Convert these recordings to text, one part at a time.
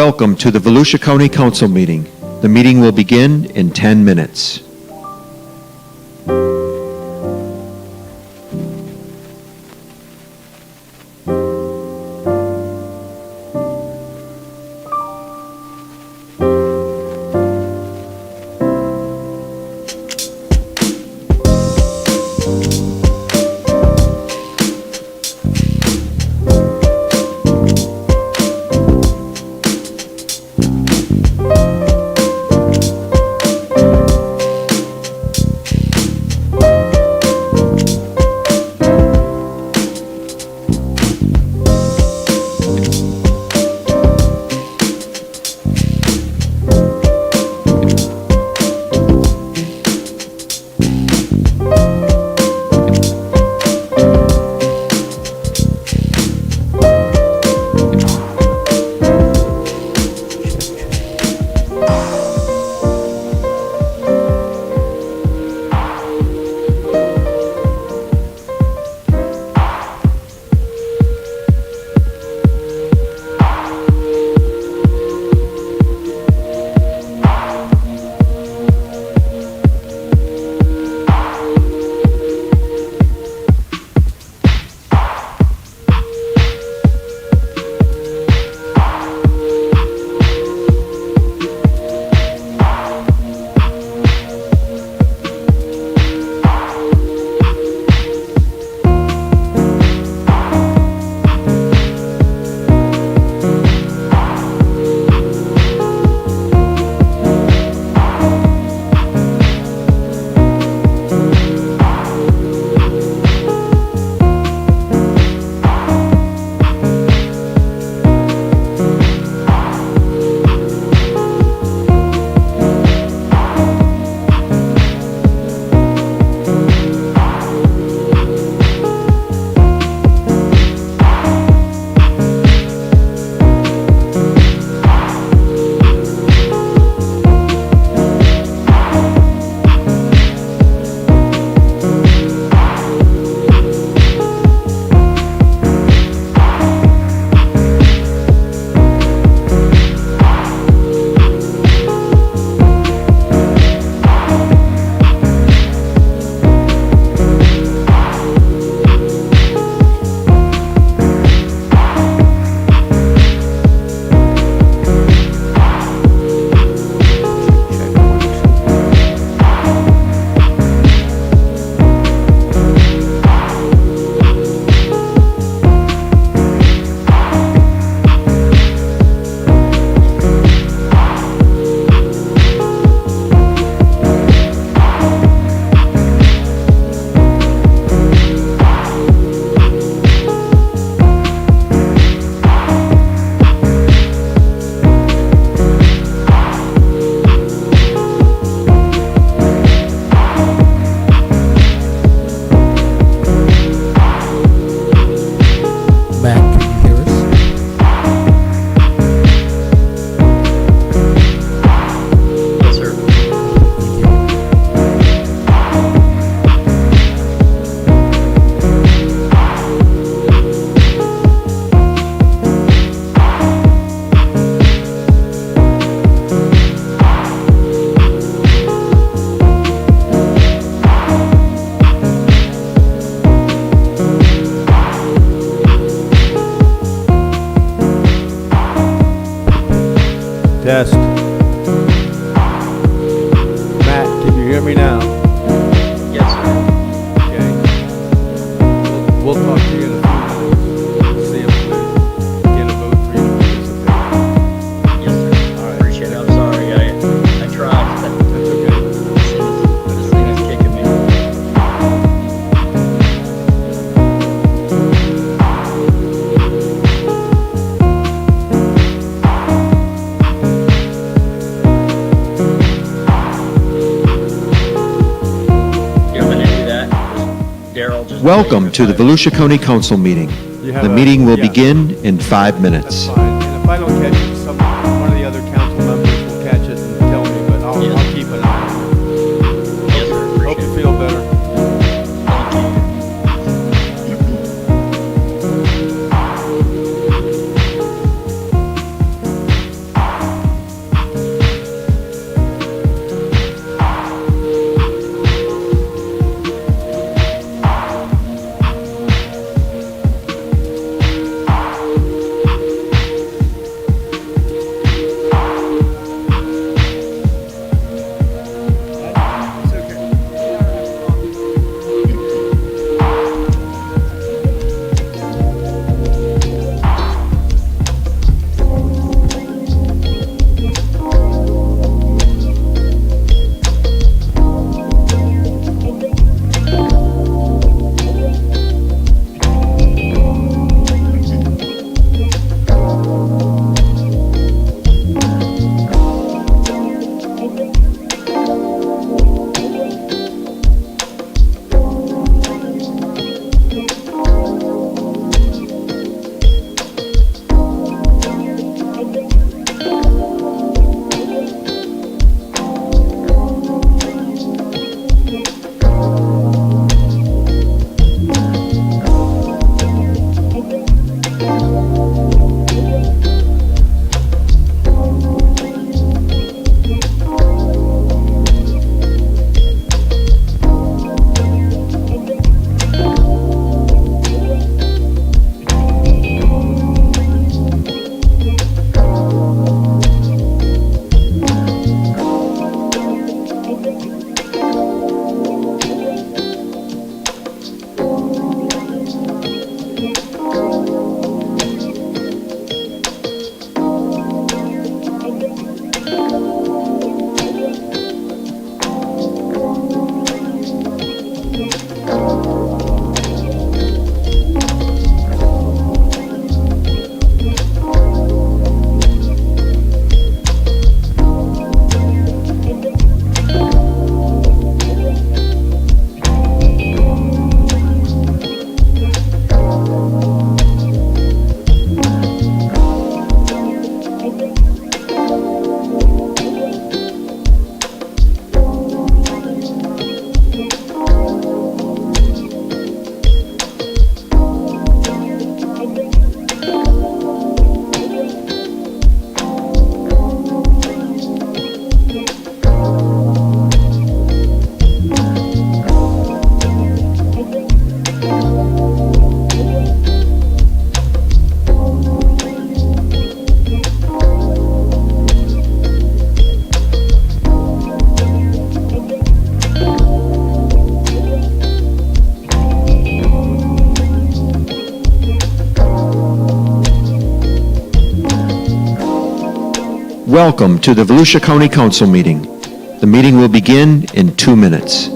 Welcome to the Volusia County Council meeting. The meeting will begin in 10 minutes. Test. Matt, can you hear me now? Yes, sir. Okay. We'll talk to you in a few minutes. See if we get a vote for you to participate. Yes, sir. All right. Appreciate it. I'm sorry. I tried. That's okay. This thing is kicking me. Welcome to the Volusia County Council meeting. The meeting will begin in 5 minutes. That's fine. And if I don't catch it, one of the other council members will catch it and tell me, but I'll keep an eye on it. Yes, sir. Hope Appreciate you it. feel better. Thank you. Welcome to the Volusia County Council meeting. The meeting will begin in 2 minutes.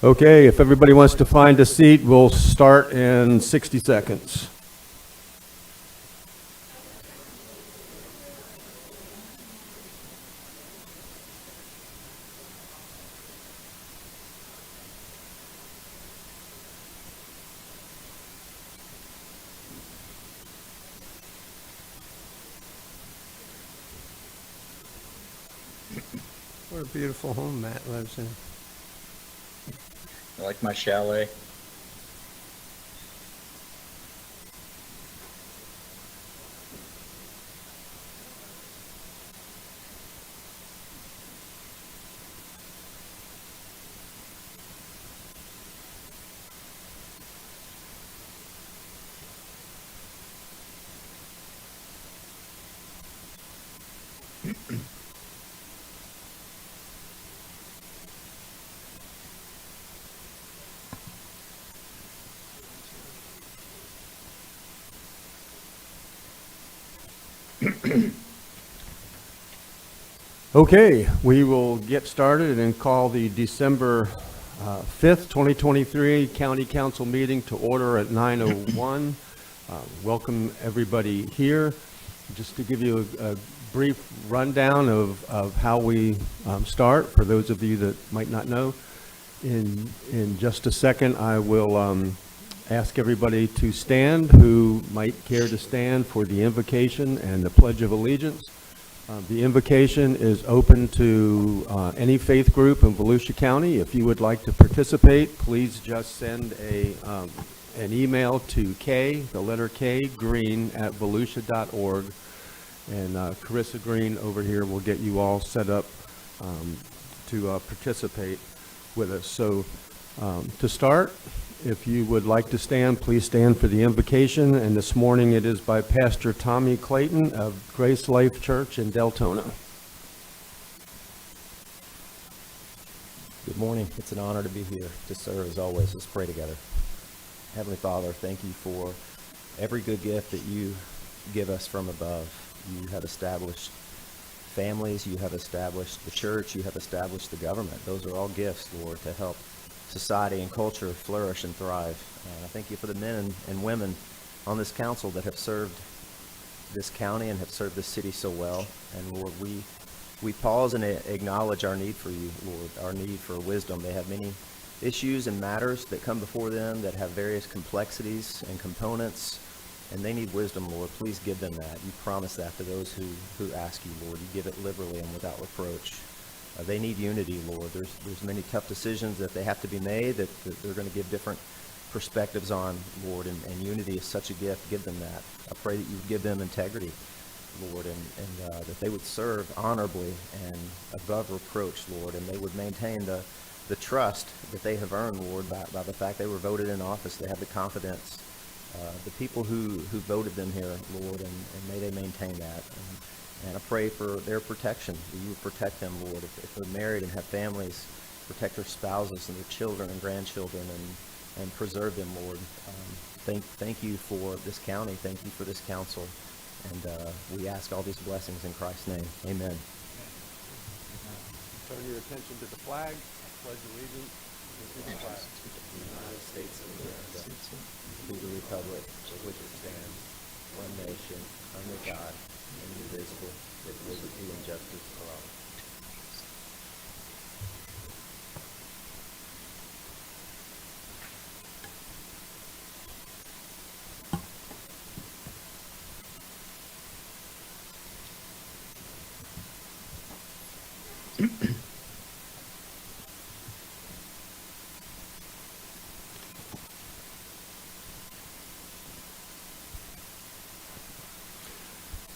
Okay, if everybody wants to find a seat, we'll start in 60 seconds. What a beautiful home Matt lives in. I like my chalet. Okay, we will get started and call the December 5th, 2023 County Council meeting to order at 9:01. Welcome everybody here. Just to give you a brief rundown of how we start, for those of you that might not know. In just a second, I will ask everybody to stand who might care to stand for the invocation and the Pledge of Allegiance. The invocation is open to any faith group in Volusia County. If you would like to participate, please just send an email to the letter K, Green at volusia.org, and Carissa Green over here will get you all set up to participate with us. So to start, if you would like to stand, please stand for the invocation. And this morning it is by Pastor Tommy Clayton of Grace Life Church in Daytona. Good morning. It's an honor to be here to serve as always. Let's pray together. Heavenly Father, thank you for every good gift that you give us from above. You have established families, you have established the church, you have established the government. Those are all gifts, Lord, to help society and culture flourish and thrive. I thank you for the men and women on this council that have served this county and have served this city so well. And Lord, we pause and acknowledge our need for you, Lord, our need for wisdom. They have many issues and matters that come before them that have various complexities and components, and they need wisdom, Lord. Please give them that. You promise that to those who ask you, Lord. You give it liberally and without reproach. They need unity, Lord. There's many tough decisions that they have to be made that they're going to give different perspectives on, Lord, and unity is such a gift. Give them that. I pray that you would give them integrity, Lord, and that they would serve honorably and above reproach, Lord, and they would maintain the trust that they have earned, Lord, by the fact they were voted in office. They have the confidence. The people who voted them here, Lord, and may they maintain that. And I pray for their protection, that you would protect them, Lord. If they're married and have families, protect their spouses and their children and grandchildren and preserve them, Lord. Thank you for this county. Thank you for this council. And we ask all these blessings in Christ's name. Amen. Turn your attention to the flag. Pledge allegiance to the flag. The United States of America, to the republic for which it stands, one nation, under God, indivisible, with liberty and justice for all.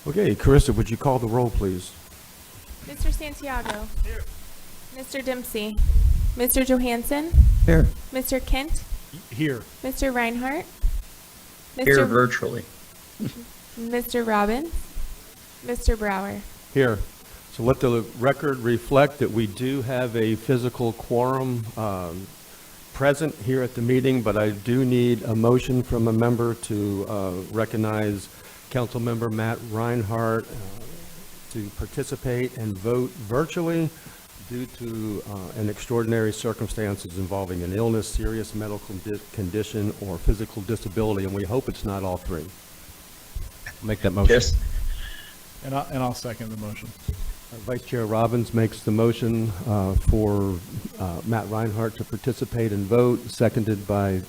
Okay, Carissa, would you call the roll, please? Mr. Santiago. Here. Mr. Dempsey. Mr. Johansson. Here. Mr. Kent. Here. Mr. Reinhardt. Here virtually. Mr. Robbins. Mr. Brower. Here. So let the record reflect that we do have a physical quorum present here at the meeting, but I do need a motion from a member to recognize Councilmember Matt Reinhardt to participate and vote virtually due to an extraordinary circumstances involving an illness, serious medical condition, or physical disability, and we hope it's not all three. Make that motion. Yes. And I'll second the motion. Vice Chair Robbins makes the motion for Matt Reinhardt to participate and vote, seconded by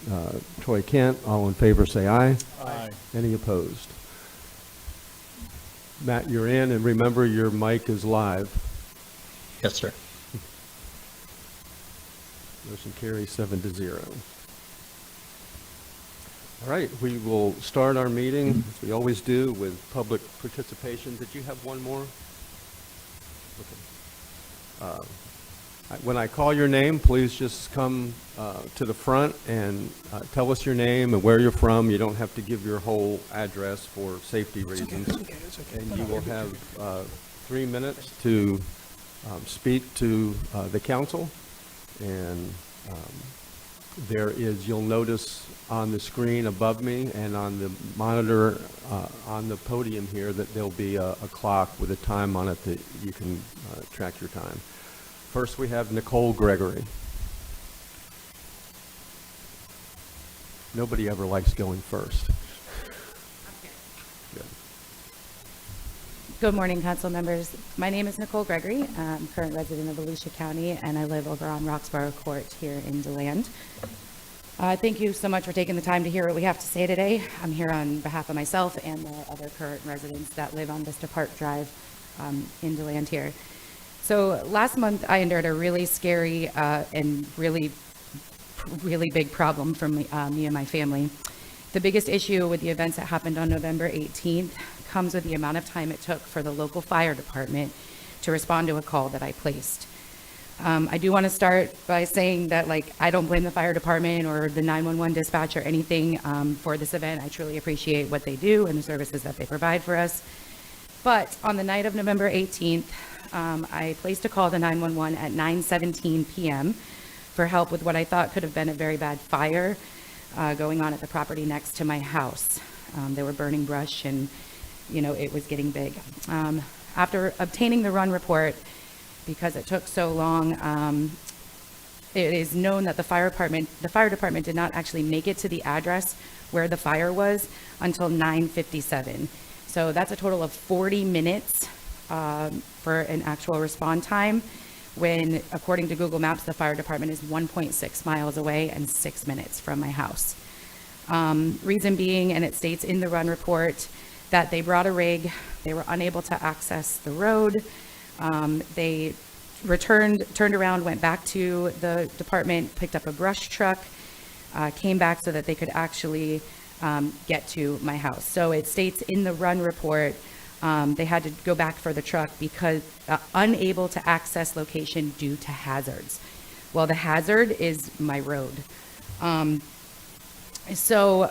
Troy Kent. All in favor say aye. Aye. Any opposed? Matt, you're in, and remember your mic is live. Yes, sir. Motion carries 7-0. All right, we will start our meeting, as we always do, with public participation. Did you have one more? Okay. When I call your name, please just come to the front and tell us your name and where you're from. You don't have to give your whole address for safety reasons. It's okay. And you will have 3 minutes to speak to the council. And you'll notice on the screen above me and on the monitor on the podium here that there'll be a clock with a time on it that you can track your time. First, we have Nicole Gregory. Nobody ever likes going first. Good. Good morning, council members. My name is Nicole Gregory. I'm a current resident of Volusia County, and I live over on Roxborough Court here in DeLand. Thank you so much for taking the time to hear what we have to say today. I'm here on behalf of myself and the other current residents that live on Vista Park Drive in DeLand here. So last month, I endured a really scary and really big problem for me and my family. The biggest issue with the events that happened on November 18th comes with the amount of time it took for the local fire department to respond to a call that I placed. I do want to start by saying that, I don't blame the fire department or the 911 dispatch or anything for this event. I truly appreciate what they do and the services that they provide for us. But on the night of November 18th, I placed a call to 911 at 9:17 p.m. for help with what I thought could have been a very bad fire going on at the property next to my house. They were burning brush and, it was getting big. After obtaining the run report, because it took so long, it is known that the fire department did not actually make it to the address where the fire was until 9:57. So that's a total of 40 minutes for an actual response time, when, according to Google Maps, the fire department is 1.6 miles away and 6 minutes from my house. Reason being, and it states in the run report, that they brought a rig, they were unable to access the road. They turned around, went back to the department, picked up a brush truck, came back so that they could actually get to my house. So it states in the run report, they had to go back for the truck because unable to access location due to hazards. Well, the hazard is my road. So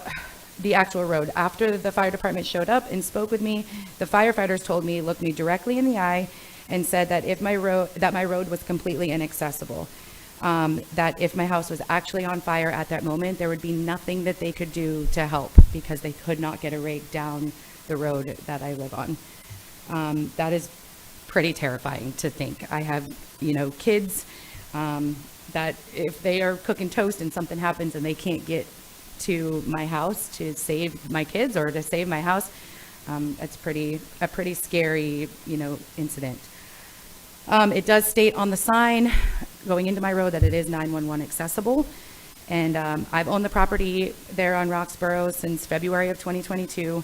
the actual road, after the fire department showed up and spoke with me, the firefighters told me, looked me directly in the eye and said that my road was completely inaccessible. That if my house was actually on fire at that moment, there would be nothing that they could do to help because they could not get a rig down the road that I live on. That is pretty terrifying to think. I have, kids that if they are cooking toast and something happens and they can't get to my house to save my kids or to save my house, it's a pretty scary, incident. It does state on the sign going into my road that it is 911 accessible. And I've owned the property there on Roxborough since February of 2022.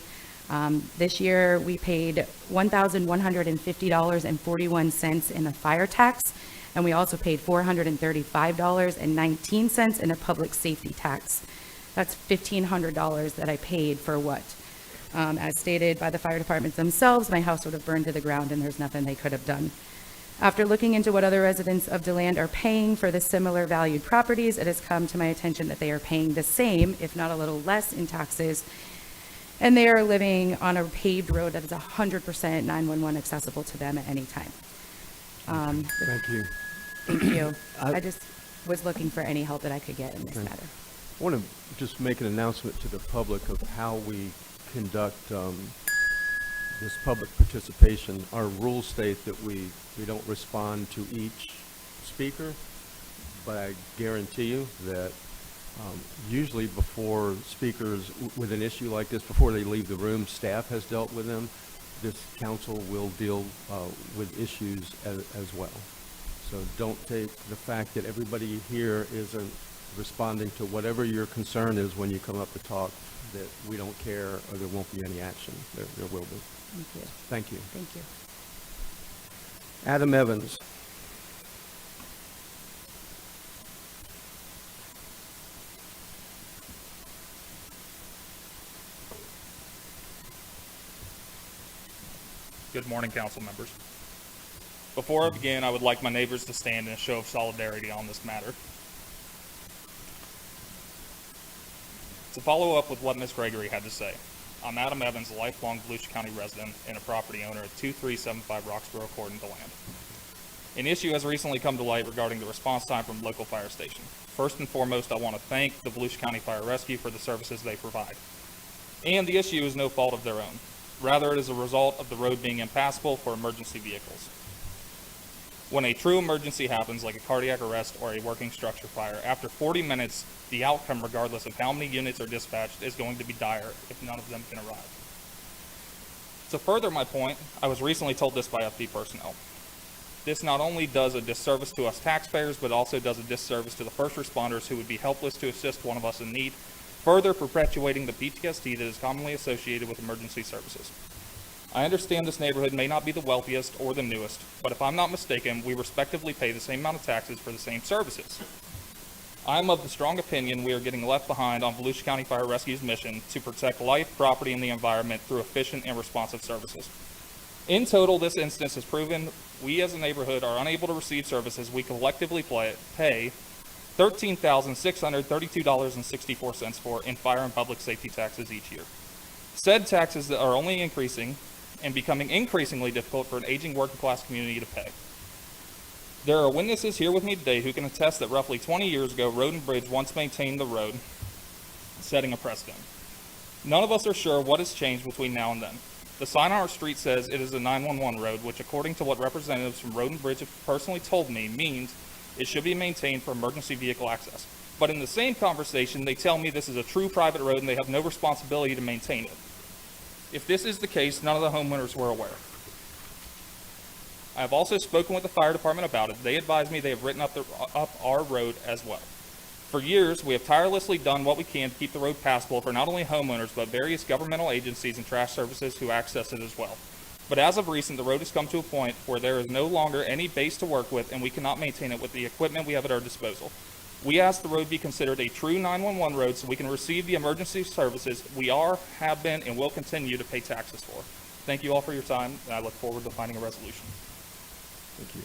This year we paid $1,150.41 in a fire tax, and we also paid $435.19 in a public safety tax. That's $1,500 that I paid for what? As stated by the fire departments themselves, my house would have burned to the ground and there's nothing they could have done. After looking into what other residents of DeLand are paying for the similar valued properties, it has come to my attention that they are paying the same, if not a little less, in taxes. And they are living on a paved road that is 100% 911 accessible to them at any time. Thank you. Thank you. I just was looking for any help that I could get in this matter. I want to just make an announcement to the public of how we conduct this public participation. Our rules state that we don't respond to each speaker, but I guarantee you that usually before speakers with an issue like this, before they leave the room, staff has dealt with them. This council will deal with issues as well. So don't take the fact that everybody here isn't responding to whatever your concern is when you come up to talk, that we don't care or there won't be any action. There will be. Thank you. Thank you. Thank you. Adam Evans. Good morning, council members. Before I begin, I would like my neighbors to stand in a show of solidarity on this matter. To follow up with what Ms. Gregory had to say, I'm Adam Evans, a lifelong Volusia County resident and a property owner at 2375 Roxborough Court in DeLand. An issue has recently come to light regarding the response time from local fire station. First and foremost, I want to thank the Volusia County Fire Rescue for the services they provide. And the issue is no fault of their own. Rather, it is a result of the road being impassable for emergency vehicles. When a true emergency happens, like a cardiac arrest or a working structure fire, after 40 minutes, the outcome, regardless of how many units are dispatched, is going to be dire if none of them can arrive. To further my point, I was recently told this by FD personnel. This not only does a disservice to us taxpayers, but also does a disservice to the first responders who would be helpless to assist one of us in need, further perpetuating the PTSD that is commonly associated with emergency services. I understand this neighborhood may not be the wealthiest or the newest, but if I'm not mistaken, we respectively pay the same amount of taxes for the same services. I am of the strong opinion we are getting left behind on Volusia County Fire Rescue's mission to protect life, property, and the environment through efficient and responsive services. In total, this instance has proven we as a neighborhood are unable to receive services we collectively pay $13,632.64 for in fire and public safety taxes each year. Said taxes that are only increasing and becoming increasingly difficult for an aging working class community to pay. There are witnesses here with me today who can attest that roughly 20 years ago, Road and Bridge once maintained the road, setting a precedent. None of us are sure what has changed between now and then. The sign on our street says it is a 911 road, which according to what representatives from Road and Bridge have personally told me means it should be maintained for emergency vehicle access. But in the same conversation, they tell me this is a true private road and they have no responsibility to maintain it. If this is the case, none of the homeowners were aware. I have also spoken with the fire department about it. They advise me they have written up our road as well. For years, we have tirelessly done what we can to keep the road passable for not only homeowners, but various governmental agencies and trash services who access it as well. But as of recent, the road has come to a point where there is no longer any base to work with and we cannot maintain it with the equipment we have at our disposal. We ask the road be considered a true 911 road so we can receive the emergency services we are, have been, and will continue to pay taxes for. Thank you all for your time, and I look forward to finding a resolution. Thank you.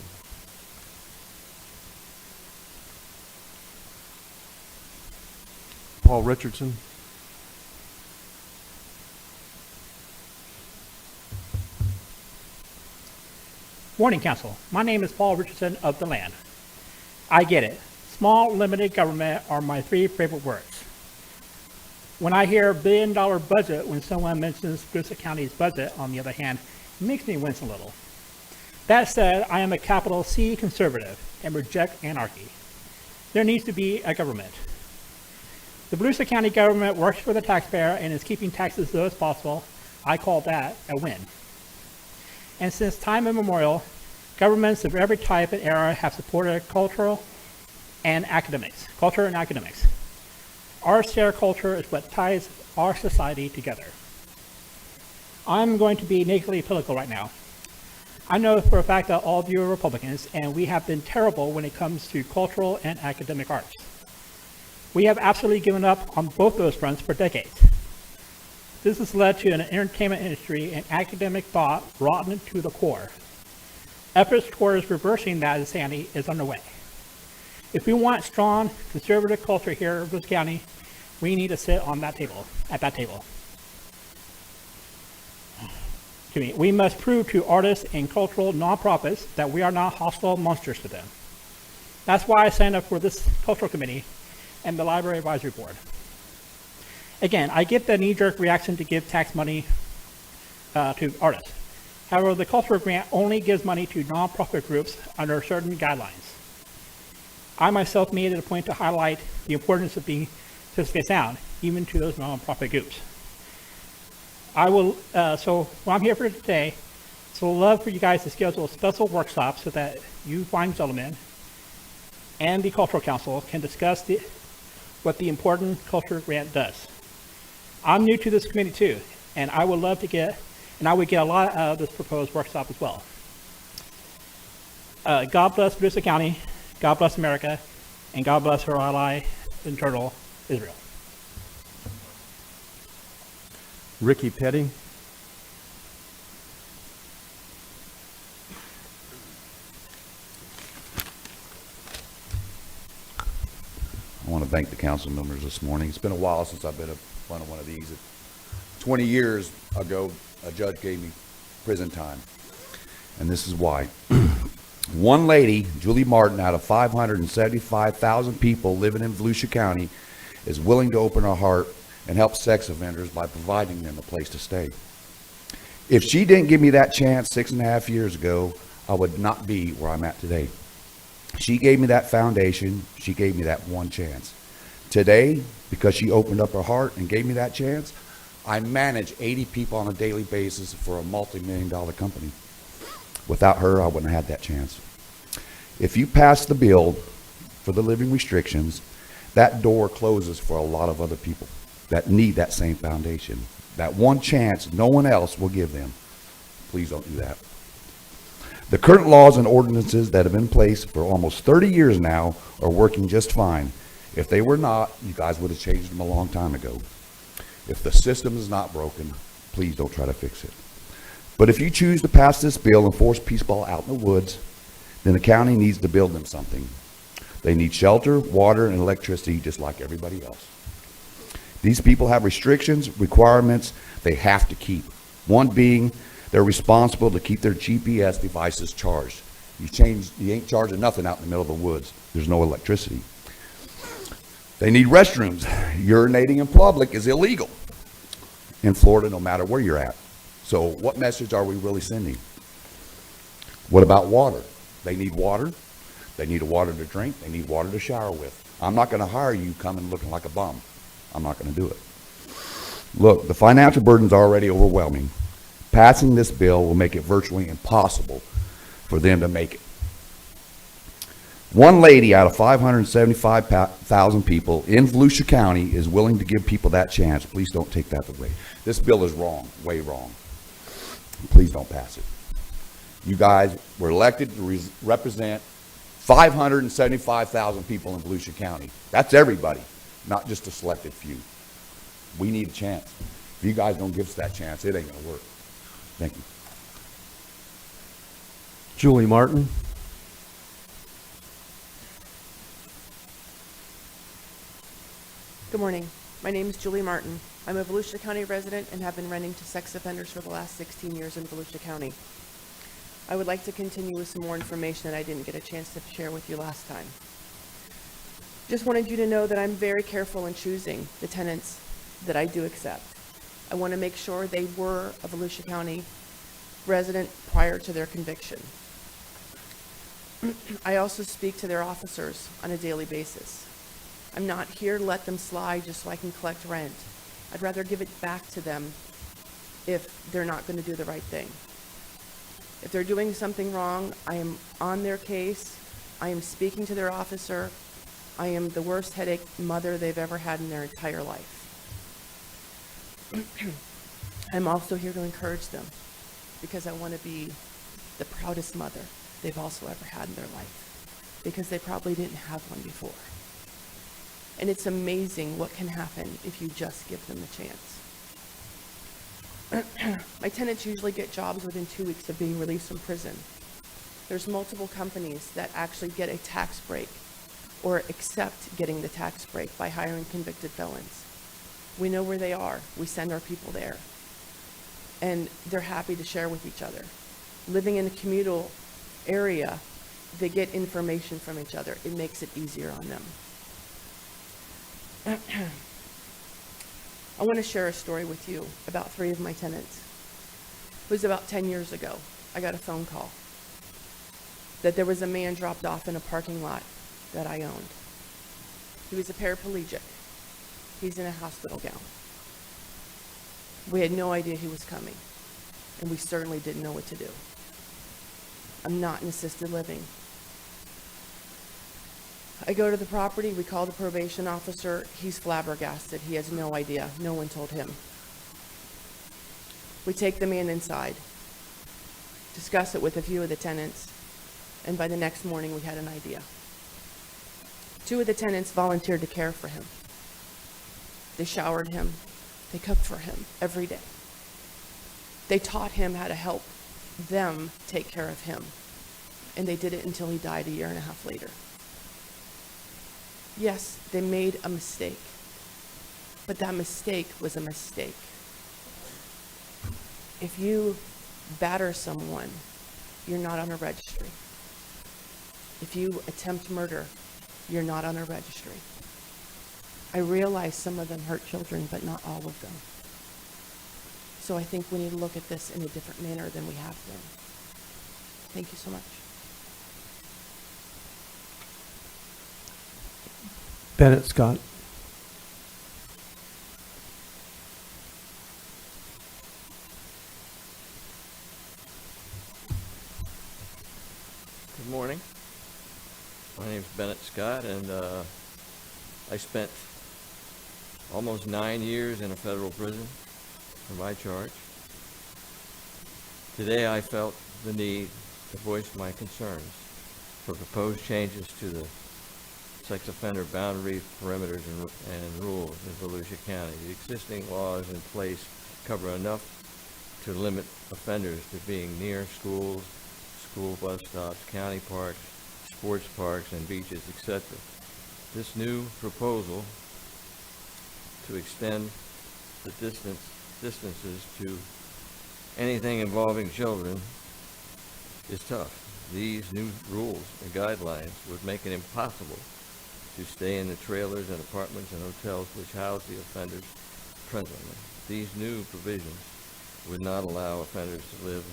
Paul Richardson. Morning, Council. My name is Paul Richardson of DeLand. I get it. Small, limited government are my three favorite words. When I hear $1 billion budget, when someone mentions Volusia County's budget, on the other hand, it makes me wince a little. That said, I am a capital C conservative and reject anarchy. There needs to be a government. The Volusia County government works for the taxpayer and is keeping taxes low as possible. I call that a win. And since time immemorial, governments of every type and era have supported culture and academics. Our shared culture is what ties our society together. I'm going to be nakedly political right now. I know for a fact that all of you are Republicans, and we have been terrible when it comes to cultural and academic arts. We have absolutely given up on both those fronts for decades. This has led to an entertainment industry and academic thought rotten to the core. Efforts towards reversing that insanity is underway. If we want strong conservative culture here in Volusia County, we need to sit on that table, at that table. We must prove to artists and cultural nonprofits that we are not hostile monsters to them. That's why I signed up for this cultural committee and the Library Advisory Board. Again, I get the knee-jerk reaction to give tax money to artists. However, the cultural grant only gives money to nonprofit groups under certain guidelines. I myself made it a point to highlight the importance of being fiscally sound, even to those nonprofit groups. So what I'm here for today, so I'd love for you guys to schedule a special workshop so that you fine gentlemen and the Cultural Council can discuss what the important culture grant does. I'm new to this committee too, and I would love to get, and I would get a lot out of this proposed workshop as well. God bless Volusia County, God bless America, and God bless her ally, internal Israel. Ricky Petty. I want to thank the council members this morning. It's been a while since I've been in front of one of these. 20 years ago, a judge gave me prison time, and this is why. One lady, Julie Martin, out of 575,000 people living in Volusia County, is willing to open her heart and help sex offenders by providing them a place to stay. If she didn't give me that chance 6.5 years ago, I would not be where I'm at today. She gave me that foundation. She gave me that one chance. Today, because she opened up her heart and gave me that chance, I manage 80 people on a daily basis for a multi-million-dollar company. Without her, I wouldn't have had that chance. If you pass the bill for the living restrictions, that door closes for a lot of other people that need that same foundation. That one chance no one else will give them. Please don't do that. The current laws and ordinances that have been in place for almost 30 years now are working just fine. If they were not, you guys would have changed them a long time ago. If the system is not broken, please don't try to fix it. But if you choose to pass this bill and force Peaceball out in the woods, then the county needs to build them something. They need shelter, water, and electricity just like everybody else. These people have restrictions, requirements they have to keep. One being, they're responsible to keep their GPS devices charged. You ain't charging nothing out in the middle of the woods. There's no electricity. They need restrooms. Urinating in public is illegal in Florida, no matter where you're at. So what message are we really sending? What about water? They need water. They need water to drink. They need water to shower with. I'm not going to hire you coming looking like a bum. I'm not going to do it. Look, the financial burden's already overwhelming. Passing this bill will make it virtually impossible for them to make it. One lady out of 575,000 people in Volusia County is willing to give people that chance. Please don't take that away. This bill is wrong, way wrong. Please don't pass it. You guys were elected to represent 575,000 people in Volusia County. That's everybody, not just a selected few. We need a chance. If you guys don't give us that chance, it ain't going to work. Thank you. Julie Martin. Good morning. My name is Julie Martin. I'm a Volusia County resident and have been renting to sex offenders for the last 16 years in Volusia County. I would like to continue with some more information that I didn't get a chance to share with you last time. Just wanted you to know that I'm very careful in choosing the tenants that I do accept. I want to make sure they were a Volusia County resident prior to their conviction. I also speak to their officers on a daily basis. I'm not here to let them slide just so I can collect rent. I'd rather give it back to them if they're not going to do the right thing. If they're doing something wrong, I am on their case. I am speaking to their officer. I am the worst headache mother they've ever had in their entire life. I'm also here to encourage them because I want to be the proudest mother they've also ever had in their life because they probably didn't have one before. And it's amazing what can happen if you just give them a chance. My tenants usually get jobs within 2 weeks of being released from prison. There's multiple companies that actually get a tax break or accept getting the tax break by hiring convicted felons. We know where they are. We send our people there. And they're happy to share with each other. Living in a communal area, they get information from each other. It makes it easier on them. I want to share a story with you about 3 of my tenants. It was about 10 years ago. I got a phone call that there was a man dropped off in a parking lot that I owned. He was a paraplegic. He's in a hospital gown. We had no idea he was coming, and we certainly didn't know what to do. I'm not in assisted living. I go to the property, we call the probation officer. He's flabbergasted. He has no idea. No one told him. We take the man inside, discuss it with a few of the tenants, and by the next morning we had an idea. 2 of the tenants volunteered to care for him. They showered him. They cooked for him every day. They taught him how to help them take care of him. And they did it until he died a year and a half later. Yes, they made a mistake. But that mistake was a mistake. If you batter someone, you're not on a registry. If you attempt murder, you're not on a registry. I realize some of them hurt children, but not all of them. So I think we need to look at this in a different manner than we have been. Thank you so much. Bennett Scott. Good morning. My name's Bennett Scott, and I spent almost 9 years in a federal prison for my charge. Today I felt the need to voice my concerns for proposed changes to the sex offender boundary perimeters and rules in Volusia County. The existing laws in place cover enough to limit offenders to being near schools, school bus stops, county parks, sports parks, and beaches, etc. This new proposal to extend the distances to anything involving children is tough. These new rules and guidelines would make it impossible to stay in the trailers and apartments and hotels which house the offenders presently. These new provisions would not allow offenders to live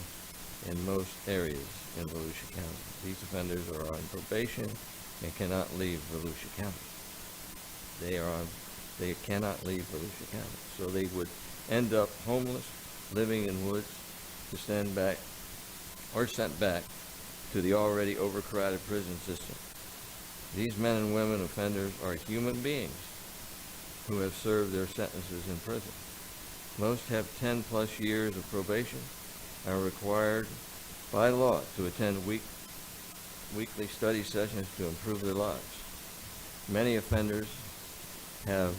in most areas in Volusia County. These offenders are on probation and cannot leave Volusia County. They cannot leave Volusia County. So they would end up homeless, living in woods, to sent back to the already overcrowded prison system. These men and women offenders are human beings who have served their sentences in prison. Most have 10 plus years of probation and are required by law to attend weekly study sessions to improve their lives. Many offenders have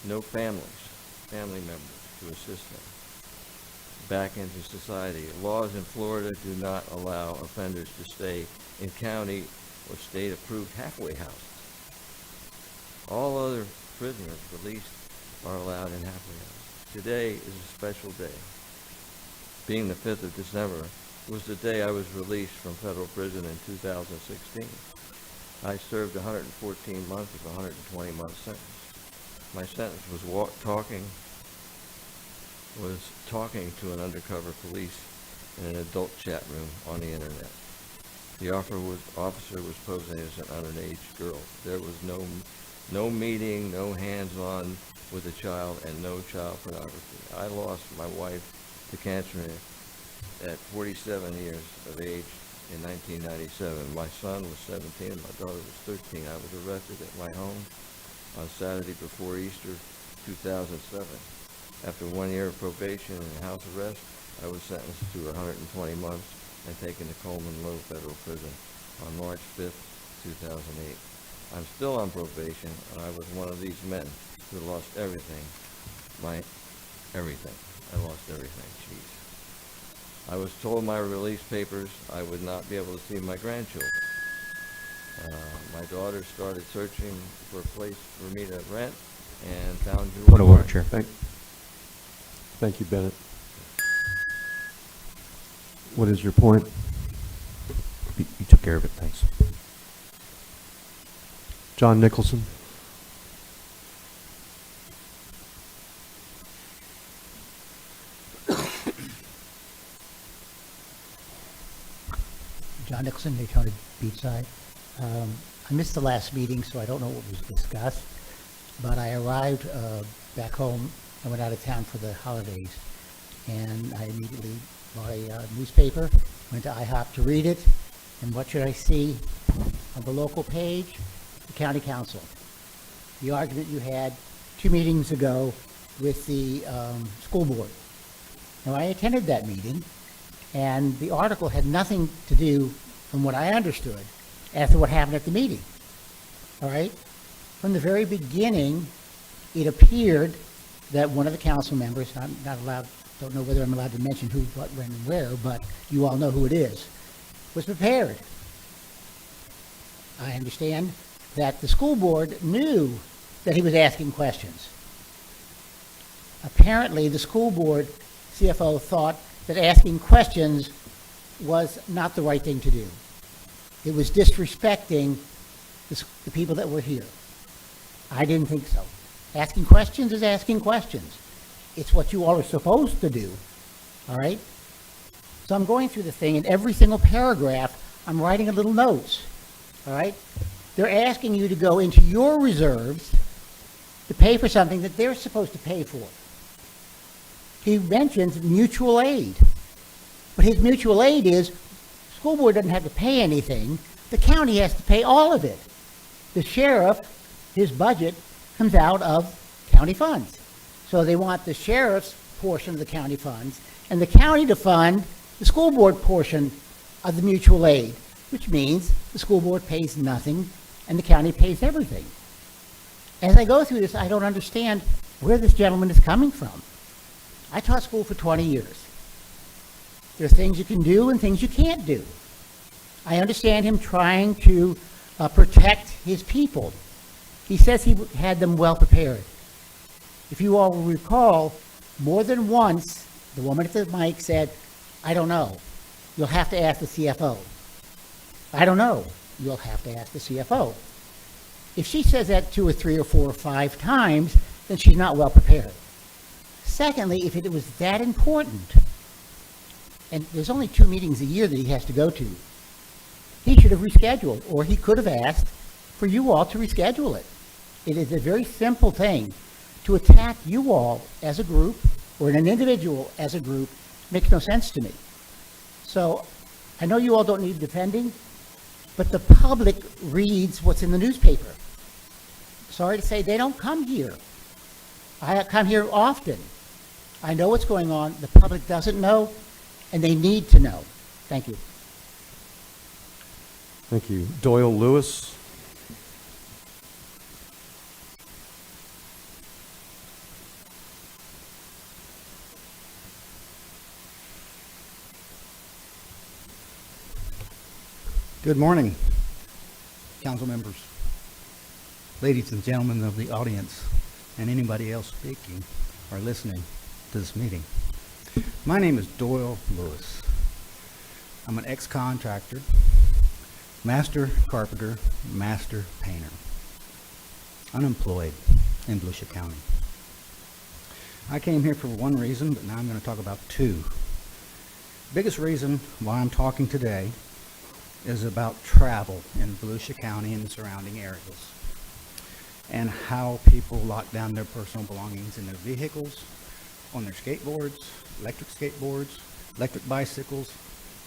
no family members to assist them back into society. Laws in Florida do not allow offenders to stay in county or state-approved halfway houses. All other prisoners released are allowed in halfway houses. Today is a special day. Being the 5th of December was the day I was released from federal prison in 2016. I served 114 months of a 120-month sentence. My sentence was talking to an undercover police in an adult chat room on the internet. The officer was posing as an underage girl. There was no meeting, no hands-on with a child, and no child pornography. I lost my wife to cancer at 47 years of age in 1997. My son was 17 and my daughter was 13. I was arrested at my home on Saturday before Easter 2007. After 1 year of probation and house arrest, I was sentenced to 120 months and taken to Coleman Low Federal Prison on March 5th, 2008. I'm still on probation, and I was one of these men who lost everything. Everything. I lost everything. Jeez. I was told my release papers I would not be able to see my grandchildren. My daughter started searching for a place for me to rent and found you. Point of order, Chair. Thank you, Bennett. What is your point? You took care of it, thanks. John Nicholson. John Nicholson, Daytona Beach side. I missed the last meeting, so I don't know what was discussed, but I arrived back home. I went out of town for the holidays, and I immediately bought a newspaper, went to IHOP to read it, and what should I see on the local page? The county council. The argument you had 2 meetings ago with the school board. Now, I attended that meeting, and the article had nothing to do, from what I understood, after what happened at the meeting. All right? From the very beginning, it appeared that one of the council members, I'm not allowed, don't know whether I'm allowed to mention who, what, when, and where, but you all know who it is, was prepared. I understand that the school board knew that he was asking questions. Apparently, the school board CFO thought that asking questions was not the right thing to do. It was disrespecting the people that were here. I didn't think so. Asking questions is asking questions. It's what you all are supposed to do, all right? So I'm going through the thing, and every single paragraph, I'm writing a little notes, all right? They're asking you to go into your reserves to pay for something that they're supposed to pay for. He mentions mutual aid, but his mutual aid is school board doesn't have to pay anything. The county has to pay all of it. The sheriff, his budget comes out of county funds. So they want the sheriff's portion of the county funds and the county to fund the school board portion of the mutual aid, which means the school board pays nothing and the county pays everything. As I go through this, I don't understand where this gentleman is coming from. I taught school for 20 years. There are things you can do and things you can't do. I understand him trying to protect his people. He says he had them well prepared. If you all will recall, more than once, the woman at the mic said, I don't know. You'll have to ask the CFO. I don't know. You'll have to ask the CFO. If she says that 2 or 3 or 4 or 5 times, then she's not well prepared. Secondly, if it was that important, and there's only 2 meetings a year that he has to go to, he should have rescheduled, or he could have asked for you all to reschedule it. It is a very simple thing. To attack you all as a group, or an individual as a group, makes no sense to me. So, I know you all don't need defending, but the public reads what's in the newspaper. Sorry to say, they don't come here. I come here often. I know what's going on. The public doesn't know, and they need to know. Thank you. Thank you. Doyle Lewis. Good morning, council members, ladies and gentlemen of the audience, and anybody else speaking or listening to this meeting. My name is Doyle Lewis. I'm an ex-contractor, master carpenter, master painter, unemployed in Volusia County. I came here for one reason, but now I'm going to talk about 2. Biggest reason why I'm talking today is about travel in Volusia County and the surrounding areas, and how people lock down their personal belongings in their vehicles, on their skateboards, electric bicycles,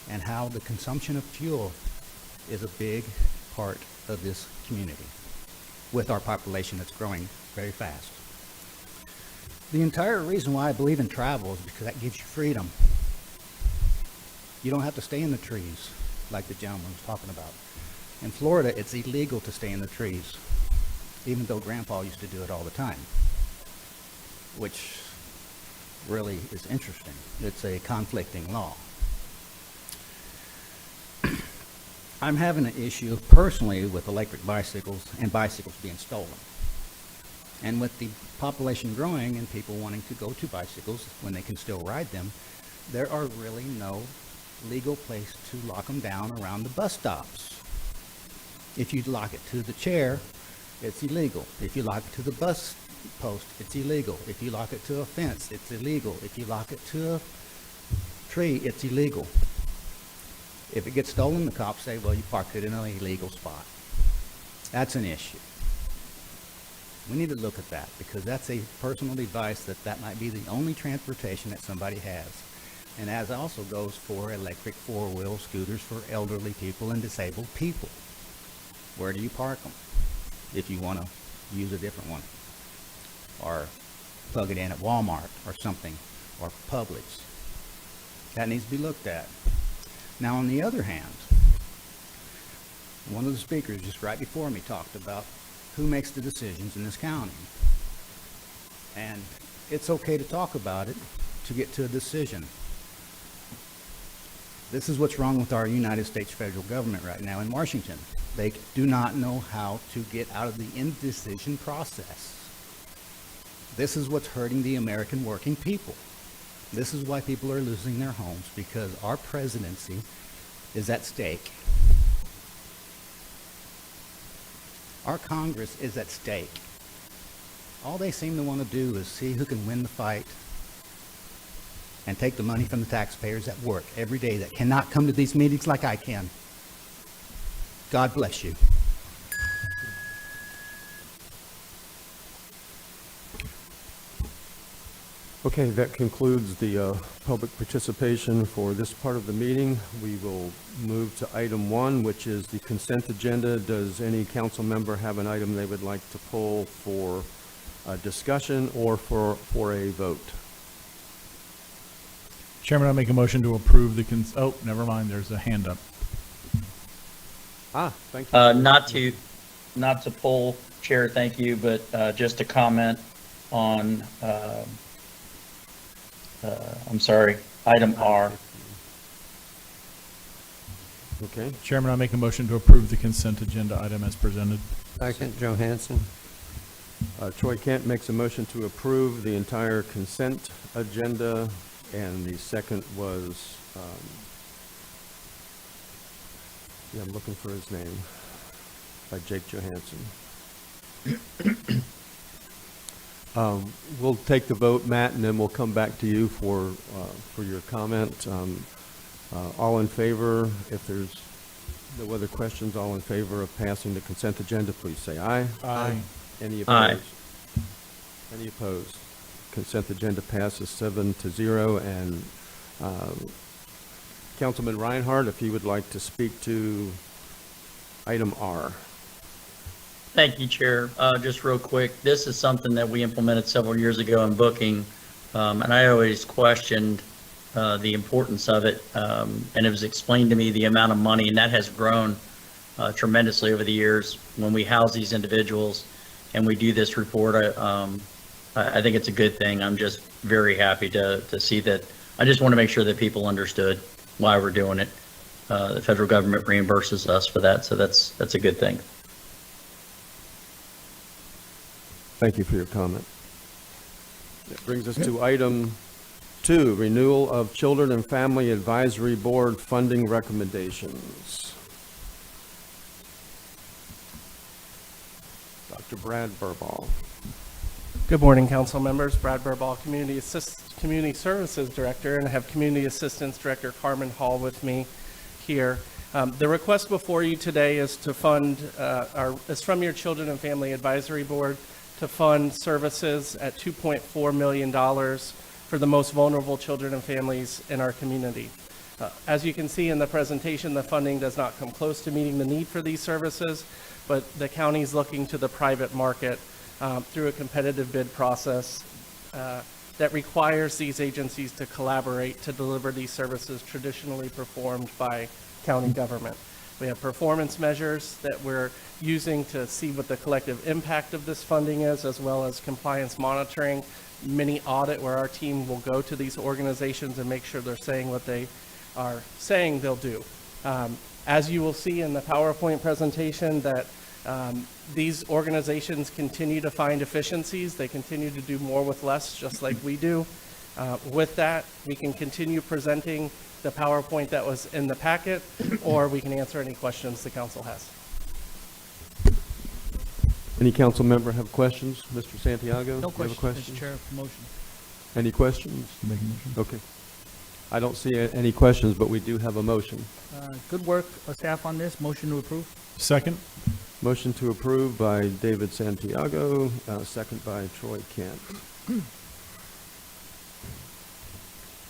and how the consumption of fuel is a big part of this community with our population that's growing very fast. The entire reason why I believe in travel is because that gives you freedom. You don't have to stay in the trees like the gentleman was talking about. In Florida, it's illegal to stay in the trees, even though Grandpa used to do it all the time, which really is interesting. It's a conflicting law. I'm having an issue personally with electric bicycles and bicycles being stolen. And with the population growing and people wanting to go to bicycles when they can still ride them, there are really no legal place to lock them down around the bus stops. If you lock it to the chair, it's illegal. If you lock it to the bus post, it's illegal. If you lock it to a fence, it's illegal. If you lock it to a tree, it's illegal. If it gets stolen, the cops say, well, you parked it in an illegal spot. That's an issue. We need to look at that, because that's a personal device that might be the only transportation that somebody has. And as also goes for electric 4-wheel scooters for elderly people and disabled people. Where do you park them if you want to use a different one? Or plug it in at Walmart or something, or Publix. That needs to be looked at. Now, on the other hand, one of the speakers just right before me talked about who makes the decisions in this county. And it's okay to talk about it to get to a decision. This is what's wrong with our United States federal government right now in Washington. They do not know how to get out of the indecision process. This is what's hurting the American working people. This is why people are losing their homes, because our presidency is at stake. Our Congress is at stake. All they seem to want to do is see who can win the fight and take the money from the taxpayers that work every day that cannot come to these meetings like I can. God bless you. Okay, that concludes the public participation for this part of the meeting. We will move to item 1, which is the consent agenda. Does any council member have an item they would like to pull for discussion or for a vote? Chairman, I make a motion to approve the oh, never mind, there's a hand up. Thank you. Not to pull, Chair, thank you, but just to comment on, I'm sorry, item R. Okay. Chairman, I make a motion to approve the consent agenda item as presented. Second, Johansson. Troy Kent makes a motion to approve the entire consent agenda, and the second was, I'm looking for his name, by Jake Johansson. We'll take the vote, Matt, and then we'll come back to you for your comment. All in favor, if there's no other questions, all in favor of passing the consent agenda, please say aye. Aye. Any Aye. opposed? Any opposed? Consent agenda passes 7-0, and Councilman Reinhardt, if you would like to speak to item R. Thank you, Chair. Just real quick, this is something that we implemented several years ago in booking, and I always questioned the importance of it, and it was explained to me the amount of money, and that has grown tremendously over the years when we house these individuals and we do this report. I think it's a good thing. I'm just very happy to see that. I just want to make sure that people understood why we're doing it. The federal government reimburses us for that, so that's a good thing. Thank you for your comment. That brings us to item 2, renewal of Children and Family Advisory Board funding recommendations. Dr. Brad Burball. Good morning, council members. Brad Burball, Community Services Director, and I have Community Assistance Director Carmen Hall with me here. The request before you today is to fund, is from your Children and Family Advisory Board to fund services at $2.4 million for the most vulnerable children and families in our community. As you can see in the presentation, the funding does not come close to meeting the need for these services, but the county is looking to the private market through a competitive bid process that requires these agencies to collaborate to deliver these services traditionally performed by county government. We have performance measures that we're using to see what the collective impact of this funding is, as well as compliance monitoring, mini audit where our team will go to these organizations and make sure they're saying what they are saying they'll do. As you will see in the PowerPoint presentation, that these organizations continue to find efficiencies. They continue to do more with less, just like we do. With that, we can continue presenting the PowerPoint that was in the packet, or we can answer any questions the council has. Any council member have questions? Mr. Santiago? No you have a questions, question? Mr. Chair. Motion. Any questions? You make a motion? Okay. I don't see any questions, but we do have a motion. Good work, staff, on this. Motion to approve. Second. Motion to approve by David Santiago, second by Troy Kent.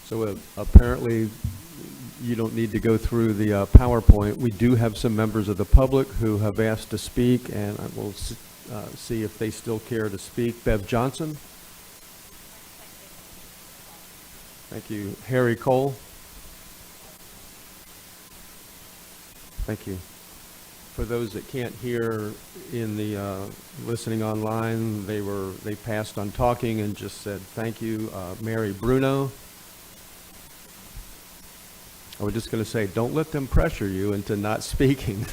So apparently you don't need to go through the PowerPoint. We do have some members of the public who have asked to speak, and I will see if they still care to speak. Bev Johnson. Thank you. Harry Cole. Thank you. For those that can't hear in the listening online, they passed on talking and just said thank you. Mary Bruno. I was just going to say, don't let them pressure you into not speaking.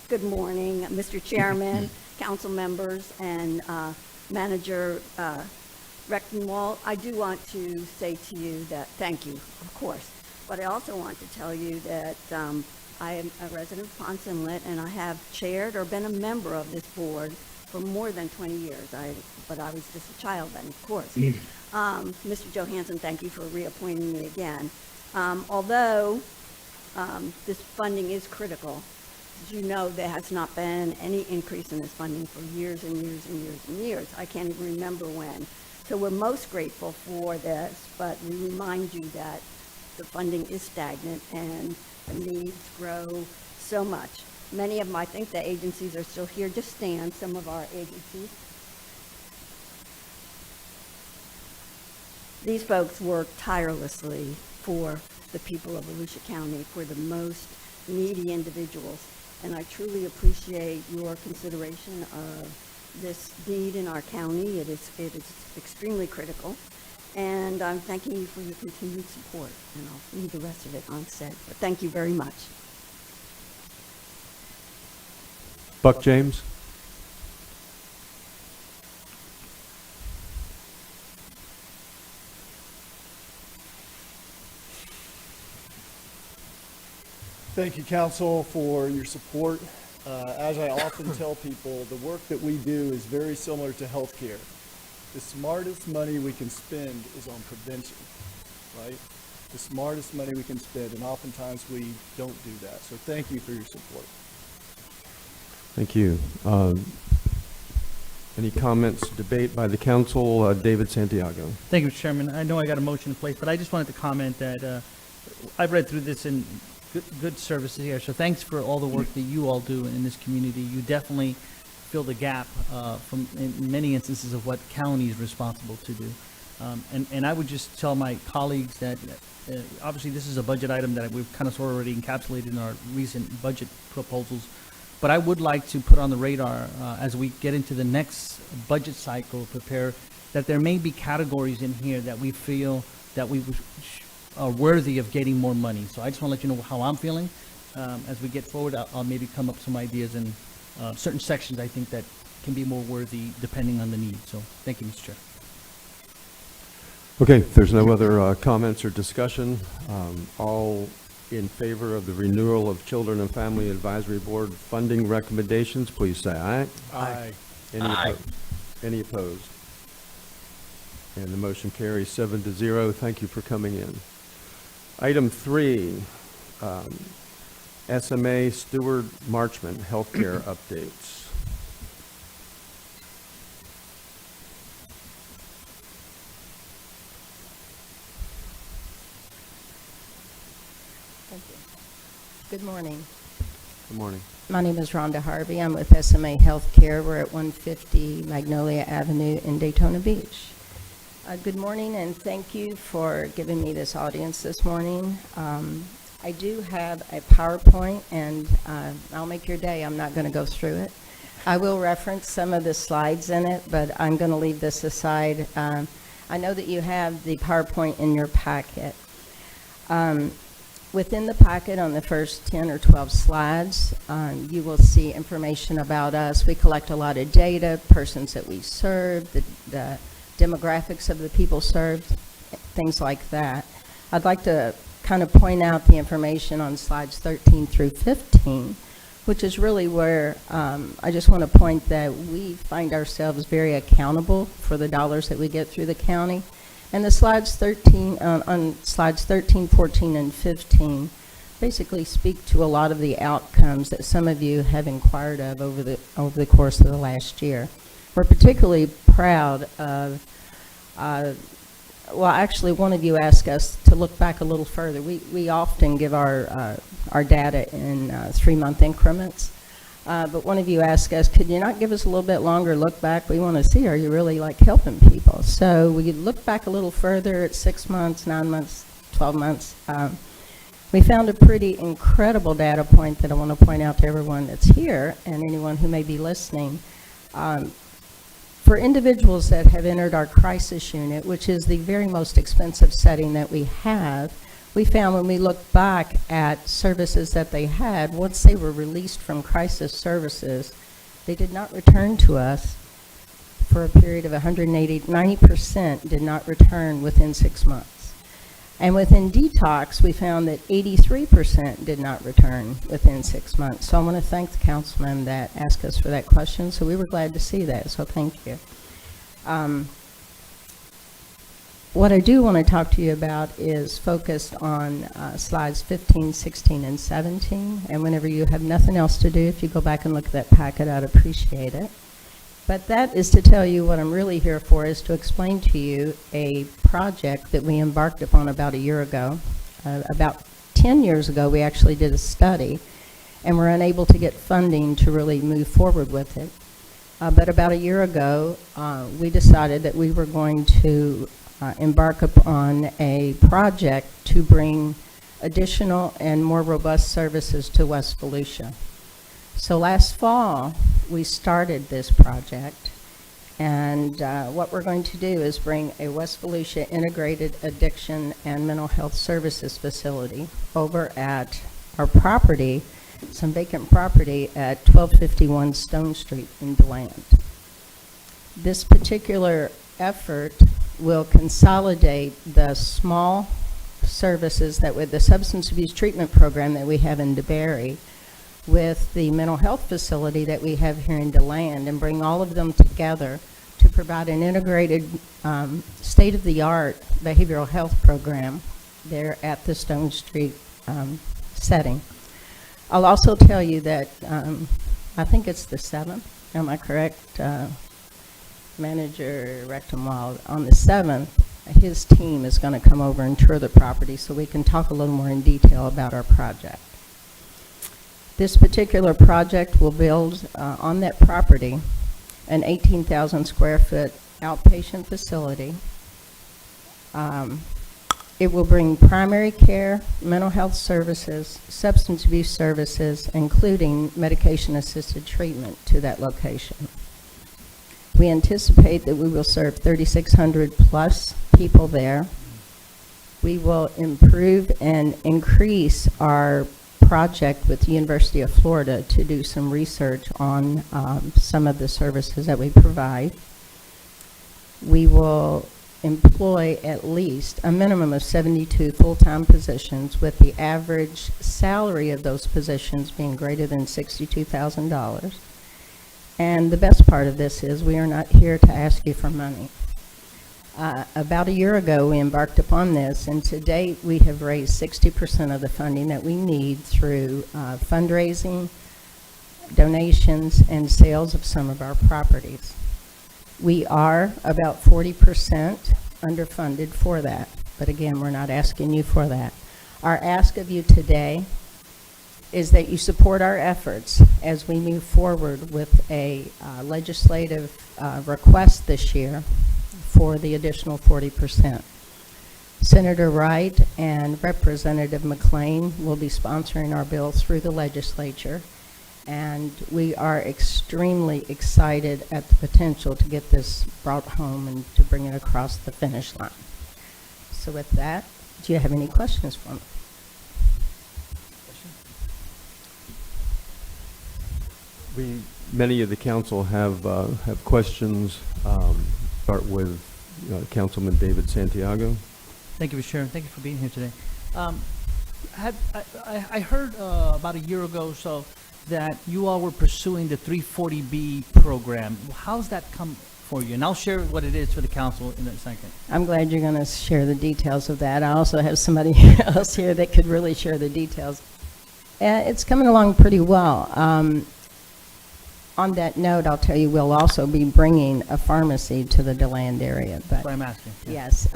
Good morning, Mr. Chairman, council members, and Manager Renewal. I do want to say to you that thank you, of course, but I also want to tell you that I am a resident of Ponce Inlet, and I have chaired or been a member of this board for more than 20 years. But I was just a child then, of course. Mr. Johansson, thank you for reappointing me again. Although this funding is critical, As you know, there has not been any increase in this funding for years and years and years and years. I can't even remember when. So we're most grateful for this, but we remind you that the funding is stagnant and the needs grow so much. Many of them, I think the agencies are still here. Just stand, some of our agencies. These folks work tirelessly for the people of Volusia County, for the most needy individuals. And I truly appreciate your consideration of this need in our county. It is extremely critical. And I'm thanking you for your continued support. And I'll leave the rest of it unsaid. But thank you very much. Buck James? Thank you, Council, for your support. As I often tell people, the work that we do is very similar to healthcare. The smartest money we can spend is on prevention, right? The smartest money we can spend, and oftentimes we don't do that. So thank you for your support. Thank you. Any comments, debate by the council? David Santiago. Thank you, Mr. Chairman. I know I got a motion in place, but I just wanted to comment that I've read through this in good services here. So thanks for all the work that you all do in this community. You definitely fill the gap from in many instances of what county is responsible to do. And I would just tell my colleagues that obviously this is a budget item that we've kind of sort of already encapsulated in our recent budget proposals. But I would like to put on the radar as we get into the next budget cycle, prepare that there may be categories in here that we feel that we are worthy of getting more money. So I just want to let you know how I'm feeling. As we get forward, I'll maybe come up with some ideas in certain sections I think that can be more worthy depending on the need. So thank you, Mr. Chair. Okay, if there's no other comments or discussion, all in favor of the renewal of Children and Family Advisory Board funding recommendations, please say aye. Aye. Any opposed? And the motion carries 7-0. Thank you for coming in. Item 3, SMA Stewart Marchman Healthcare Updates. Thank you. Good morning. Good morning. My name is Rhonda Harvey. I'm with SMA Healthcare. We're at 150 Magnolia Avenue in Daytona Beach. Good morning, and thank you for giving me this audience this morning. I do have a PowerPoint, and I'll make your day. I'm not going to go through it. I will reference some of the slides in it, but I'm going to leave this aside. I know that you have the PowerPoint in your packet. Within the packet on the first 10 or 12 slides, you will see information about us. We collect a lot of data, persons that we serve, the demographics of the people served, things like that. I'd like to kind of point out the information on slides 13 through 15, which is really where I just want to point that we find ourselves very accountable for the dollars that we get through the county. And the slides 13, on slides 13, 14, and 15 basically speak to a lot of the outcomes that some of you have inquired of over the course of the last year. We're particularly proud of, well, actually, one of you asked us to look back a little further. We often give our data in 3-month increments. But one of you asked us, could you not give us a little bit longer look back? We want to see, are you really like helping people? So we look back a little further at 6 months, 9 months, 12 months. We found a pretty incredible data point that I want to point out to everyone that's here and anyone who may be listening. For individuals that have entered our crisis unit, which is the very most expensive setting that we have, we found when we look back at services that they had, once they were released from crisis services, they did not return to us for a period of 180, 90% did not return within 6 months. And within detox, we found that 83% did not return within 6 months. So I want to thank the councilman that asked us for that question. So we were glad to see that. So thank you. What I do want to talk to you about is focused on slides 15, 16, and 17. And whenever you have nothing else to do, if you go back and look at that packet, I'd appreciate it. But that is to tell you what I'm really here for, is to explain to you a project that we embarked upon about a year ago. About 10 years ago, we actually did a study, and were unable to get funding to really move forward with it. But about a year ago, we decided that we were going to embark upon a project to bring additional and more robust services to West Volusia. So last fall, we started this project, and what we're going to do is bring a West Volusia integrated addiction and mental health services facility over at our property, some vacant property at 1251 Stone Street in DeLand. This particular effort will consolidate the small services that with the substance abuse treatment program that we have in DeBerry with the mental health facility that we have here in DeLand, and bring all of them together to provide an integrated state-of-the-art behavioral health program there at the Stone Street setting. I'll also tell you that I think it's the 7th, am I correct? Manager Rectenwald, on the 7th, his team is going to come over and tour the property so we can talk a little more in detail about our project. This particular project will build on that property an 18,000 square foot outpatient facility. It will bring primary care, mental health services, substance abuse services, including medication-assisted treatment to that location. We anticipate that we will serve 3,600 plus people there. We will improve and increase our project with the University of Florida to do some research on some of the services that we provide. We will employ at least a minimum of 72 full-time positions, with the average salary of those positions being greater than $62,000. And the best part of this is we are not here to ask you for money. About a year ago, we embarked upon this, and to date, we have raised 60% of the funding that we need through fundraising, donations, and sales of some of our properties. We are about 40% underfunded for that, but again, we're not asking you for that. Our ask of you today is that you support our efforts as we move forward with a legislative request this year for the additional 40%. Senator Wright and Representative McLean will be sponsoring our bill through the legislature, and we are extremely excited at the potential to get this brought home and to bring it across the finish line. So with that, do you have any questions for me? Many of the council have questions. Start with Councilman David Santiago. Thank you, Mr. Chair. Thank you for being here today. I heard about a year ago or so that you all were pursuing the 340B program. How's that come for you? And I'll share what it is for the council in a second. I'm glad you're going to share the details of that. I also have somebody else here that could really share the details. It's coming along pretty well. On that note, I'll tell you we'll also be bringing a pharmacy to the DeLand area. But that's what I'm asking. Yeah. Yes.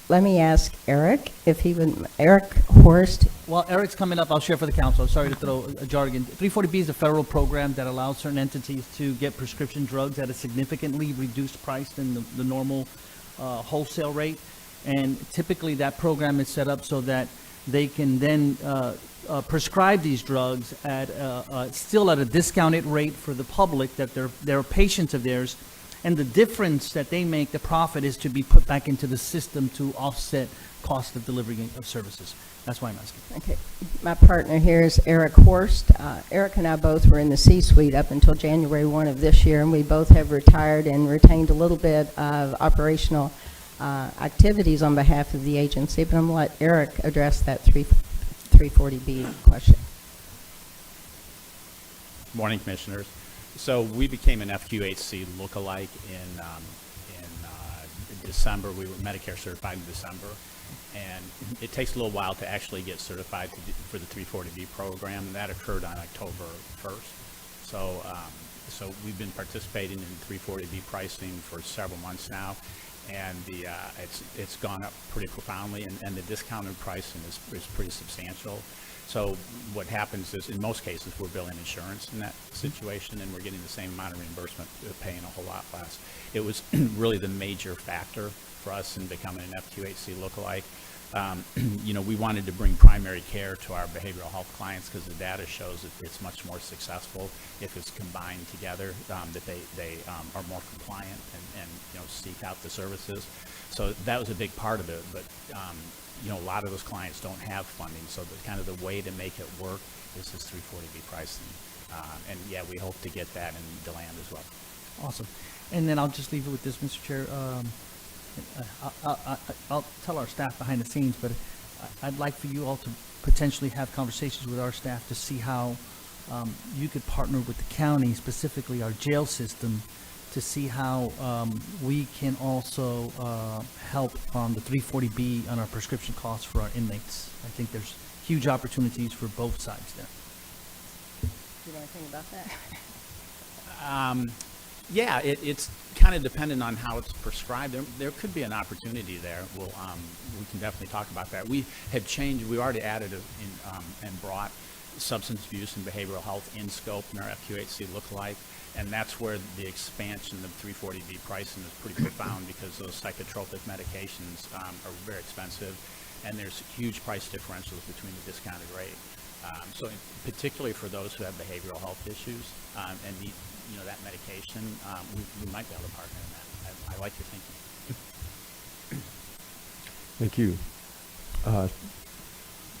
Let me ask Eric if he would. Eric Horst. Well, Eric's coming up. I'll share for the council. Sorry to throw a jargon. 340B is a federal program that allows certain entities to get prescription drugs at a significantly reduced price than the normal wholesale rate. And typically that program is set up so that they can then prescribe these drugs at still at a discounted rate for the public, that they're patients of theirs, and the difference that they make, the profit, is to be put back into the system to offset cost of delivery of services. That's why I'm asking. Okay. My partner here is Eric Horst. Eric and I both were in the C-suite up until January 1 of this year, and we both have retired and retained a little bit of operational activities on behalf of the agency, but I'm going to let Eric address that 340B question. Morning, Commissioners. So we became an FQHC lookalike in December. We were Medicare certified in December. And it takes a little while to actually get certified for the 340B program, and that occurred on October 1st. So, so we've been participating in 340B pricing for several months now, and it's gone up pretty profoundly, and the discounted pricing is pretty substantial. So what happens is, in most cases, we're billing insurance in that situation, and we're getting the same amount of reimbursement, paying a whole lot less. It was really the major factor for us in becoming an FQHC lookalike. You know, we wanted to bring primary care to our behavioral health clients because the data shows that it's much more successful if it's combined together, that they are more compliant and you know, seek out the services. So that was a big part of it, but you know, a lot of those clients don't have funding, so kind of the way to make it work is this 340B pricing. And yeah, we hope to get that in DeLand as well. Awesome. And then I'll just leave it with this, Mr. Chair. I'll tell our staff behind the scenes, but I'd like for you all to potentially have conversations with our staff to see how you could partner with the county, specifically our jail system, to see how we can also help on the 340B on our prescription costs for our inmates. I think there's huge opportunities for both sides there. Do you know anything about that? Yeah, it's kind of dependent on how it's prescribed. There could be an opportunity there. We can definitely talk about that. We have changed. We already added and brought substance abuse and behavioral health in scope in our FQHC lookalike, and that's where the expansion of 340B pricing is pretty profound because those psychotropic medications are very expensive, and there's huge price differentials between the discounted rate. So particularly for those who have behavioral health issues and need, you know, that medication, we might be able to partner in that. I like your thinking. Thank you.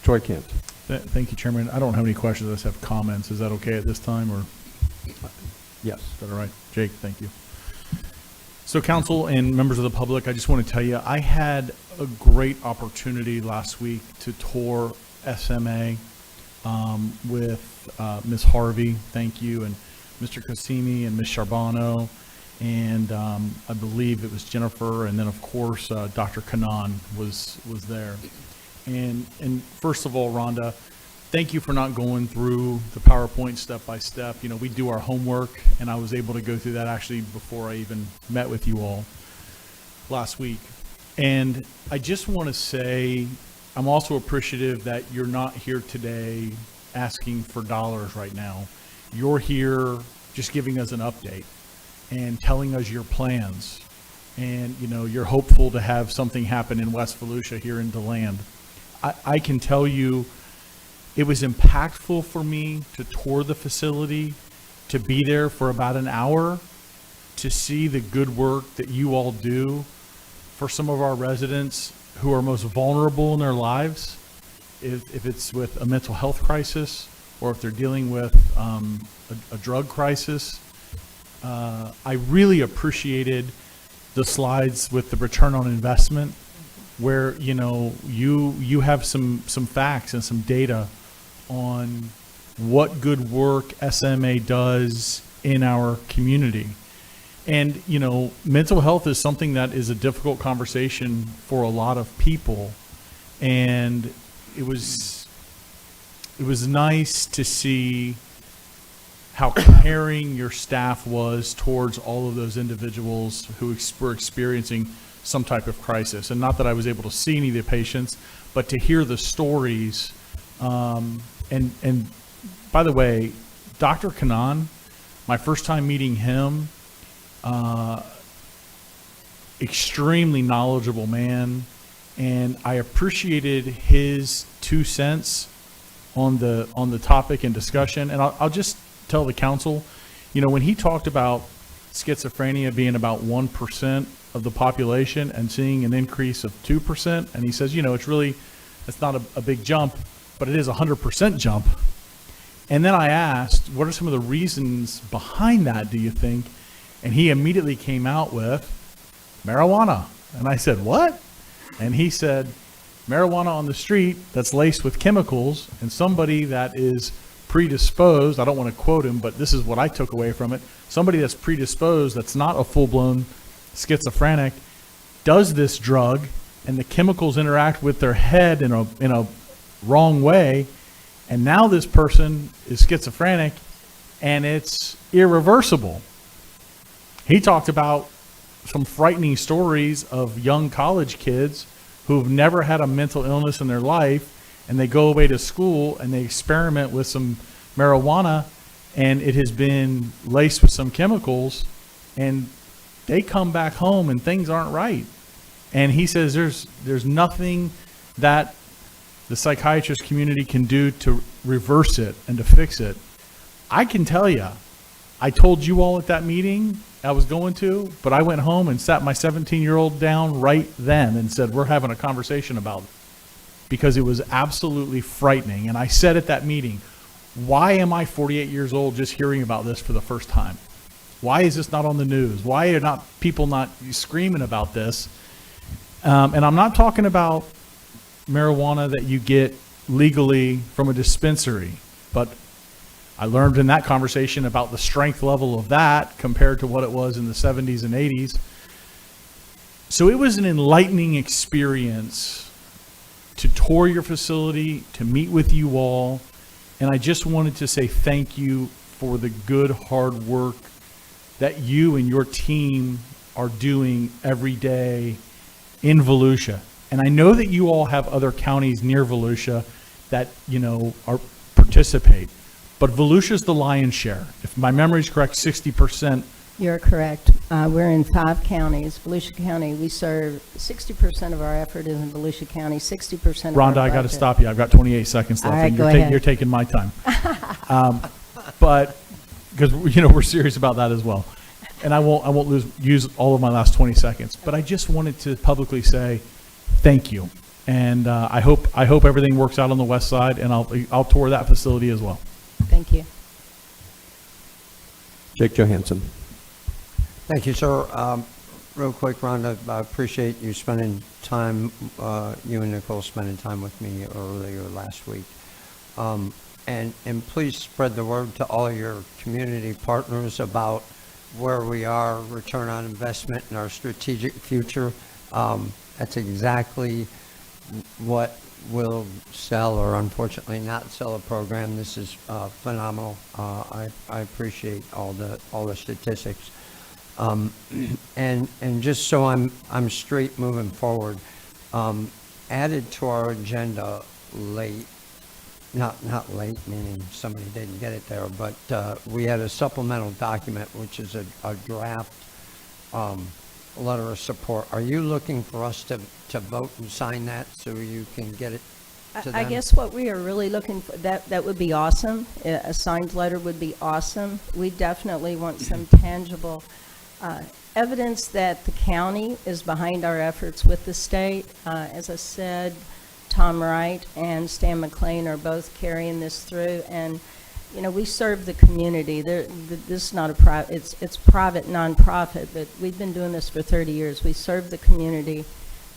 Troy Kent. Thank you, Chairman. I don't have any questions. I just have comments. Is that okay at this time, or? Yes. Is that all right? Jake, thank you. So council and members of the public, I just want to tell you, I had a great opportunity last week to tour SMA with Ms. Harvey, thank you, and Mr. Cassini and Ms. Charbonneau, and I believe it was Jennifer, and then of course Dr. Kanan was there. And first of all, Rhonda, thank you for not going through the PowerPoint step by step. You know, we do our homework, and I was able to go through that actually before I even met with you all last week. And I just want to say, I'm also appreciative that you're not here today asking for dollars right now. You're here just giving us an update and telling us your plans. And, you know, you're hopeful to have something happen in West Volusia here in DeLand. I can tell you it was impactful for me to tour the facility, to be there for about an hour, to see the good work that you all do for some of our residents who are most vulnerable in their lives, if it's with a mental health crisis or if they're dealing with a drug crisis. I really appreciated the slides with the return on investment, where, you know, you have some facts and some data on what good work SMA does in our community. And, you know, mental health is something that is a difficult conversation for a lot of people. And it was nice to see how caring your staff was towards all of those individuals who were experiencing some type of crisis. And not that I was able to see any of the patients, but to hear the stories. And by the way, Dr. Kanan, my first time meeting him, extremely knowledgeable man, and I appreciated his 2 cents on the topic and discussion. And I'll just tell the council, you know, when he talked about schizophrenia being about 1% of the population and seeing an increase of 2%, and he says, you know, it's not a big jump, but it is a 100% jump. And then I asked, what are some of the reasons behind that, do you think? And he immediately came out with marijuana. And I said, what? And he said, marijuana on the street that's laced with chemicals, and somebody that is predisposed, I don't want to quote him, but this is what I took away from it, somebody that's predisposed, that's not a full-blown schizophrenic, does this drug and the chemicals interact with their head in a wrong way, and now this person is schizophrenic and it's irreversible. He talked about some frightening stories of young college kids who've never had a mental illness in their life, and they go away to school and they experiment with some marijuana, and it has been laced with some chemicals, and they come back home and things aren't right. And he says there's nothing that the psychiatrist community can do to reverse it and to fix it. I can tell you, I told you all at that meeting I was going to, but I went home and sat my 17-year-old down right then and said, we're having a conversation about it, because it was absolutely frightening. And I said at that meeting, why am I 48 years old just hearing about this for the first time? Why is this not on the news? Why are people not screaming about this? And I'm not talking about marijuana that you get legally from a dispensary, but I learned in that conversation about the strength level of that compared to what it was in the 70s and 80s. So it was an enlightening experience to tour your facility, to meet with you all. And I just wanted to say thank you for the good, hard work that you and your team are doing every day in Volusia. And I know that you all have other counties near Volusia that, participate. But Volusia's the lion's share. If my memory is correct, 60%. You're correct. We're in 5 counties. Volusia County, we serve 60% of our effort is in Volusia County, 60% of Rhonda, our I got to budget. stop you. I've got 28 seconds left. All right, And go ahead. you're taking my time. But because we're serious about that as well. And I won't use all of my last 20 seconds. But I just wanted to publicly say thank you. And I hope everything works out on the west side, and I'll tour that facility as well. Thank you. Jake Johansson. Thank you, sir. Real quick, Rhonda, I appreciate you spending time, you and Nicole spending time with me earlier last week. And please spread the word to all your community partners about where we are, return on investment, and our strategic future. That's exactly what will sell or unfortunately not sell a program. This is phenomenal. I appreciate all the statistics. And just so I'm straight moving forward, added to our agenda late, not late, meaning somebody didn't get it there, but we had a supplemental document, which is a draft letter of support. Are you looking for us to vote and sign that so you can get it to them? I guess what we are really looking for, that would be awesome. A signed letter would be awesome. We definitely want some tangible evidence that the county is behind our efforts with the state. As I said, Tom Wright and Stan McLean are both carrying this through, and we serve the community. This is not a private, it's private nonprofit, but we've been doing this for 30 years. We serve the community,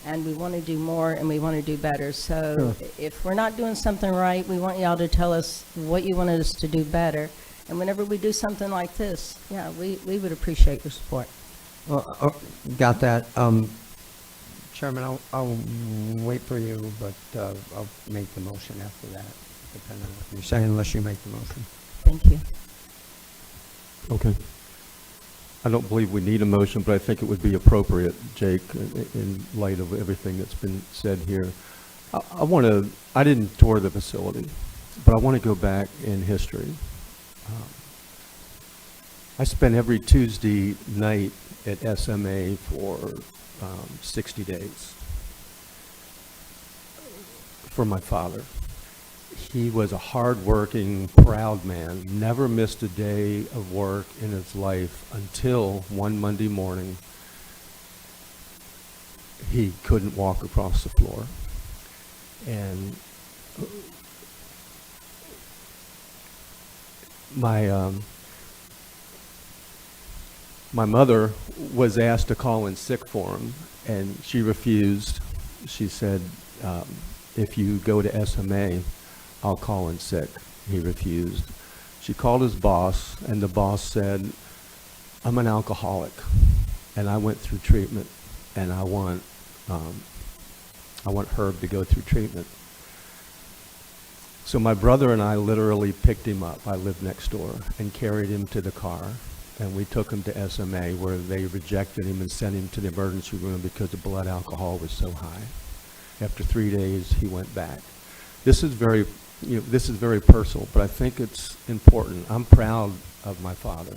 and we want to do more, and we want to do better. So if we're not doing something right, we want y'all to tell us what you wanted us to do better. And whenever we do something like this, yeah, we would appreciate your support. Well, got that. Chairman, I'll wait for you, but I'll make the motion after that, depending on what you're saying, unless you make the motion. Thank you. Okay. I don't believe we need a motion, but I think it would be appropriate, Jake, in light of everything that's been said here. I didn't tour the facility, but I want to go back in history. I spent every Tuesday night at SMA for 60 days for my father. He was a hard-working, proud man, never missed a day of work in his life until one Monday morning he couldn't walk across the floor. And my mother was asked to call in sick for him, and she refused. She said, if you go to SMA, I'll call in sick. He refused. She called his boss, and the boss said, I'm an alcoholic, and I went through treatment. and I want Herb to go through treatment. So my brother and I literally picked him up. I lived next door, and carried him to the car, and we took him to SMA, where they rejected him and sent him to the emergency room because the blood alcohol was so high. After 3 days, he went back. This is very, this is very personal, but I think it's important. I'm proud of my father.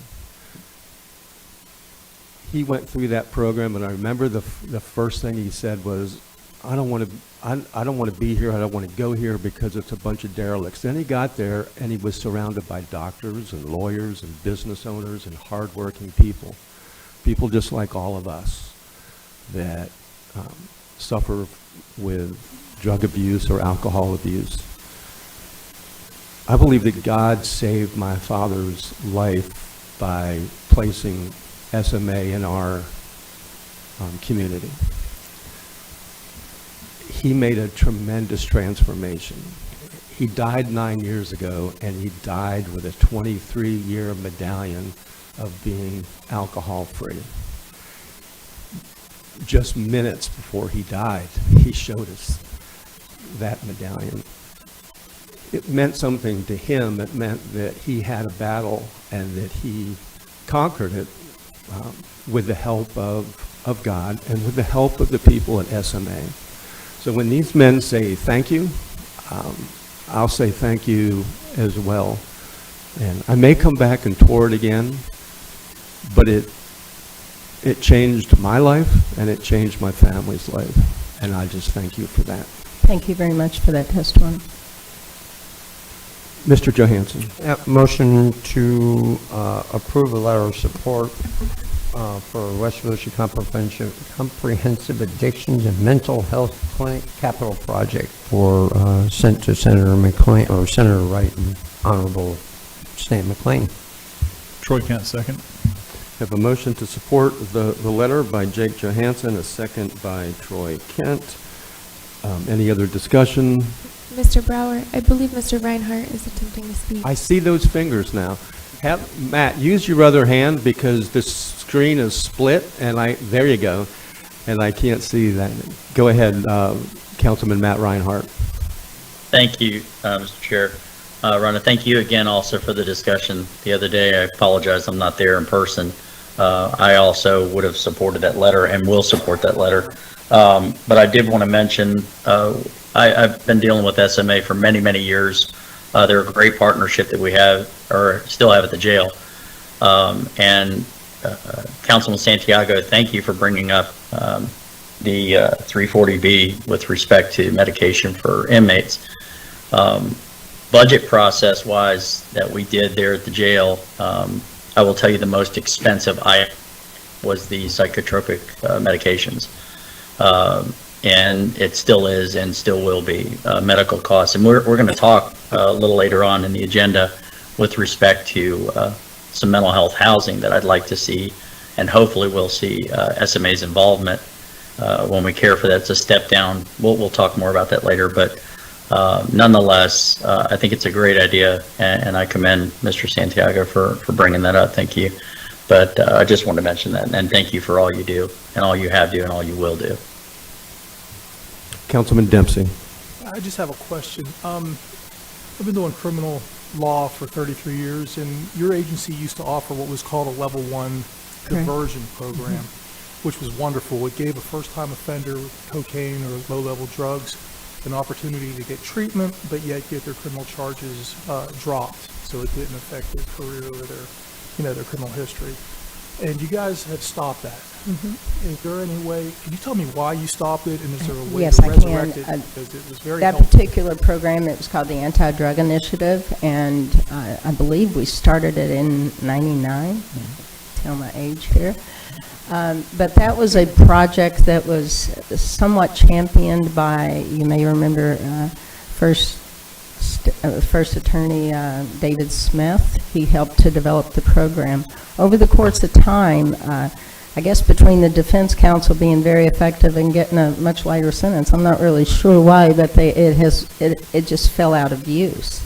He went through that program, and I remember the first thing he said was, I don't want to be here. I don't want to go here because it's a bunch of derelicts. Then he got there, and he was surrounded by doctors and lawyers and business owners and hardworking people just like all of us that suffer with drug abuse or alcohol abuse. I believe that God saved my father's life by placing SMA in our community. He made a tremendous transformation. He died 9 years ago, and he died with a 23-year medallion of being alcohol-free. Just minutes before he died, he showed us that medallion. It meant something to him. It meant that he had a battle and that he conquered it with the help of God and with the help of the people at SMA. So when these men say thank you, I'll say thank you as well. And I may come back and tour it again, but it changed my life and it changed my family's life. And I just thank you for that. Thank you very much for that testimony. Mr. Johansson. Motion to approve a letter of support for West Volusia Comprehensive Addictions and Mental Health Clinic Capital Project for sent to Senator McLean, or Senator Wright and Honorable Stan McLean. Troy Kent, second. Have a motion to support the letter by Jake Johansson, a second by Troy Kent. Any other discussion? Mr. Brower, I believe Mr. Reinhardt is attempting to speak. I see those fingers now. Matt, use your other hand because the screen is split, and there you go, and I can't see that. Go ahead, Councilman Matt Reinhardt. Thank you, Mr. Chair. Rhonda, thank you again also for the discussion the other day. I apologize I'm not there in person. I also would have supported that letter and will support that letter. But I did want to mention, I've been dealing with SMA for many, many years. They're a great partnership that we have, or still have at the jail. And Councilman Santiago, thank you for bringing up the 340B with respect to medication for inmates. Budget process wise that we did there at the jail, I will tell you the most expensive item was the psychotropic medications. And it still is and still will be medical costs. And we're going to talk a little later on in the agenda with respect to some mental health housing that I'd like to see, and hopefully we'll see SMA's involvement when we care for that. It's a step down. We'll talk more about that later, but nonetheless, I think it's a great idea, and I commend Mr. Santiago for bringing that up. Thank you. But I just wanted to mention that, and thank you for all you do, and all you have do, and all you will do. Councilman Dempsey. I just have a question. I've been doing criminal law for 33 years, and your agency used to offer what was called a level 1 diversion program, which was wonderful. It gave a first-time offender with cocaine or low-level drugs an opportunity to get treatment, but yet get their criminal charges dropped, so it didn't affect their career or their criminal history. And you guys have stopped that. Is there any way, can you tell me why you stopped it, and is there a way Yes, to I resurrect can. it? Because it was very That helpful. particular program, it was called the Anti-Drug Initiative, and I believe we started it in '99. Tell my age here. But that was a project that was somewhat championed by, you may remember, first attorney David Smith. He helped to develop the program. Over the course of time, I guess between the defense counsel being very effective and getting a much lighter sentence, I'm not really sure why, but it just fell out of use.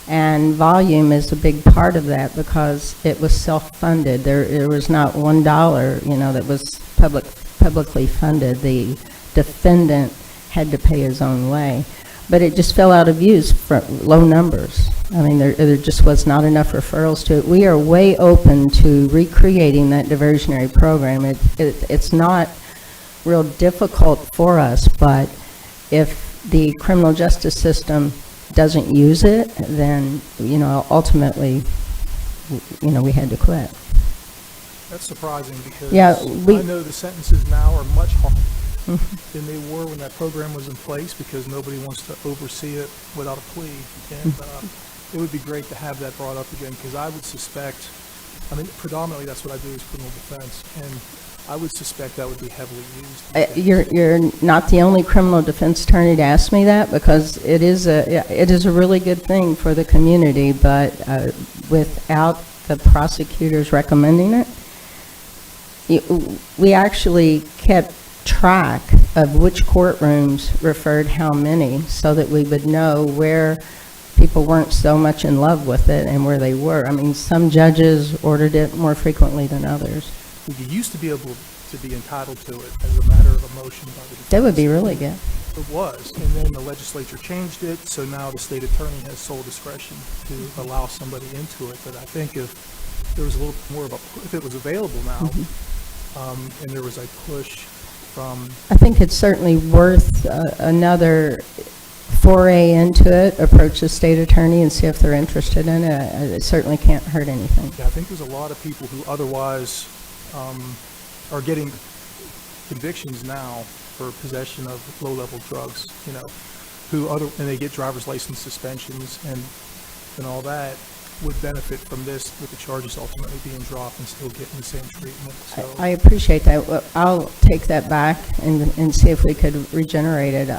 And volume is a big part of that because it was self-funded. There was not $1, that was public publicly funded. The defendant had to pay his own way. But it just fell out of use for low numbers. I mean, there just was not enough referrals to it. We are way open to recreating that diversionary program. It's not real difficult for us, but if the criminal justice system doesn't use it, then, ultimately, we had to quit. That's surprising because Yeah, I know the sentences now are much harder than they were when that program was in place because nobody wants to oversee it without a plea. And it would be great to have that brought up again because I would suspect, predominantly that's what I do is criminal defense, and I would suspect that would be heavily used. You're not the only criminal defense attorney to ask me that because it is a really good thing for the community, but without the prosecutors recommending it, we actually kept track of which courtrooms referred how many so that we would know where people weren't so much in love with it and where they were. I mean, some judges ordered it more frequently than others. You used to be able to be entitled to it as a matter of a motion by the defense. That would be really good. It was, and then the legislature changed it, so now the state attorney has sole discretion to allow somebody into it. But I think if there was a little more of if it was available now, and there was a push from... I think it's certainly worth another foray into it, approach the state attorney and see if they're interested in it. It certainly can't hurt anything. Yeah, I think there's a lot of people who otherwise are getting convictions now for possession of low-level drugs, and they get driver's license suspensions and all that would benefit from this with the charges ultimately being dropped and still getting the same treatment. So I appreciate that. Well, I'll take that back and see if we could regenerate it.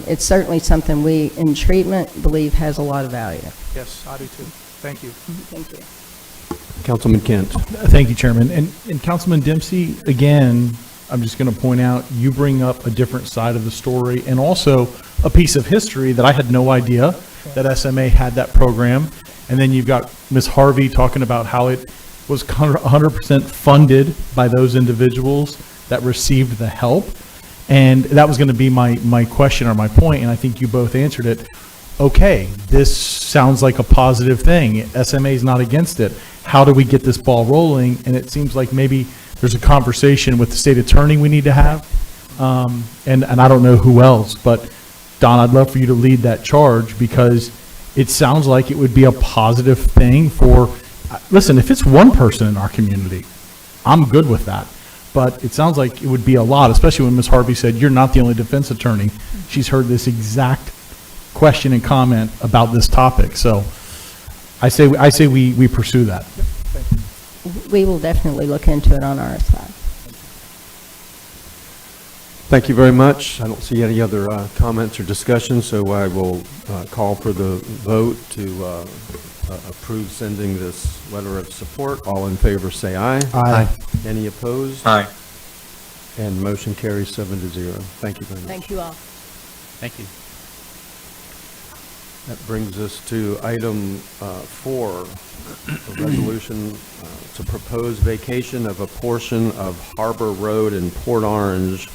It's certainly something we, in treatment, believe has a lot of value. yes, I do too. Thank you. Thank you. Councilman Kent. Thank you, Chairman. And Councilman Dempsey, again, I'm just going to point out, you bring up a different side of the story and also a piece of history that I had no idea that SMA had that program. And then you've got Ms. Harvey talking about how it was 100% funded by those individuals that received the help. And that was going to be my question or my point, and I think you both answered it. Okay, this sounds like a positive thing. SMA is not against it. How do we get this ball rolling? And it seems like maybe there's a conversation with the state attorney we need to have. And I don't know who else, but Don, I'd love for you to lead that charge because it sounds like it would be a positive thing for, listen, if it's one person in our community, I'm good with that. But it sounds like it would be a lot, especially when Ms. Harvey said, you're not the only defense attorney. She's heard this exact question and comment about this topic. So I say we pursue that. Yep, thank you. We will definitely look into it on our side. Thank you very much. I don't see any other comments or discussion, so I will call for the vote to approve sending this letter of support. All in favor say aye. Aye. Any opposed? Aye. And motion carries 7-0. Thank you very much. Thank you all. Thank you. That brings us to item 4, a resolution to propose vacation of a portion of Harbor Road in Port Orange.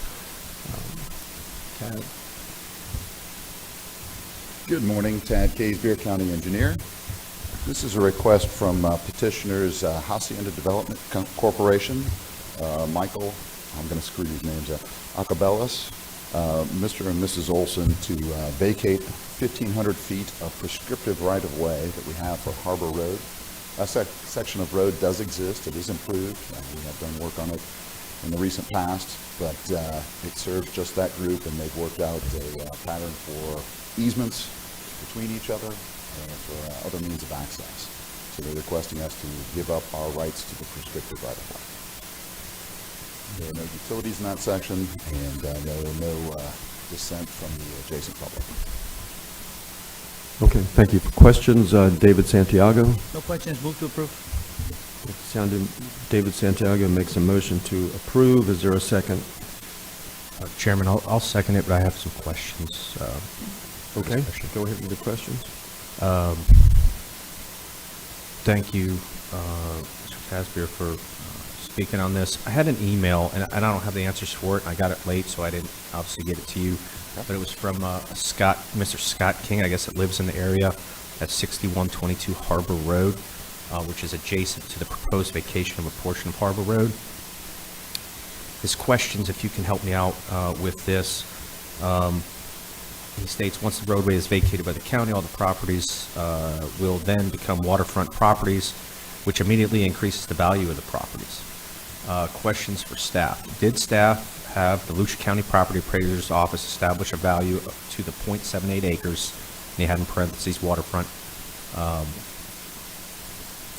Good morning, Tad Casebeer, County Engineer. This is a request from petitioners Hacienda Development Corporation, Michael, I'm going to screw these names up, Acabellas, Mr. and Mrs. Olson to vacate 1,500 feet of prescriptive right-of-way that we have for Harbor Road. That section of road does exist. It is improved. We have done work on it in the recent past, but it serves just that group, and they've worked out a pattern for easements between each other and for other means of access. So they're requesting us to give up our rights to the prescriptive right-of-way. There are no utilities in that section, and there are no dissent from the adjacent public. Okay, thank you. Questions? David Santiago. No questions. Move to approve. David Santiago makes a motion to approve. Is there a second? Chairman, I'll second it, but I have some questions. Okay, go ahead with the questions. Thank you, Mr. Casebeer, for speaking on this. I had an email, and I don't have the answers for it. I got it late, so I didn't obviously get it to you. But it was from Mr. Scott King, I guess, that lives in the area at 6122 Harbor Road, which is adjacent to the proposed vacation of a portion of Harbor Road. His questions, if you can help me out with this. He states, once the roadway is vacated by the county, all the properties will then become waterfront properties, which immediately increases the value of the properties. Questions for staff. Did staff have the Volusia County Property Appraiser's Office establish a value to the 0.78 acres? And he had in parentheses waterfront.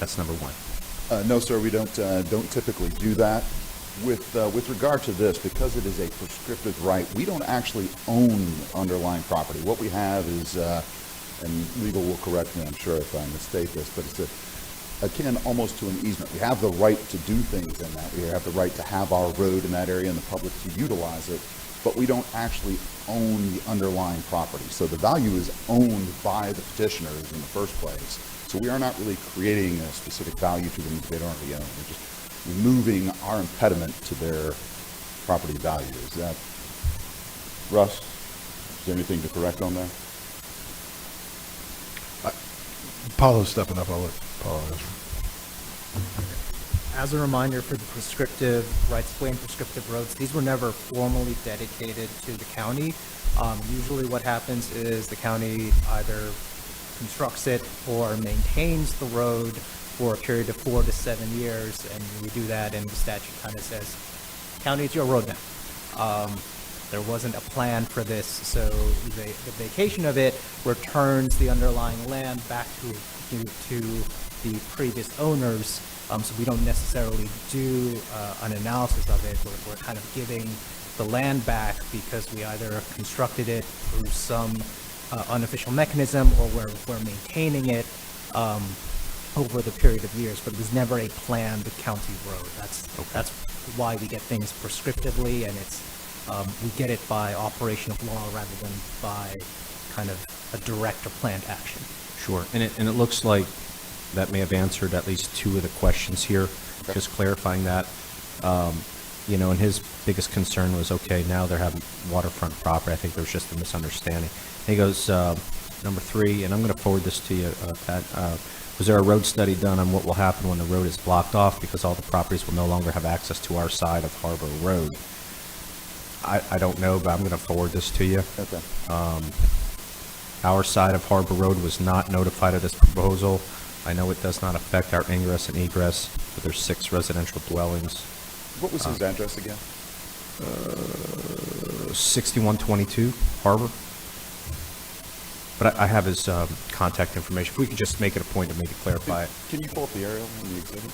That's number one. No, sir, we don't typically do that. With regard to this, because it is a prescriptive right, we don't actually own underlying property. What we have is, and legal will correct me, I'm sure, if I mistake this, but it's akin almost to an easement. We have the right to do things in that. We have the right to have our road in that area and the public to utilize it, but we don't actually own the underlying property. So the value is owned by the petitioners in the first place. So we are not really creating a specific value to them that they don't already own. We're just removing our impediment to their property value. Is that, Russ, is there anything to correct on that? Paulo's stepping up. I'll let Paulo answer. As a reminder for the prescriptive rights-of-way and prescriptive roads, these were never formally dedicated to the county. Usually what happens is the county either constructs it or maintains the road for a period of 4 to 7 years, and we do that, and the statute kind of says, county, it's your road now. There wasn't a plan for this, so the vacation of it returns the underlying land back to the previous owners, so we don't necessarily do an analysis of it. We're kind of giving the land back because we either constructed it through some unofficial mechanism or we're maintaining it over the period of years, but it was never a planned county road. That's why we get things prescriptively, and it's we get it by operation of law rather than by kind of a direct or planned action. Sure, and it looks like that may have answered at least two of the questions here, just clarifying that. You know, and his biggest concern was, okay, now they're having waterfront property. I think there was just a misunderstanding. He goes, number 3, and I'm going to forward this to you, Pat. Was there a road study done on what will happen when the road is blocked off because all the properties will no longer have access to our side of Harbor Road? I don't know, but I'm going to forward this to you. Okay. Our side of Harbor Road was not notified of this proposal. I know it does not affect our ingress and egress, but there's 6 residential dwellings. What was his address again? 6122 Harbor. But I have his contact information. If we could just make it a point to maybe clarify it. Can you pull up the aerial in the exhibit?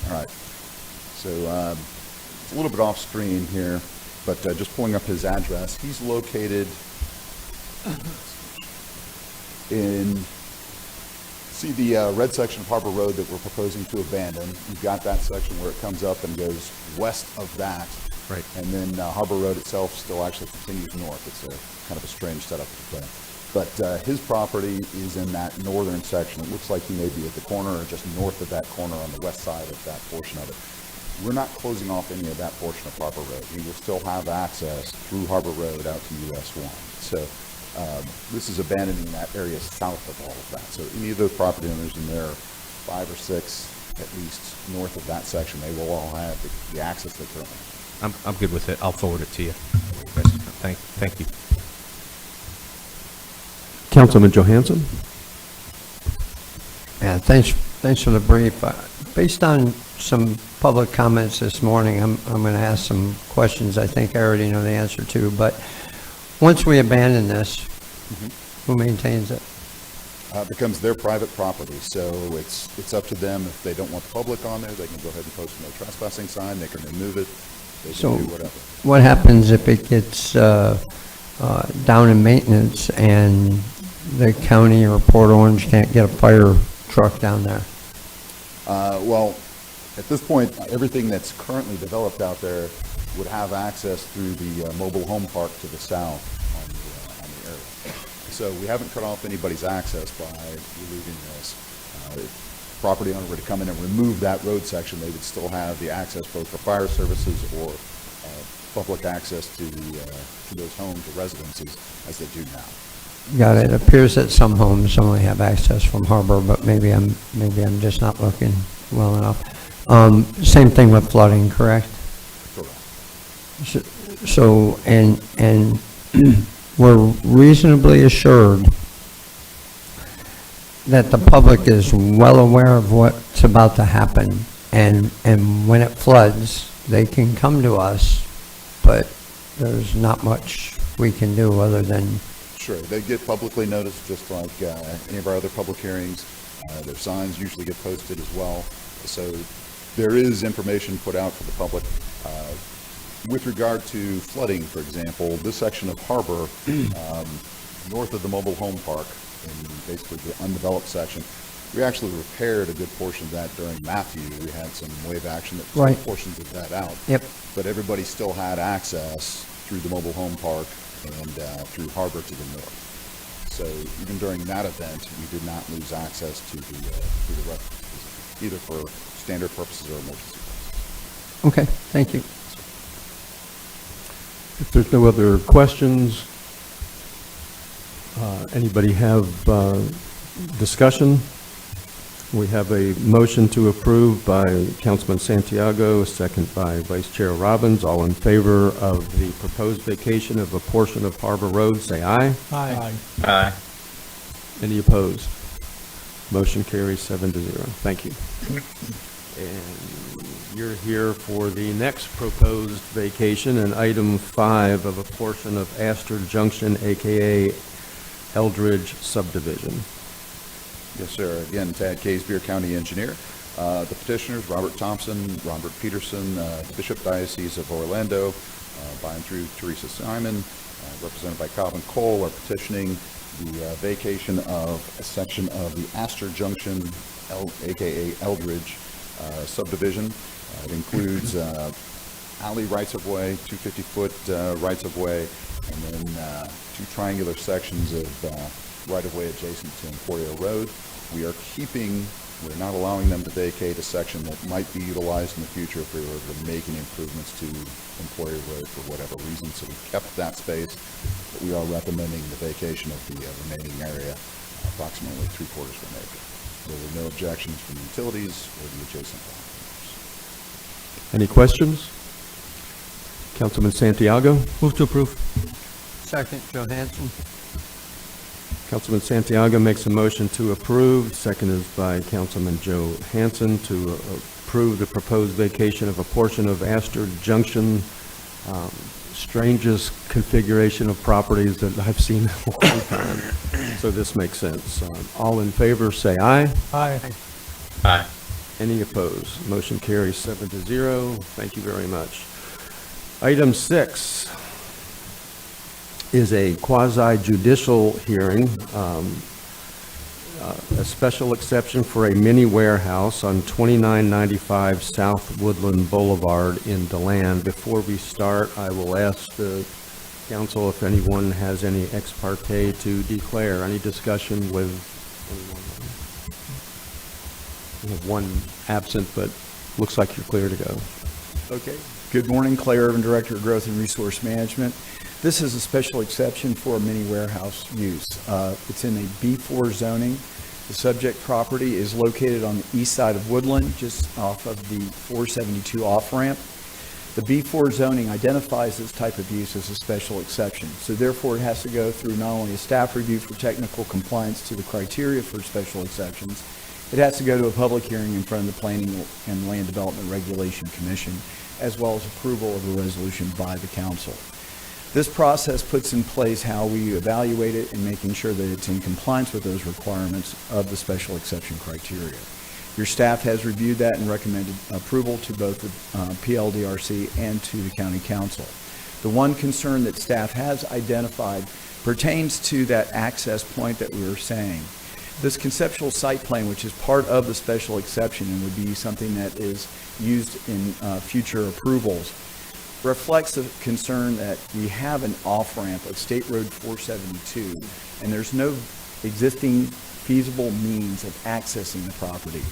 All right. So it's a little bit off screen here, but just pulling up his address. He's located in, see the red section of Harbor Road that we're proposing to abandon. You've got that section where it comes up and goes west of that. Right. And then Harbor Road itself still actually continues north. It's a kind of a strange setup to play. But his property is in that northern section. It looks like he may be at the corner or just north of that corner on the west side of that portion of it. We're not closing off any of that portion of Harbor Road. He will still have access through Harbor Road out to US 1. So this is abandoning that area south of all of that. So any of those property owners in there, 5 or 6 at least north of that section, they will all have the access they currently have. I'm good with it. I'll forward it to you. Thank you. Councilman Johansson? Yeah, thanks for the brief. Based on some public comments this morning, I'm going to ask some questions I think I already know the answer to, but once we abandon this, who maintains it? Becomes their private property, so it's up to them. If they don't want the public on there, they can go ahead and post a no trespassing sign. They can remove it. They can do whatever. What happens if it gets down in maintenance and the county or Port Orange can't get a fire truck down there? Well, at this point, everything that's currently developed out there would have access through the mobile home park to the south on the area. So we haven't cut off anybody's access by removing this. property owner were to come in and remove that road section, they would still have the access both for fire services or public access to those homes or residences as they do now. Got it. It appears that some homes only have access from harbor, but maybe I'm just not looking well enough. Same thing with flooding, correct? Correct. So and we're reasonably assured that the public is well aware of what's about to happen, and when it floods, they can come to us, but there's not much we can do other than... Sure, they get publicly noticed just like any of our other public hearings. Their signs usually get posted as well. So there is information put out for the public. With regard to flooding, for example, this section of harbor north of the mobile home park, in basically the undeveloped section, we actually repaired a good portion of that during Matthew. We had some wave action that took portions of that out. Yep. But everybody still had access through the mobile home park and through harbor to the north. So even during that event, we did not lose access to the refuges, either for standard purposes or emergency purposes. Okay, thank you. If there's no other questions, anybody have discussion? We have a motion to approve by Councilman Santiago, a second by Vice Chair Robbins. All in favor of the proposed vacation of a portion of Harbor Road, say aye. Aye. Aye. Any opposed? Motion carries 7-0. Thank you. And you're here for the next proposed vacation, and item 5 of a portion of Astor Junction, aka Eldridge Subdivision. Yes, sir. Again, Tad Casebeer, County Engineer. The petitioners, Robert Thompson, Robert Peterson, Bishop Diocese of Orlando, by and through Teresa Simon, represented by Calvin Cole, are petitioning the vacation of a section of the Astor Junction, aka Eldridge subdivision. It includes alley rights-of-way, 250-foot rights-of-way, and then 2 triangular sections of right-of-way adjacent to Emporio Road. We're not allowing them to vacate a section that might be utilized in the future if we were making improvements to Emporio Road for whatever reason. So we kept that space, but we are recommending the vacation of the remaining area, approximately 3/4 of an acre. There were no objections from the utilities or the adjacent property owners. Any questions? Councilman Santiago? Move to approve. Second, Johansson. Councilman Santiago makes a motion to approve, seconded by Councilman Joe Hanson, to approve the proposed vacation of a portion of Astor Junction. Strangest configuration of properties that I've seen in a long time. So this makes sense. All in favor, say aye. Aye. Aye. Any opposed? Motion carries 7-0. Thank you very much. Item 6 is a quasi-judicial hearing, a special exception for a mini warehouse on 2995 South Woodland Boulevard in DeLand. Before we start, I will ask the council if anyone has any ex parte to declare. Any discussion with anyone? We have one absent, but looks like you're clear to go. Okay. Good morning, Clay Irvin, Director of Growth and Resource Management. This is a special exception for a mini warehouse use. It's in a B4 zoning. The subject property is located on the east side of Woodland, just off of the 472 off-ramp. The B4 zoning identifies this type of use as a special exception. So therefore, it has to go through not only a staff review for technical compliance to the criteria for special exceptions, it has to go to a public hearing in front of the Planning and Land Development Regulation Commission, as well as approval of a resolution by the council. This process puts in place how we evaluate it and making sure that it's in compliance with those requirements of the special exception criteria. Your staff has reviewed that and recommended approval to both the PLDRC and to the County Council. The one concern that staff has identified pertains to that access point that we were saying. This conceptual site plan, which is part of the special exception and would be something that is used in future approvals, reflects the concern that we have an off-ramp of State Road 472, and there's no existing feasible means of accessing the property.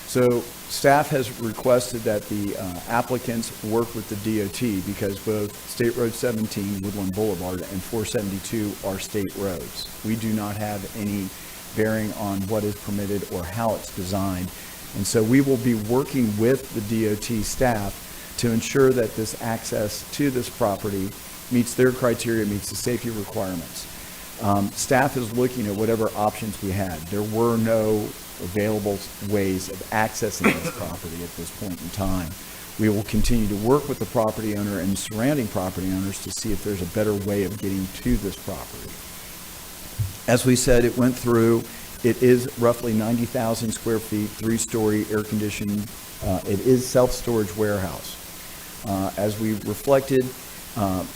So staff has requested that the applicants work with the DOT because both State Road 17, Woodland Boulevard, and 472 are state roads. We do not have any bearing on what is permitted or how it's designed. And so we will be working with the DOT staff to ensure that this access to this property meets their criteria, meets the safety requirements. Staff is looking at whatever options we had. There were no available ways of accessing this property at this point in time. We will continue to work with the property owner and surrounding property owners to see if there's a better way of getting to this property. As we said, it went through. It is roughly 90,000 square feet, 3-story, air-conditioned. It is self-storage warehouse. As we reflected,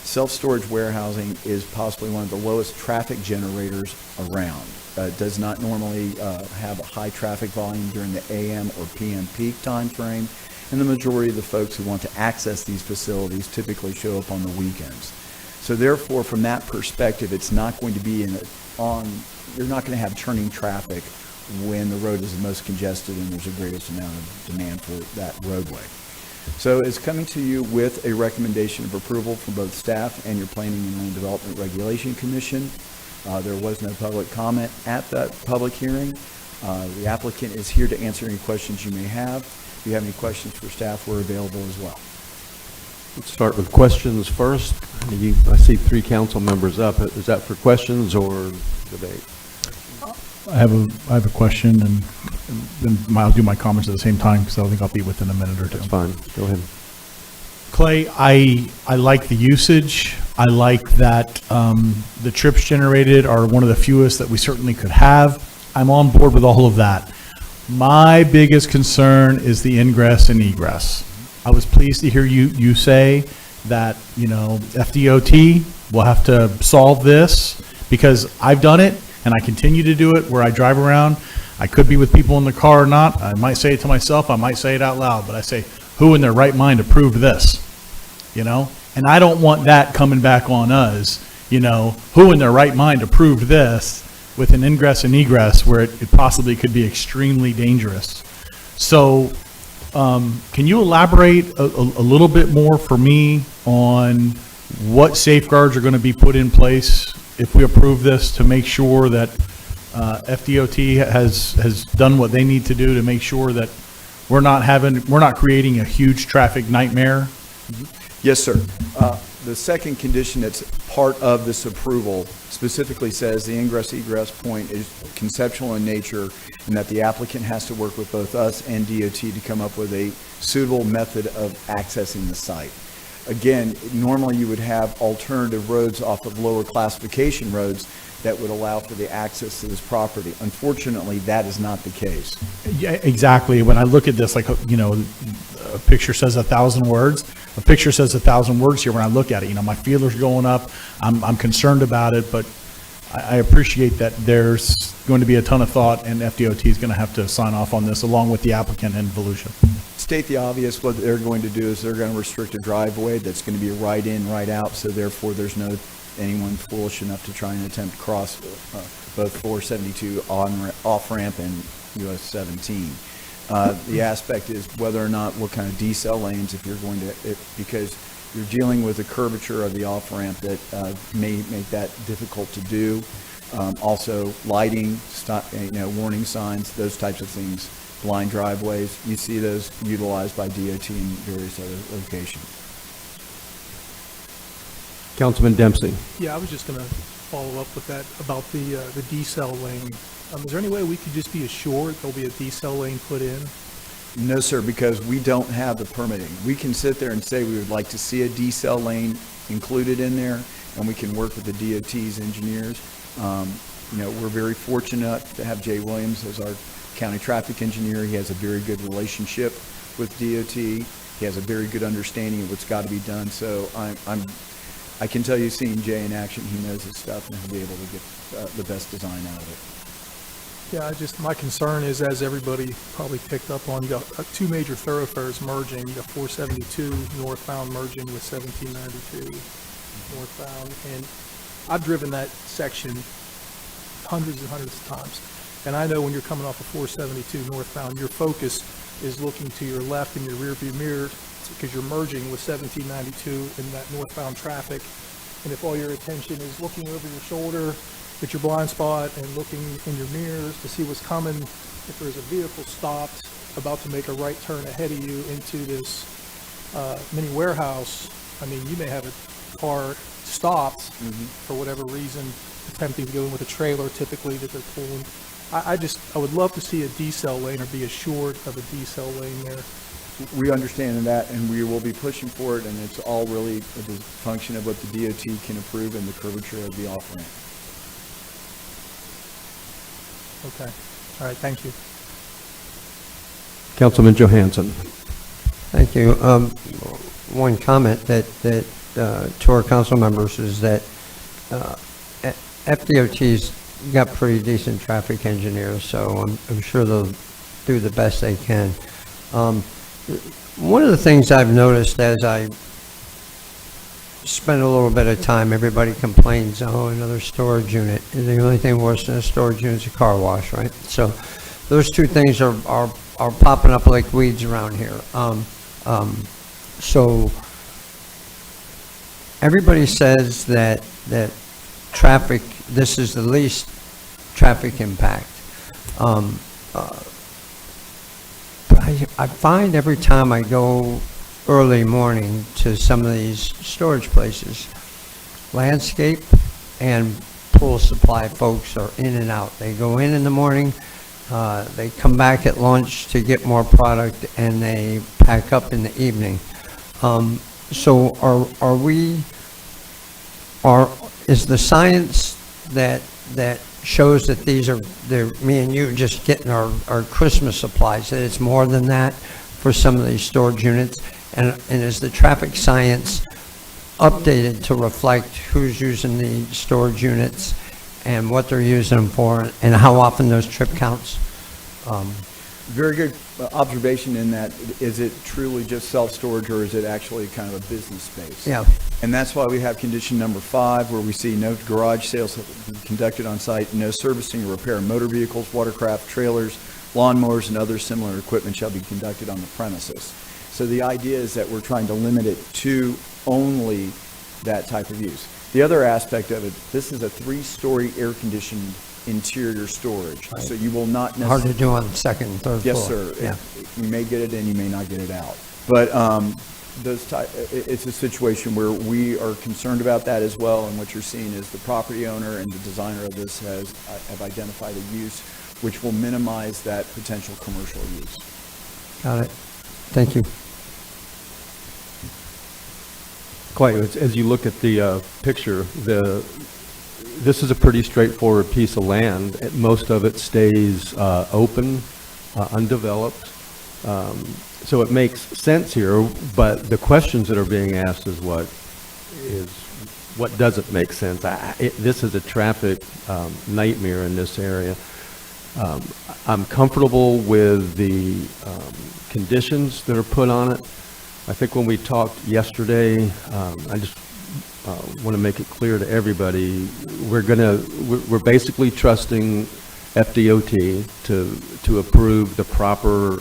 self-storage warehousing is possibly one of the lowest traffic generators around. It does not normally have a high traffic volume during the AM or PM peak time frame, and the majority of the folks who want to access these facilities typically show up on the weekends. So therefore, from that perspective, it's not going to be you're not going to have turning traffic when the road is the most congested and there's the greatest amount of demand for that roadway. So it's coming to you with a recommendation of approval from both staff and your Planning and Land Development Regulation Commission. There was no public comment at that public hearing. The applicant is here to answer any questions you may have. If you have any questions for staff, we're available as well. Let's start with questions first. I see 3 council members up. Is that for questions or debate? I have a question, and then I'll do my comments at the same time because I think I'll be within a minute or two. That's fine. Go ahead. Clay, I like the usage. I like that the trips generated are one of the fewest that we certainly could have. I'm on board with all of that. My biggest concern is the ingress and egress. I was pleased to hear you say that, FDOT will have to solve this because I've done it and I continue to do it where I drive around. I could be with people in the car or not. I might say it to myself. I might say it out loud, but I say, who in their right mind approved this? And I don't want that coming back on us, who in their right mind approved this with an ingress and egress where it possibly could be extremely dangerous. So can you elaborate a little bit more for me on what safeguards are going to be put in place if we approve this to make sure that FDOT has done what they need to do to make sure that we're not creating a huge traffic nightmare? Yes, sir. The second condition that's part of this approval specifically says the ingress-egress point is conceptual in nature and that the applicant has to work with both us and DOT to come up with a suitable method of accessing the site. Again, normally you would have alternative roads off of lower classification roads that would allow for the access to this property. Unfortunately, that is not the case. Yeah, exactly. When I look at this, a picture says 1,000 words. A picture says 1,000 words here when I look at it. My feelers going up. I'm concerned about it, but I appreciate that there's going to be a ton of thought, and FDOT is going to have to sign off on this along with the applicant and Volusia. State the obvious. What they're going to do is they're going to restrict a driveway that's going to be a right in, right out, so therefore there's no anyone foolish enough to try and attempt to cross both 472 off-ramp and US 17. The aspect is whether or not what kind of decel lanes, if you're going to, because you're dealing with a curvature of the off-ramp that may make that difficult to do. Also, lighting, warning signs, those types of things, blind driveways, you see those utilized by DOT in various other locations. Councilman Dempsey. Yeah, I was just going to follow up with that about the decel lane. Is there any way we could just be assured there'll be a decel lane put in? No, sir, because we don't have the permitting. We can sit there and say we would like to see a decel lane included in there, and we can work with the DOT's engineers. We're very fortunate to have Jay Williams as our county traffic engineer. He has a very good relationship with DOT. He has a very good understanding of what's got to be done. So I can tell you, seeing Jay in action, he knows his stuff and he'll be able to get the best design out of it. Yeah, my concern is, as everybody probably picked up on, you got 2 major thoroughfares merging. You got 472 northbound merging with 1792 northbound. And I've driven that section hundreds and hundreds of times. And I know when you're coming off of 472 northbound, your focus is looking to your left in your rearview mirror because you're merging with 1792 in that northbound traffic. And if all your attention is looking over your shoulder at your blind spot and looking in your mirrors to see what's coming, if there's a vehicle stopped about to make a right turn ahead of you into this mini warehouse, I mean, you may have a car stopped for whatever reason, attempting to go in with a trailer typically that they're pulling. I would love to see a decel lane or be assured of a decel lane there. We understand that, and we will be pushing for it, and it's all really a function of what the DOT can approve and the curvature of the off-ramp. Okay. All right. Thank you. Councilman Johansson. Thank you. One comment that to our council members is that FDOT's got pretty decent traffic engineers, so I'm sure they'll do the best they can. One of the things I've noticed as I spend a little bit of time, everybody complains, oh, another storage unit. And the only thing worse than a storage unit is a car wash, right? So those two things are popping up like weeds around here. So everybody says that traffic, this is the least traffic impact. I find every time I go early morning to some of these storage places, landscape and pool supply folks are in and out. They go in the morning, they come back at lunch to get more product, and they pack up in the evening. So is the science that shows that they're me and you just getting our Christmas supplies, that it's more than that for some of these storage units? And is the traffic science updated to reflect who's using the storage units and what they're using them for, and how often those trip counts? Very good observation in that. Is it truly just self-storage, or is it actually kind of a business space? Yeah. And that's why we have condition number 5, where we see no garage sales conducted on site, no servicing or repair of motor vehicles, watercraft, trailers, lawnmowers, and other similar equipment shall be conducted on the premises. So the idea is that we're trying to limit it to only that type of use. The other aspect of it, this is a 3-story air-conditioned interior storage, right. So you will not necessarily... Hard to do on the second and third floor. Yes, sir. Yeah. You may get it in, you may not get it out. But it's a situation where we are concerned about that as well, and what you're seeing is the property owner and the designer of this have identified a use which will minimize that potential commercial use. Got it. Thank you. Clay, as you look at the picture, this is a pretty straightforward piece of land. Most of it stays open, undeveloped. So it makes sense here, but the questions that are being asked is what doesn't make sense. This is a traffic nightmare in this area. I'm comfortable with the conditions that are put on it. I think when we talked yesterday, I just want to make it clear to everybody, we're basically trusting FDOT to approve the proper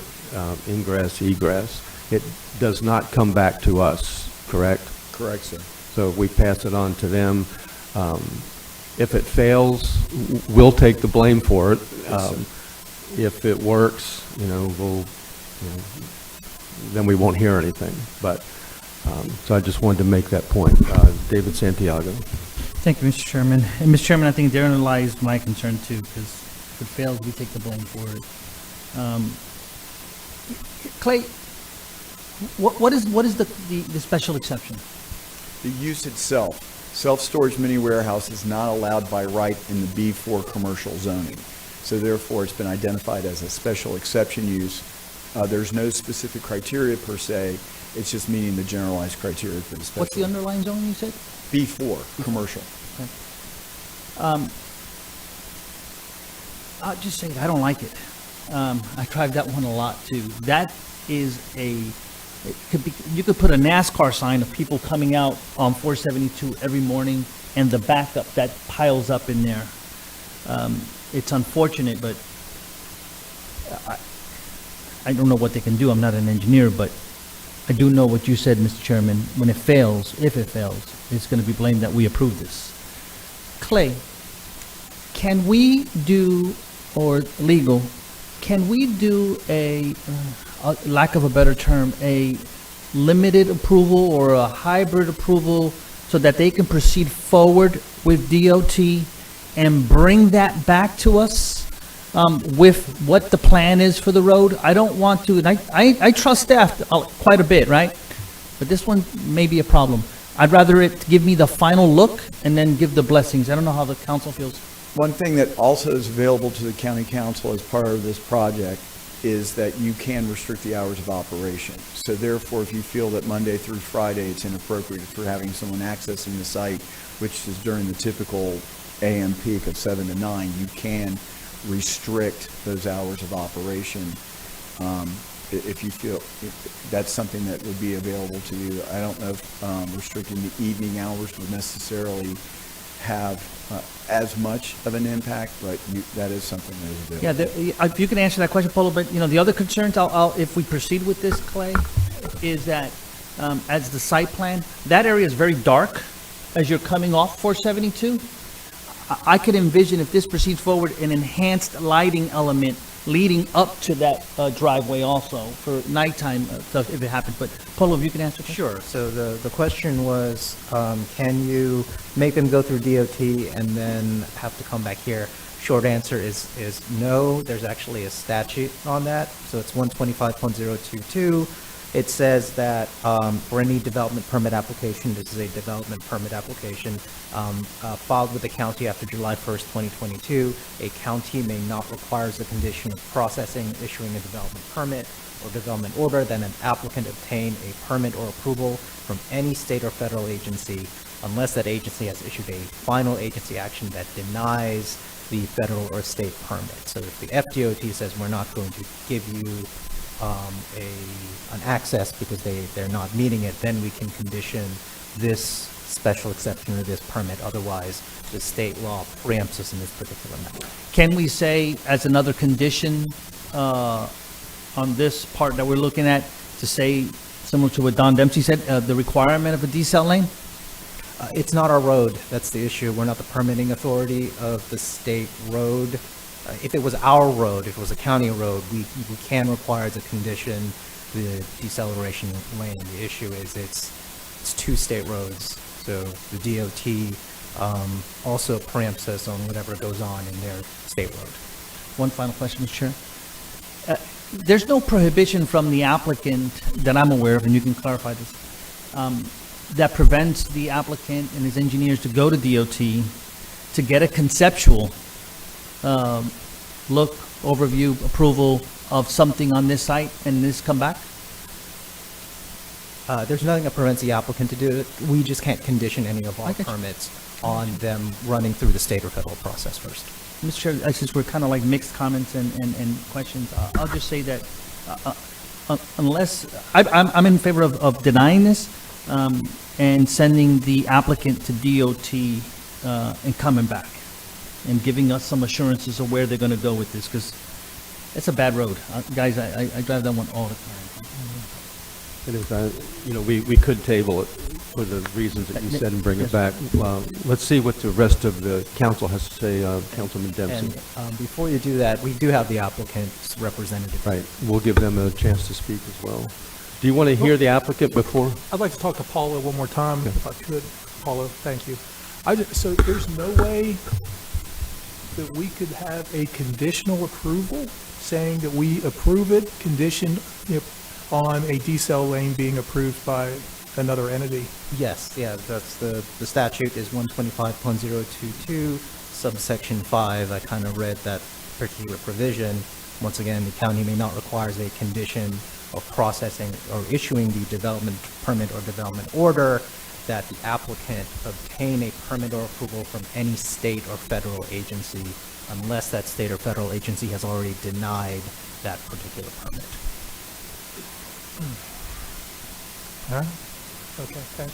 ingress, egress. It does not come back to us, correct? Correct, sir. So we pass it on to them. If it fails, we'll take the blame for it. If it works, then we won't hear anything. But so I just wanted to make that point. David Santiago. Thank you, Mr. Chairman. And Mr. Chairman, I think therein lies my concern too, because if it fails, we take the blame for it. Clay, what is the special exception? The use itself, self-storage mini warehouse, is not allowed by right in the B4 commercial zoning. So therefore, it's been identified as a special exception use. There's no specific criteria per se. It's just meeting the generalized criteria for the special. What's the underlying zone you said? B4, commercial. Okay. I'll just say it, I don't like it. I tried that one a lot too. That is you could put a NASCAR sign of people coming out on 472 every morning, and the backup that piles up in there. I don't know what they can do, I'm not an engineer, but I do know what you said, Mr. Chairman, when it fails, if it fails, it's going to be blamed that we approved this. Clay, can we do, or legal, can we do a lack of a better term, a limited approval or a hybrid approval so that they can proceed forward with DOT and bring that back to us with what the plan is for the road? I don't want to, and I trust staff quite a bit, right? But this one may be a problem. I'd rather it give me the final look and then give the blessings. I don't know how the council feels. One thing that also is available to the county council as part of this project is that you can restrict the hours of operation. So therefore, if you feel that Monday through Friday it's inappropriate for having someone accessing the site, which is during the typical AM peak of 7 to 9, you can restrict those hours of operation if you feel that's something that would be available to you. I don't know if restricting the evening hours would necessarily have as much of an impact, but that is something that is available. Yeah, if you can answer that question, Polo, but the other concerns, if we proceed with this, Clay, is that as the site plan, that area is very dark as you're coming off 472. I could envision, if this proceeds forward, an enhanced lighting element leading up to that driveway also for nighttime stuff if it happens. But Polo, if you can answer. Sure. So the question was, can you make them go through DOT and then have to come back here? Short answer is no. There's actually a statute on that. So it's 125.022. It says that for any development permit application, this is a development permit application filed with the county after July 1st, 2022, a county may not require as a condition of processing, issuing a development permit or development order that an applicant obtain a permit or approval from any state or federal agency unless that agency has issued a final agency action that denies the federal or state permit. So if the FDOT says we're not going to give you an access because they're not meeting it, then we can condition this special exception or this permit. Otherwise, the state law preempts us in this particular matter. Can we say, as another condition on this part that we're looking at, to say, similar to what Don Dempsey said, the requirement of a decel lane? It's not our road. That's the issue. We're not the permitting authority of the state road. If it was our road, if it was a county road, we can require as a condition the deceleration lane. The issue is it's two state roads, so the DOT also preempts us on whatever goes on in their state road. One final question, Mr. Chair. There's no prohibition from the applicant that I'm aware of, and you can clarify this, that prevents the applicant and his engineers to go to DOT to get a conceptual look, overview, approval of something on this site and this come back? There's nothing that prevents the applicant to do it. We just can't condition any of our permits on them running through the state or federal process first. Mr. Chair, since we're kind of like mixed comments and questions, I'll just say that unless, I'm in favor of denying this and sending the applicant to DOT and coming back and giving us some assurances of where they're going to go with this, because it's a bad road. Guys, I drive that one all the time. It is, we could table it for the reasons that you said and bring it back. Let's see what the rest of the council has to say, Councilman Dempsey. And before you do that, we do have the applicant's representative. Right, we'll give them a chance to speak as well. Do you want to hear the applicant before? I'd like to talk to Paula one more time, if I could. Paula, thank you. So there's no way that we could have a conditional approval saying that we approve it conditioned on a decel lane being approved by another entity? Yes, yeah, that's the statute is 125.022, subsection 5. I kind of read that particular provision. Once again, the county may not require as a condition of processing or issuing the development permit or development order that the applicant obtain a permit or approval from any state or federal agency unless that state or federal agency has already denied that particular permit. All right. Okay, thank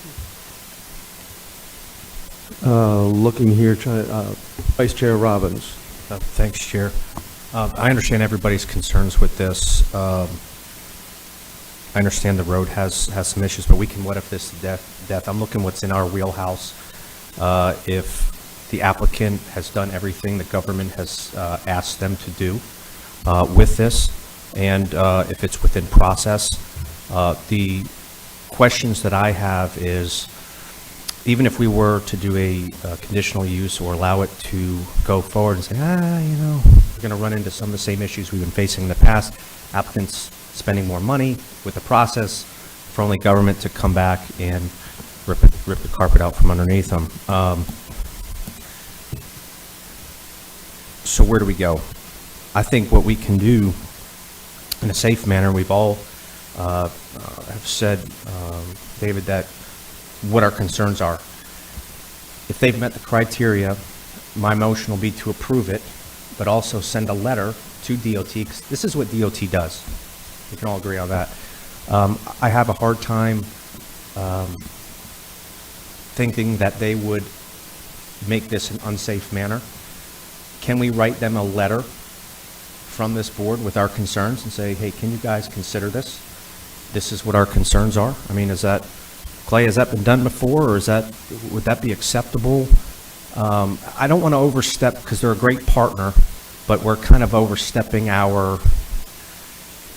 you. Looking here, Vice Chair Robbins. Thanks, Chair. I understand everybody's concerns with this. I understand the road has some issues, but we can what if this death. I'm looking what's in our wheelhouse. If the applicant has done everything the government has asked them to do with this, and if it's within process, the questions that I have is, even if we were to do a conditional use or allow it to go forward and say, we're going to run into some of the same issues we've been facing in the past, applicants spending more money with the process for only government to come back and rip the carpet out from underneath them. So where do we go? I think what we can do in a safe manner, we've all have said, David, that what our concerns are. If they've met the criteria, my motion will be to approve it, but also send a letter to DOT, 'cause this is what DOT does. We can all agree on that. I have a hard time thinking that they would make this an unsafe manner. Can we write them a letter from this board with our concerns and say, hey, can you guys consider this? This is what our concerns are. I mean, Clay, has that been done before, or would that be acceptable? I don't want to overstep, because they're a great partner, but we're kind of overstepping I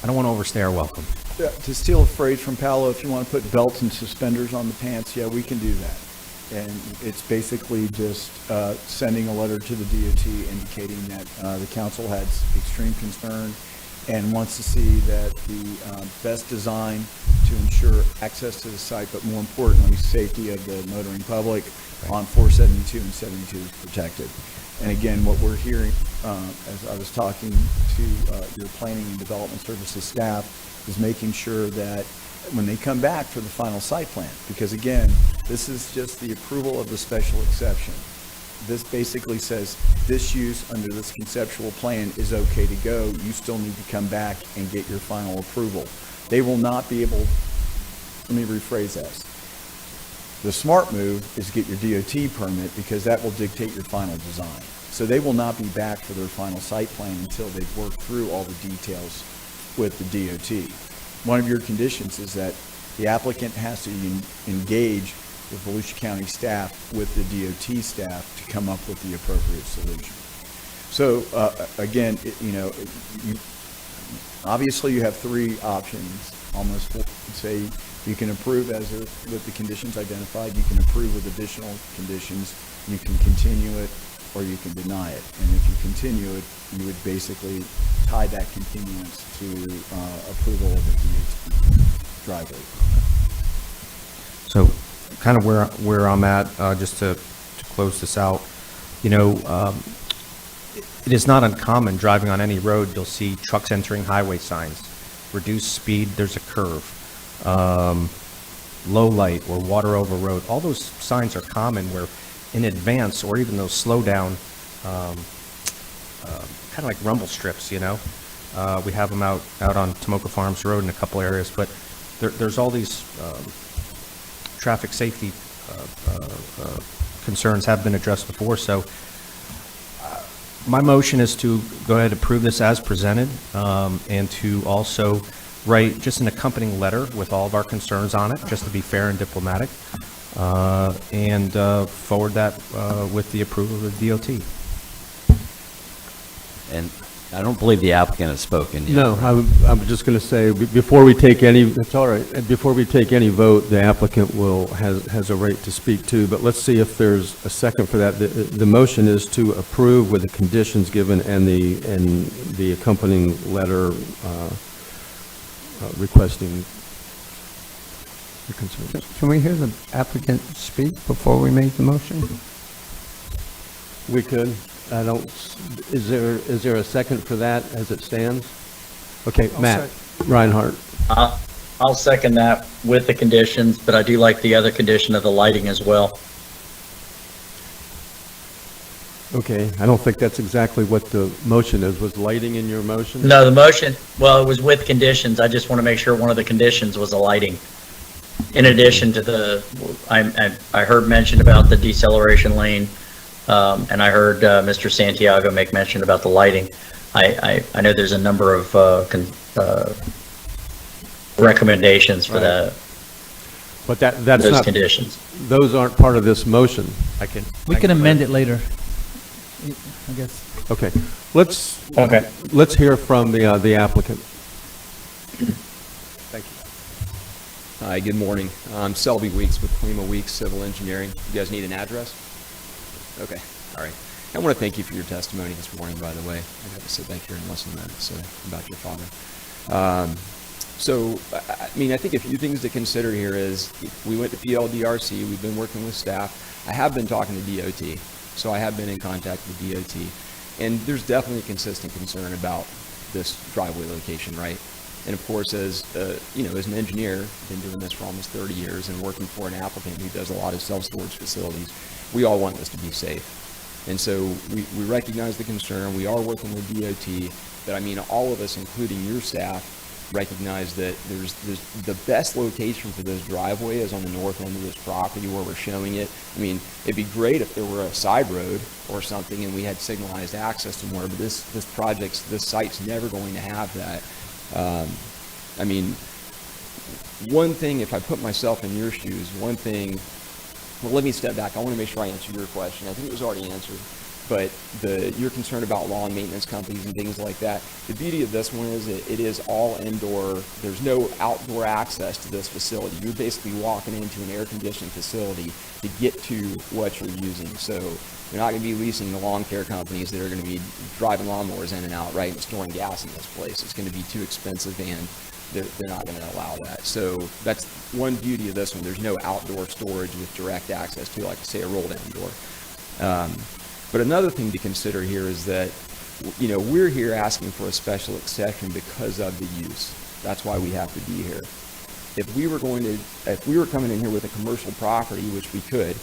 don't want to overstay our welcome. To steal a phrase from Paolo, if you want to put belts and suspenders on the pants, yeah, we can do that. And it's basically just sending a letter to the DOT indicating that the council has extreme concern and wants to see that the best design to ensure access to the site, but more importantly, safety of the motoring public on 472 and 72 is protected. And again, what we're hearing, as I was talking to your planning and development services staff, is making sure that when they come back for the final site plan, because again, this is just the approval of the special exception. This basically says this use under this conceptual plan is okay to go. You still need to come back and get your final approval. They will not be able, let me rephrase this. The smart move is get your DOT permit, because that will dictate your final design. So they will not be back for their final site plan until they've worked through all the details with the DOT. One of your conditions is that the applicant has to engage the Volusia County staff with the DOT staff to come up with the appropriate solution. So again, obviously you have three options, almost four. Say you can approve with the conditions identified, you can approve with additional conditions, you can continue it, or you can deny it. And if you continue it, you would basically tie that continuance to approval of the DOT driveway. So kind of where I'm at, just to close this out, it is not uncommon driving on any road, you'll see trucks entering highway signs, reduced speed, there's a curve, low light or water over road. All those signs are common where in advance, or even those slow down, kind of like rumble strips, we have them out on Tomoka Farms Road in a couple areas, but there's all these traffic safety concerns have been addressed before. So my motion is to go ahead and approve this as presented, and to also write just an accompanying letter with all of our concerns on it, just to be fair and diplomatic, and forward that with the approval of the DOT. And I don't believe the applicant has spoken yet. No, I'm just going to say, before we take any, it's all right, before we take any vote, the applicant has a right to speak too, but let's see if there's a second for that. The motion is to approve with the conditions given and the accompanying letter requesting the concerns. Can we hear the applicant speak before we make the motion? We could. Is there a second for that as it stands? Okay, Matt Reinhardt. I'll second that with the conditions, but I do like the other condition of the lighting as well. Okay, I don't think that's exactly what the motion is. Was lighting in your motion? No, the motion, well, it was with conditions. I just want to make sure one of the conditions was the lighting. In addition to I heard mention about the deceleration lane, and I heard Mr. Santiago make mention about the lighting. I know there's a number of recommendations for Right. that. But that's those not, conditions. Those aren't part of this motion. We can amend it later, I guess. Okay, let's hear from the applicant. Thank you. Hi, good morning. I'm Selby Weeks with Klima Weeks Civil Engineering. You guys need an address? Okay, all right. I want to thank you for your testimony this morning, by the way. I got to sit back here and listen to that, so about your father. I mean, I think a few things to consider here is we went to PLDRC. We've been working with staff. I have been talking to DOT, so I have been in contact with DOT. And there's definitely a consistent concern about this driveway location, right? And of course, as as an engineer, been doing this for almost 30 years and working for an applicant who does a lot of self-storage facilities, we all want this to be safe. And so we recognize the concern. We are working with DOT, but I mean, all of us, including your staff, recognize that there's the best location for this driveway is on the north end of this property where we're showing it. I mean, it'd be great if there were a side road or something and we had signalized access to more, but this site's never going to have that. I mean, one thing, if I put myself in your shoes, well, let me step back. I want to make sure I answer your question. I think it was already answered. But your concern about lawn maintenance companies and things like that, the beauty of this one is it is all indoor. There's no outdoor access to this facility. You're basically walking into an air-conditioned facility to get to what you're using. So you're not going to be leasing the lawn care companies that are going to be driving lawnmowers in and out, right, and storing gas in this place. It's going to be too expensive, and they're not going to allow that. So that's one beauty of this one. There's no outdoor storage with direct access to, like, say, a roll-down door. But another thing to consider here is that, we're here asking for a special exception because of the use. That's why we have to be here. If we were coming in here with a commercial property, which we could,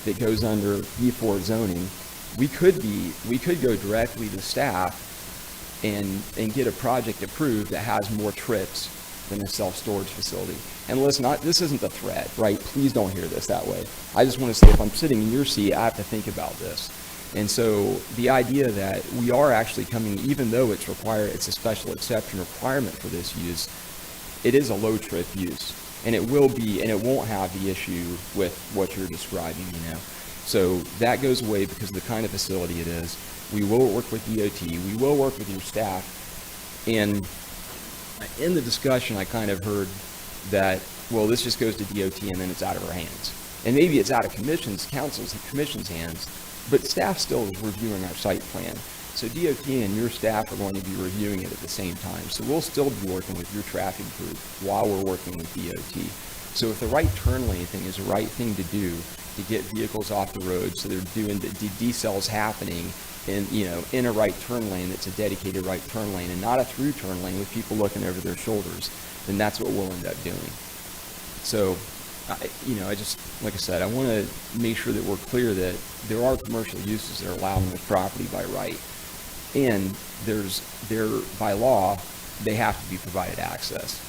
that goes under B4 zoning, we could go directly to staff and get a project approved that has more trips than a self-storage facility. And listen, this isn't the threat, right? Please don't hear this that way. I just want to say, if I'm sitting in your seat, I have to think about this. And so the idea that we are actually coming, even though it's a special exception requirement for this use, it is a low trip use. And it won't have the issue with what you're describing, So that goes away because of the kind of facility it is. We will work with DOT. We will work with your staff. And in the discussion, I kind of heard that, well, this just goes to DOT and then it's out of our hands. And maybe it's out of commission's hands, but staff still is reviewing our site plan. So DOT and your staff are going to be reviewing it at the same time. So we'll still be working with your traffic group while we're working with DOT. So if the right turn lane thing is the right thing to do to get vehicles off the road, so they're doing the decels happening in a right turn lane that's a dedicated right turn lane and not a through turn lane with people looking over their shoulders, then that's what we'll end up doing. So, I just, like I said, I want to make sure that we're clear that there are commercial uses that are allowed on this property by right. And by law, they have to be provided access.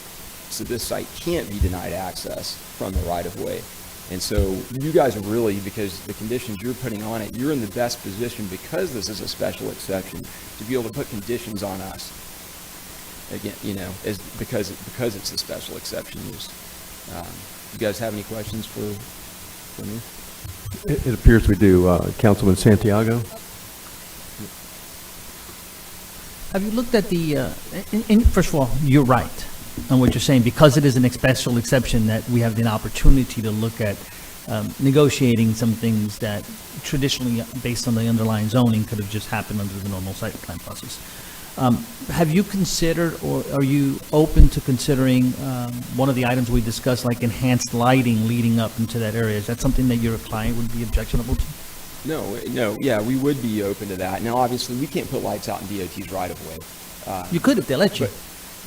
So this site can't be denied access from the right-of-way. And so you guys are really, because the conditions you're putting on it, you're in the best position because this is a special exception to be able to put conditions on us. Again, because it's a special exception use. You guys have any questions for me? It appears we do. Councilman Santiago? Have you looked at first of all, you're right on what you're saying, because it is an special exception that we have the opportunity to look at negotiating some things that traditionally, based on the underlying zoning, could have just happened under the normal site plan process. Have you considered, or are you open to considering one of the items we discussed, like enhanced lighting leading up into that area? Is that something that your client would be objectionable to? No, yeah, we would be open to that. Now, obviously, we can't put lights out in DOT's right-of-way. You could if they let you.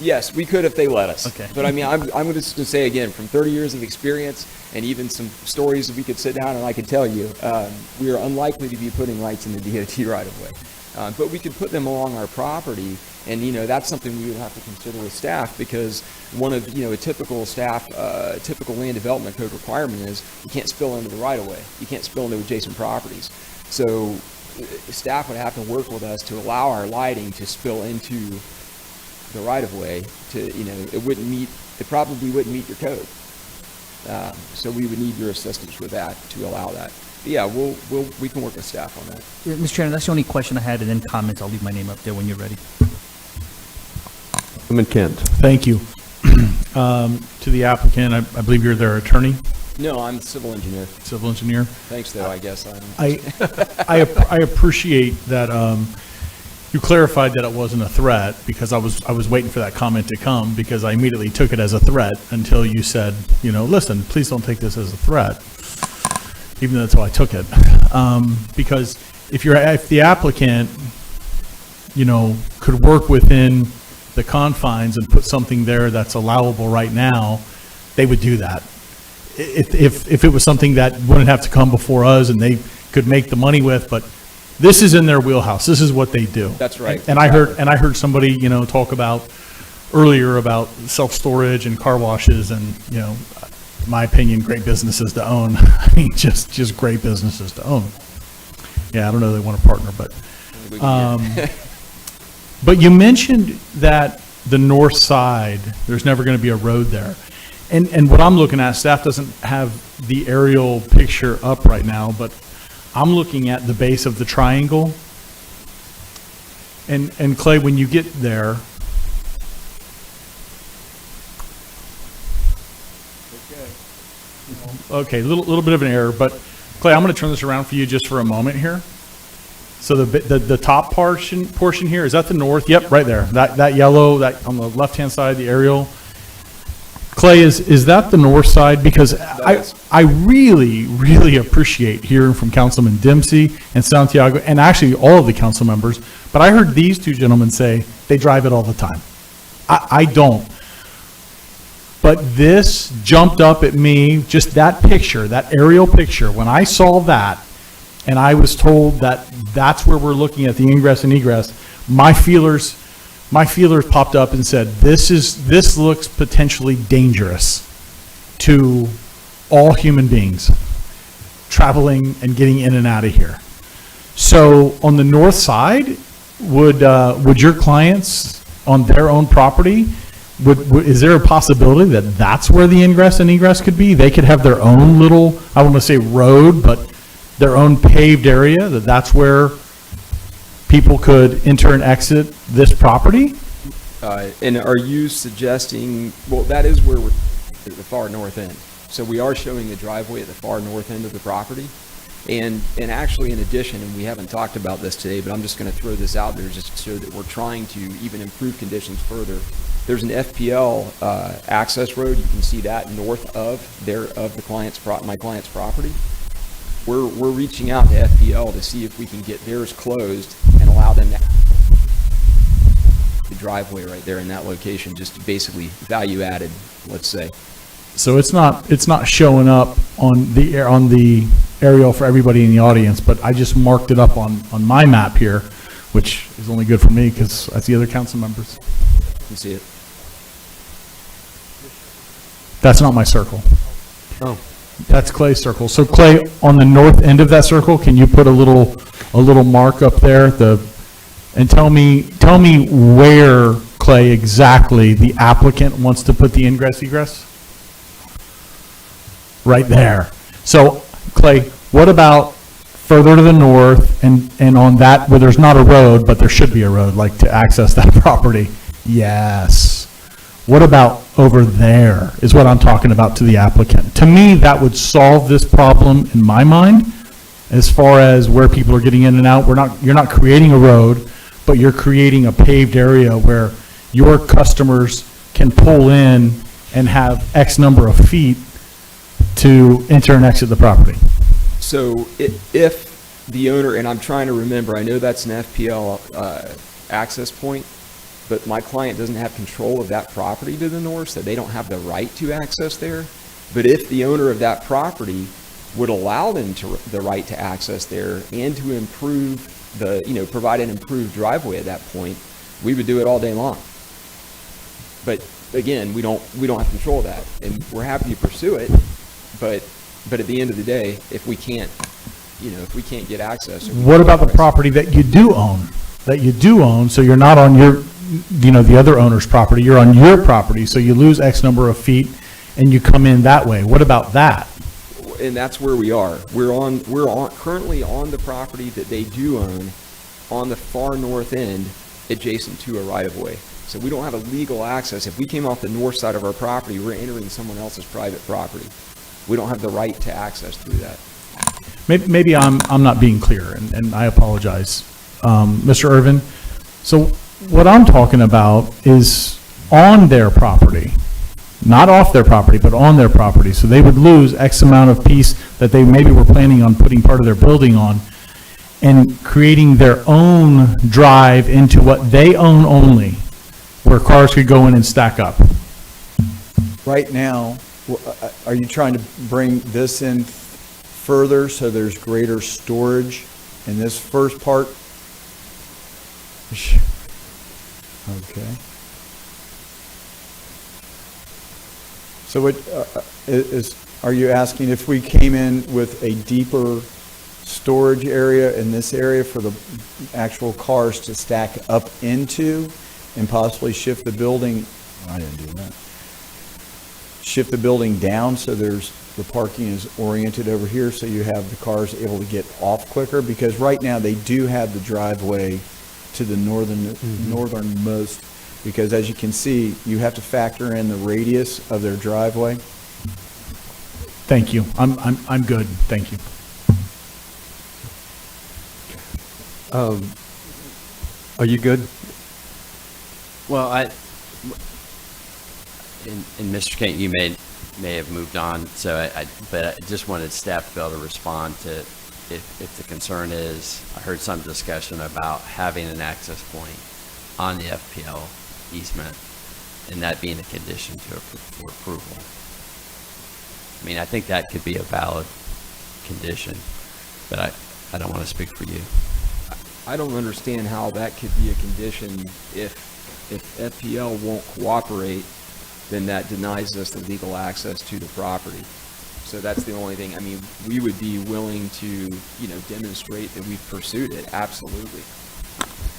Yes, we could if they let us. Okay. But I mean, I'm going to say again, from 30 years of experience and even some stories that we could sit down and I could tell you, we are unlikely to be putting lights in the DOT right-of-way. But we could put them along our property, and that's something we would have to consider with staff, because one of a typical land development code requirement is you can't spill into the right of way. You can't spill into adjacent properties. So staff would have to work with us to allow our lighting to spill into the right-of-way to, it probably wouldn't meet your code. So we would need your assistance with that to allow that. But yeah, we can work with staff on that. Mr. Chairman, that's the only question I had, and then comments. I'll leave my name up there when you're ready. Councilman Kent. Thank you. To the applicant, I believe you're their attorney? No, I'm civil engineer. Civil engineer? Thanks, though, I guess. I appreciate that you clarified that it wasn't a threat, because I was waiting for that comment to come, because I immediately took it as a threat until you said, listen, please don't take this as a threat, even though that's how I took it. Because if the applicant, could work within the confines and put something there that's allowable right now, they would do that. If it was something that wouldn't have to come before us and they could make the money with, but this is in their wheelhouse. This is what they do. That's right. And I heard somebody, talk about earlier about self-storage and car washes, and, in my opinion, great businesses to own. I mean, just great businesses to own. Yeah, I don't know if they want to partner, but but you mentioned that the north side, there's never going to be a road there. And what I'm looking at, staff doesn't have the aerial picture up right now, but I'm looking at the base of the triangle. And Clay, when you get there, okay, little bit of an error, but Clay, I'm going to turn this around for you just for a moment here. So the top portion here, is that the north? Yep, right there. That yellow, that on the left-hand side, the aerial. Clay, is that the north side? Because I really, really appreciate hearing from Councilman Dempsey and Santiago, and actually all of the council members, but I heard these two gentlemen say they drive it all the time. I don't. But this jumped up at me, just that picture, that aerial picture, when I saw that, and I was told that that's where we're looking at the ingress and egress, my feelers popped up and said, this looks potentially dangerous to all human beings traveling and getting in and out of here. So on the north side, would your clients on their own property, is there a possibility that that's where the ingress and egress could be? They could have their own little, I don't want to say road, but their own paved area, that's where people could enter and exit this property? And are you suggesting, well, that is where we're at the far north end. So we are showing the driveway at the far north end of the property. And actually, in addition, and we haven't talked about this today, but I'm just going to throw this out there just to show that we're trying to even improve conditions further. There's an FPL access road. You can see that north of my client's property. We're reaching out to FPL to see if we can get theirs closed and allow them to the driveway right there in that location, just basically value added, let's say. So it's not showing up on the aerial for everybody in the audience, but I just marked it up on my map here, which is only good for me because I see other council members. You can see it. That's not my circle. Oh. That's Clay's circle. So Clay, on the north end of that circle, can you put a little mark up there and tell me where, Clay, exactly the applicant wants to put the ingress egress? Right there. So Clay, what about further to the north and on that where there's not a road, but there should be a road, like to access that property? Yes. What about over there is what I'm talking about to the applicant. To me, that would solve this problem in my mind as far as where people are getting in and out. You're not creating a road, but you're creating a paved area where your customers can pull in and have X number of feet to enter and exit the property. So if the owner, and I'm trying to remember, I know that's an FPL access point, but my client doesn't have control of that property to the north, so they don't have the right to access there. But if the owner of that property would allow them the right to access there and to improve provide an improved driveway at that point, we would do it all day long. But again, we don't have control of that, and we're happy to pursue it. But at the end of the day, if we can't you know, if we can't get access. What about the property that you do own? So you're not on your, you know, the other owner's property, you're on your property, so you lose X number of feet and you come in that way. What about that? And that's where we are. Currently on the property that they do own on the far north end, adjacent to a right-of-way. So we don't have a legal access. If we came off the north side of our property, we're entering someone else's private property. We don't have the right to access through that. Maybe I'm not being clear, and I apologize. Mr. Irvin, so what I'm talking about is on their property, not off their property, but on their property. So they would lose X amount of piece that they maybe were planning on putting part of their building on and creating their own drive into what they own only, where cars could go in and stack up. Right now, are you trying to bring this in further so there's greater storage in this first part? Okay. So are you asking if we came in with a deeper storage area in this area for the actual cars to stack up into and possibly shift the building? I didn't do that. Shift the building down so the parking is oriented over here so you have the cars able to get off quicker? Because right now they do have the driveway to the northernmost, because as you can see, you have to factor in the radius of their driveway. Thank you. I'm good. Thank you. Are you good? Well, and Mr. Kent, you may have moved on, so but I just wanted staff to be able to respond to if the concern is, I heard some discussion about having an access point on the FPL easement and that being a condition for approval. I mean, I think that could be a valid condition, but I don't want to speak for you. I don't understand how that could be a condition. If FPL won't cooperate, then that denies us the legal access to the property. So that's the only thing. I mean, we would be willing to, you know, demonstrate that we've pursued it. Absolutely.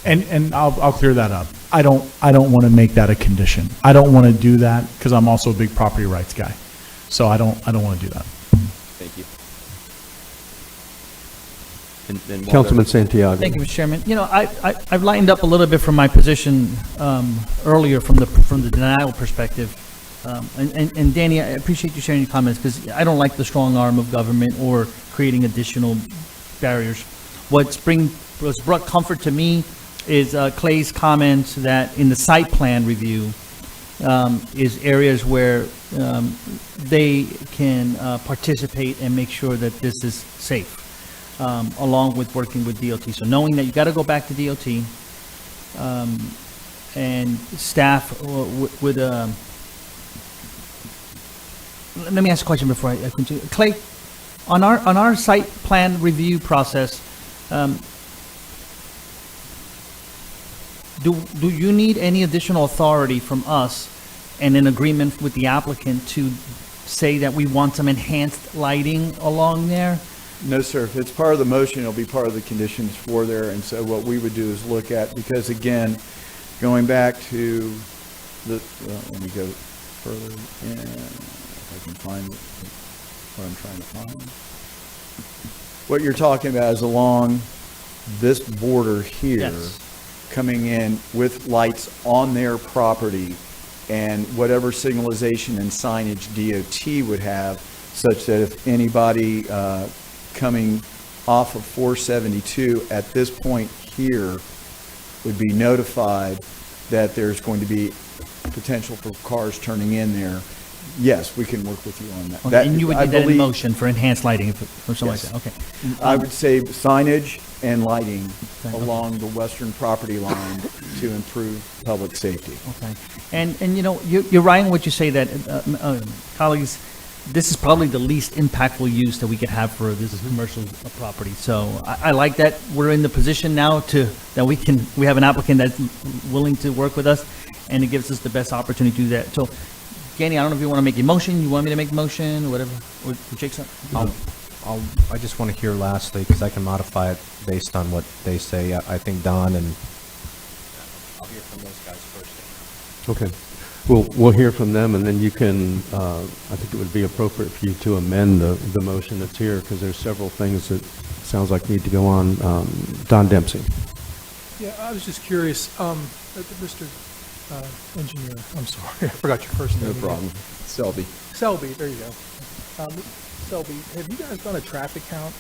And I'll clear that up. I don't want to make that a condition. I don't want to do that because I'm also a big property rights guy. So I don't want to do that. Thank you. Councilman Santiago. Thank you, Mr. Chairman. You know, I've lightened up a little bit from my position earlier from the denial perspective. And Danny, I appreciate you sharing your comments because I don't like the strong arm of government or creating additional barriers. What's brought comfort to me is Clay's comments that in the site plan review is areas where they can participate and make sure that this is safe. Along with working with DOT. So knowing that you got to go back to DOT and staff with let me ask a question before I continue. Clay, on our site plan review process, do you need any additional authority from us and an agreement with the applicant to say that we want some enhanced lighting along there? No, sir. If it's part of the motion, it'll be part of the conditions for there. And so what we would do is look at, because again, going back to the, let me go further in, if I can find what I'm trying to find. What you're talking about is along this border here, yes, coming in with lights on their property and whatever signalization and signage DOT would have, such that if anybody coming off of 472 at this point here would be notified that there's going to be potential for cars turning in there, yes, we can work with you on that. Okay, and you would need that in motion for enhanced lighting or something yes, like that. Okay. I would say signage and lighting along the western property line to improve public safety. Okay. And you know, you're right in what you say that, colleagues, this is probably the least impactful use that we could have for this commercial property. So I like that we're in the position now that we have an applicant that's willing to work with us, and it gives us the best opportunity to do that. So, Danny, I don't know if you want to make a motion. You want me to make a motion or whatever? Or Jake's I just want to hear lastly, because I can modify it based on what they say. I think Don and I'll hear from those guys first. Okay. We'll hear from them, and then you can, I think it would be appropriate for you to amend the motion that's here, because there's several things that sounds like need to go on. Don Dempsey. Yeah, I was just curious, Mr. Engineer, I'm sorry, I forgot your first name. No problem. Selby. Selby, there you go. Selby, have you guys done a traffic count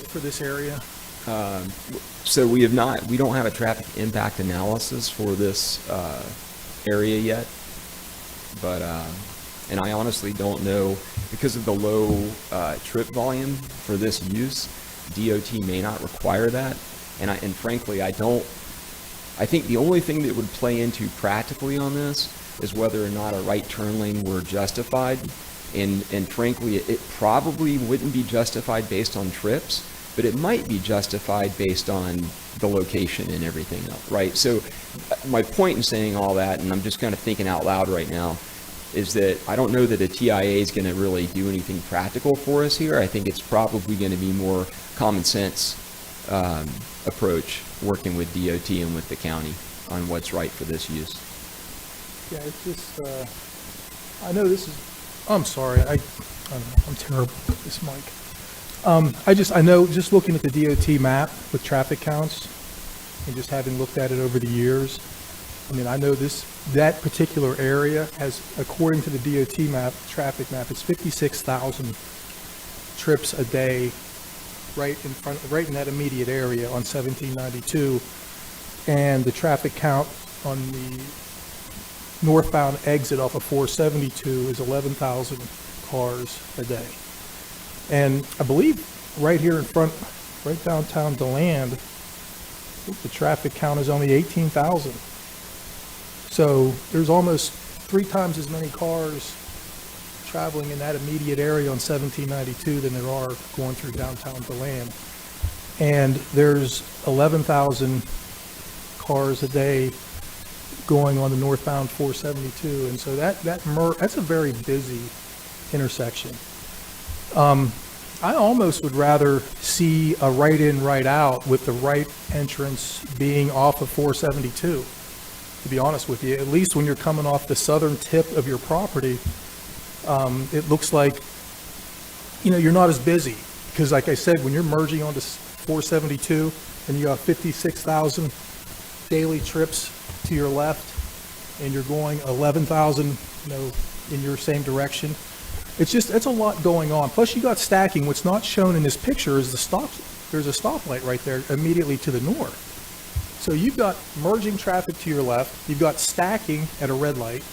for this area? So we have not, we don't have a traffic impact analysis for this area yet, but, and I honestly don't know, because of the low trip volume for this use, DOT may not require that, and frankly, I think the only thing that would play into practically on this is whether or not a right turn lane were justified, and frankly, it probably wouldn't be justified based on trips, but it might be justified based on the location and everything else, right? So my point in saying all that, and I'm just kind of thinking out loud right now, is that I don't know that a TIA is going to really do anything practical for us here. I think it's probably going to be more common sense approach, working with DOT and with the county on what's right for this use. Yeah, it's just, I know this is, I'm sorry, I don't know, I'm terrible with this mic. I know, just looking at the DOT map with traffic counts, and just having looked at it over the years, I mean, I know that particular area has, according to the DOT map, traffic map, it's 56,000 trips a day right in that immediate area on 1792, and the traffic count on the northbound exit off of 472 is 11,000 cars a day. And I believe right here in front, right downtown DeLand, I think the traffic count is only 18,000. So there's almost 3 times as many cars traveling in that immediate area on 1792 than there are going through downtown DeLand. And there's 11,000 cars a day going on the northbound 472. And so that's a very busy intersection. I almost would rather see a right in, right out with the right entrance being off of 472, to be honest with you. At least when you're coming off the southern tip of your property, it looks like, you're not as busy. Because like I said, when you're merging onto 472 and you have 56,000 daily trips to your left and you're going 11,000, in your same direction, it's a lot going on. Plus you got stacking. What's not shown in this picture is there's a stoplight right there immediately to the north. So you've got merging traffic to your left, you've got stacking at a red light,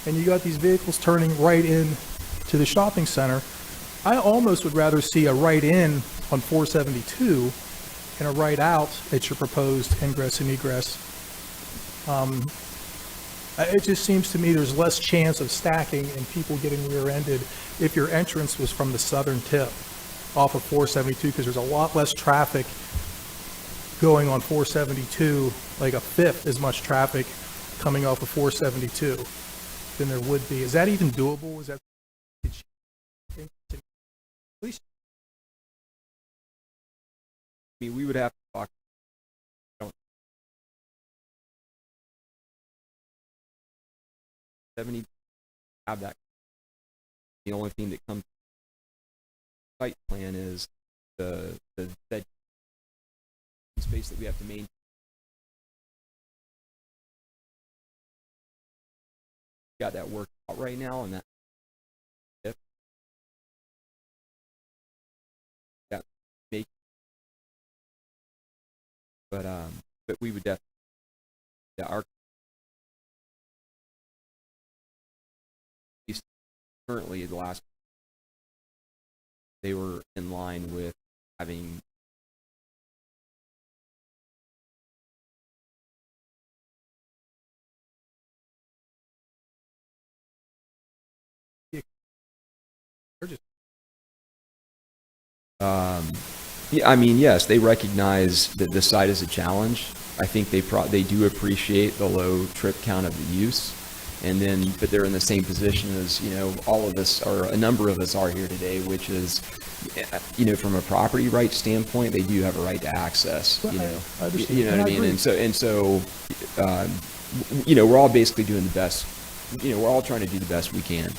and you got these vehicles turning right in to the shopping center. I almost would rather see a right in on 472 and a right out at your proposed ingress and egress. It just seems to me there's less chance of stacking and people getting rear-ended if your entrance was from the southern tip off of 472, because there's a lot less traffic going on 472, like a fifth as much traffic coming off of 472 than there would be. Is that even doable? Is that we would have to talk. Have that. The only thing that comes site plan is the space that we have to maintain. Got that worked out right now, and that make. But we would definitely our currently the last they were in line with having yeah, I mean, yes, they recognize that the site is a challenge. I think they do appreciate the low trip count of the use, but they're in the same position as, all of us, or a number of us are here today, which is, from a property right standpoint, they do have a right to access, Well, I understand. you know what I mean? agree. And so, we're all basically doing the best, we're all trying to do the best we can.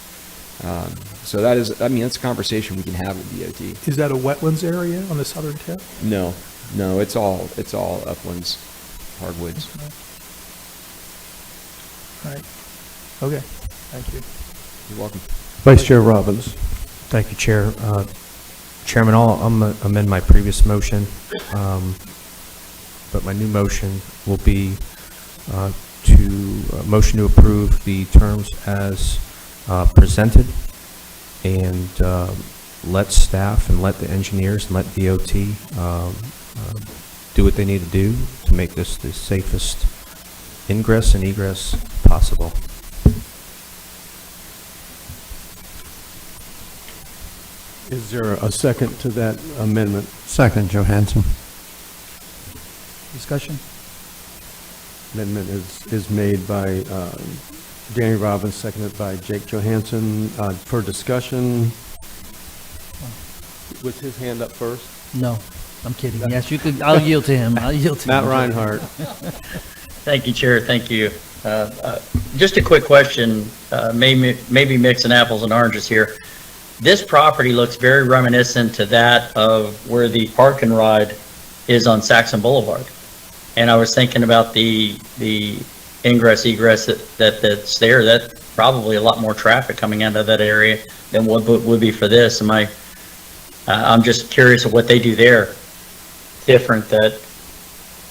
So that's a conversation we can have with DOT. Is that a wetlands area on the southern tip? No, it's all uplands, hardwoods. All right. Okay, thank you. You're welcome. Vice Chair Robbins. Thank you, Chair. Chairman, I'm amend my previous motion, but my new motion will be motion to approve the terms as presented, and let staff and let the engineers and let DOT do what they need to do to make this the safest ingress and egress possible. Is there a second to that amendment? Second, Johansson. Discussion? Amendment is made by Danny Robbins, seconded by Jake Johansson. For discussion, was his hand up first? No, I'm kidding. Yes, you could. I'll yield to him. I'll yield to Matt him. Reinhardt. Thank you, Chair. Thank you. Just a quick question, maybe mixing apples and oranges here. This property looks very reminiscent to that of where the park and ride is on Saxon Boulevard. And I was thinking about the ingress egress that's there. That's probably a lot more traffic coming out of that area than what would be for this. I'm just curious of what they do there different that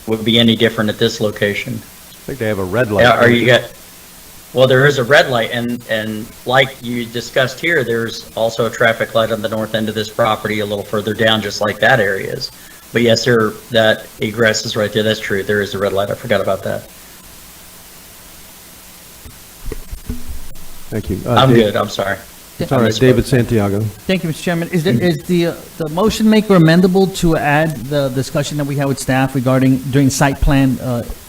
would be any different at this location. I think they have a red light. Well, there is a red light, and like you discussed here, there's also a traffic light on the north end of this property a little further down, just like that area is. But yes, that egress is right there. That's true. There is a red light. I forgot about that. Thank you. I'm good. I'm sorry. It's all right. David Santiago. Thank you, Mr. Chairman. Is the motion maker amendable to add the discussion that we had with staff regarding during site plan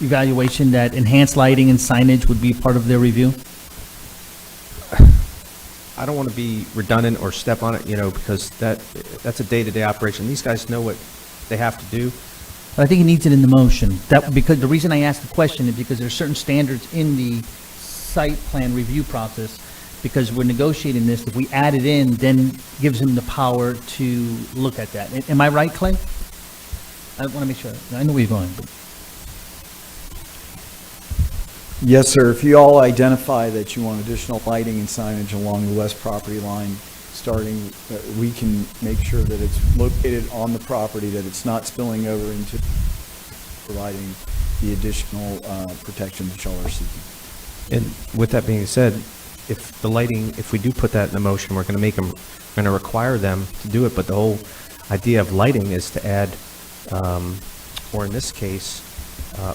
evaluation that enhanced lighting and signage would be part of their review? I don't want to be redundant or step on it, because that's a day-to-day operation. These guys know what they have to do. But I think it needs it in the motion. Because the reason I asked the question is because there's certain standards in the site plan review process. Because we're negotiating this, if we add it in, then gives him the power to look at that. Am I right, Clay? I want to make sure. I know where you're going. Yes, sir. If you all identify that you want additional lighting and signage along the west property line, we can make sure that it's located on the property, that it's not spilling over into providing the additional protection that y'all are seeking. And with that being said, if we do put that in the motion, we're going to require them to do it, but the whole idea of lighting is to add, or in this case,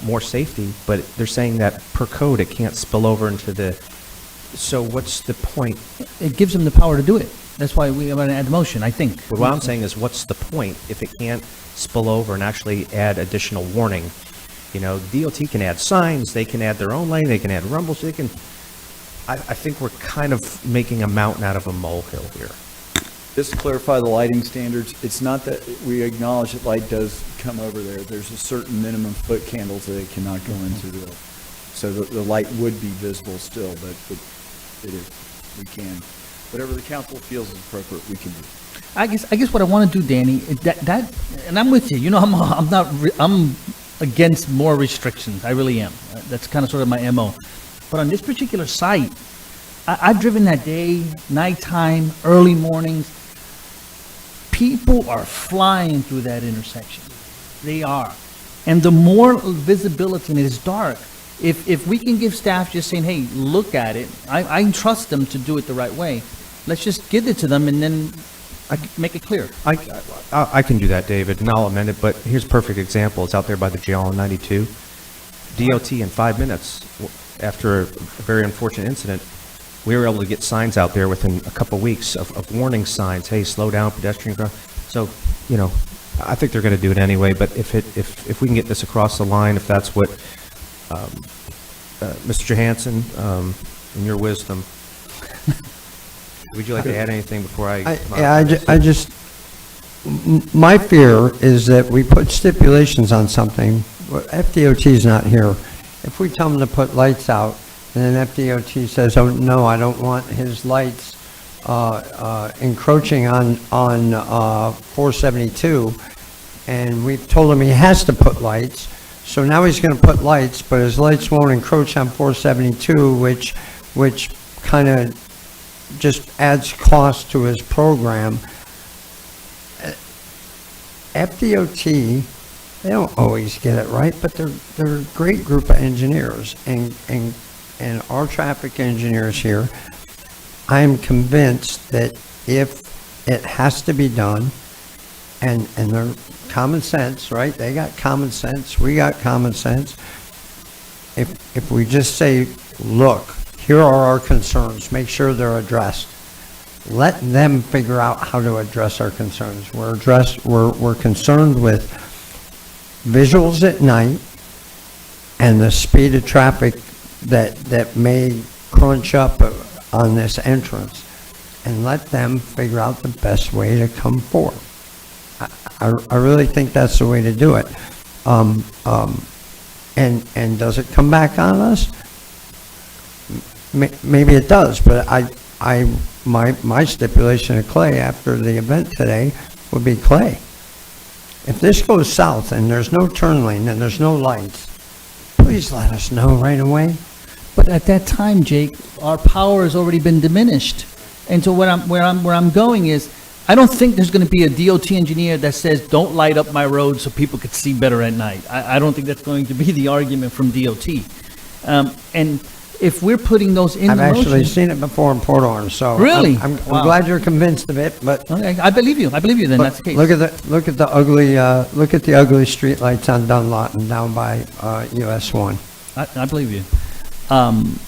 more safety, but they're saying that per code, it can't spill over into so what's the point? It gives them the power to do it. That's why we are going to add the motion, I think. But what I'm saying is, what's the point if it can't spill over and actually add additional warning? DOT can add signs, they can add their own lighting, they can add rumbles, I think we're kind of making a mountain out of a molehill here. Just to clarify the lighting standards, it's not that we acknowledge that light does come over there. There's a certain minimum foot candles that it cannot go into so the light would be visible still, but it is. We can. Whatever the council feels is appropriate, we can do. I guess what I want to do, Danny, and I'm with you. I'm against more restrictions. I really am. That's kind of sort of my MO. But on this particular site, I've driven that day, nighttime, early mornings. People are flying through that intersection. They are. And the more visibility, and it is dark, if we can give staff just saying, hey, look at it, I trust them to do it the right way. Let's just give it to them and then make it clear. I can do that, David, and I'll amend it, but here's a perfect example. It's out there by the jail on 92. DOT in 5 minutes, after a very unfortunate incident, we were able to get signs out there within a couple weeks of warning signs. Hey, slow down, pedestrian. So, I think they're going to do it anyway. But if we can get this across the line, if that's what Mr. Johansson in your wisdom, would you like to add anything before I? My fear is that we put stipulations on something. FDOT is not here. If we tell them to put lights out, and then FDOT says, oh, no, I don't want his lights encroaching on 472, and we've told him he has to put lights, so now he's going to put lights, but his lights won't encroach on 472, which kind of just adds cost to his program. FDOT, they don't always get it right, but they're a great group of engineers, and our traffic engineers here, I am convinced that if it has to be done, and they're common sense, right? They got common sense, we got common sense. If we just say, look, here are our concerns, make sure they're addressed. Let them figure out how to address our concerns. We're concerned with visuals at night and the speed of traffic that may crunch up on this entrance, and let them figure out the best way to come forward. I really think that's the way to do it. And does it come back on us? Maybe it does, but my stipulation of Clay after the event today would be, Clay, if this goes south and there's no turn lane and there's no lights, please let us know right away. But at that time, Jake, our power has already been diminished. And so where I'm going is, I don't think there's going to be a DOT engineer that says, don't light up my road so people could see better at night. I don't think that's going to be the argument from DOT. And if we're putting those in I've motion, actually seen it before in Port Orange, so really, I'm Wow. glad you're convinced of it. But okay, I believe you. Then but that's the case. Look at the ugly street lights on Dunlawton down by US 1. I believe you. And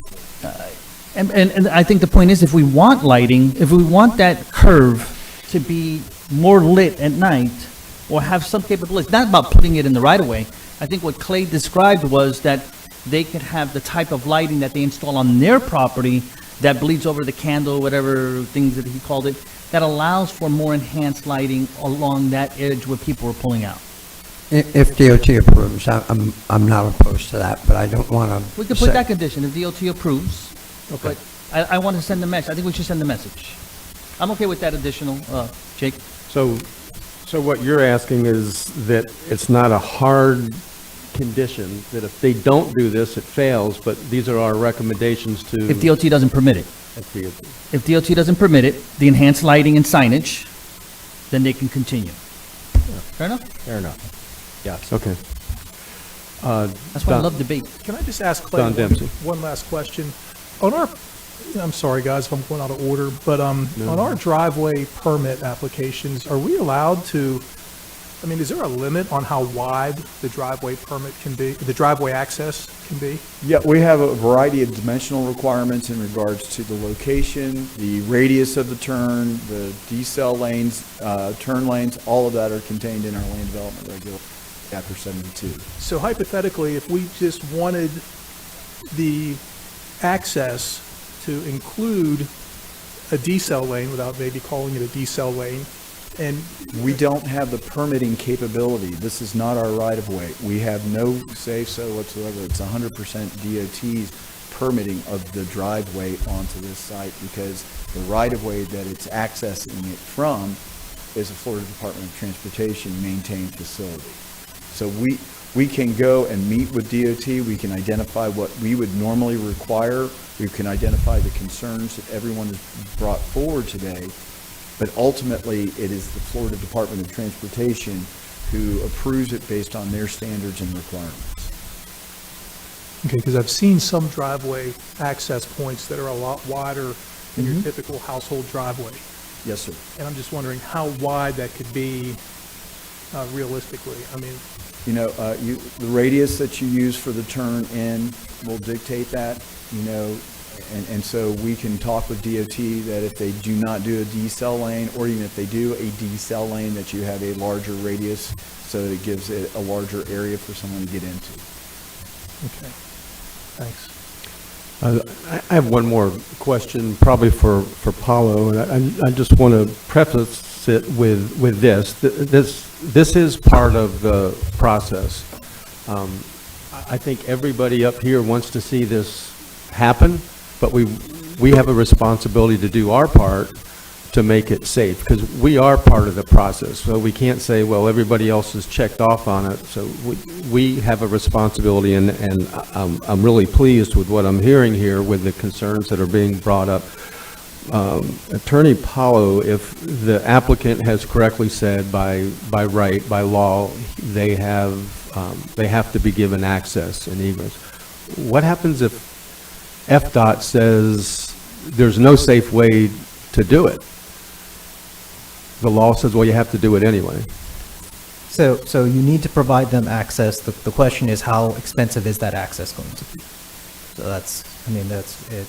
I think the point is, if we want lighting, if we want that curve to be more lit at night, or have some capability, it's not about putting it in the right of way. I think what Clay described was that they could have the type of lighting that they install on their property that bleeds over the candle, whatever things that he called it, that allows for more enhanced lighting along that edge where people are pulling out. If DOT approves, I'm not opposed to that, but I don't want to. We could put that condition if DOT approves. Okay. But I want to send the message. I think we should send the message. I'm okay with that additional, Jake. So what you're asking is that it's not a hard condition, that if they don't do this, it fails, but these are our recommendations to... If DOT doesn't permit it. If DOT doesn't permit it, the enhanced lighting and signage, then they can continue. Fair enough? Fair enough. Yes. Okay. That's why I love debate. Can I just ask Clay one last question? On our, I'm sorry guys if I'm going out of order, but on our driveway permit applications, are we allowed to, I mean, is there a limit on how wide the driveway permit can be, the driveway access can be? Yeah, we have a variety of dimensional requirements in regards to the location, the radius of the turn, the decel lanes, turn lanes, all of that are contained in our land development regulation, Chapter 72. So hypothetically, if we just wanted the access to include a decel lane without maybe calling it a decel lane, and we don't have the permitting capability. This is not our right-of-way. We have no say-so whatsoever. It's 100% DOT's permitting of the driveway onto this site, because the right-of-way that it's accessing it from is a Florida Department of Transportation maintained facility. So we can go and meet with DOT. We can identify what we would normally require. We can identify the concerns that everyone has brought forward today. But ultimately, it is the Florida Department of Transportation who approves it based on their standards and requirements. okay, because I've seen some driveway access points that are a lot wider than your typical household driveway. Yes, sir. And I'm just wondering how wide that could be realistically. I mean, you know, the radius that you use for the turn in will dictate that, you know, and so we can talk with DOT that if they do not do a decel lane, or even if they do a decel lane, that you have a larger radius so that it gives it a larger area for someone to get into. okay, thanks. I have one more question, probably for Paulo, and I just want to preface it with this. This is part of the process. I think everybody up here wants to see this happen, but we have a responsibility to do our part to make it safe, because we are part of the process. So we can't say, well, everybody else has checked off on it. So we have a responsibility, and I'm really pleased with what I'm hearing here with the concerns that are being brought up. Attorney Paulo, if the applicant has correctly said by right, by law, they have to be given access and egress. What happens if FDOT says there's no safe way to do it? The law says, well, you have to do it anyway. So you need to provide them access. The question is, how expensive is that access going to be? So that's it.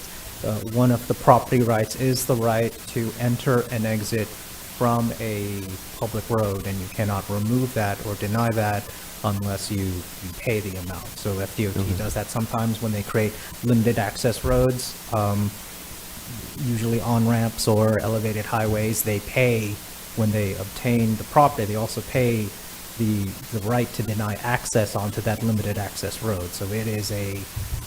One of the property rights is the right to enter and exit from a public road, and you cannot remove that or deny that unless you pay the amount. So FDOT does that sometimes when they create limited access roads, usually on-ramps or elevated highways. They pay when they obtain the property. They also pay the right to deny access onto that limited access road. So it is a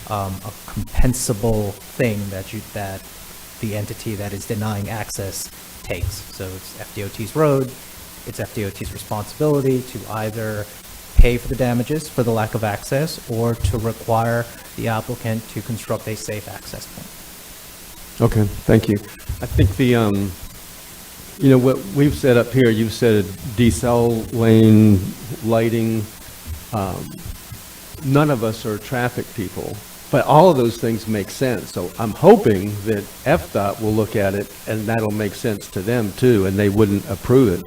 compensable thing that the entity that is denying access takes. So it's FDOT's road. It's FDOT's responsibility to either pay for the damages for the lack of access or to require the applicant to construct a safe access point. Okay, thank you. I think what we've said up here, you've said decel lane, lighting. None of us are traffic people, but all of those things make sense. So I'm hoping that FDOT will look at it and that'll make sense to them too, and they wouldn't approve it.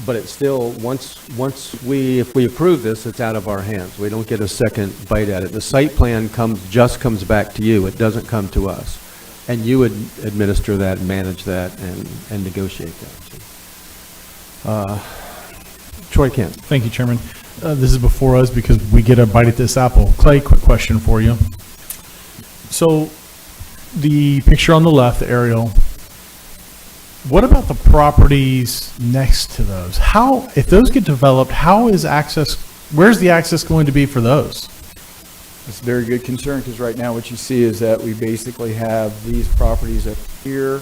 But it's still, if we approve this, it's out of our hands. We don't get a second bite at it. The site plan just comes back to you. It doesn't come to us. And you would administer that, manage that, and negotiate that. Troy Kent. Thank you, Chairman. This is before us because we get a bite at this apple. Clay, quick question for you. So the picture on the left, the aerial, what about the properties next to those? If those get developed, where's the access going to be for those? That's a very good concern, because right now what you see is that we basically have these properties up here.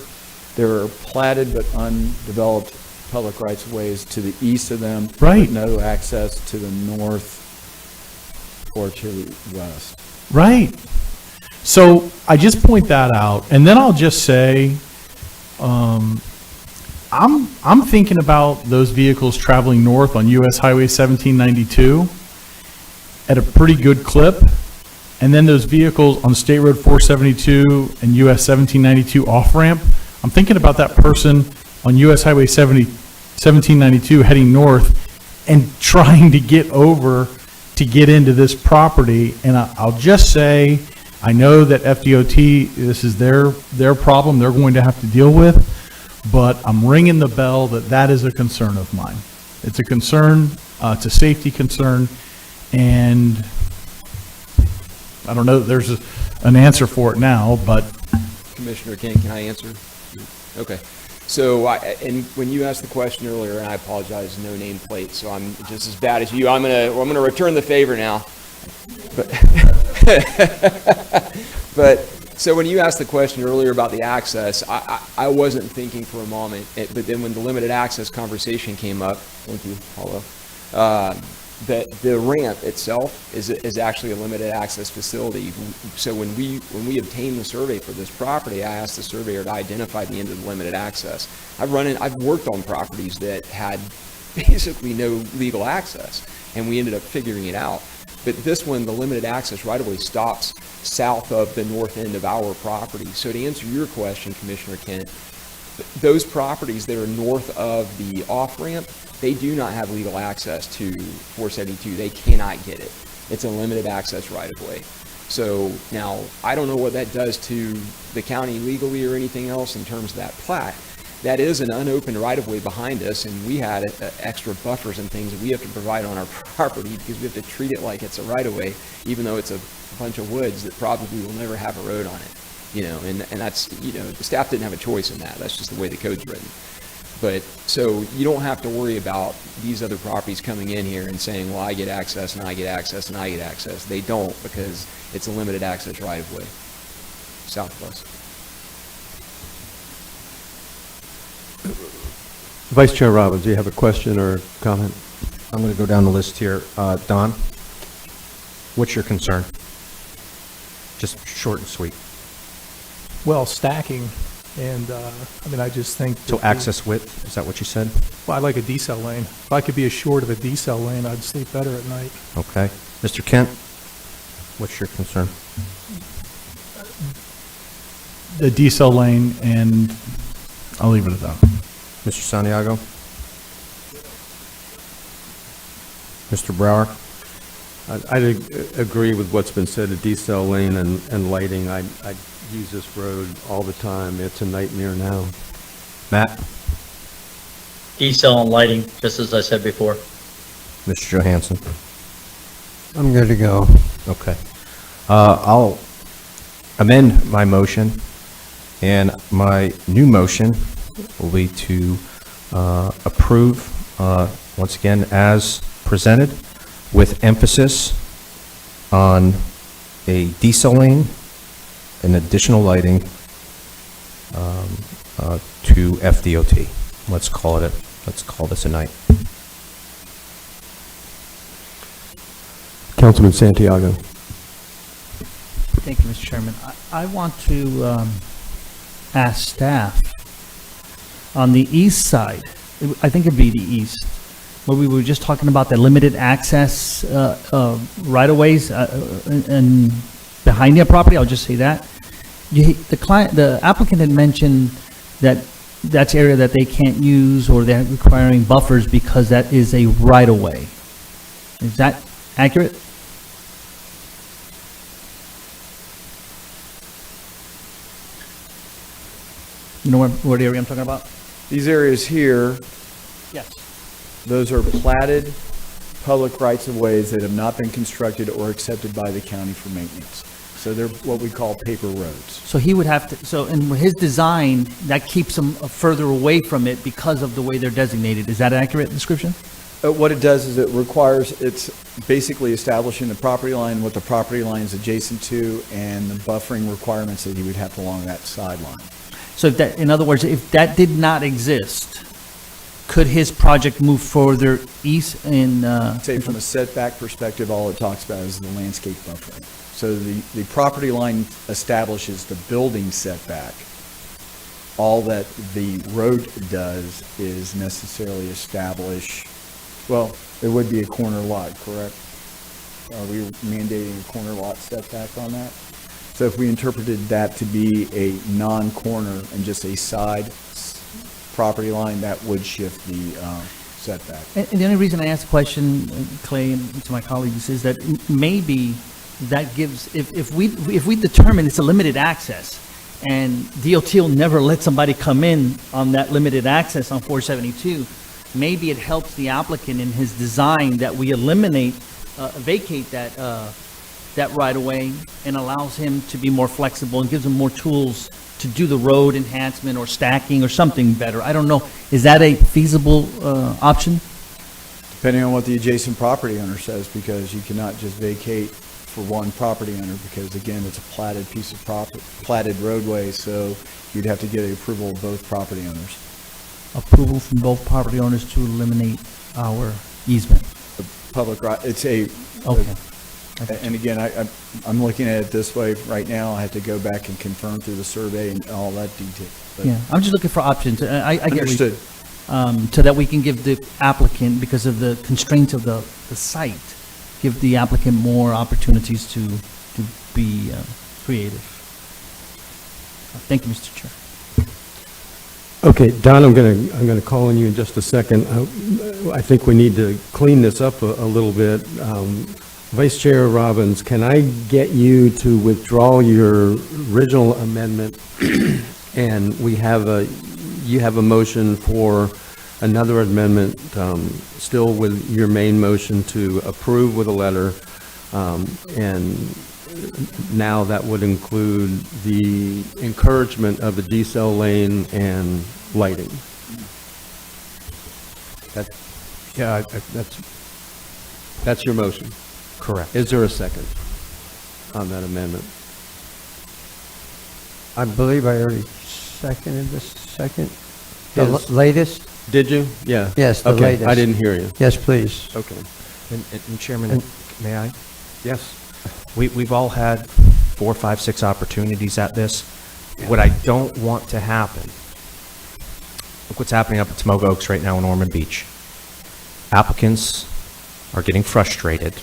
They're platted but undeveloped public rights of ways to the east of them. Right. With no access to the north or to the west. Right. So I just point that out, and then I'll just say, I'm thinking about those vehicles traveling north on US Highway 1792 at a pretty good clip. And then those vehicles on State Road 472 and US 1792 off-ramp, I'm thinking about that person on US Highway 1792 heading north and trying to get over to get into this property. And I'll just say, I know that FDOT, this is their problem they're going to have to deal with, but I'm ringing the bell that is a concern of mine. It's a concern, it's a safety concern, and I don't know that there's an answer for it now, but. Commissioner King, can I answer? Okay. So, and when you asked the question earlier, and I apologize, no nameplate, so I'm just as bad as you. I'm gonna return the favor now. But so when you asked the question earlier about the access, I wasn't thinking for a moment, but then when the limited access conversation came up, thank you, Paulo, that the ramp itself is actually a limited access facility. So when we obtained the survey for this property, I asked the surveyor to identify the end of the limited access. I've worked on properties that had basically no legal access, and we ended up figuring it out. But this one, the limited access right-of-way stops south of the north end of our property. So to answer your question, Commissioner Kent, those properties that are north of the off-ramp, they do not have legal access to 472. They cannot get it. It's a limited access right-of-way. So now, I don't know what that does to the county legally or anything else in terms of that plat. That is an unopened right-of-way behind us, and we had extra buffers and things that we have to provide on our property because we have to treat it like it's a right-of-way, even though it's a bunch of woods that probably will never have a road on it, you know, and that's, you know, the staff didn't have a choice in that. That's just the way the code's written. But, so you don't have to worry about these other properties coming in here and saying, well, I get access and I get access and I get access. They don't, because it's a limited access right of way, southwest. Vice Chair Robbins, do you have a question or comment? I'm going to go down the list here. Don, what's your concern? Just short and sweet. Well, stacking, and, I mean, I just think. So that access width, is that what you said? Well, I like a decel lane. If I could be assured of a decel lane, I'd sleep better at night. Okay. Mr. Kent, what's your concern? The decel lane, and I'll leave it at that. Mr. Santiago? Mr. Brower? I'd agree with what's been said, a decel lane and lighting. I use this road all the time. It's a nightmare now. Matt? Decel and lighting, just as I said before. Mr. Johansson? I'm good to go. Okay. I'll amend my motion, and my new motion will be to approve, once again, as presented, with emphasis on a diesel lane and additional lighting to FDOT. Let's call this a night. Councilman Santiago. Thank you, Mr. Chairman. I want to ask staff, on the east side, I think it'd be the east, where we were just talking about the limited access right-of-ways and behind their property, I'll just say that. The applicant had mentioned that that's area that they can't use, or they're requiring buffers because that is a right-of-way. Is that accurate? You know what area I'm talking about? These areas here, Yes. those are platted public rights-of-ways that have not been constructed or accepted by the county for maintenance. So they're what we call paper roads. So he would have to, so in his design, that keeps him further away from it because of the way they're designated. Is that an accurate description? What it does is it requires, it's basically establishing the property line, what the property line is adjacent to, and the buffering requirements that he would have along that sideline. So if that, in other words, if that did not exist, could his project move further east in? Say from a setback perspective, all it talks about is the landscape buffering. So the property line establishes the building setback. All that the road does is necessarily establish, well, it would be a corner lot, correct? Are we mandating a corner lot setback on that? So if we interpreted that to be a non-corner and just a side property line, that would shift the setback. And the only reason I asked the question, Clay, and to my colleagues, is that maybe that gives, if we determine it's a limited access, and DOT will never let somebody come in on that limited access on 472, maybe it helps the applicant in his design that we eliminate, vacate that right-of-way and allows him to be more flexible and gives him more tools to do the road enhancement or stacking or something better. I don't know. Is that a feasible option? Depending on what the adjacent property owner says, because you cannot just vacate for one property owner, because again, it's a platted piece of property, platted roadway, so you'd have to get the approval of both property owners. Approval from both property owners to eliminate our easement. The public right, it's a. Okay. And again, I'm looking at it this way right now. I have to go back and confirm through the survey and all that detail. But Yeah, I'm just looking for options. I get Understood. so that we can give the applicant, because of the constraints of the site, give the applicant more opportunities to be creative. Thank you, Mr. Chair. Okay, Don, I'm gonna call on you in just a second. I think we need to clean this up a little bit. Vice Chair Robbins, can I get you to withdraw your original amendment? And you have a motion for another amendment, still with your main motion to approve with a letter, and now that would include the encouragement of the decel lane and lighting. Yeah, that's your motion. Correct. Is there a second on that amendment? I believe I already seconded this second. The Yes. latest? Did you? Yeah. Yes, the Okay, latest. I didn't hear you. Yes, please. Okay. And Chairman, may I? Yes. We've all had 4, 5, 6 opportunities at this. What I don't want to happen, look what's happening up at Smoke Oaks right now in Ormond Beach. Applicants are getting frustrated,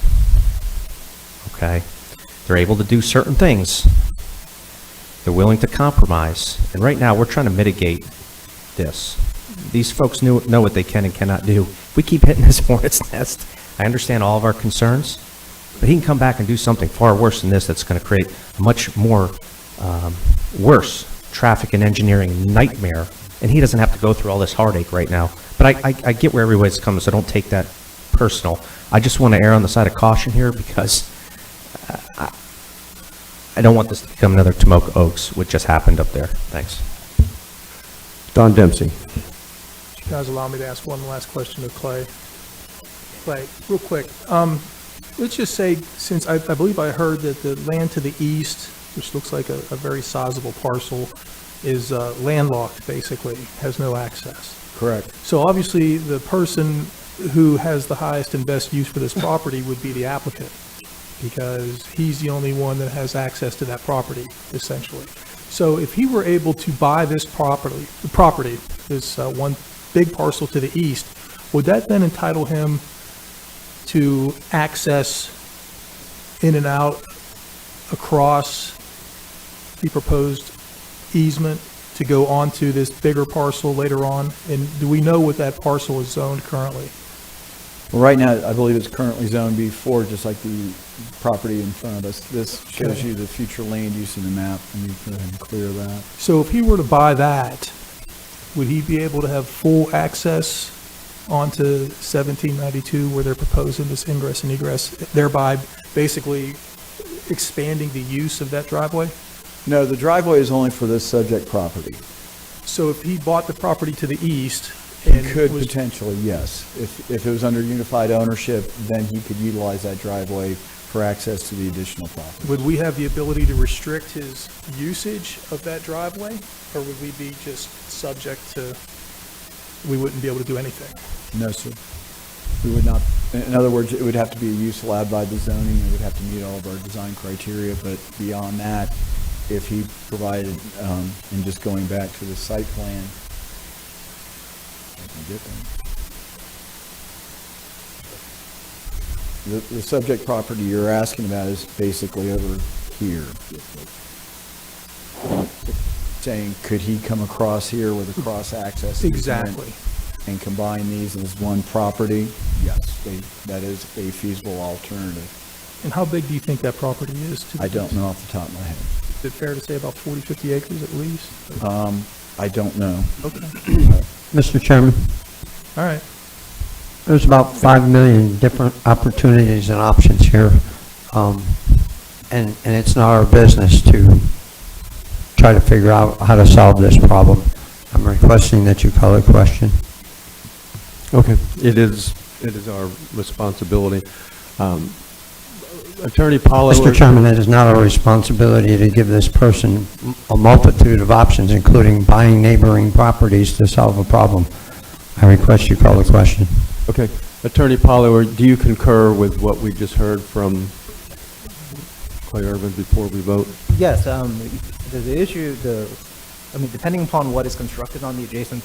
okay? They're able to do certain things. They're willing to compromise. And right now, we're trying to mitigate this. These folks know what they can and cannot do. If we keep hitting this hornet's nest, I understand all of our concerns, but he can come back and do something far worse than this that's going to create a much more worse traffic and engineering nightmare, and he doesn't have to go through all this heartache right now. But I get where everybody's coming, so don't take that personal. I just want to err on the side of caution here because I don't want this to become another Smoke Oaks, which just happened up there. Thanks. Don Dempsey. You guys allow me to ask one last question of Clay. Clay, real quick. Let's just say, since I believe I heard that the land to the east, which looks like a very sizable parcel, is landlocked, basically, has no access. Correct. So obviously, the person who has the highest and best use for this property would be the applicant, because he's the only one that has access to that property, essentially. So if he were able to buy this property, this one big parcel to the east, would that then entitle him to access in and out across the proposed easement to go onto this bigger parcel later on? And do we know what that parcel is zoned currently? Well, right now, I believe it's currently zone B4, just like the property in front of us. This shows Okay. you the future land use in the map. Let me go ahead and clear that. So if he were to buy that, would he be able to have full access onto 1792 where they're proposing this ingress and egress, thereby basically expanding the use of that driveway? No, the driveway is only for this subject property. So if he bought the property to the east He and could was, potentially, yes. If it was under unified ownership, then he could utilize that driveway for access to the additional property. would we have the ability to restrict his usage of that driveway? Or would we be just subject to, we wouldn't be able to do anything? No, sir. We would not, in other words, it would have to be a use allowed by the zoning. It would have to meet all of our design criteria, but beyond that, if he provided, and just going back to the site plan, I can get them. The subject property you're asking about is basically over here. Saying, could he come across here with a cross access? Exactly. And combine these as one property? Yes, that is a feasible alternative. And how big do you think that property is? I don't know off the top of my head. Is it fair to say about 40, 50 acres at least? I don't know. Okay. Mr. Chairman, All right. there's about 5 million different opportunities and options here. And it's not our business to try to figure out how to solve this problem. I'm requesting that you call a question. Okay, it is our responsibility. Attorney Paulo. Mr. Chairman, it is not our responsibility to give this person a multitude of options, including buying neighboring properties to solve a problem. I request you call the question. Okay, Attorney Paulo, do you concur with what we just heard from Clay Irvin before we vote? Yes, the issue, depending upon what is constructed on the adjacent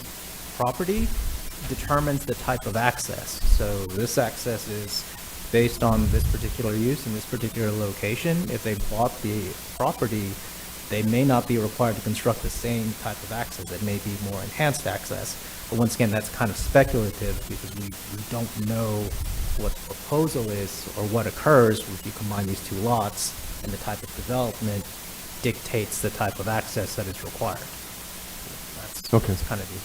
property determines the type of access. So this access is based on this particular use in this particular location. If they bought the property, they may not be required to construct the same type of access. It may be more enhanced access. But once again, that's kind of speculative because we don't know what the proposal is or what occurs if you combine these two lots, and the type of development dictates the type of access that is required. That's Okay. kind of the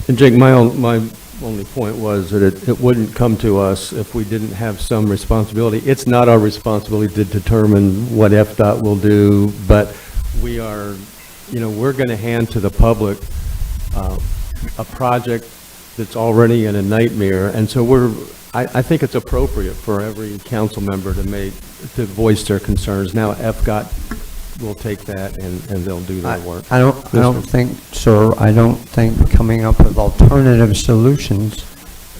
And Jake, my only point was that it wouldn't come to us if we didn't have some responsibility. It's not our responsibility to determine what FDOT will do, but we are, we're going to hand to the public a project that's already in a nightmare, and so I think it's appropriate for every council member to voice their concerns. Now FDOT will take that and they'll do their work. I don't think, sir, I don't think coming up with alternative solutions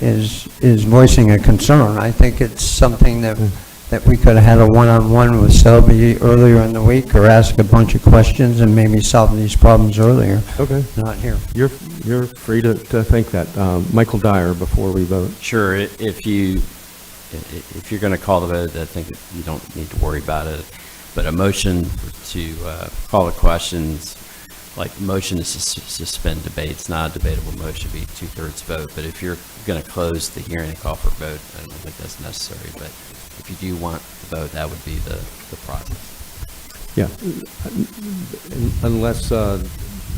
is voicing a concern. I think it's something that we could have had a one-on-one with Selby earlier in the week, or ask a bunch of questions and maybe solve these problems earlier. Okay. Not here. You're free to think that. Michael Dyer, before we vote. Sure, if you're going to call the vote, I think that you don't need to worry about it. But a motion to call the questions, like motion to suspend debate, it's not a debatable motion, it'd be 2/3 vote. But if you're going to close the hearing and call for a vote, I don't think that's necessary. But if you do want the vote, that would be the process. Yeah, unless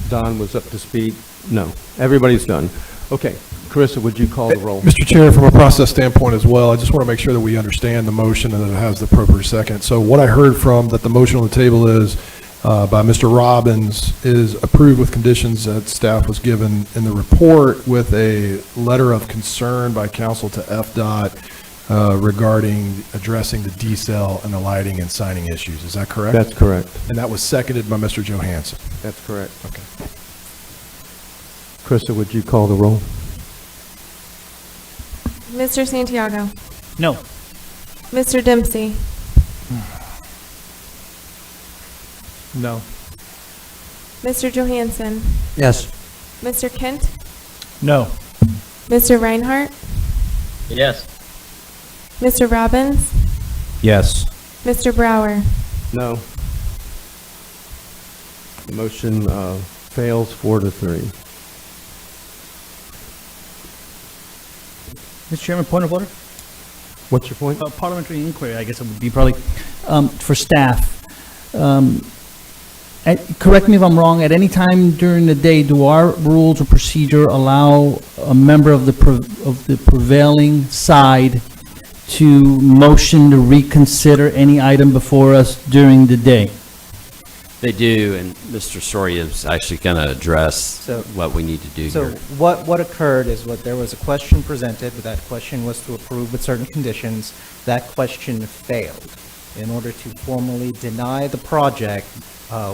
Don was up to speed. No, everybody's done. Okay, Carissa, would you call the roll? Mr. Chair, from a process standpoint as well, I just want to make sure that we understand the motion and that it has the appropriate second. So what I heard from that the motion on the table is by Mr. Robbins is approved with conditions that staff was given in the report, with a letter of concern by council to FDOT regarding addressing the decel and the lighting and signing issues. Is that correct? That's correct. And that was seconded by Mr. Johansson. That's correct. Okay. Krista, would you call the roll? Mr. Santiago. No. Mr. Dempsey. No. Mr. Johansson. Yes. Mr. Kent. No. Mr. Reinhardt. Yes. Mr. Robbins. Yes. Mr. Brower. No. The motion fails 4-3. Mr. Chairman, point of order? What's your point? Parliamentary inquiry, I guess it would be probably for staff. Correct me if I'm wrong, at any time during the day, do our rules of procedure allow a member of the prevailing side to motion to reconsider any item before us during the day? They do, and Mr. Soria is actually going to address what we need to do So here. what occurred is there was a question presented, but that question was to approve with certain conditions. That question failed. In order to formally deny the project,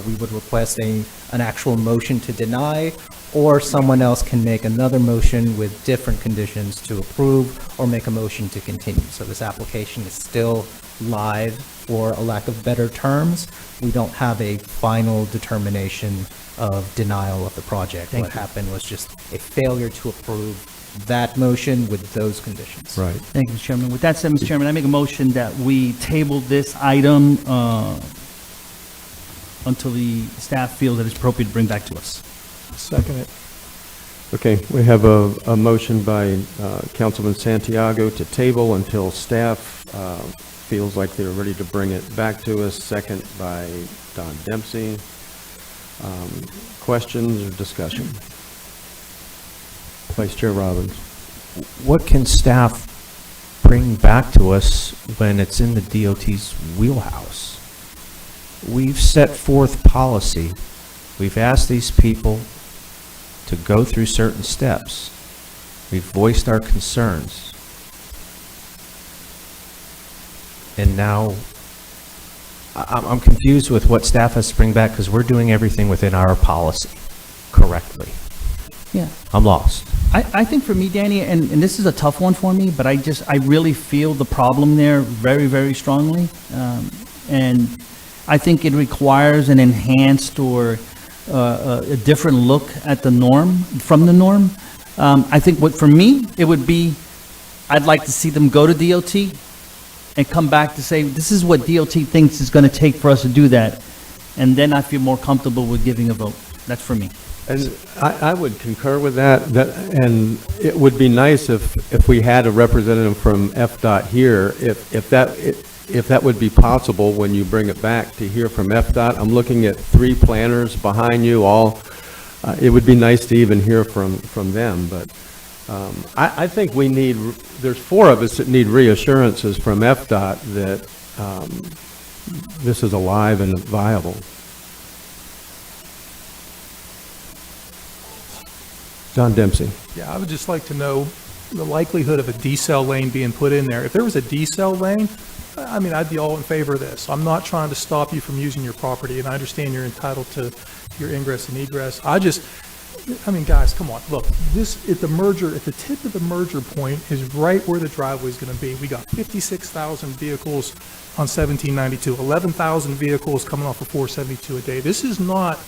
we would request an actual motion to deny, or someone else can make another motion with different conditions to approve, or make a motion to continue. So this application is still live, for a lack of better terms. We don't have a final determination of denial of the project. What happened was just a failure to approve that motion with those conditions. Right. Thank you, Mr. Chairman. With that said, Mr. Chairman, I make a motion that we table this item until the staff feels that it's appropriate to bring back to us. Second it. Okay, we have a motion by Councilman Santiago to table until staff feels like they're ready to bring it back to us. Second by Don Dempsey. Questions or discussion? Vice Chair Robbins. What can staff bring back to us when it's in the DOT's wheelhouse? We've set forth policy. We've asked these people to go through certain steps. We've voiced our concerns. And now I'm confused with what staff has to bring back, because we're doing everything within our policy correctly. Yeah. I'm lost. I think for me, Danny, and this is a tough one for me, but I really feel the problem there very, very strongly. And I think it requires an enhanced or a different look at the norm, from the norm. I think for me, it would be, I'd like to see them go to DOT and come back to say, this is what DOT thinks is going to take for us to do that. And then I feel more comfortable with giving a vote. That's for me. And I would concur with that, and it would be nice if we had a representative from FDOT here, if that would be possible when you bring it back, to hear from FDOT. I'm looking at 3 planners behind you all. It would be nice to even hear from them, but I think we need, there's 4 of us that need reassurances from FDOT that this is alive and viable. John Dempsey. Yeah, I would just like to know the likelihood of a decel lane being put in there. If there was a decel lane, I mean, I'd be all in favor of this. I'm not trying to stop you from using your property, and I understand you're entitled to your ingress and egress. I mean, guys, come on. Look, this, at the tip of the merger point is right where the driveway is going to be. We got 56,000 vehicles on 1792, 11,000 vehicles coming off of 472 a day. This is not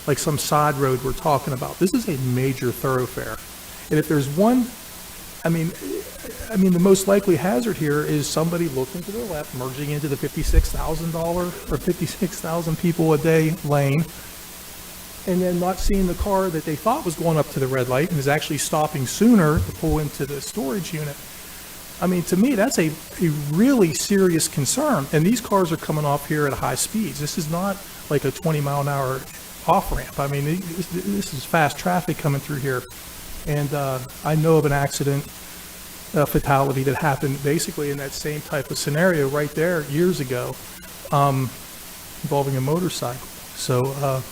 like some side road we're talking about. This is a major thoroughfare. And if there's one, I mean, the most likely hazard here is somebody looking to the left, merging into the $56,000 or 56,000 people a day lane, and then not seeing the car that they thought was going up to the red light and is actually stopping sooner to pull into the storage unit. I mean, to me, that's a really serious concern. And these cars are coming off here at high speeds. This is not like a 20-mile-an-hour off-ramp. I mean, this is fast traffic coming through here. And I know of an accident, a fatality that happened basically in that same type of scenario right there years ago, involving a motorcycle. So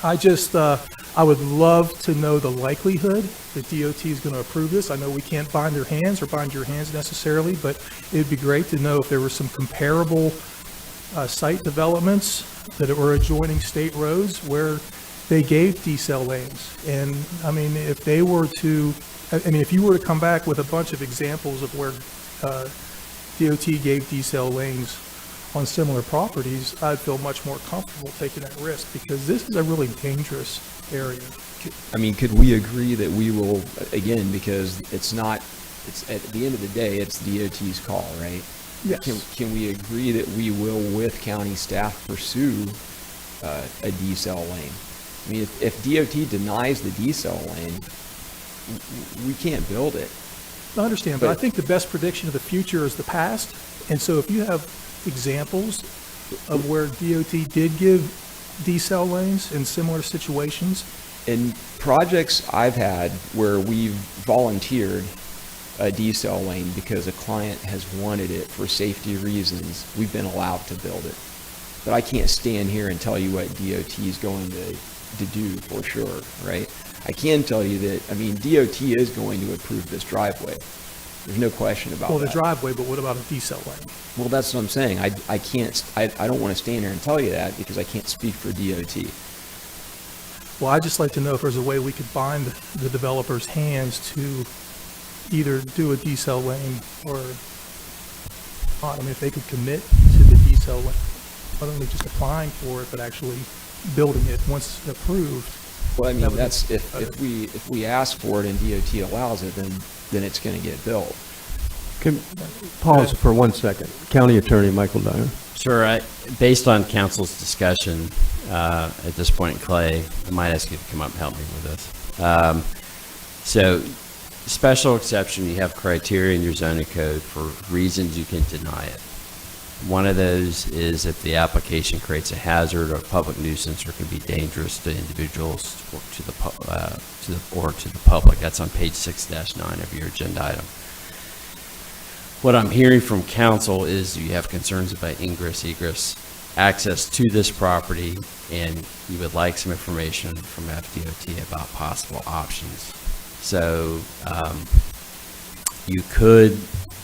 I would love to know the likelihood that DOT is going to approve this. I know we can't bind their hands or bind your hands necessarily, but it'd be great to know if there were some comparable site developments that were adjoining state roads where they gave decel lanes. And I mean, if they were to, I mean, if you were to come back with a bunch of examples of where DOT gave decel lanes on similar properties, I'd feel much more comfortable taking that risk, because this is a really dangerous area. I mean, could we agree that we will, again, because it's at the end of the day, it's DOT's call, right? Yes. Can we agree that we will, with county staff, pursue a decel lane? I mean, if DOT denies the decel lane, we can't build it. I understand, but I think the best prediction of the future is the past. And so if you have examples of where DOT did give decel lanes in similar situations. In projects I've had where we've volunteered a decel lane because a client has wanted it for safety reasons, we've been allowed to build it. But I can't stand here and tell you what DOT is going to do for sure, right? I can tell you that, I mean, DOT is going to approve this driveway. There's no question about that. Well, the driveway, but what about a decel lane? Well, that's what I'm saying. I don't want to stand here and tell you that because I can't speak for DOT. Well, I'd just like to know if there's a way we could bind the developer's hands to either do a decel lane or not. I mean, if they could commit to the decel lane, not only just applying for it, but actually building it once approved. Well, I mean, that's if we ask for it and DOT allows it, then it's going to get built. Can pause for 1 second. County Attorney Michael Dyer. Sure. Based on council's discussion at this point, Clay, I might ask you to come up and help me with this. So, special exception, you have criteria in your zoning code for reasons you can deny it. One of those is if the application creates a hazard or a public nuisance or can be dangerous to individuals or to the public. That's on page 6-9 of your agenda item. What I'm hearing from council is you have concerns about ingress, egress, access to this property, and you would like some information from FDOT about possible options. So you could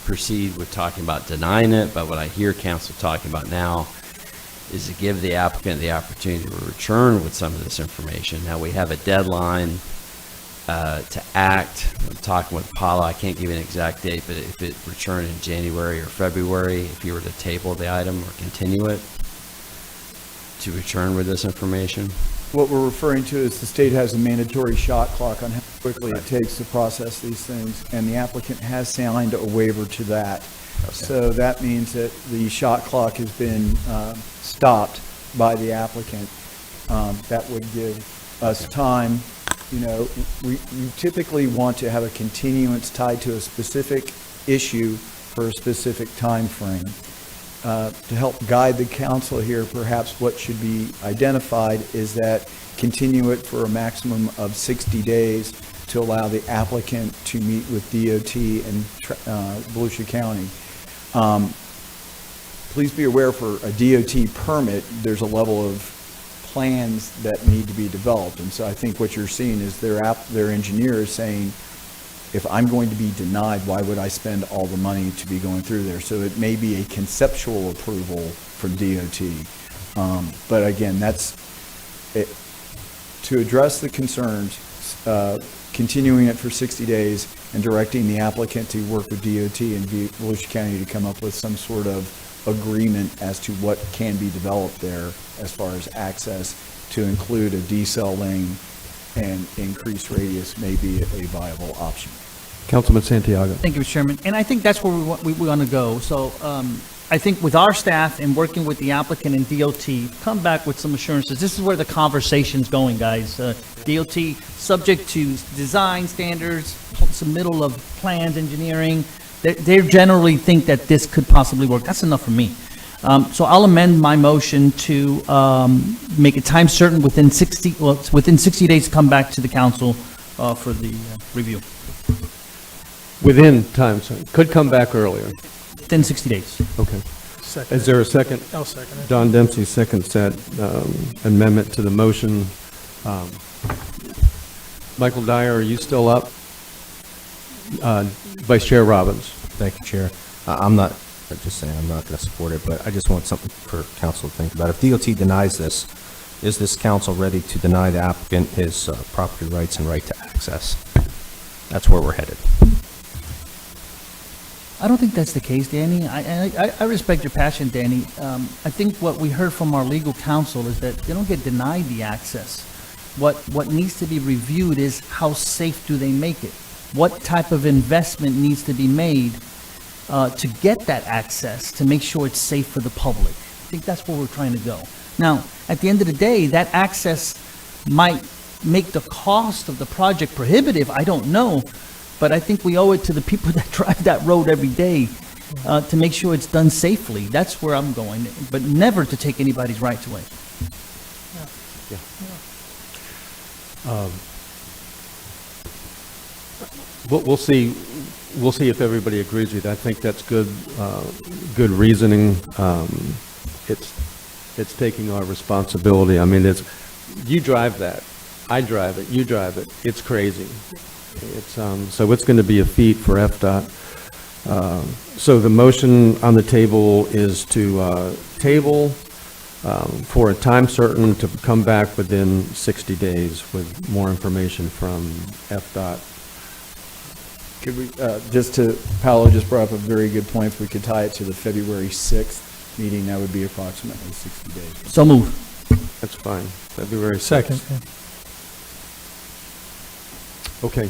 proceed with talking about denying it, but what I hear council talking about now is to give the applicant the opportunity to return with some of this information. Now we have a deadline to act. I'm talking with Paula. I can't give you an exact date, but if it returned in January or February, if you were to table the item or continue it, to return with this information. What we're referring to is the state has a mandatory shot clock on how quickly it takes to process these things, and the applicant has signed a waiver to that. Okay. So that means that the shot clock has been stopped by the applicant. That would give us time. You know, we typically want to have a continuance tied to a specific issue for a specific time frame. To help guide the council here, perhaps what should be identified is that continue it for a maximum of 60 days to allow the applicant to meet with DOT and Volusia County. Please be aware, for a DOT permit, there's a level of plans that need to be developed. And so I think what you're seeing is their engineer is saying, if I'm going to be denied, why would I spend all the money to be going through there? So it may be a conceptual approval from DOT. But again, that's it. To address the concerns, continuing it for 60 days and directing the applicant to work with DOT and Volusia County to come up with some sort of agreement as to what can be developed there as far as access, to include a decel lane and increased radius may be a viable option. Councilman Santiago. Thank you, Mr. Chairman. And I think that's where we want to go. So I think with our staff and working with the applicant and DOT, come back with some assurances. This is where the conversation's going, guys. DOT, subject to design standards, submittal of plans, engineering, they generally think that this could possibly work. That's enough for me. So I'll amend my motion to make it time certain within 60 days to come back to the council for the review. Within time, so could come back earlier. Within 60 days. Okay. Second. Is there a second? I'll second it. Don Dempsey seconds that amendment to the motion. Michael Dyer, are you still up? Vice Chair Robbins. Thank you, Chair. I'm not just saying I'm not going to support it, but I just want something for council to think about. If DOT denies this, is this council ready to deny the applicant his property rights and right to access? That's where we're headed. I don't think that's the case, Danny. I respect your passion, Danny. I think what we heard from our legal counsel is that they don't get denied the access. What needs to be reviewed is how safe do they make it? What type of investment needs to be made to get that access, to make sure it's safe for the public? I think that's where we're trying to go. Now, at the end of the day, that access might make the cost of the project prohibitive. I don't know. But I think we owe it to the people that drive that road every day to make sure it's done safely. That's where I'm going, but never to take anybody's rights away. We'll see if everybody agrees with you. I think that's good reasoning. It's taking our responsibility. I mean, you drive that, I drive it, you drive it. It's crazy. So it's going to be a feat for FDOT. So the motion on the table is to table for a time certain to come back within 60 days with more information from FDOT. Could we, Paolo just brought up a very good point. If we could tie it to the February 6th meeting, that would be approximately 60 days. So moved. That's fine. February 2nd. Second. Okay.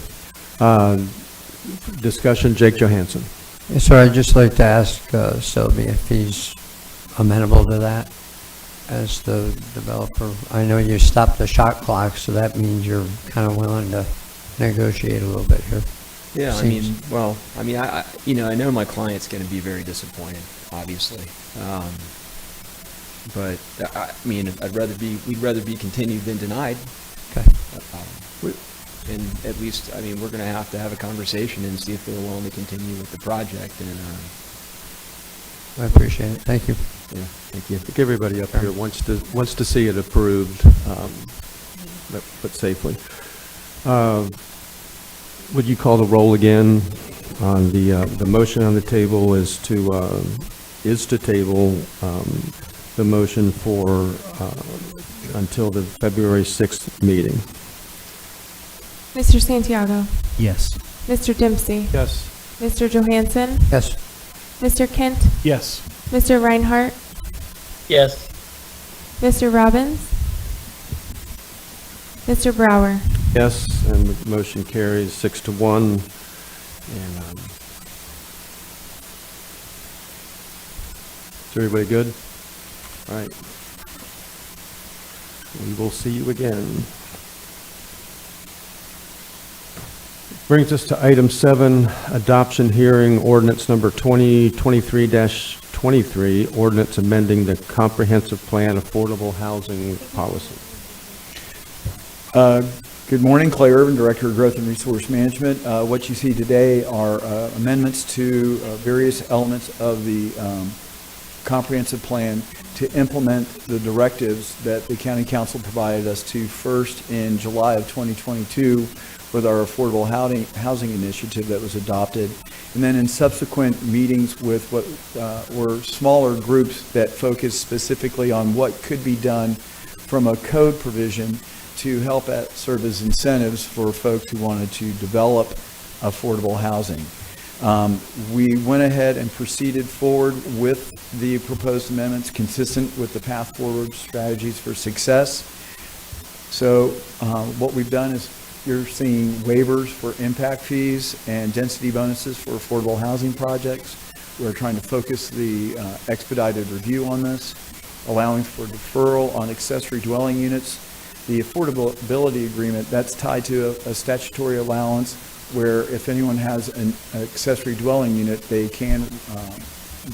Discussion, Jake Johansson. Yes, sir, I'd just like to ask Sylvie if he's amenable to that as the developer. I know you stopped the shot clock, so that means you're kind of willing to negotiate a little bit here. Yeah, I know my client's going to be very disappointed, obviously. But we'd rather be continued than denied. Okay. And at least, we're going to have a conversation and see if they're willing to continue with the project. And I appreciate it. Thank you. Yeah, thank you. I think everybody up here wants to see it approved, but safely. Would you call the roll again on the motion on the table is to table the motion for until the February 6th meeting. Mr. Santiago? Yes. Mr. Dempsey? Yes. Mr. Johansson? Yes. Mr. Kent? Yes. Mr. Reinhardt? Yes. Mr. Robbins? Mr. Brower? Yes, and the motion carries 6-1. And is everybody good? All right. We will see you again. Brings us to item 7, adoption hearing, ordinance number 2023-23, ordinance amending the comprehensive plan affordable housing policy. Good morning, Clay Irvine, Director of Growth and Resource Management. What you see today are amendments to various elements of the comprehensive plan to implement the directives that the County Council provided us to first in July of 2022 with our affordable housing initiative that was adopted, and then in subsequent meetings with what were smaller groups that focused specifically on what could be done from a code provision to help serve as incentives for folks who wanted to develop affordable housing. We went ahead and proceeded forward with the proposed amendments consistent with the path forward strategies for success. So what we've done is you're seeing waivers for impact fees and density bonuses for affordable housing projects. We're trying to focus the expedited review on this, allowing for deferral on accessory dwelling units. The affordability agreement, that's tied to a statutory allowance where if anyone has an accessory dwelling unit, they can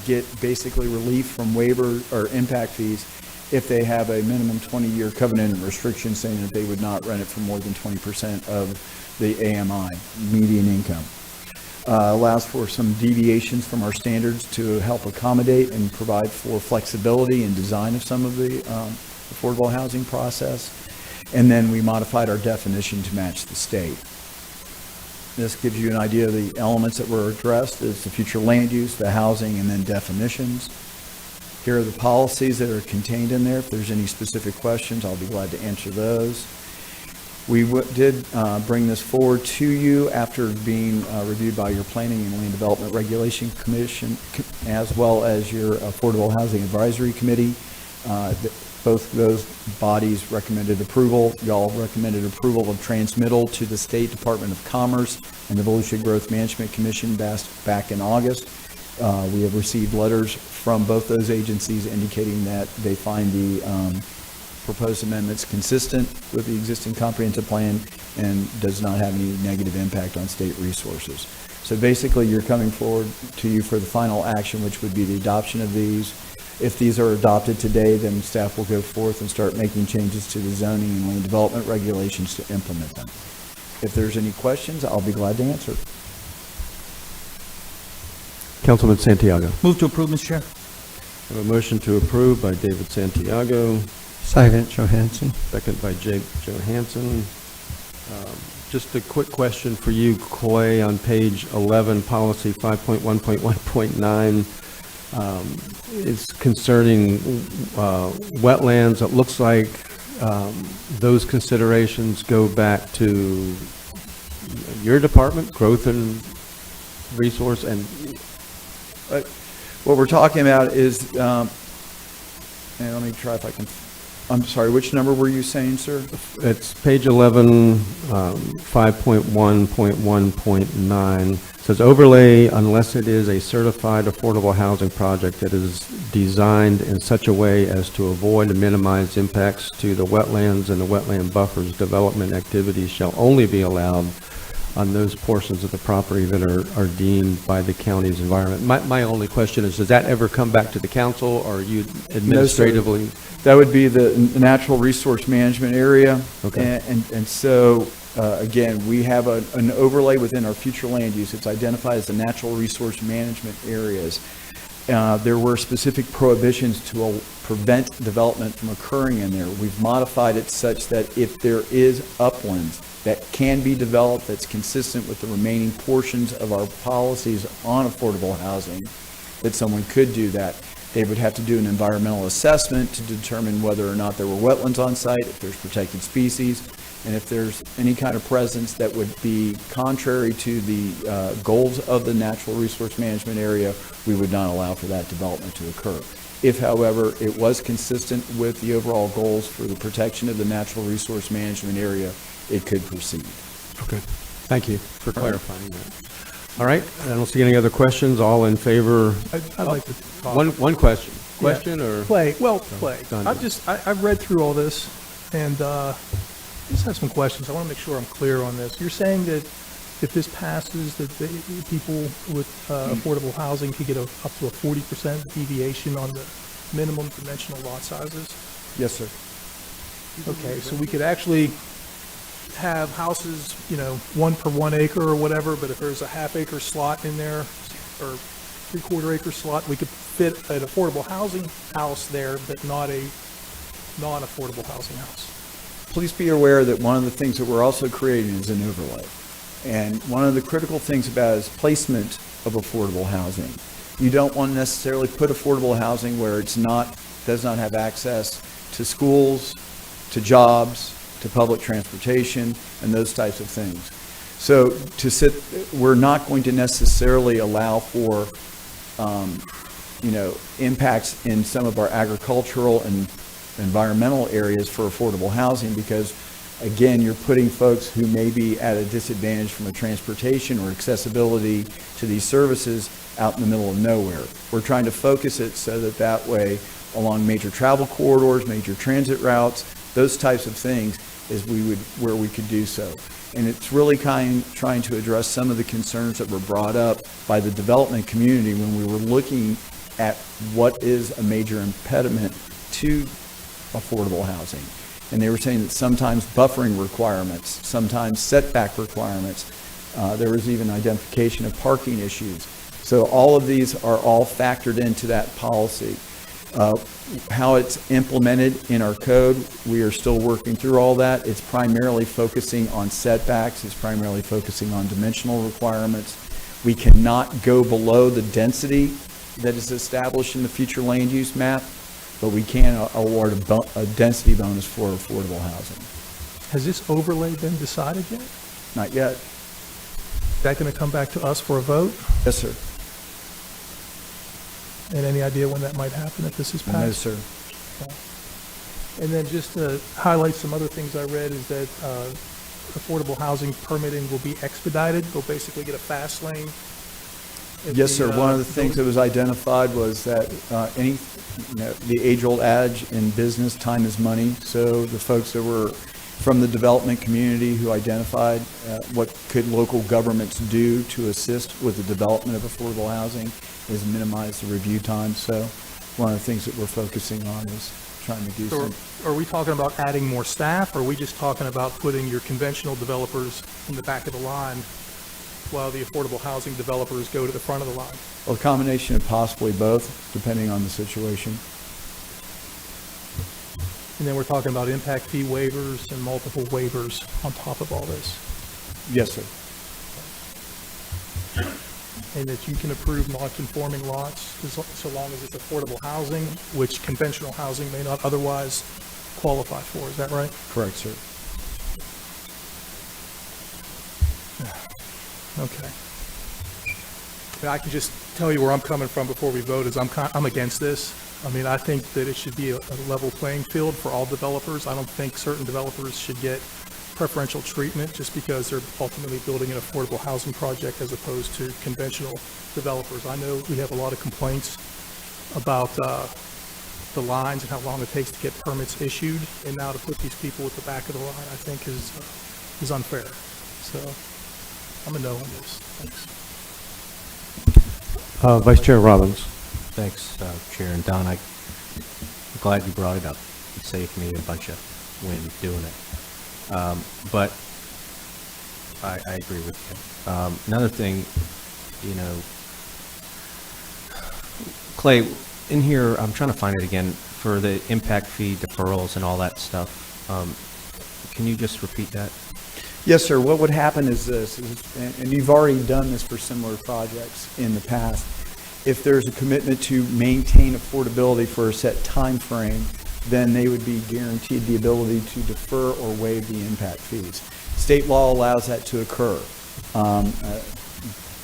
get basically relief from waiver or impact fees if they have a minimum 20-year covenant and restriction saying that they would not rent it for more than 20% of the AMI, median income. Allows for some deviations from our standards to help accommodate and provide for flexibility in design of some of the affordable housing process. And then we modified our definition to match the state. This gives you an idea of the elements that were addressed. It's the future land use, the housing, and then definitions. Here are the policies that are contained in there. If there's any specific questions, I'll be glad to answer those. We did bring this forward to you after being reviewed by your Planning and Land Development Regulation Commission, as well as your Affordable Housing Advisory Committee. Both of those bodies recommended approval. Y'all recommended approval of transmittal to the State Department of Commerce and the Volusia Growth Management Commission back in August. We have received letters from both those agencies indicating that they find the proposed amendments consistent with the existing comprehensive plan and does not have any negative impact on state resources. So basically, you're coming forward to you for the final action, which would be the adoption of these. If these are adopted today, then staff will go forth and start making changes to the zoning and land development regulations to implement them. If there's any questions, I'll be glad to answer. Councilman Santiago. Move to approve, Mr. Chair. I have a motion to approve by David Santiago. Second, Johansson. Second by Jake Johansson. Just a quick question for you, Clay, on page 11, policy 5.1.1.9. Is concerning wetlands. It looks like those considerations go back to your department, growth and resource, and what we're talking about is, and let me try if I can, I'm sorry, which number were you saying, sir? it's page 11, 5.1.1.9. Says overlay unless it is a certified affordable housing project that is designed in such a way as to avoid and minimize impacts to the wetlands and the wetland buffers. Development activities shall only be allowed on those portions of the property that are deemed by the county's environment. My only question is, does that ever come back to the council, or are you administratively? No, that would be the natural resource management area. Okay. And so, again, we have an overlay within our future land use. It's identified as the natural resource management areas. There were specific prohibitions to prevent development from occurring in there. We've modified it such that if there is uplands that can be developed that's consistent with the remaining portions of our policies on affordable housing, that someone could do that. They would have to do an environmental assessment to determine whether or not there were wetlands on site, if there's protected species, and if there's any kind of presence that would be contrary to the goals of the natural resource management area, we would not allow for that development to occur. If, however, it was consistent with the overall goals for the protection of the natural resource management area, it could proceed. Okay. Thank you for clarifying that. All right. I don't see any other questions. All in favor? I'd like to talk. One question. Yeah. Or? Clay. Well, Sorry. Clay, Done. I've read through all this, and just have some questions. I want to make sure I'm clear on this. You're saying that if this passes, that the people with affordable housing could get up to a 40% deviation on the minimum dimensional lot sizes? Yes, sir. Okay, so we could actually have houses, you know, 1 per 1 acre or whatever, but if there's a half-acre slot in there, or 3/4 acre slot, we could fit an affordable housing house there, but not a non-affordable housing house. Please be aware that one of the things that we're also creating is an overlay. And one of the critical things about is placement of affordable housing. You don't want to necessarily put affordable housing where it's not, does not have access to schools, to jobs, to public transportation, and those types of things. So we're not going to necessarily allow for, impacts in some of our agricultural and environmental areas for affordable housing because, again, you're putting folks who may be at a disadvantage from a transportation or accessibility to these services out in the middle of nowhere. We're trying to focus it so that way along major travel corridors, major transit routes, those types of things is where we could do so. And it's really trying to address some of the concerns that were brought up by the development community when we were looking at what is a major impediment to affordable housing. And they were saying that sometimes buffering requirements, sometimes setback requirements, there was even identification of parking issues. So all of these are all factored into that policy. How it's implemented in our code, we are still working through all that. It's primarily focusing on setbacks. It's primarily focusing on dimensional requirements. We cannot go below the density that is established in the future land use map, but we can award a density bonus for affordable housing. Has this overlay been decided yet? Not yet. Is that going to come back to us for a vote? Yes, sir. And any idea when that might happen if this is passed? No, sir. Okay. And then just to highlight some other things I read is that affordable housing permitting will be expedited. They'll basically get a fast lane. Yes, sir. One of the things that was identified was that the age-old adage in business, time is money. So the folks that were from the development community who identified what could local governments do to assist with the development of affordable housing is minimize the review time. So one of the things that we're focusing on is trying to do So are we talking about adding more staff, or are we just talking about putting your conventional developers in the back of the line while the affordable housing developers go to the front of the line? Well, a combination of possibly both, depending on the situation. And then we're talking about impact fee waivers and multiple waivers on top of all this. Yes, sir. And that you can approve non-conforming lots so long as it's affordable housing, which conventional housing may not otherwise qualify for. Is that right? Correct, sir. Okay. I can just tell you where I'm coming from before we vote is I'm against this. I mean, I think that it should be a level playing field for all developers. I don't think certain developers should get preferential treatment just because they're ultimately building an affordable housing project as opposed to conventional developers. I know we have a lot of complaints about the lines and how long it takes to get permits issued, and now to put these people at the back of the line, I think is unfair. So I'm a no on this. Thanks. Vice Chair Robbins. Thanks, Chair. And Don, I'm glad you brought it up. It saved me a bunch of wind doing it. But I agree with you. Another thing, Clay, in here, I'm trying to find it again, for the impact fee deferrals and all that stuff. Can you just repeat that? Yes, sir. What would happen is this, and you've already done this for similar projects in the past. If there's a commitment to maintain affordability for a set time frame, then they would be guaranteed the ability to defer or waive the impact fees. State law allows that to occur.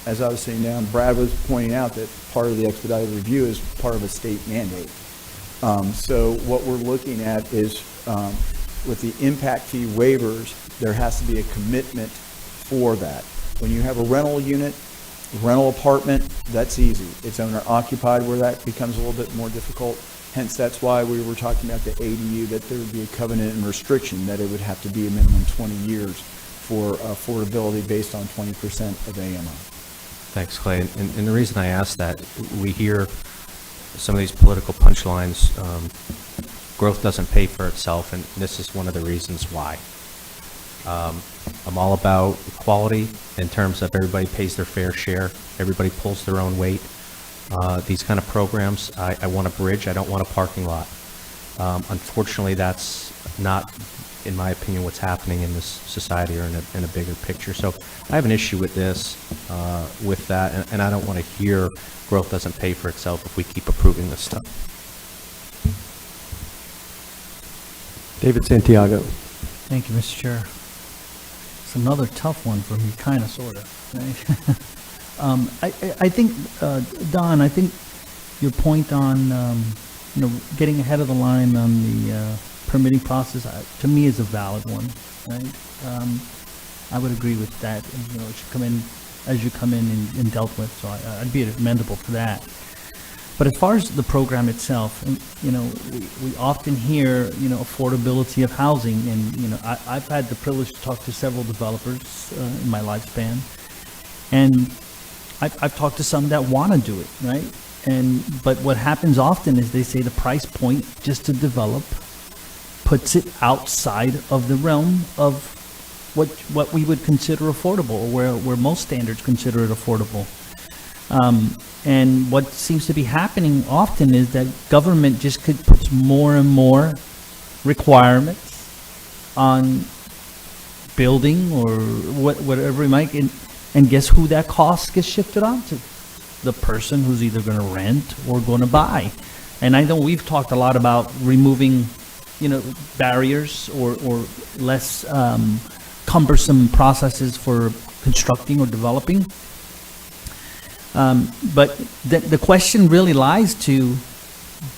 As I was saying now, Brad was pointing out that part of the expedited review is part of a state mandate. So what we're looking at is with the impact fee waivers, there has to be a commitment for that. When you have a rental unit, rental apartment, that's easy. It's owner occupied where that becomes a little bit more difficult. Hence, that's why we were talking about the ADU, that there would be a covenant and restriction, that it would have to be a minimum 20 years for affordability based on 20% of AMI. Thanks, Clay. And the reason I asked that, we hear some of these political punchlines, growth doesn't pay for itself, and this is one of the reasons why. I'm all about equality in terms of everybody pays their fair share, everybody pulls their own weight. These kind of programs, I want a bridge, I don't want a parking lot. Unfortunately, that's not, in my opinion, what's happening in this society or in a bigger picture. So I have an issue with this, with that, and I don't want to hear growth doesn't pay for itself if we keep approving this stuff. David Santiago. Thank you, Mr. Chair. It's another tough one for me, kind of, sort of. Right? I think, Don, I think your point on, getting ahead of the line on the permitting process, to me, is a valid one. Right? I would agree with that. And, it should come in as you come in and dealt with. So I'd be amenable to that. But as far as the program itself, we often hear, affordability of housing, and I've had the privilege to talk to several developers in my lifespan, and I've talked to some that want to do it, right? But what happens often is they say the price point just to develop puts it outside of the realm of what we would consider affordable, or where most standards consider it affordable. And what seems to be happening often is that government just puts more and more requirements on building or whatever it might, and guess who that cost gets shifted onto? The person who's either going to rent or going to buy. And I know we've talked a lot about removing, barriers or less cumbersome processes for constructing or developing. But the question really lies to,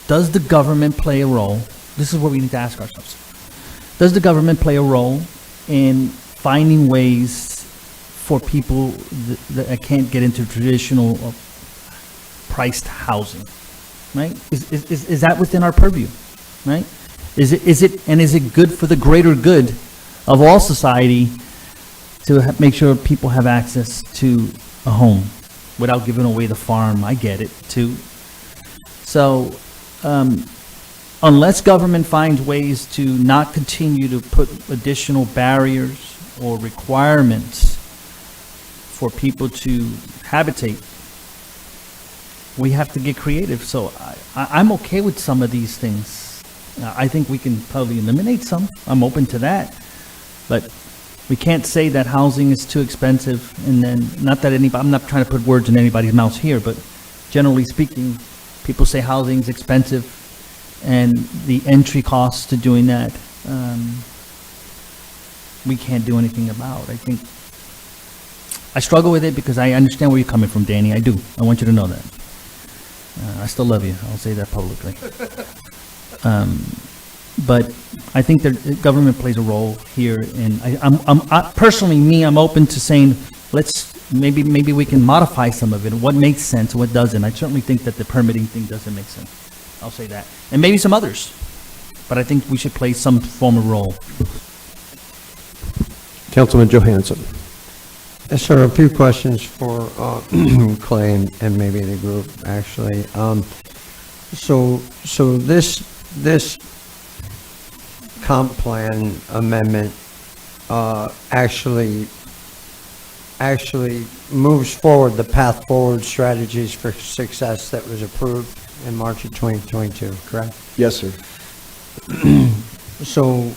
does the government play a role? This is what we need to ask ourselves. Does the government play a role in finding ways for people that can't get into traditional priced housing, right? Is that within our purview, right? Is it good for the greater good of all society to make sure people have access to a home without giving away the farm? I get it too. So unless government finds ways to not continue to put additional barriers or requirements for people to habitate, we have to get creative. So I'm okay with some of these things. I think we can probably eliminate some. I'm open to that. But we can't say that housing is too expensive, and then, not that I'm not trying to put words in anybody's mouth here, but generally speaking, people say housing is expensive, and the entry costs to doing that, we can't do anything about. I think I struggle with it because I understand where you're coming from, Danny. I do. I want you to know that. I still love you. I'll say that publicly. But I think that government plays a role here, and personally, I'm open to saying, maybe we can modify some of it. What makes sense, what doesn't. I certainly think that the permitting thing doesn't make sense. I'll say that, and maybe some others. But I think we should play some form of role. Councilman Johansson. Yes, sir. A few questions for Clay and maybe the group, actually. So this comp plan amendment actually moves forward the path forward strategies for success that was approved in March of 2022, correct? Yes, sir. So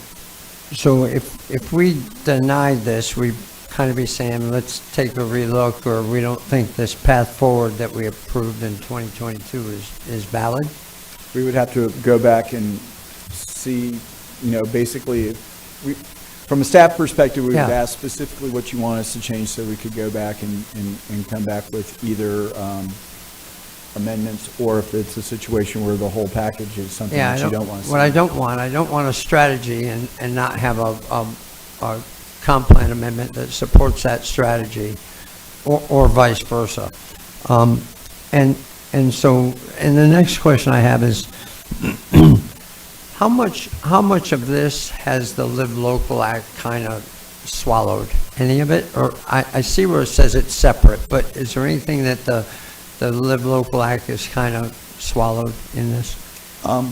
if we deny this, we kind of be saying, let's take a relook, or we don't think this path forward that we approved in 2022 is valid? We would have to go back and see, basically, from a staff perspective, we would ask specifically what you want us to change so we could go back and come back with either amendments, or if it's a situation where the whole package is something that you don't want to see. What I don't want a strategy and not have a comp plan amendment that supports that strategy, or vice versa. And so the next question I have is, how much of this has the Live Local Act kind of swallowed? Any of it? Or I see where it says it's separate, but is there anything that the Live Local Act is kind of swallowed in this?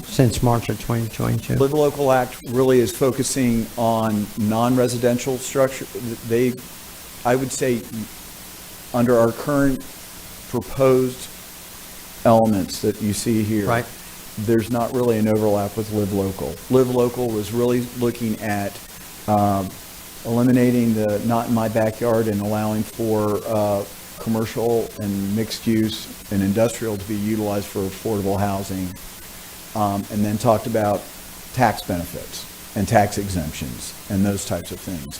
since March of 2022? Live Local Act really is focusing on non-residential structure. I would say, under our current proposed elements that you see here, right, there's not really an overlap with Live Local. Live Local was really looking at eliminating the not in my backyard and allowing for commercial and mixed use and industrial to be utilized for affordable housing, and then talked about tax benefits and tax exemptions and those types of things.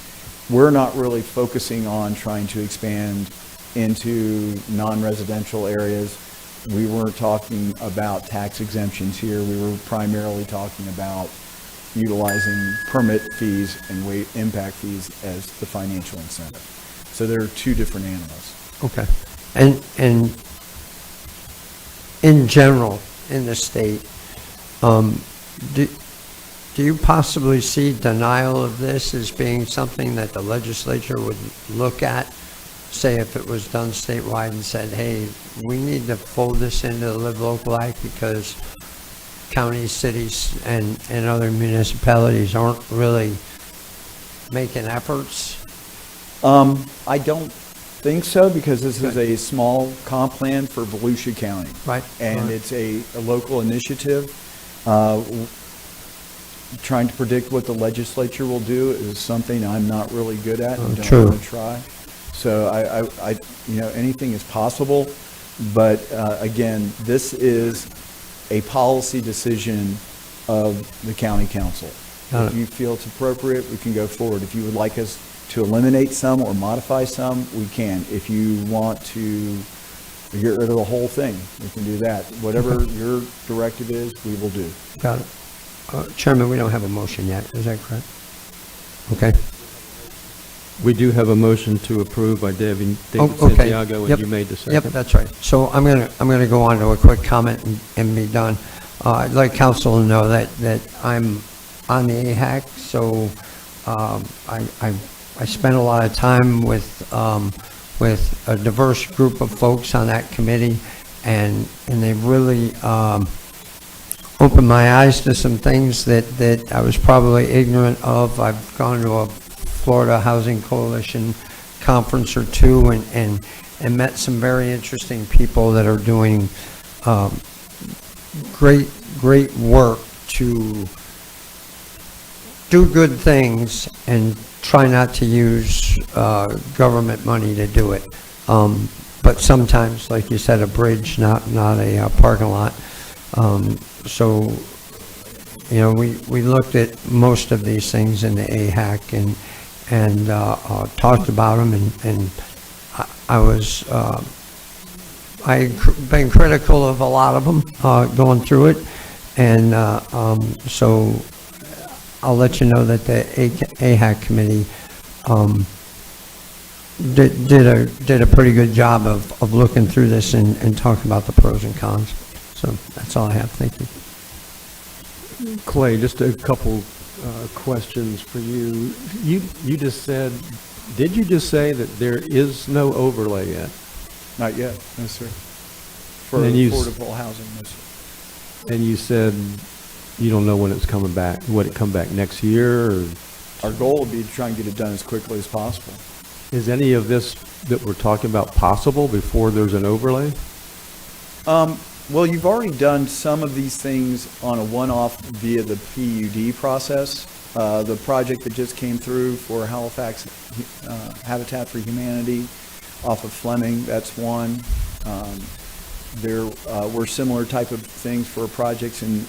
We're not really focusing on trying to expand into non-residential areas. We weren't talking about tax exemptions here. We were primarily talking about utilizing permit fees and impact fees as the financial incentive. So there are two different animals. Okay. And in general, in the state, do you possibly see denial of this as being something that the legislature would look at, say if it was done statewide and said, hey, we need to fold this into the Live Local Act because counties, cities, and other municipalities aren't really making efforts? I don't think so, because this is a small comp plan for Volusia County. Right. And it's a local initiative. Trying to predict what the legislature will do is something I'm not really good at and don't want to try. So I anything is possible, but again, this is a policy decision of the county council. If you feel it's appropriate, we can go forward. If you would like us to eliminate some or modify some, we can. If you want to get rid of the whole thing, we can do that. Whatever your directive is, we will do. Got it. Chairman, we don't have a motion yet. Is that correct? Okay. We do have a motion to approve by David Okay. Santiago, and Yep. you made the second. Yep, that's right. So I'm gonna go on to a quick comment and be done. I'd like council to know that I'm on the AHAC, so I spent a lot of time with a diverse group of folks on that committee, and they really opened my eyes to some things that I was probably ignorant of. I've gone to a Florida Housing Coalition conference or two and met some very interesting people that are doing great work to do good things and try not to use government money to do it. But sometimes, like you said, a bridge, not a parking lot. So, we looked at most of these things in the AHAC and talked about them, and I've been critical of a lot of them going through it, and so I'll let you know that the AHAC committee did a pretty good job of looking through this and talking about the pros and cons. So that's all I have. Thank you. Clay, just a couple questions for you. You just said, did you just say that there is no overlay yet? Not yet, no sir. For affordable housing, no sir. And you said you don't know when it's coming back. Would it come back next year? Or? Our goal would be to try and get it done as quickly as possible. Is any of this that we're talking about possible before there's an overlay? Well, you've already done some of these things on a one-off via the PUD process. The project that just came through for Halifax Habitat for Humanity off of Fleming, that's one. There were similar type of things for projects in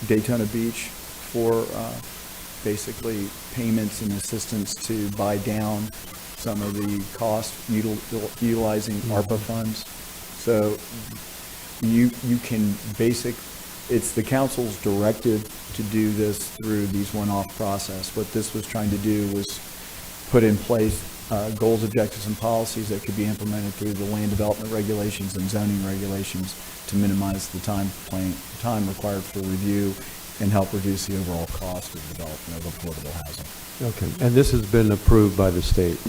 Daytona Beach for basically payments and assistance to buy down some of the cost utilizing ARPA funds. So you can it's the council's directive to do this through these one-off process. What this was trying to do was put in place goals, objectives, and policies that could be implemented through the land development regulations and zoning regulations to minimize the time required for review and help reduce the overall cost of development of affordable housing. Okay, and this has been approved by the state?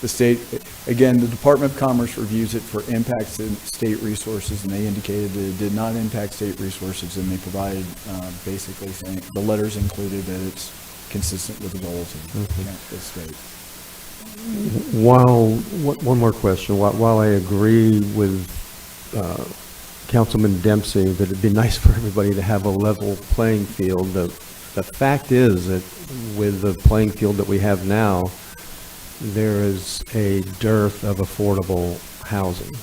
The state, again, the Department of Commerce reviews it for impacts in state resources, and they indicated that it did not impact state resources, and they provided basically saying the letters included that it's consistent with the goals of the state. One more question. While I agree with Councilman Dempsey that it'd be nice for everybody to have a level playing field, the fact is that with the playing field that we have now, there is a dearth of affordable housing.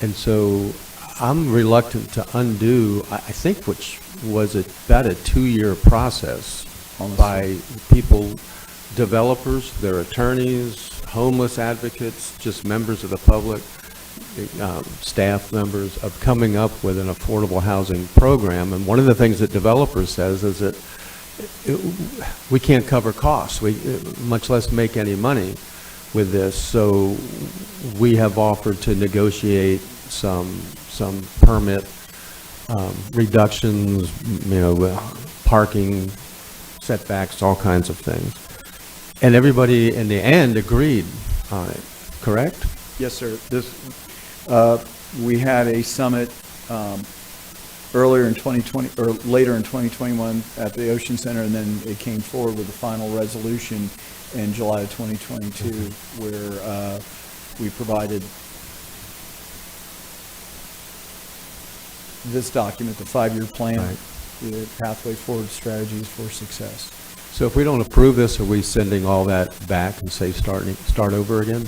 And so I'm reluctant to undo, I think, which was about a 2-year process by people, developers, their attorneys, homeless advocates, just members of the public, staff members, of coming up with an affordable housing program. And one of the things that developers says is that we can't cover costs, much less make any money with this. So we have offered to negotiate some permit reductions, parking setbacks, all kinds of things. And everybody in the end agreed on it, correct? Yes, sir. We had a summit earlier in 2020, or later in 2021 at the Ocean Center, and then it came forward with the final resolution in July of 2022, where we provided this document, the 5-year plan, the pathway forward strategies for success. So if we don't approve this, are we sending all that back and say start over again?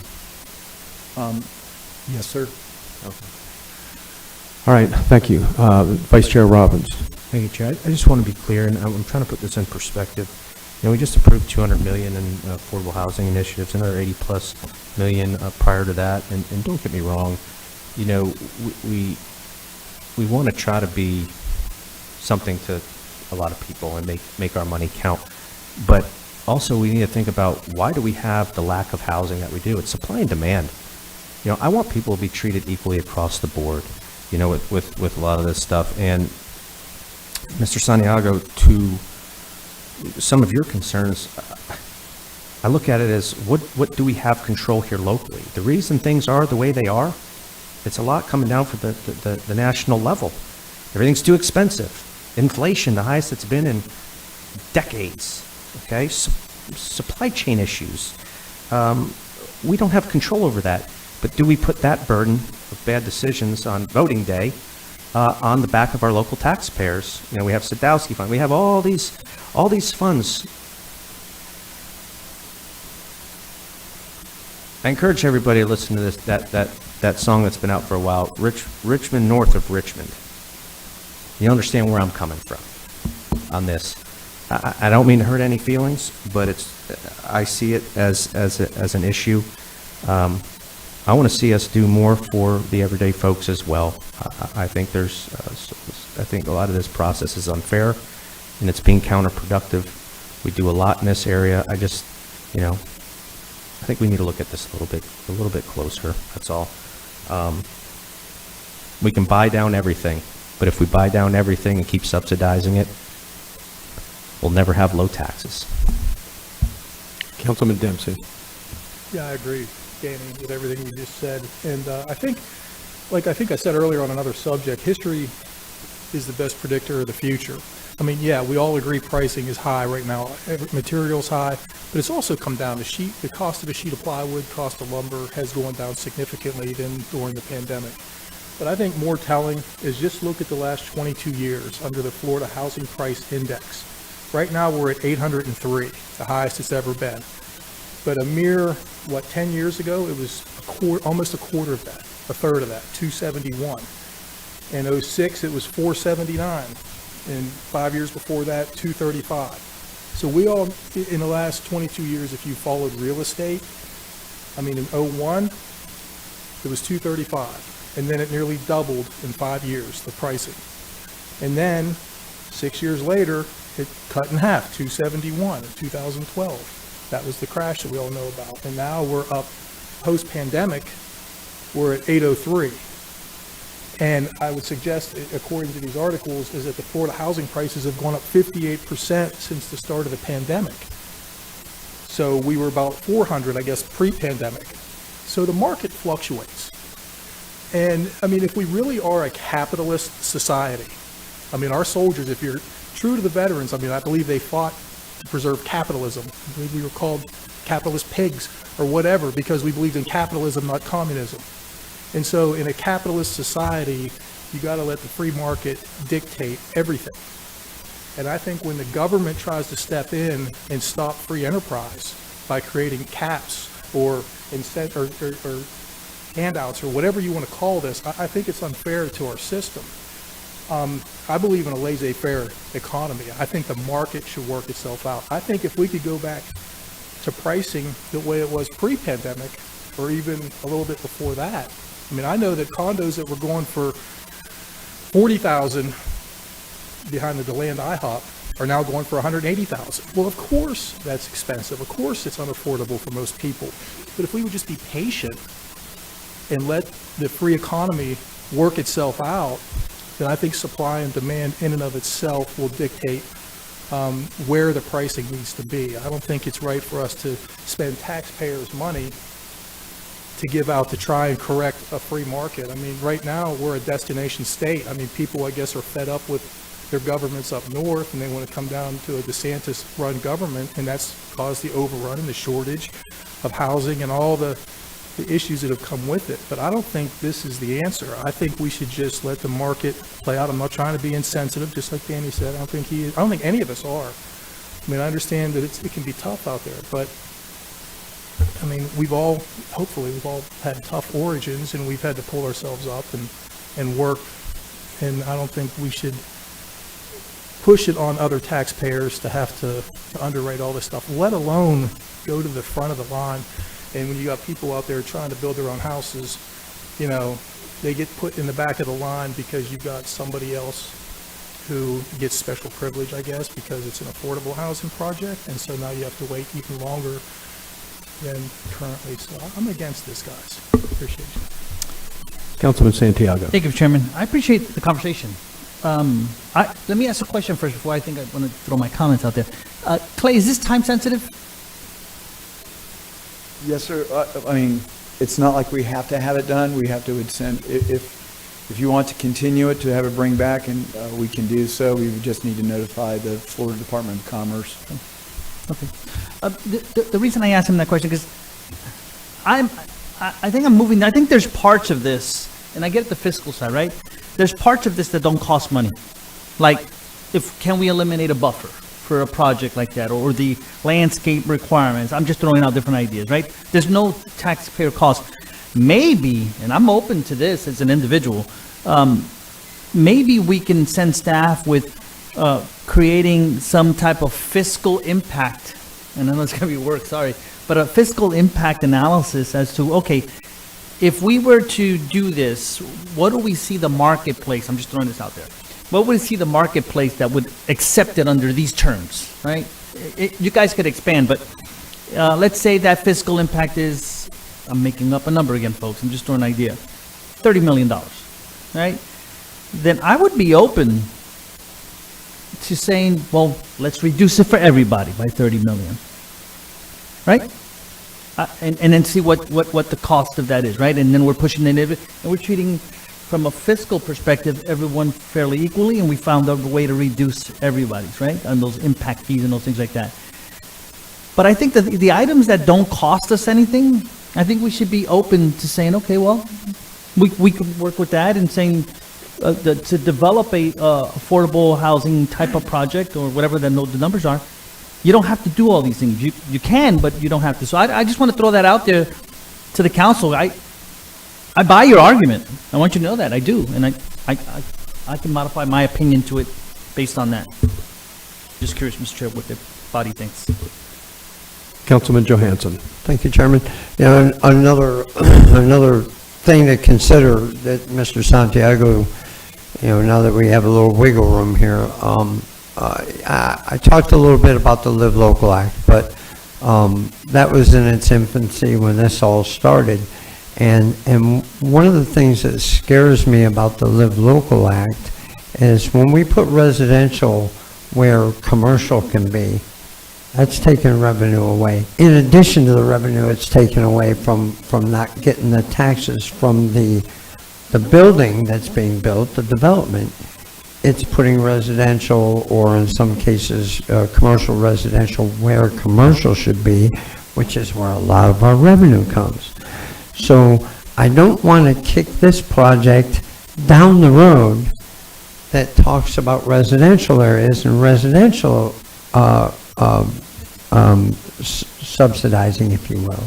Yes, sir. Okay. All right, thank you. Vice Chair Robbins. Thank you, Chair. I just want to be clear, and I'm trying to put this in perspective. We just approved $200 million in affordable housing initiatives, another $80+ million prior to that. And don't get me wrong, we want to try to be something to a lot of people and make our money count. But also we need to think about, why do we have the lack of housing that we do? It's supply and demand. I want people to be treated equally across the board, with a lot of this stuff. And Mr. Santiago, to some of your concerns, I look at it as, what do we have control here locally? The reason things are the way they are, it's a lot coming down from the national level. Everything's too expensive. Inflation, the highest it's been in decades. Okay, supply chain issues. We don't have control over that. But do we put that burden of bad decisions on voting day on the back of our local taxpayers? We have Sadowski Fund. We have all these funds. I encourage everybody to listen to this that song that's been out for a while, Richmond North of Richmond. You understand where I'm coming from on this. I don't mean to hurt any feelings, but I see it as an issue. I want to see us do more for the everyday folks as well. I think I think a lot of this process is unfair, and it's being counterproductive. We do a lot in this area. I think we need to look at this a little bit closer. That's all. We can buy down everything, but if we buy down everything and keep subsidizing it, we'll never have low taxes. Councilman Dempsey. Yeah, I agree, Danny, with everything you just said. And I think I said earlier on another subject, history is the best predictor of the future. I mean, yeah, we all agree pricing is high right now. Material's high, but it's also come down to the cost of a sheet of plywood, cost of lumber has gone down significantly during the pandemic. But I think more telling is just look at the last 22 years under the Florida Housing Price Index. Right now we're at 803, the highest it's ever been. But a mere, 10 years ago, it was almost a quarter of that, a third of that, 271. In 06, it was 479. And 5 years before that, 235. So we all, in the last 22 years, if you followed real estate, I mean, in 01, it was 235. And then it nearly doubled in 5 years, the pricing. And then 6 years later, it cut in half, 271 in 2012. That was the crash that we all know about. And now we're up, post-pandemic, we're at 803. And I would suggest, according to these articles, is that the Florida housing prices have gone up 58% since the start of the pandemic. So we were about 400, I guess, pre-pandemic. So the market fluctuates. And, I mean, if we really are a capitalist society, I mean, our soldiers, if you're true to the veterans, I mean, I believe they fought to preserve capitalism. I believe we were called capitalist pigs or whatever because we believed in capitalism, not communism. And so in a capitalist society, you got to let the free market dictate everything. And I think when the government tries to step in and stop free enterprise by creating caps or handouts or whatever you want to call this, I think it's unfair to our system. I believe in a laissez-faire economy. I think the market should work itself out. I think if we could go back to pricing the way it was pre-pandemic or even a little bit before that. I mean, I know that condos that were going for $40,000 behind the DeLand IHOP are now going for $180,000. Well, of course that's expensive. Of course it's unaffordable for most people. But if we would just be patient and let the free economy work itself out, then I think supply and demand in and of itself will dictate where the pricing needs to be. I don't think it's right for us to spend taxpayers' money to give out to try and correct a free market. I mean, right now we're a destination state. I mean, people, I guess, are fed up with their governments up north and they want to come down to a DeSantis-run government, and that's caused the overrun and the shortage of housing and all the issues that have come with it. But I don't think this is the answer. I think we should just let the market play out. I'm not trying to be insensitive, just like Danny said. I don't think any of us are. I mean, I understand that it can be tough out there, but I mean, hopefully we've all had tough origins and we've had to pull ourselves up and work. And I don't think we should push it on other taxpayers to have to underwrite all this stuff, let alone go to the front of the line. And when you got people out there trying to build their own houses, you know, they get put in the back of the line because you've got somebody else who gets special privilege, I guess, because it's an affordable housing project. And so now you have to wait even longer than currently. So I'm against this, guys. Appreciate you. Councilman Santiago. Thank you, Chairman. I appreciate the conversation. Let me ask a question first before I think I want to throw my comments out there. Clay, is this time sensitive? Yes, sir. I mean, it's not like we have to have it done. We have to send, if you want to continue it, to have it bring back, and we can do so. We would just need to notify the Florida Department of Commerce. Okay. The reason I asked him that question because I think I'm moving. I think there's parts of this, and I get the fiscal side, right? There's parts of this that don't cost money. Like, can we eliminate a buffer for a project like that, or the landscape requirements? I'm just throwing out different ideas, right? There's no taxpayer cost. Maybe, and I'm open to this as an individual, maybe we can send staff with creating some type of fiscal impact, and I know it's going to be work, sorry, but a fiscal impact analysis as to, okay, if we were to do this, what do we see the marketplace, I'm just throwing this out there, what would we see the marketplace that would accept it under these terms, right? You guys could expand, but let's say that fiscal impact is, I'm making up a number again, folks, I'm just throwing an idea, $30 million, right? Then I would be open to saying, well, let's reduce it for everybody by 30 million, right? And then see what the cost of that is, right? And then we're pushing it, and we're treating, from a fiscal perspective, everyone fairly equally, and we found a way to reduce everybody's, right? On those impact fees and those things like that. But I think that the items that don't cost us anything, I think we should be open to saying, okay, well, we could work with that and saying, to develop a affordable housing type of project or whatever the numbers are, you don't have to do all these things. You can, but you don't have to. So I just want to throw that out there to the council. I buy your argument. I want you to know that. I do. And I can modify my opinion to it based on that. Just curious, Mr. Chair, what the body thinks. Councilman Johansson. Thank you, Chairman. Yeah, another thing to consider that Mr. Santiago, now that we have a little wiggle room here, I talked a little bit about the Live Local Act, but that was in its infancy when this all started. And one of the things that scares me about the Live Local Act is when we put residential where commercial can be, That's taking revenue away. In addition to the revenue, it's taken away from not getting the taxes from the building that's being built, the development. It's putting residential, or in some cases, commercial residential where commercial should be, which is where a lot of our revenue comes. So I don't want to kick this project down the road that talks about residential areas and residential subsidizing, if you will.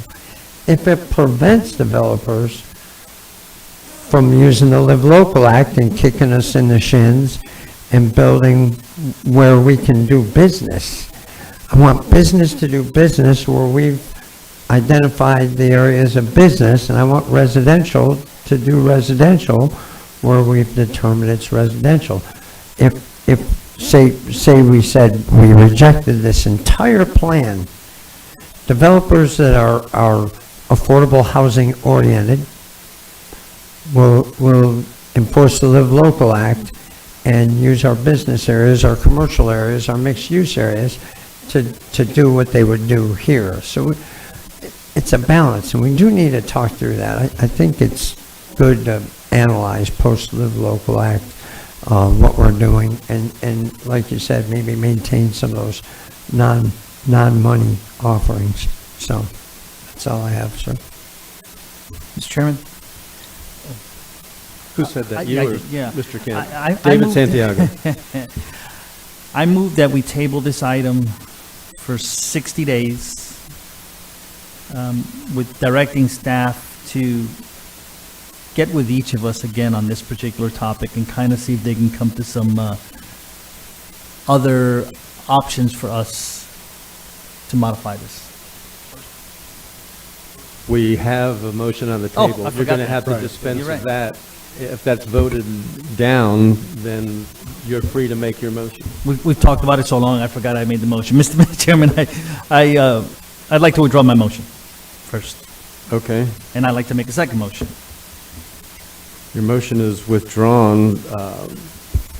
If it prevents developers from using the Live Local Act and kicking us in the shins and building where we can do business. I want business to do business where we've identified the areas of business, and I want residential to do residential where we've determined it's residential. If say we said we rejected this entire plan, developers that are affordable housing oriented will enforce the Live Local Act and use our business areas, our commercial areas, our mixed use areas to do what they would do here. So it's a balance, and we do need to talk through that. I think it's good to analyze post Live Local Act what we're doing, and like you said, maybe maintain some of those non-money offerings. So that's all I have, sir. Mr. Chairman? Who said that? You or Mr. Kent? David Santiago. I move that we table this item for 60 days with directing staff to get with each of us again on this particular topic and kind of see if they can come to some other options for us to modify this. We have a motion on the Oh, table. I You're going to forgot have to that. dispense You're with right. that. If that's voted down, then you're free to make your motion. We've talked about it so long, I forgot I made the motion. Mr. Chairman, I'd like to withdraw my motion first. Okay. And I'd like to make a second motion. Your motion is withdrawn.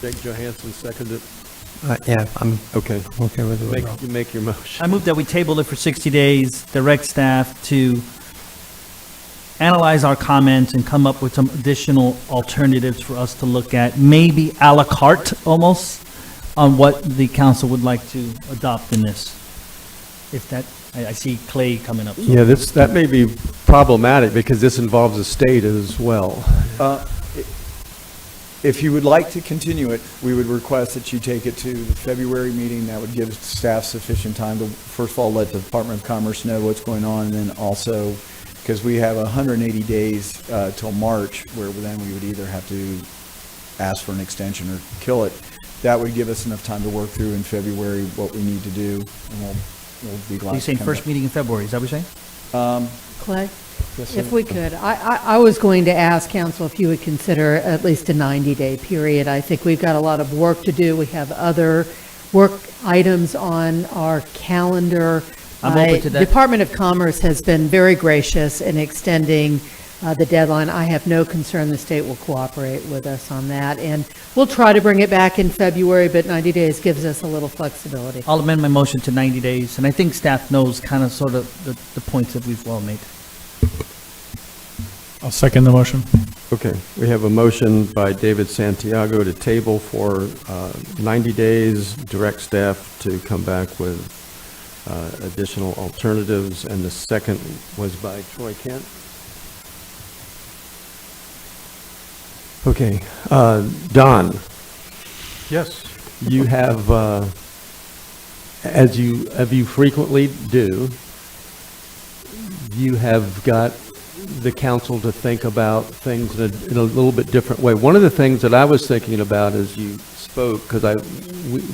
Jake Johansson seconded. Yeah, I'm okay with the withdrawal. Make your motion. I move that we table it for 60 days, direct staff to analyze our comments and come up with some additional alternatives for us to look at, maybe a la carte almost, on what the council would like to adopt in this. If that, I see Clay coming up. So. Yeah, that may be problematic because this involves the state as well. If you would like to continue it, we would request that you take it to the February meeting. That would give staff sufficient time to, first of all, let the Department of Commerce know what's going on, and then also, because we have 180 days till March, where then we would either have to ask for an extension or kill it. That would give us enough time to work through in February what we need to do, and we'll be glad. You're saying to come first back. meeting in February, is that what you're saying? Clay, Yes, if sir. we could, I was going to ask council if you would consider at least a 90-day period. I think we've got a lot of work to do. We have other work items on our calendar. I'm open to that. Department of Commerce has been very gracious in extending the deadline. I have no concern the state will cooperate with us on that. And we'll try to bring it back in February, but 90 days gives us a little flexibility. I'll amend my motion to 90 days, and I think staff knows kind of sort of the points that we've well made. I'll second the motion. Okay, we have a motion by David Santiago to table for 90 days, direct staff to come back with additional alternatives, and the second was by Troy Kent. Okay, Don. Yes. You have, as you frequently do, you have got the council to think about things in a little bit different way. One of the things that I was thinking about as you spoke, because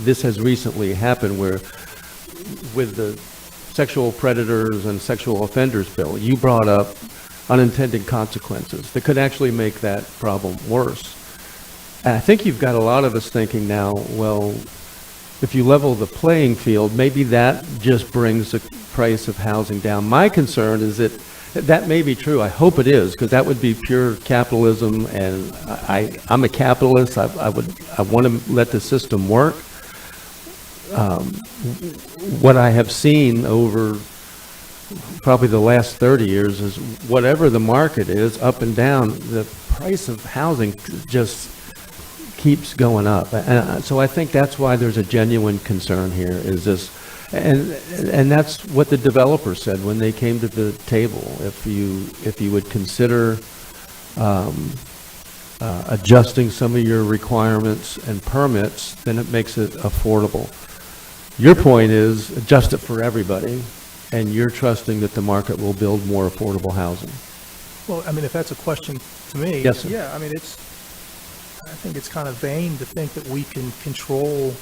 this has recently happened where with the sexual predators and sexual offenders bill, you brought up unintended consequences that could actually make that problem worse. And I think you've got a lot of us thinking now, well, if you level the playing field, maybe that just brings the price of housing down. My concern is that may be true. I hope it is, because that would be pure capitalism, and I'm a capitalist. I want to let the system work. what I have seen over probably the last 30 years is whatever the market is, up and down, the price of housing just keeps going up. And so I think that's why there's a genuine concern here, is this, and that's what the developer said when they came to the table. If you would consider adjusting some of your requirements and permits, then it makes it affordable. Your point is adjust it for everybody, and you're trusting that the market will build more affordable housing. Well, I mean, if that's a question to me. Yes, sir. Yeah, I mean, I think it's kind of vain to think that we can control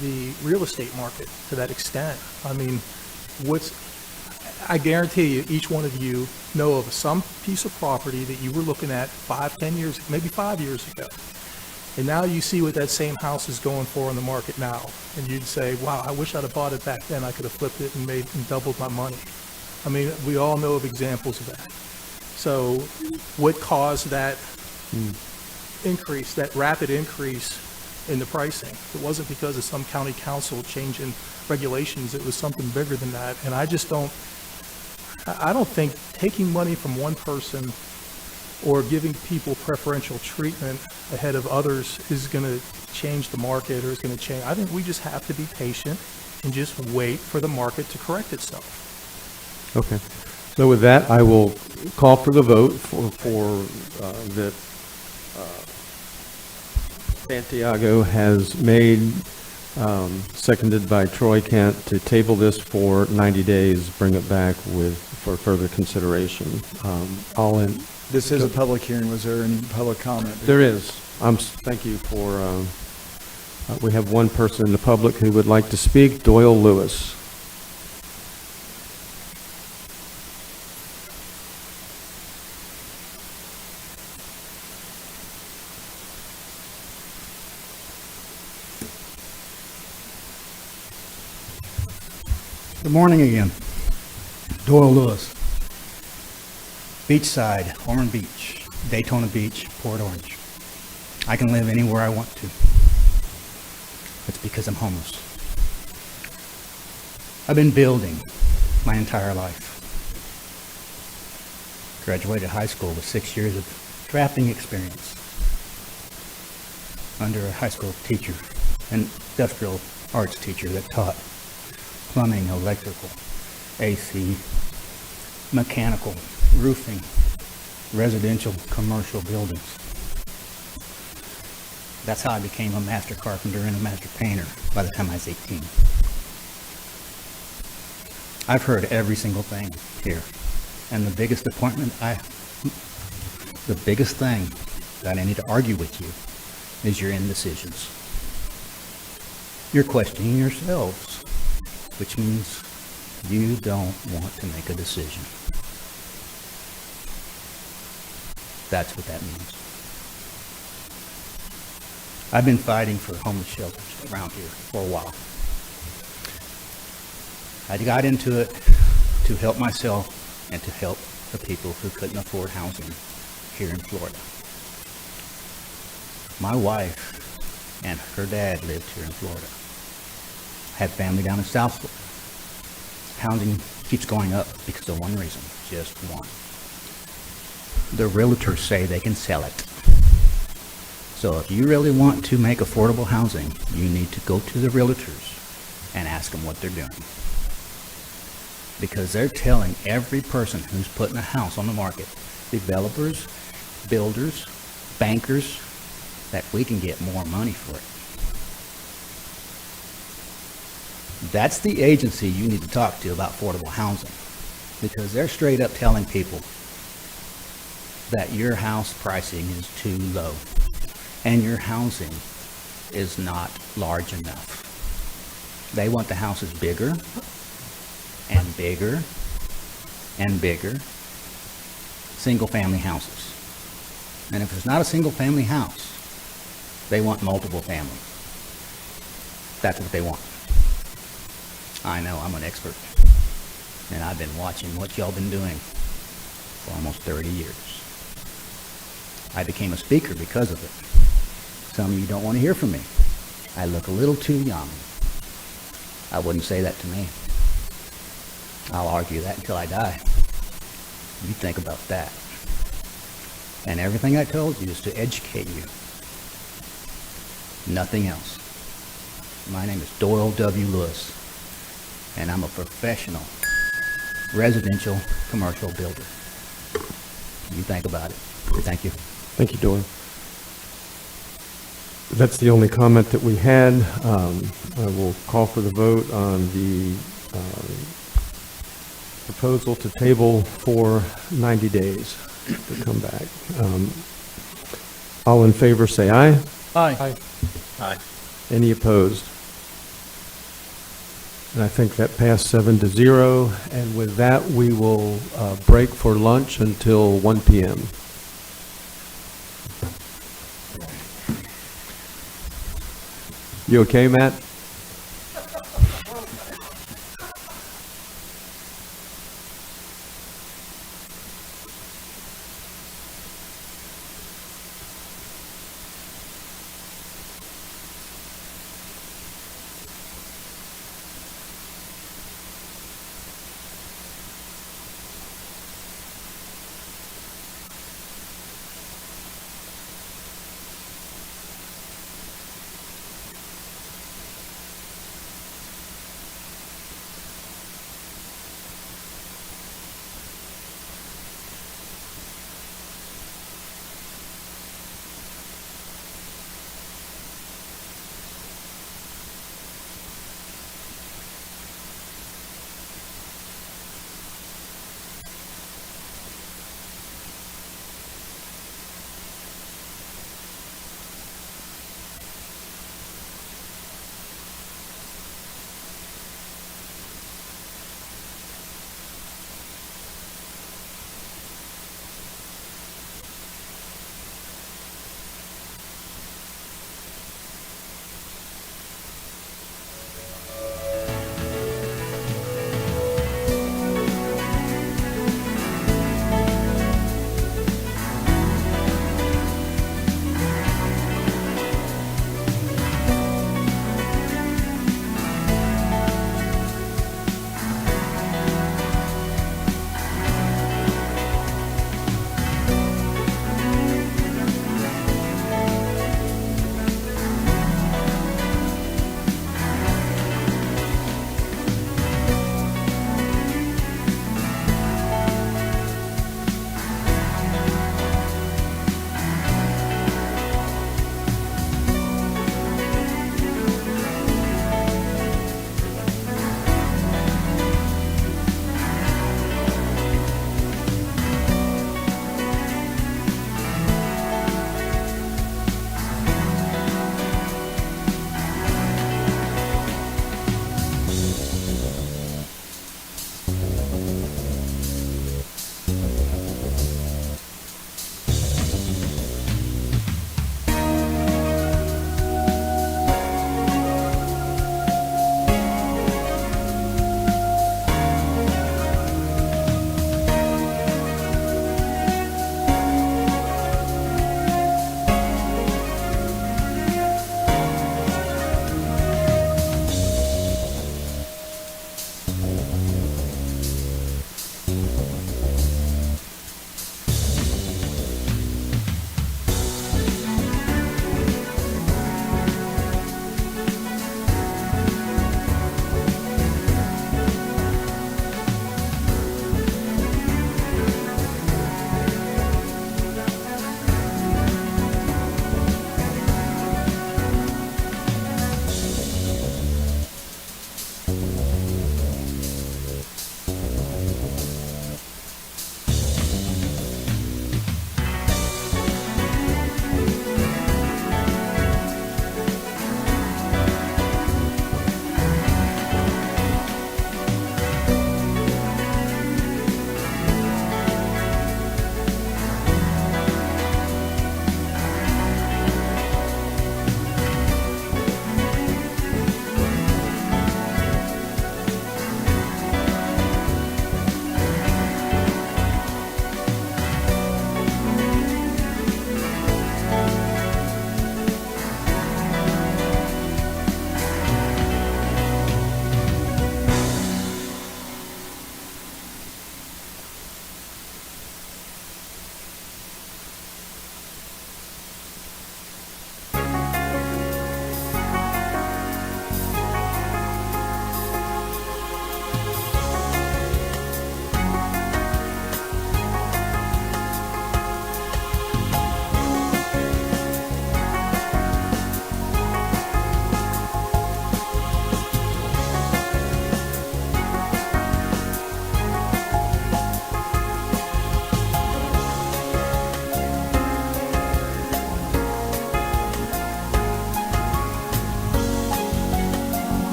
the real estate market to that extent. I mean, I guarantee you, each one of you know of some piece of property that you were looking at 5, 10 years, maybe 5 years ago. And now you see what that same house is going for in the market now. And you'd say, wow, I wish I'd have bought it back then. I could have flipped it and doubled my money. I mean, we all know of examples of that. So what caused that increase, that rapid increase in the pricing? It wasn't because of some county council changing regulations. It was something bigger than that. And I don't think taking money from one person or giving people preferential treatment ahead of others is going to change the market or is going to change. I think we just have to be patient and just wait for the market to correct itself. Okay. So with that, I will call for the vote for that Santiago has made, seconded by Troy Kent, to table this for 90 days, bring it back for further consideration. This is a public hearing. Was there any public comment? There is. Thank you for, we have one person in the public who would like to speak, Doyle Lewis. Good morning again. Doyle Lewis. Beachside, Ormond Beach, Daytona Beach, Port Orange. I can live anywhere I want to. It's because I'm homeless. I've been building my entire life. Graduated high school with 6 years of drafting experience under a high school teacher, an industrial arts teacher that taught plumbing, electrical, AC, mechanical, roofing, residential, commercial buildings. That's how I became a master carpenter and a master painter by the time I was 18. I've heard every single thing here. And the biggest thing that I need to argue with you is your indecisions. You're questioning yourselves, which means you don't want to make a decision. That's what that means. I've been fighting for homeless shelters around here for a while. I got into it to help myself and to help the people who couldn't afford housing here in Florida. My wife and her dad lived here in Florida. I have family down in South Florida. Housing keeps going up because of one reason, just one. The realtors say they can sell it. So if you really want to make affordable housing, you need to go to the realtors and ask them what they're doing. Because they're telling every person who's putting a house on the market, developers, builders, bankers, that we can get more money for it. That's the agency you need to talk to about affordable housing, because they're straight up telling people that your house pricing is too low and your housing is not large enough. They want the houses bigger and bigger and bigger, single-family houses. And if it's not a single-family house, they want multiple family. That's what they want. I know, I'm an expert, and I've been watching what y'all been doing for almost 30 years. I became a speaker because of it. Some of you don't want to hear from me. I look a little too young. I wouldn't say that to me. I'll argue that until I die. You think about that. And everything I told you is to educate you. Nothing else. My name is Doyle W. Lewis, and I'm a professional residential commercial builder. You think about it. Thank you. Thank you, Doyle. That's the only comment that we had. I will call for the vote on the proposal to table for 90 days to come back. All in favor, say aye. Aye. Aye. Any opposed? And I think that passed 7-0. And with that, we will break for lunch until 1 p.m. You okay, Matt?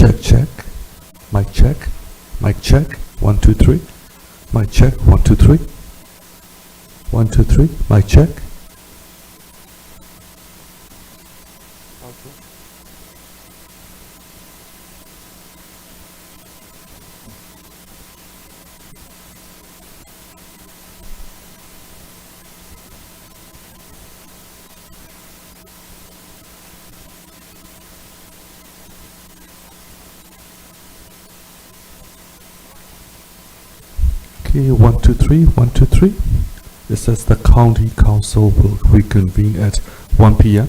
Check, check. Mic check. Mic check. 1, 2, 3. Mic check. 1, 2, 3. 1, 2, 3. Mic check. Okay, 1, 2, 3, 1, 2, 3. It says the county council will reconvene at 1 p.m.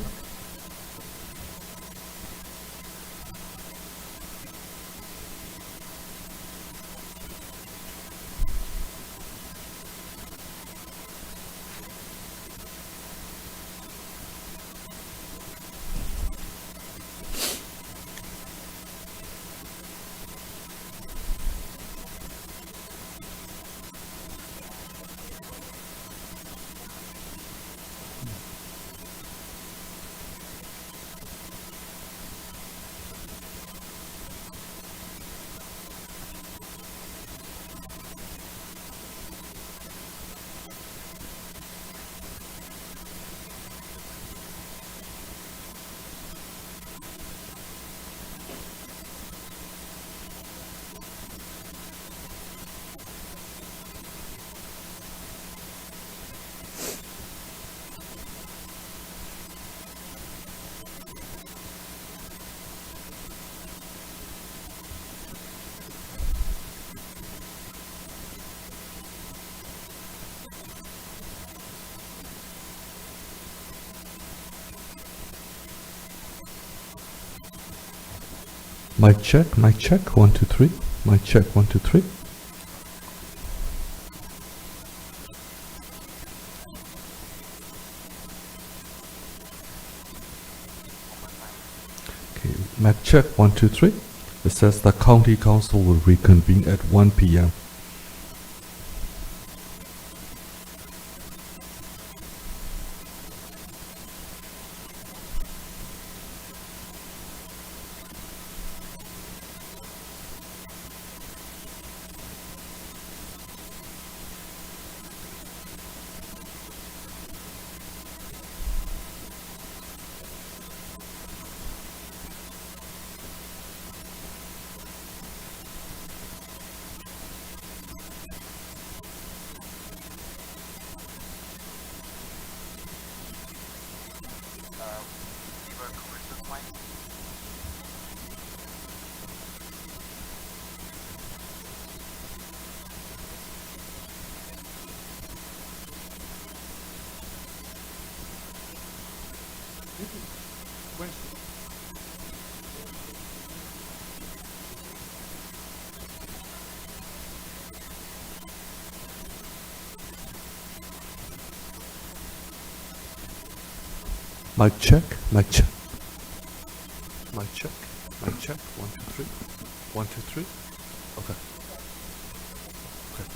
Mic check, 1, 2, 3. Mic check, 1, 2, 3. Okay, mic check, 1, 2, 3. It says the county council will reconvene at 1 p.m. Mic check, mic check. Mic check, mic check. 1, 2, 3. 1, 2, 3. Okay. Okay.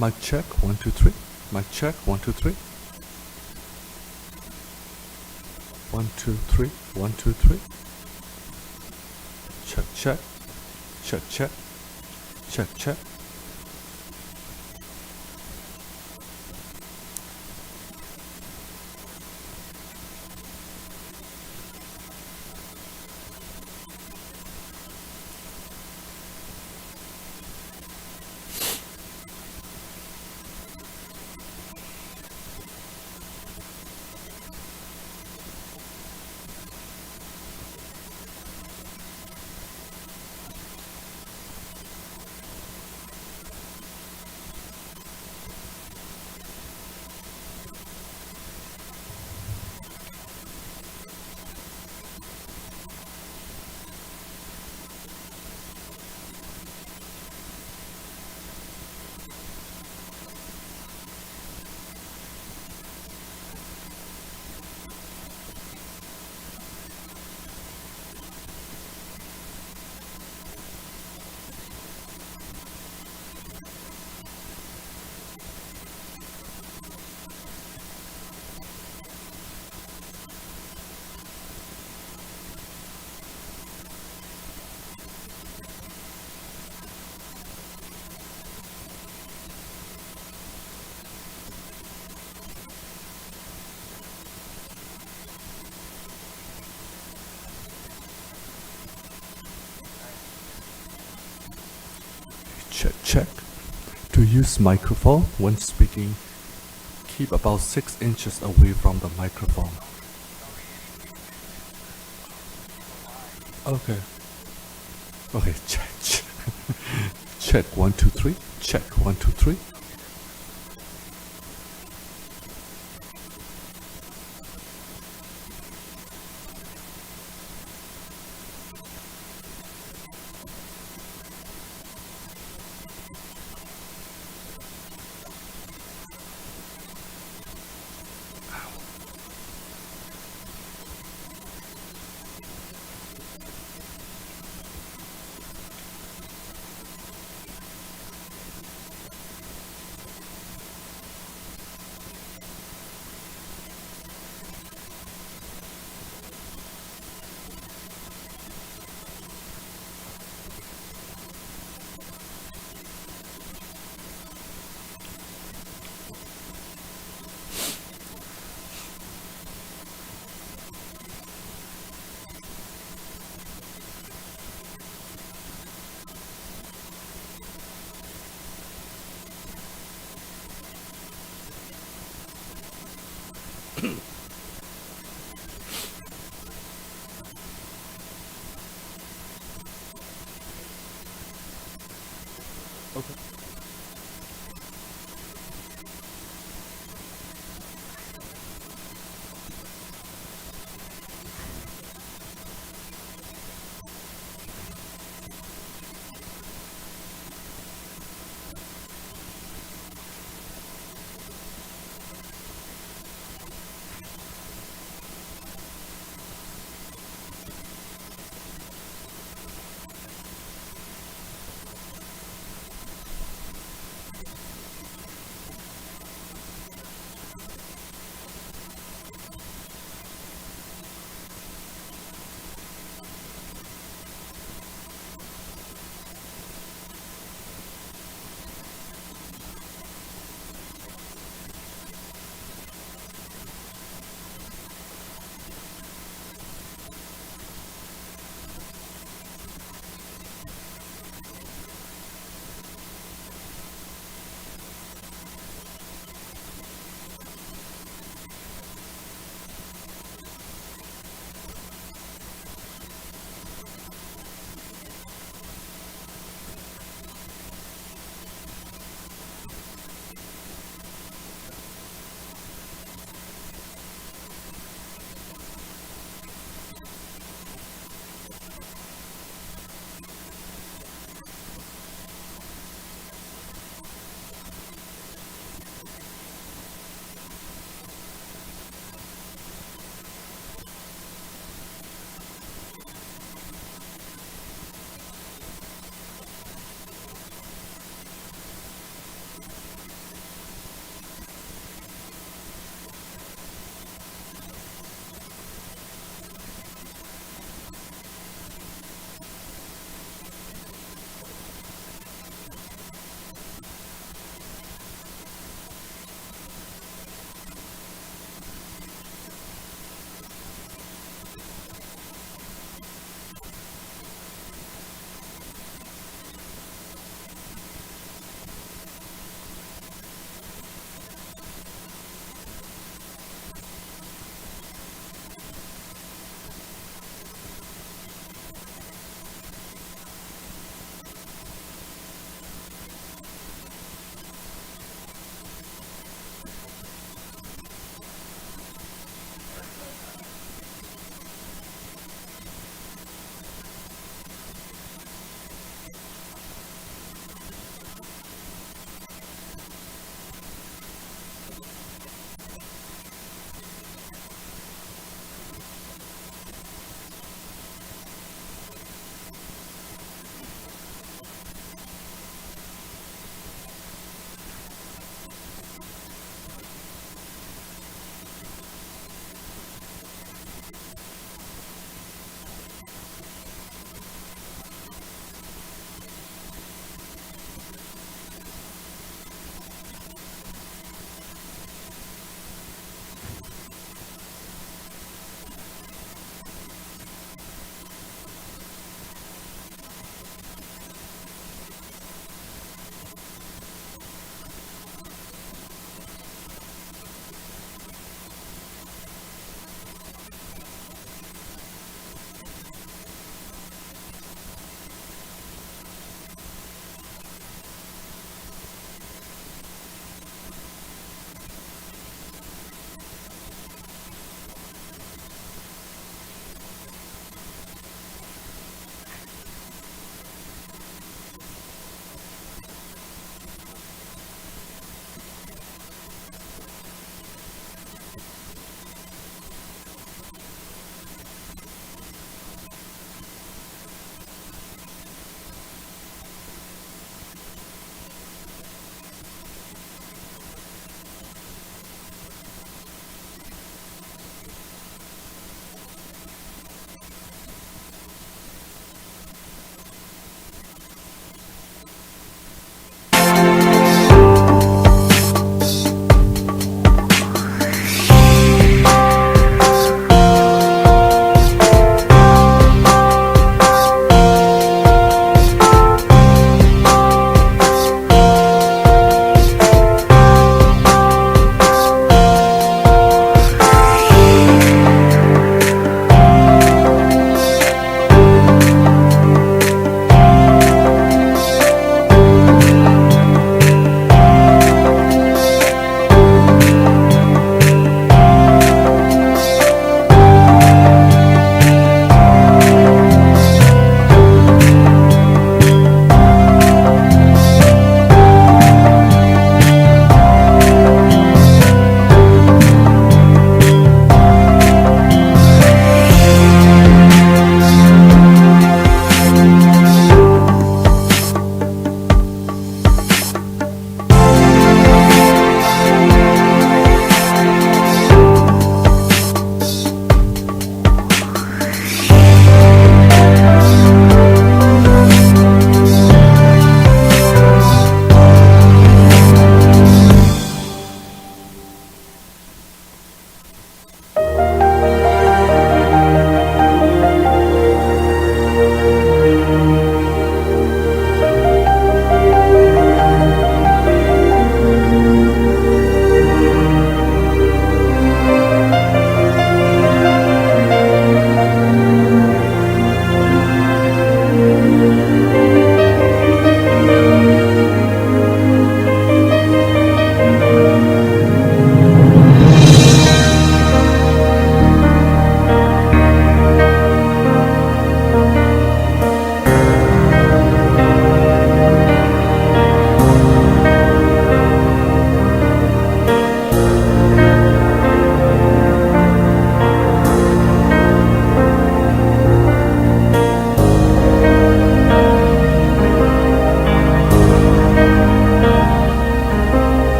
Mic check, 1, 2, 3. Mic check, 1, 2, 3. 1, 2, 3. 1, 2, 3. Check, check. Check, check. Check, check. check. To use microphone when speaking, keep about 6 inches away from the microphone. Okay. Okay, check. Check 1 2 3. Check 1 2 3. Okay.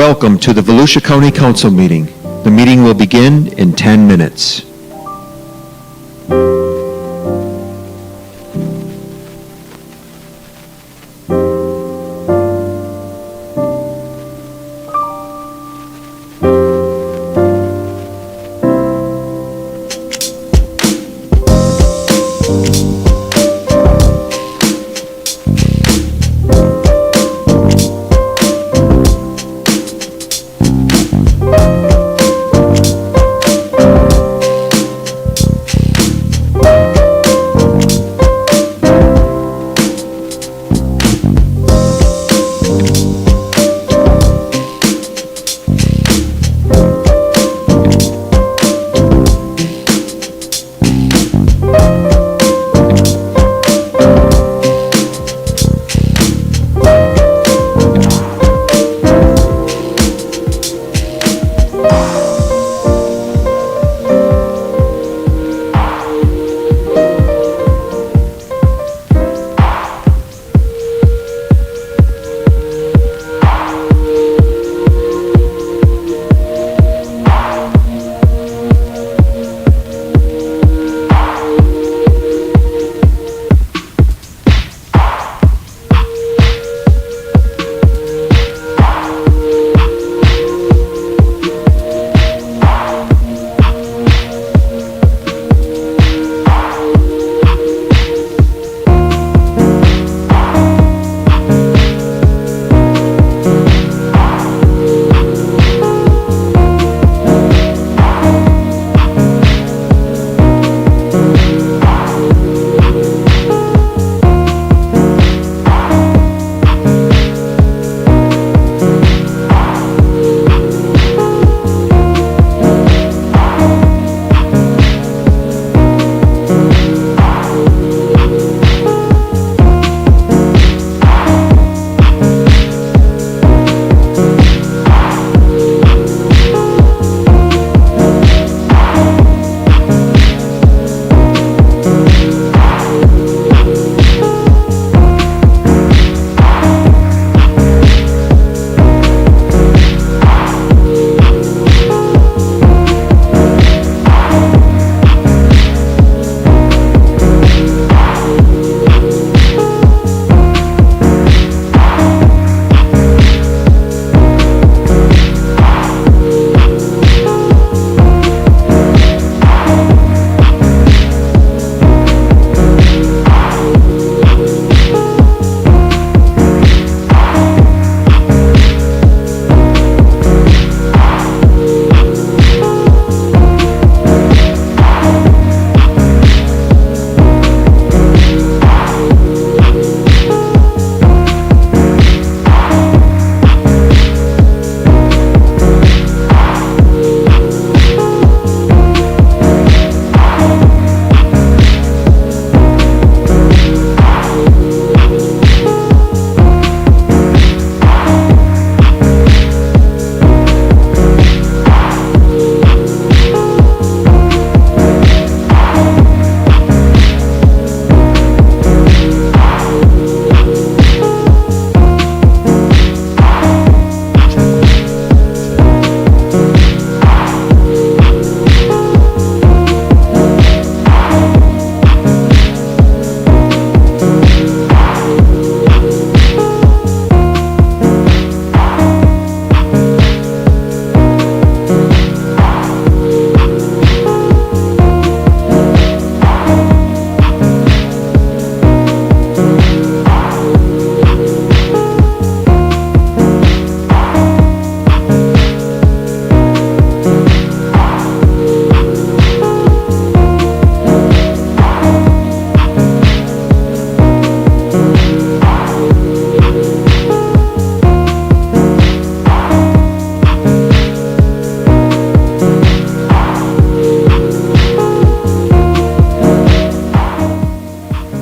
Welcome to the Volusia County Council meeting. The meeting will begin in 10 minutes.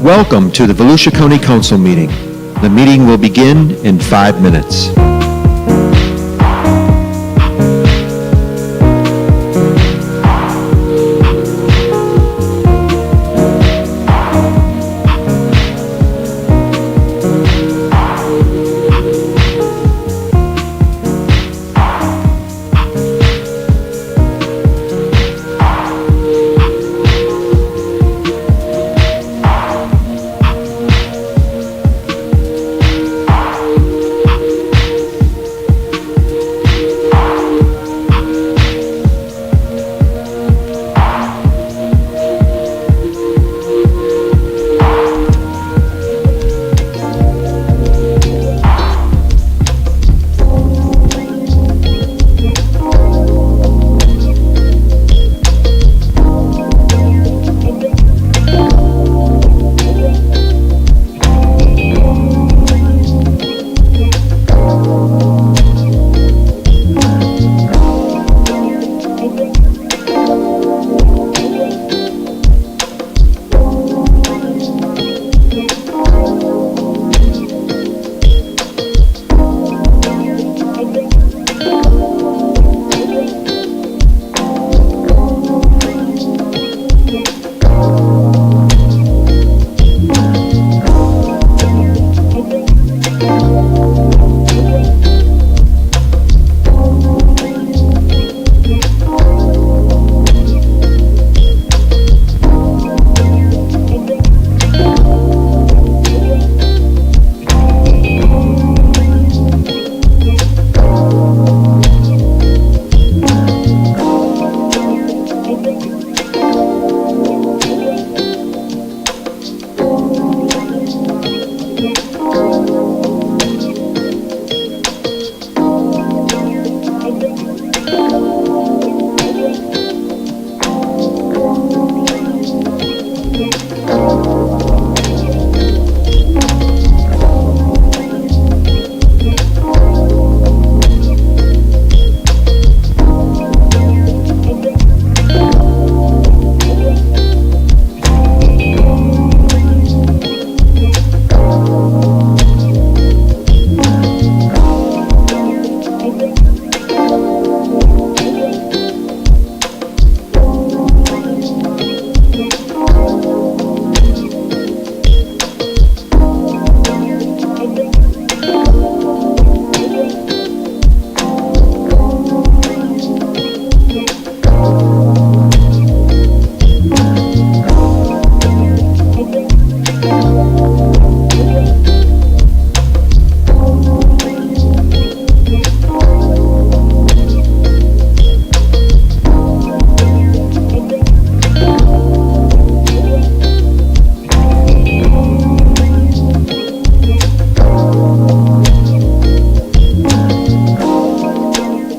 Welcome to the Volusia County Council meeting. The meeting will begin in 5 minutes.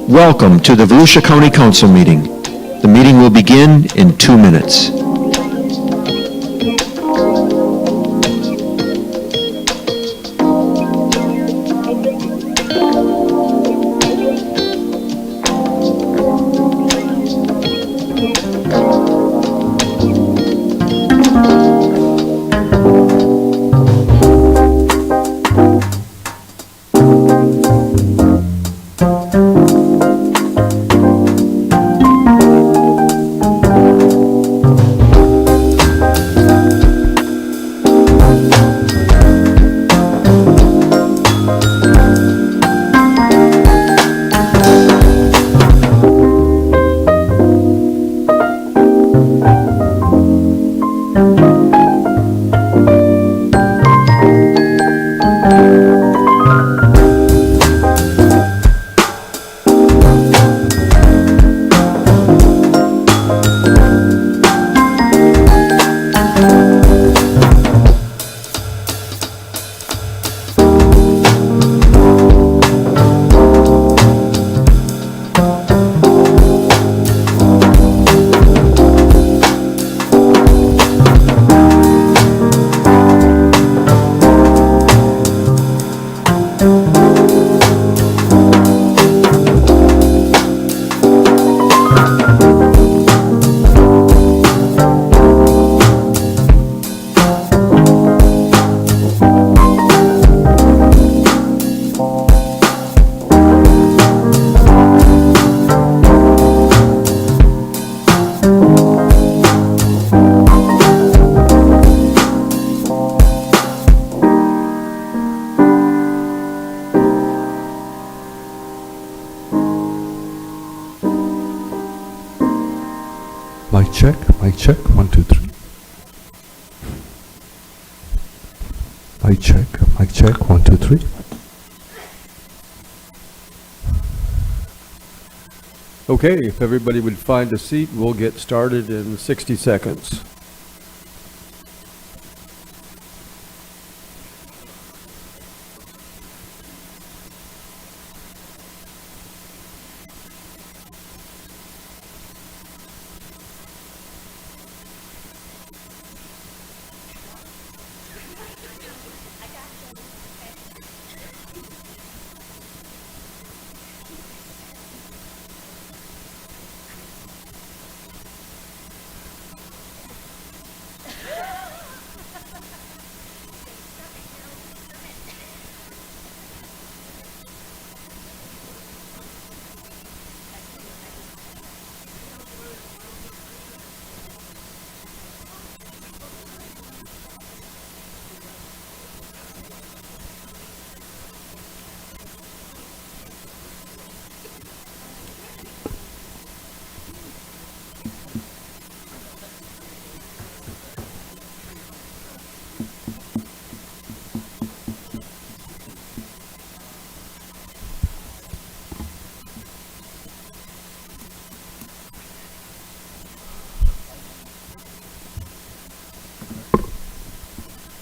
Welcome to the Volusia County Council meeting. The meeting will begin in 2 minutes. Mic check, 1, 2, 3. Mic check, 1, 2, 3. Okay, if everybody would find a seat, we'll get started in 60 seconds.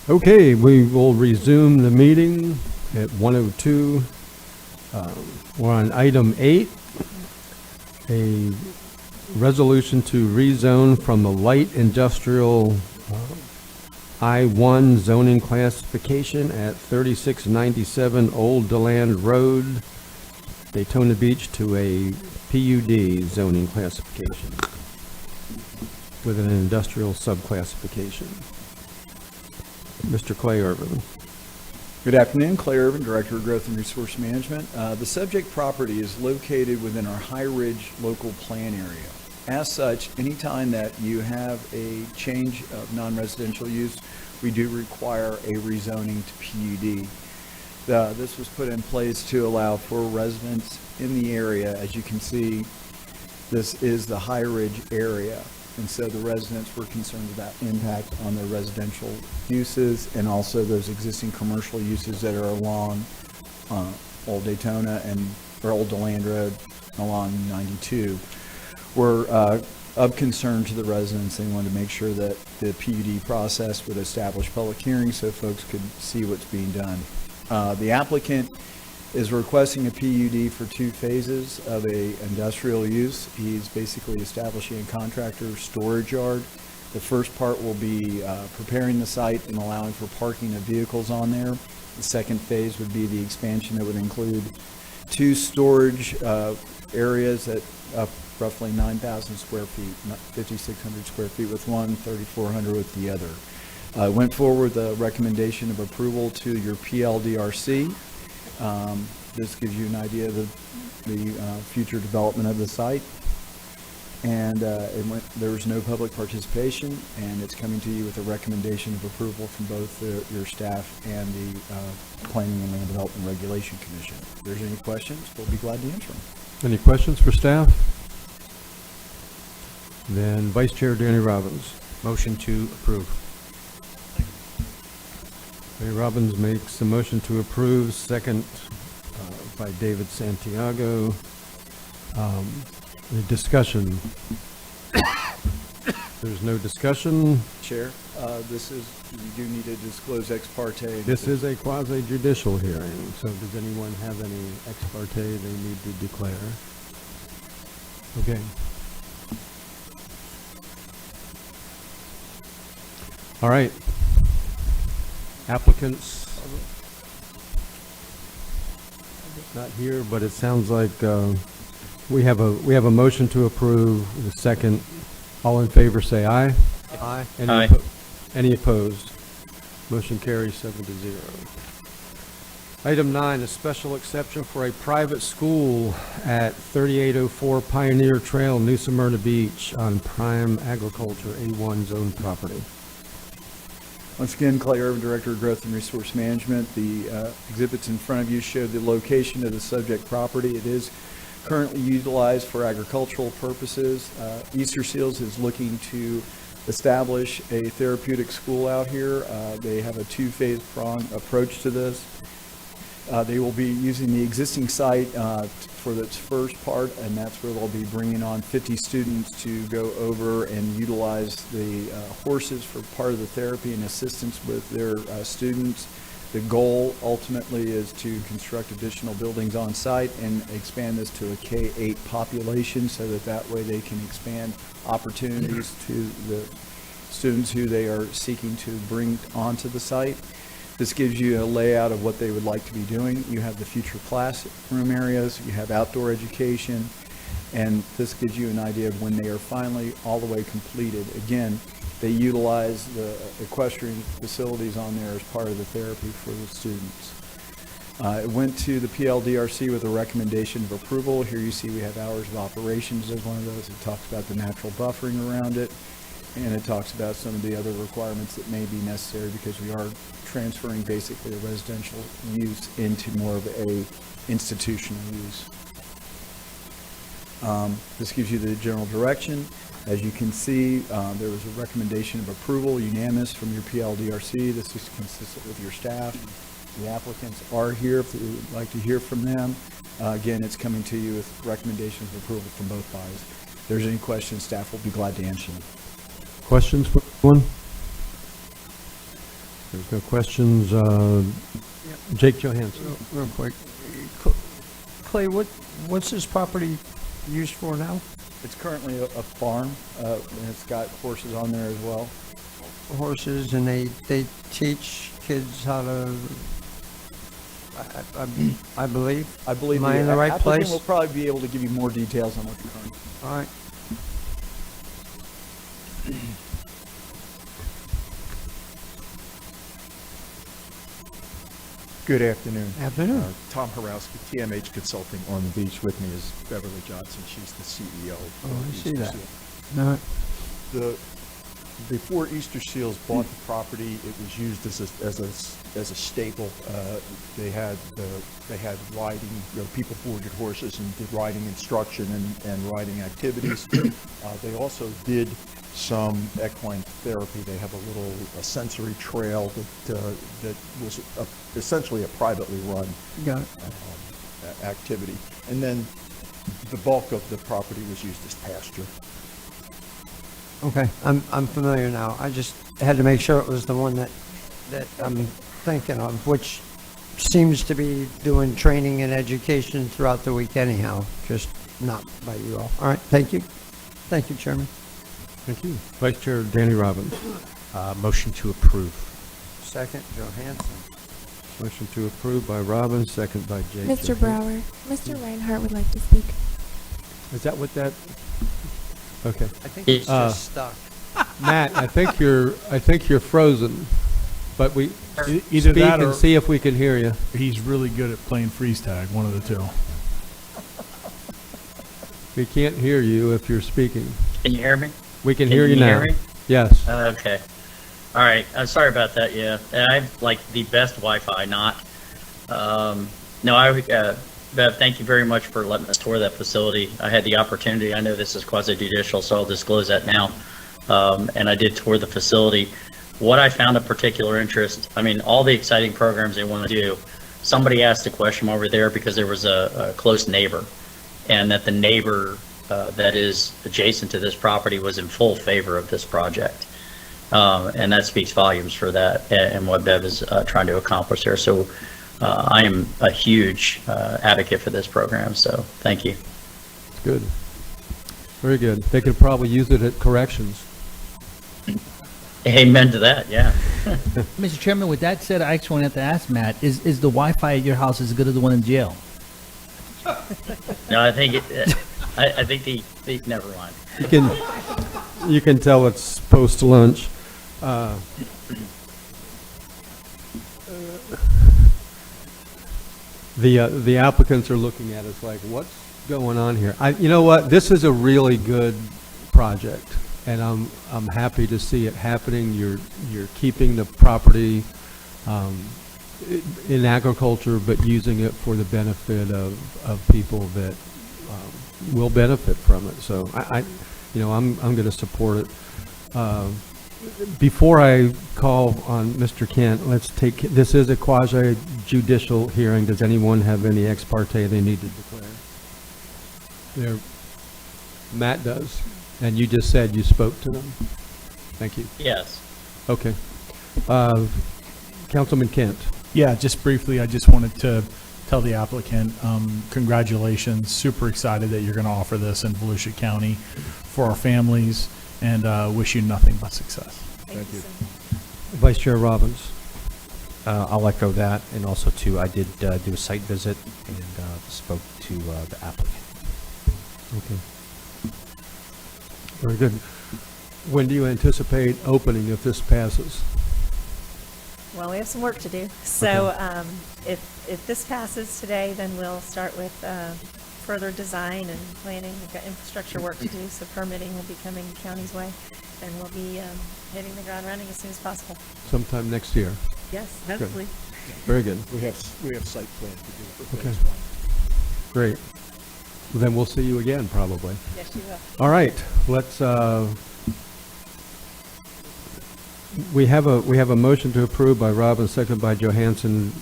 Okay, we will resume the meeting at 1:02. We're on item 8, a resolution to rezone from the light industrial I-1 zoning classification at 3697 Old DeLand Road, Daytona Beach, to a PUD zoning classification with an industrial subclassification. Mr. Clay Irvin. Good afternoon, Clay Irvin, Director of Growth and Resource Management. The subject property is located within our High Ridge local plan area. As such, anytime that you have a change of non-residential use, we do require a rezoning to PUD. This was put in place to allow for residents in the area. As you can see, this is the High Ridge area. And so the residents were concerned about impact on their residential uses and also those existing commercial uses that are along Old Daytona or Old DeLand Road along 92 were of concern to the residents. They wanted to make sure that the PUD process would establish public hearings so folks could see what's being done. The applicant is requesting a PUD for 2 phases of a industrial use. He's basically establishing a contractor storage yard. The first part will be preparing the site and allowing for parking of vehicles on there. The second phase would be the expansion that would include 2 storage areas at roughly 9,000 square feet, 5,600 square feet with one, 3,400 with the other. Went forward with a recommendation of approval to your PLDRC. This gives you an idea of the future development of the site. And there was no public participation, and it's coming to you with a recommendation of approval from both your staff and the Planning and Land Development Regulation Commission. If there's any questions, we'll be glad to answer them. Any questions for staff? Then Vice Chair Danny Robbins. Motion to approve. Danny Robbins makes the motion to approve, second by David Santiago. The discussion. There's no discussion. Chair, you do need to disclose ex parte. This is a quasi-judicial hearing, so does anyone have any ex parte they need to declare? Okay. All right. Applicants not here, but it sounds like we have a motion to approve. The second, all in favor say aye. Aye. Aye. Any opposed? Motion carries 7-0. Item 9, a special exception for a private school at 3804 Pioneer Trail, New Smyrna Beach, on prime agriculture A1 zone property. Once again, Clay Irvin, Director of Growth and Resource Management. The exhibits in front of you show the location of the subject property. It is currently utilized for agricultural purposes. Easter Seals is looking to establish a therapeutic school out here. They have a 2-phase prong approach to this. They will be using the existing site for its first part, and that's where they'll be bringing on 50 students to go over and utilize the horses for part of the therapy and assistance with their students. The goal ultimately is to construct additional buildings on site and expand this to a K-8 population so that way they can expand opportunities to the students who they are seeking to bring onto the site. This gives you a layout of what they would like to be doing. You have the future classroom areas, you have outdoor education, and this gives you an idea of when they are finally all the way completed. Again, they utilize the equestrian facilities on there as part of the therapy for the students. It went to the PLDRC with a recommendation of approval. Here you see we have hours of operations as one of those. It talks about the natural buffering around it, and it talks about some of the other requirements that may be necessary because we are transferring basically a residential use into more of a institutional use. This gives you the general direction. As you can see, there was a recommendation of approval, unanimous from your PLDRC. This is consistent with your staff. The applicants are here if you would like to hear from them. Again, it's coming to you with recommendations of approval from both bodies. If there's any questions, staff will be glad to answer them. Questions for anyone? There's no questions. Jake Johansson. Real quick. Clay, what's this property used for now? It's currently a farm, and it's got horses on there as well. Horses, and they teach kids how to, I believe. I believe Am I in the right applicant place? will probably be able to give you more details on what the current. All right. Good afternoon. Afternoon. Tom Horowski, TMH Consulting. On the beach with me is Beverly Johnson. She's the CEO. Oh, I see that. No. Before Easter Seals bought the property, it was used as a stable. They had riding. People boarded horses and did riding instruction and riding activities. They also did some equine therapy. They have a sensory trail that was essentially a privately run activity. And then the bulk of the property was used as pasture. Okay, I'm familiar now. I just had to make sure it was the one that I'm thinking of, which seems to be doing training and education throughout the week anyhow, just not by you all. All right, thank you. Thank you, Chairman. Thank you. Vice Chair Danny Robbins. Motion to approve. Second, Johansson. Motion to approve by Robbins, second by Jake. Mr. Brower, Mr. Reinhardt would like to speak. Is that what that? Okay. I think it's just stuck. Matt, I think you're frozen, but we Either speak that or and see if we can hear you. he's really good at playing freeze tag, one of the two. We can't hear you if you're speaking. Can you hear me? We can hear you now. Hear me? Yes. Okay. All right. I'm sorry about that. Yeah. I have like the best Wi-Fi, not. Bev, thank you very much for letting us tour that facility. I had the opportunity. I know this is quasi-judicial, so I'll disclose that now. And I did tour the facility. What I found of particular interest, I mean, all the exciting programs they want to do. Somebody asked a question over there because there was a close neighbor, and that the neighbor that is adjacent to this property was in full favor of this project. And that speaks volumes for that and what Bev is trying to accomplish there. So I am a huge advocate for this program, so thank you. Good. Very good. They could probably use it at corrections. Amen to that, yeah. Mr. Chairman, with that said, I actually wanted to ask Matt, is the Wi-Fi at your house as good as the one in jail? No, I think I think the never mind. You can tell it's post lunch. The applicants are looking at us like, what's going on here? You know what? This is a really good project, and I'm happy to see it happening. You're keeping the property in agriculture, but using it for the benefit of people that will benefit from it. So I'm going to support it. Before I call on Mr. Kent, this is a quasi-judicial hearing. Does anyone have any ex parte they need to declare? Matt does, and you just said you spoke to them. Thank you. Yes. Okay. Councilman Kent. Yeah, just briefly, I just wanted to tell the applicant, congratulations. Super excited that you're going to offer this in Volusia County for our families, and wish you nothing but success. Thank you. Vice Chair Robbins. I'll echo that, and also too, I did do a site visit and spoke to the applicant. Okay. Very good. When do you anticipate opening if this passes? Well, we have some work to do. So if this passes today, then we'll start with further design and planning. We've got infrastructure work to do, so permitting will be coming county's way, and we'll be hitting the ground running as soon as possible. Sometime next year. Yes, hopefully. Very good. We have site plans to do for Okay. phase one. Great. Well, then we'll see you again, probably. Yes, you will. All right. Let's. We have a motion to approve by Robbins, second by Johansson.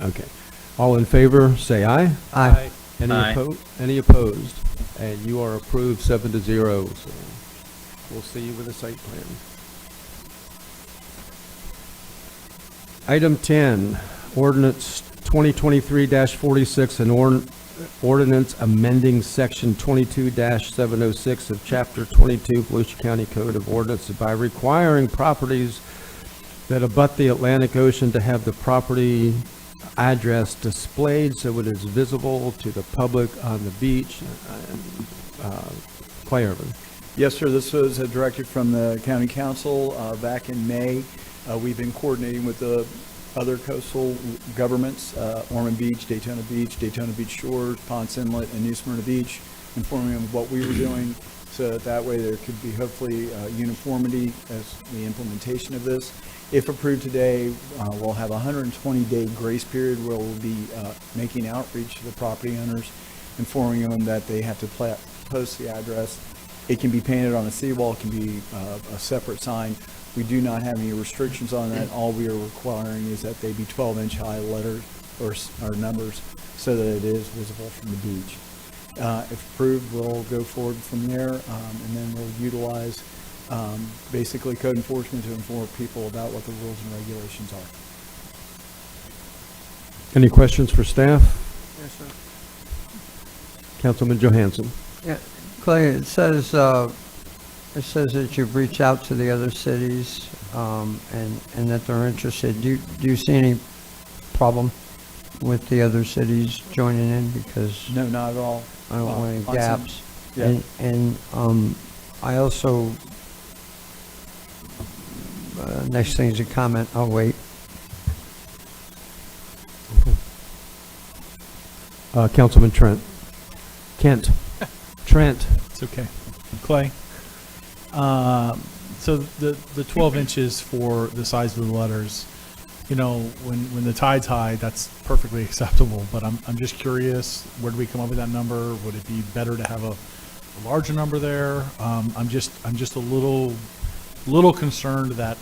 Okay. All in favor, say aye. Aye. Any opposed? And you are approved 7-0. So we'll see you with a site plan. Item 10, ordinance 2023-46, an ordinance amending section 22-706 of chapter 22 Volusia County Code of Ordinances by requiring properties that abut the Atlantic Ocean to have the property address displayed so it is visible to the public on the beach. Clay Irvine. Yes, sir. This was a directive from the county council back in May. We've been coordinating with the other coastal governments, Ormond Beach, Daytona Beach Shores, Ponce Inlet, and New Smyrna Beach, informing them of what we were doing, so that way there could be hopefully uniformity as the implementation of this. If approved today, we'll have a 120-day grace period where we'll be making outreach to the property owners, informing them that they have to post the address. It can be painted on a seawall, it can be a separate sign. We do not have any restrictions on that. All we are requiring is that they be 12-inch high letters or numbers so that it is visible from the beach. If approved, we'll go forward from there, and then we'll utilize basically code enforcement to inform people about what the rules and regulations are. Any questions for staff? Yes, sir. Councilman Johansson. Yeah, Clay, it says that you've reached out to the other cities and that they're interested. Do you see any problem with the other cities joining in? Because no, not at all. I don't want any gaps. Yeah. And I also next thing is a comment. I'll wait. Councilman Kent. Trent. It's okay. Clay. So the 12 inches for the size of the letters, you know, when the tide's high, that's perfectly acceptable. But I'm just curious, where do we come up with that number? Would it be better to have a larger number there? I'm just a little concerned that,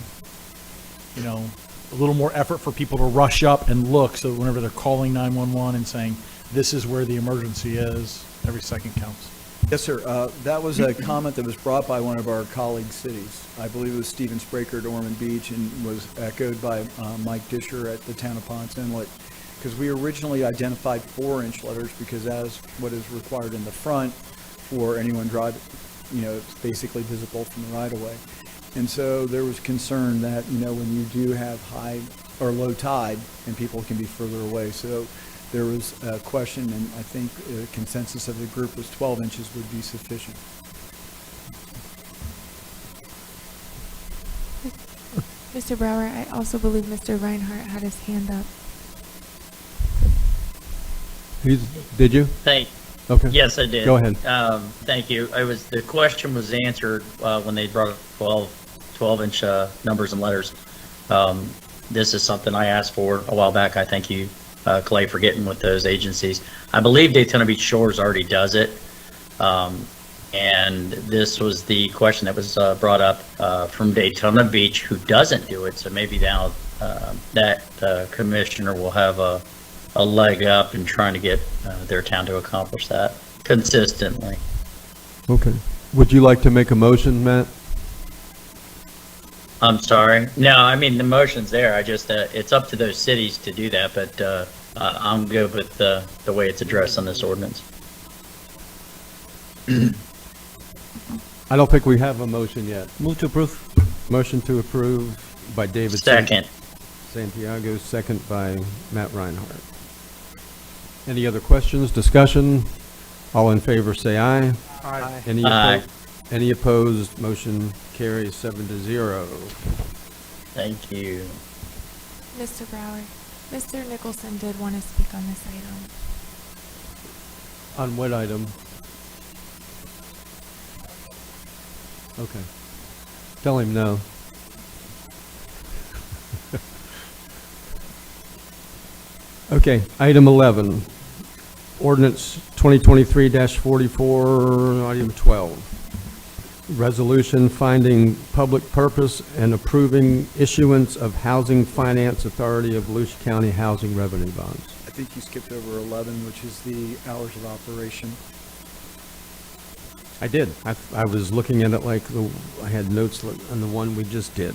you know, a little more effort for people to rush up and look. So whenever they're calling 911 and saying, this is where the emergency is, every second counts. Yes, sir. That was a comment that was brought by one of our colleague cities. I believe it was Stephen Spraker at Ormond Beach, and was echoed by Mike Disher at the town of Ponce Inlet, because we originally identified 4-inch letters because that's what is required in the front for anyone driving. You know, it's basically visible from the right-of-way. And so there was concern that, you know, when you do have high or low tide, and people can be further away. So there was a question, and I think the consensus of the group was 12 inches would be sufficient. Mr. Brower, I also believe Mr. Reinhardt had his hand up. Did you? Okay. Yes, I did. Go ahead. Thank you. The question was answered when they brought up 12-inch numbers and letters. This is something I asked for a while back. I thank you, Clay, for getting with those agencies. I believe Daytona Beach Shores already does it. And this was the question that was brought up from Daytona Beach, who doesn't do it. So maybe now that commissioner will have a leg up in trying to get their town to accomplish that consistently. Okay. Would you like to make a motion, Matt? I'm sorry. No, I mean, the motion's there. I just, it's up to those cities to do that, but I'm good with the way it's addressed on this ordinance. I don't think we have a motion yet. Move to approve. Motion to approve by David Second. Santiago, second by Matt Reinhardt. Any other questions, discussion? All in favor say aye. Aye. Any opposed? Motion carries 7-0. Thank you. Mr. Brower, Mr. Nicholson did want to speak on this item. On what item? Okay. Tell him no. Okay, item 11. Ordinance 2023-44, item 12. Resolution finding public purpose and approving issuance of Housing Finance Authority of Volusia County Housing Revenue Bonds. I think you skipped over 11, which is the hours of operation. I did. I was looking at it like I had notes on the one we just did.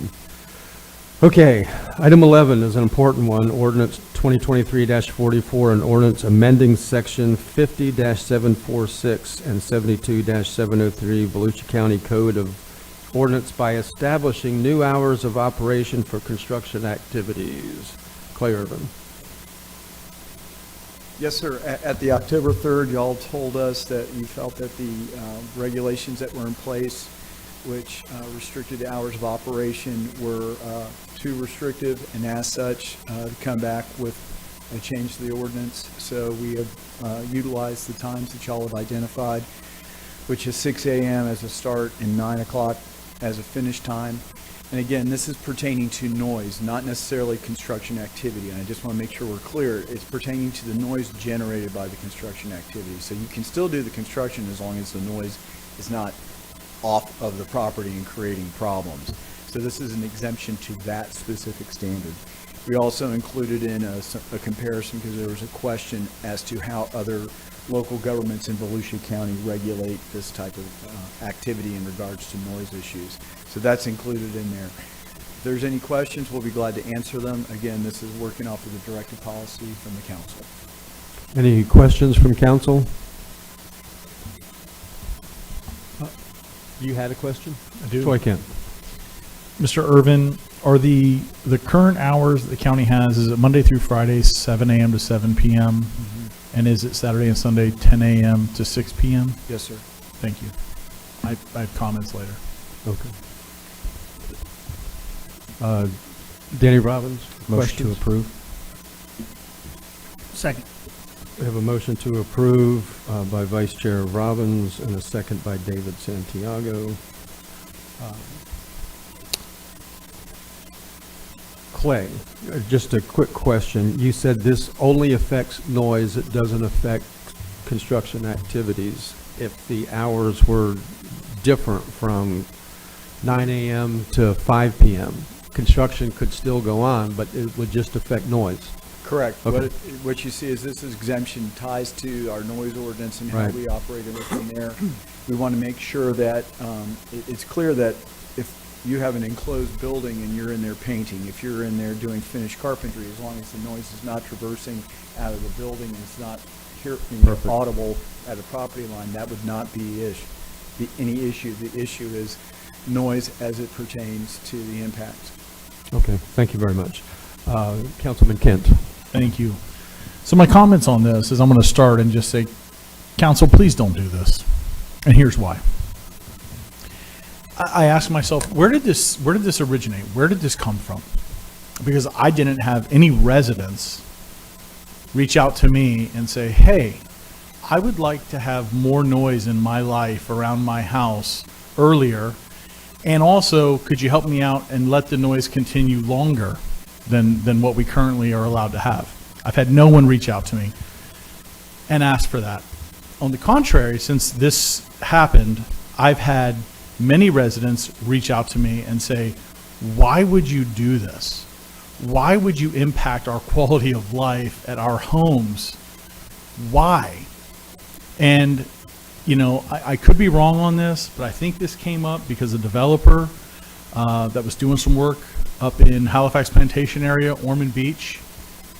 Okay, item 11 is an important one, ordinance 2023-44, an ordinance amending section 50-746 and 72-703 Volusia County Code of Ordinance by establishing new hours of operation for construction activities. Clay Irvine. Yes, sir. At the October 3rd, y'all told us that you felt that the regulations that were in place, which restricted the hours of operation, were too restrictive, and as such, come back with a change to the ordinance. So we have utilized the times that y'all have identified, which is 6 a.m. as a start and 9 o'clock as a finish time. And again, this is pertaining to noise, not necessarily construction activity. And I just want to make sure we're clear. It's pertaining to the noise generated by the construction activity. So you can still do the construction as long as the noise is not off of the property and creating problems. So this is an exemption to that specific standard. We also included in a comparison because there was a question as to how other local governments in Volusia County regulate this type of activity in regards to noise issues. So that's included in there. If there's any questions, we'll be glad to answer them. Again, this is working off of the directive policy from the council. Any questions from council? You had a question? I do. Troy Kent. Mr. Irvin, are the current hours that the county has, is it Monday through Friday, 7 a.m. to 7 p.m.? Mm-hmm. And is it Saturday and Sunday, 10 a.m. to 6 p.m.? Yes, sir. Thank you. I have comments later. Okay. Danny Robbins, Motion to questions? approve. Second. We have a motion to approve by Vice Chair Robbins and a second by David Santiago. Clay, just a quick question. You said this only affects noise, it doesn't affect construction activities. If the hours were different from 9 a.m. to 5 p.m., construction could still go on, but it would just affect noise. Correct. Okay. What you see is this exemption ties to our noise ordinance and how Right. we operate within there. We want to make sure that it's clear that if you have an enclosed building and you're in there painting, if you're in there doing finished carpentry, as long as the noise is not traversing out of the building and it's not audible at a property line, that would not be any issue. The issue is noise as it pertains to the impact. Okay, thank you very much. Councilman Kent. Thank you. So my comments on this is I'm going to start and just say, council, please don't do this. And here's why. I asked myself, where did this originate? Where did this come from? Because I didn't have any residents reach out to me and say, hey, I would like to have more noise in my life around my house earlier. And also, could you help me out and let the noise continue longer than what we currently are allowed to have? I've had no one reach out to me and ask for that. On the contrary, since this happened, I've had many residents reach out to me and say, why would you do this? Why would you impact our quality of life at our homes? Why? And, you know, I could be wrong on this, but I think this came up because a developer that was doing some work up in Halifax Plantation area, Ormond Beach,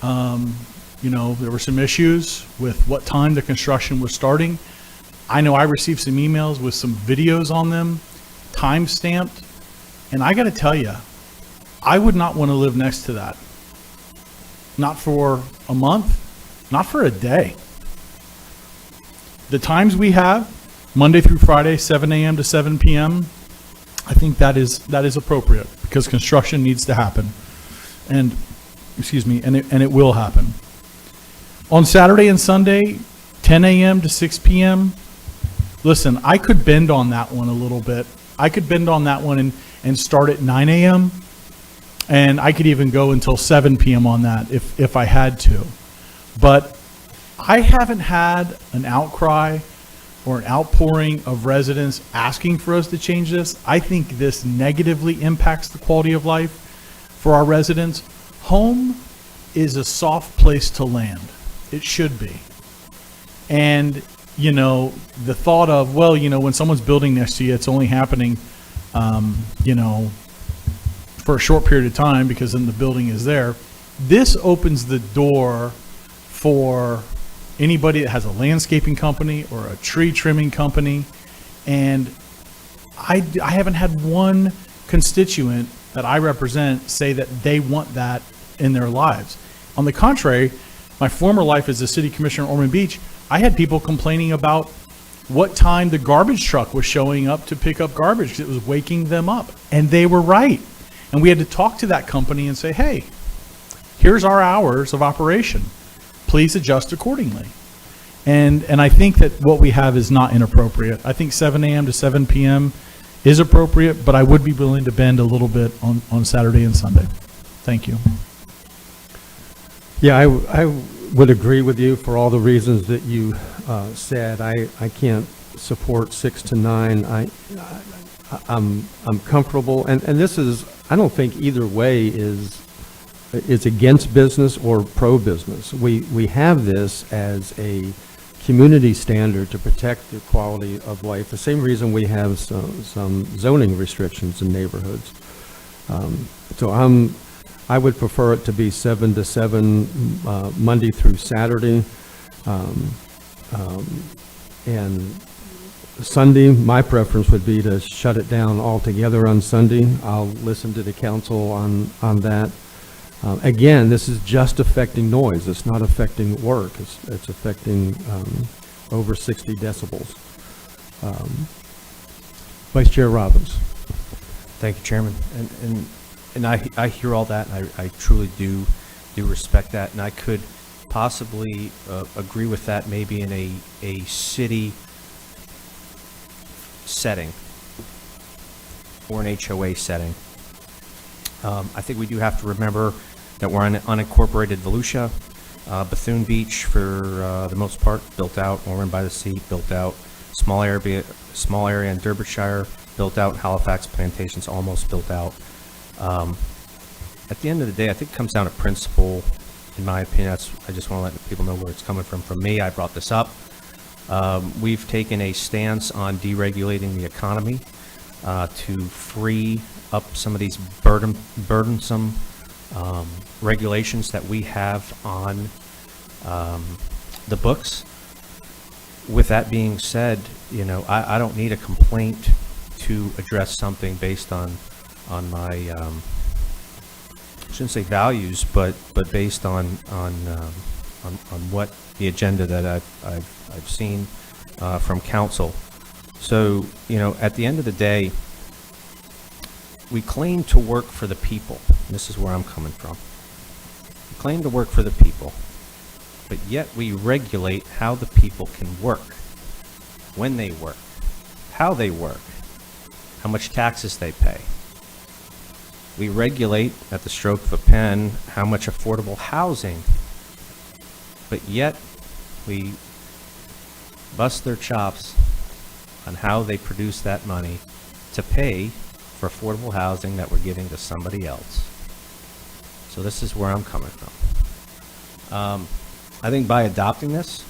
you know, there were some issues with what time the construction was starting. I know I received some emails with some videos on them, time stamped, and I got to tell you, I would not want to live next to that. Not for a month, not for a day. The times we have, Monday through Friday, 7 a.m. to 7 p.m., I think that is appropriate because construction needs to happen. And, excuse me, and it will happen. On Saturday and Sunday, 10 a.m. to 6 p.m., listen, I could bend on that one a little bit. I could bend on that one and start at 9 a.m. and I could even go until 7 p.m. on that if I had to. But I haven't had an outcry or an outpouring of residents asking for us to change this. I think this negatively impacts the quality of life for our residents. Home is a soft place to land. It should be. And, you know, the thought of, well, you know, when someone's building next to you, it's only happening, you know, for a short period of time because then the building is there. This opens the door for anybody that has a landscaping company or a tree trimming company. And I haven't had one constituent that I represent say that they want that in their lives. On the contrary, my former life as a city commissioner in Ormond Beach, I had people complaining about what time the garbage truck was showing up to pick up garbage because it was waking them up. And they were right. And we had to talk to that company and say, hey, here's our hours of operation. Please adjust accordingly. And I think that what we have is not inappropriate. I think 7 a.m. to 7 p.m. is appropriate, but I would be willing to bend a little bit on Saturday and Sunday. Thank you. Yeah, I would agree with you for all the reasons that you said. I can't support 6 to 9. I'm comfortable, and this is, I don't think either way is against business or pro-business. We have this as a community standard to protect the quality of life. The same reason we have some zoning restrictions in neighborhoods. So I would prefer it to be 7 to 7 Monday through Saturday, and Sunday, my preference would be to shut it down altogether on Sunday. I'll listen to the council on that. Again, this is just affecting noise. It's not affecting work. It's affecting over 60 decibels. Vice Chair Robbins. Thank you, Chairman. And I hear all that, and I truly do respect that, and I could possibly agree with that maybe in a city setting or an HOA setting. I think we do have to remember that we're on unincorporated Volusia, Bethune Beach for the most part built out, Ormond by the Sea built out, small area in Derbyshire built out, Halifax Plantations almost built out. At the end of the day, I think it comes down to principle, in my opinion. I just want to let people know where it's coming from. From me, I brought this up. We've taken a stance on deregulating the economy to free up some of these burdensome regulations that we have on the books. With that being said, I don't need a complaint to address something based on my I shouldn't say values, but based on what the agenda that I've seen from council. So at the end of the day, we claim to work for the people. This is where I'm coming from. We claim to work for the people, but yet we regulate how the people can work, when they work, how they work, how much taxes they pay. We regulate at the stroke of a pen how much affordable housing, but yet we bust their chops on how they produce that money to pay for affordable housing that we're giving to somebody else. So this is where I'm coming from. I think by adopting this,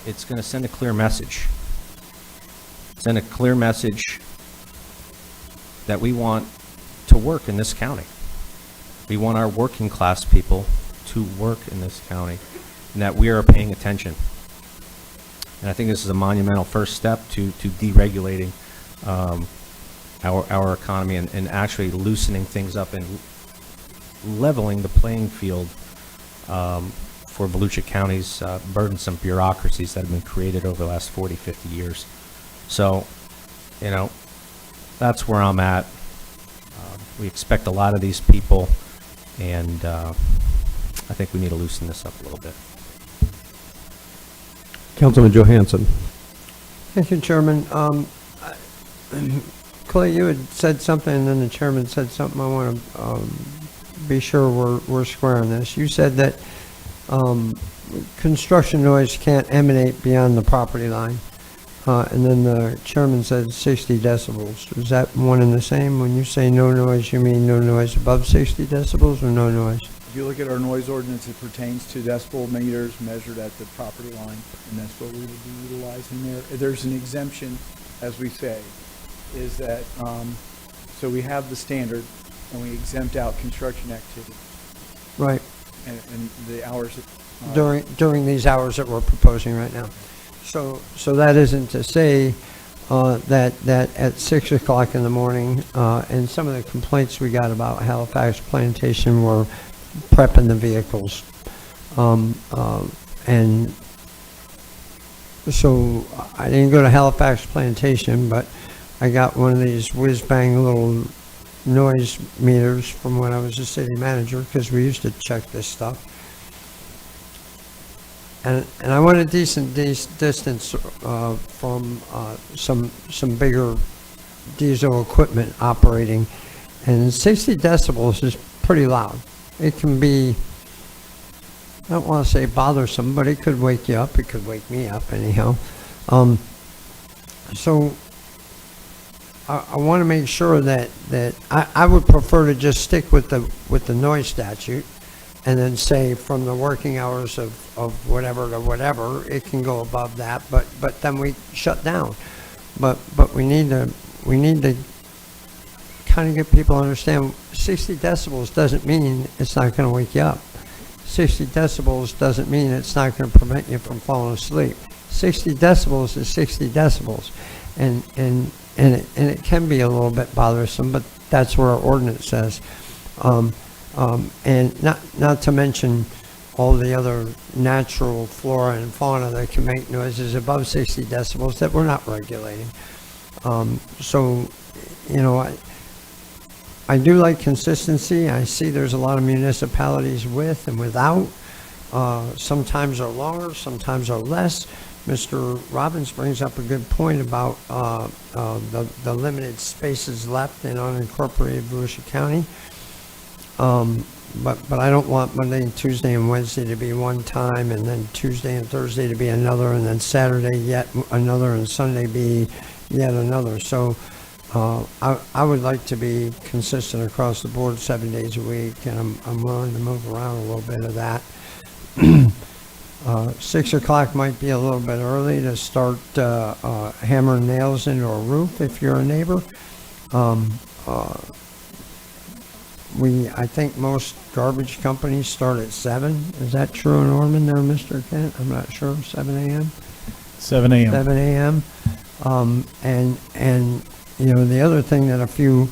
it's going to send a clear message. Send a clear message that we want to work in this county. We want our working class people to work in this county, and that we are paying attention. And I think this is a monumental first step to deregulating our economy and actually loosening things up and leveling the playing field for Volusia County's burdensome bureaucracies that have been created over the last 40, 50 years. So, that's where I'm at. We expect a lot of these people, and I think we need to loosen this up a little bit. Councilman Johansson. Thank you, Chairman. Clay, you had said something, and then the chairman said something. I want to be sure we're square on this. You said that construction noise can't emanate beyond the property line. And then the chairman said 60 decibels. Is that one and the same? When you say no noise, you mean no noise above 60 decibels or no noise? If you look at our noise ordinance, it pertains to decibel meters measured at the property line, and that's what we would be utilizing there. There's an exemption, as we say, is that, so we have the standard and we exempt out construction activity Right. and the hours that. During these hours that we're proposing right now. So that isn't to say that at 6 o'clock in the morning, and some of the complaints we got about Halifax Plantation were prepping the vehicles. And so I didn't go to Halifax Plantation, but I got one of these whiz-bang little noise meters from when I was a city manager, because we used to check this stuff. And I went a decent distance from some bigger diesel equipment operating, and 60 decibels is pretty loud. It can be, I don't want to say bothersome, but it could wake you up. It could wake me up anyhow. So I want to make sure that I would prefer to just stick with the noise statute, and then say from the working hours of whatever to whatever, it can go above that, but then we shut down. But we need to kind of get people to understand 60 decibels doesn't mean it's not going to wake you up. 60 decibels doesn't mean it's not going to prevent you from falling asleep. 60 decibels is 60 decibels. And it can be a little bit bothersome, but that's what our ordinance says. And not to mention all the other natural flora and fauna that can make noises above 60 decibels that we're not regulating. So, you know, I do like consistency. I see there's a lot of municipalities with and without. Sometimes are longer, sometimes are less. Mr. Robbins brings up a good point about the limited spaces left in unincorporated Volusia County. But I don't want Monday, Tuesday, and Wednesday to be one time, and then Tuesday and Thursday to be another, and then Saturday yet another, and Sunday be yet another. So I would like to be consistent across the board 7 days a week, and I'm willing to move around a little bit of that. 6 o'clock might be a little bit early to start hammering nails into a roof if you're a neighbor. I think most garbage companies start at 7. Is that true in Ormond there, Mr. Kent? I'm not sure. 7 a.m.? 7 a.m. 7 a.m. And you know, the other thing that a few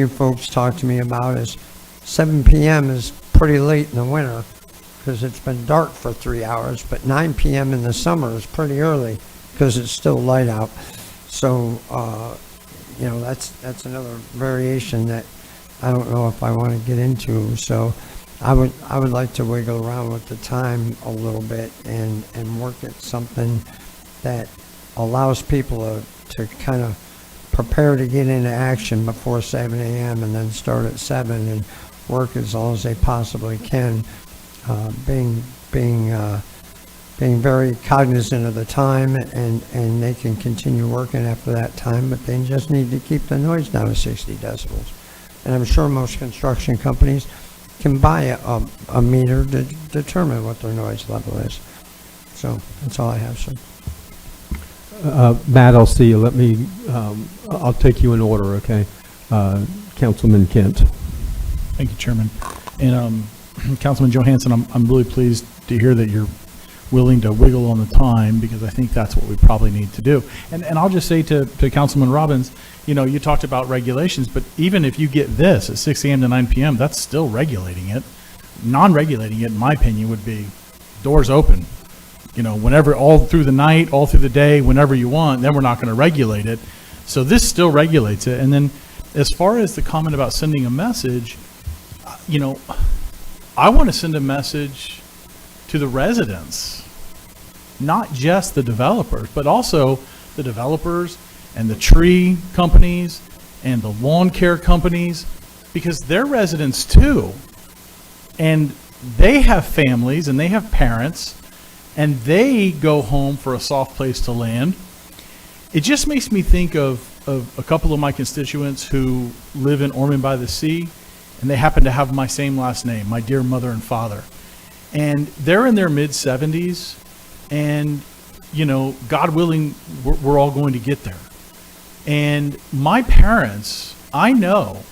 folks talk to me about is 7 p.m. is pretty late in the winter because it's been dark for 3 hours, but 9 p.m. in the summer is pretty early because it's still light out. So, you know, that's another variation that I don't know if I want to get into. So I would like to wiggle around with the time a little bit and work at something that allows people to kind of prepare to get into action before 7 a.m. and then start at 7 and work as long as they possibly can, being very cognizant of the time, and they can continue working after that time, but they just need to keep the noise down to 60 decibels. And I'm sure most construction companies can buy a meter to determine what their noise level is. So that's all I have, sir. Matt, I'll see you. I'll take you in order, okay? Councilman Kent. Thank you, Chairman. And Councilman Johansson, I'm really pleased to hear that you're willing to wiggle on the time, because I think that's what we probably need to do. And I'll just say to Councilman Robbins, you know, you talked about regulations, but even if you get this at 6 a.m. to 9 p.m., that's still regulating it. Non-regulating it, in my opinion, would be doors open. You know, whenever, all through the night, all through the day, whenever you want, then we're not going to regulate it. So this still regulates it. And then as far as the comment about sending a message, you know, I want to send a message to the residents, not just the developers, but also the developers and the tree companies and the lawn care companies, because they're residents too. And they have families and they have parents, and they go home for a soft place to land. It just makes me think of a couple of my constituents who live in Ormond by the Sea, and they happen to have my same last name, my dear mother and father. And they're in their mid-70s, and, you know, God willing, we're all going to get there. And my parents, I know,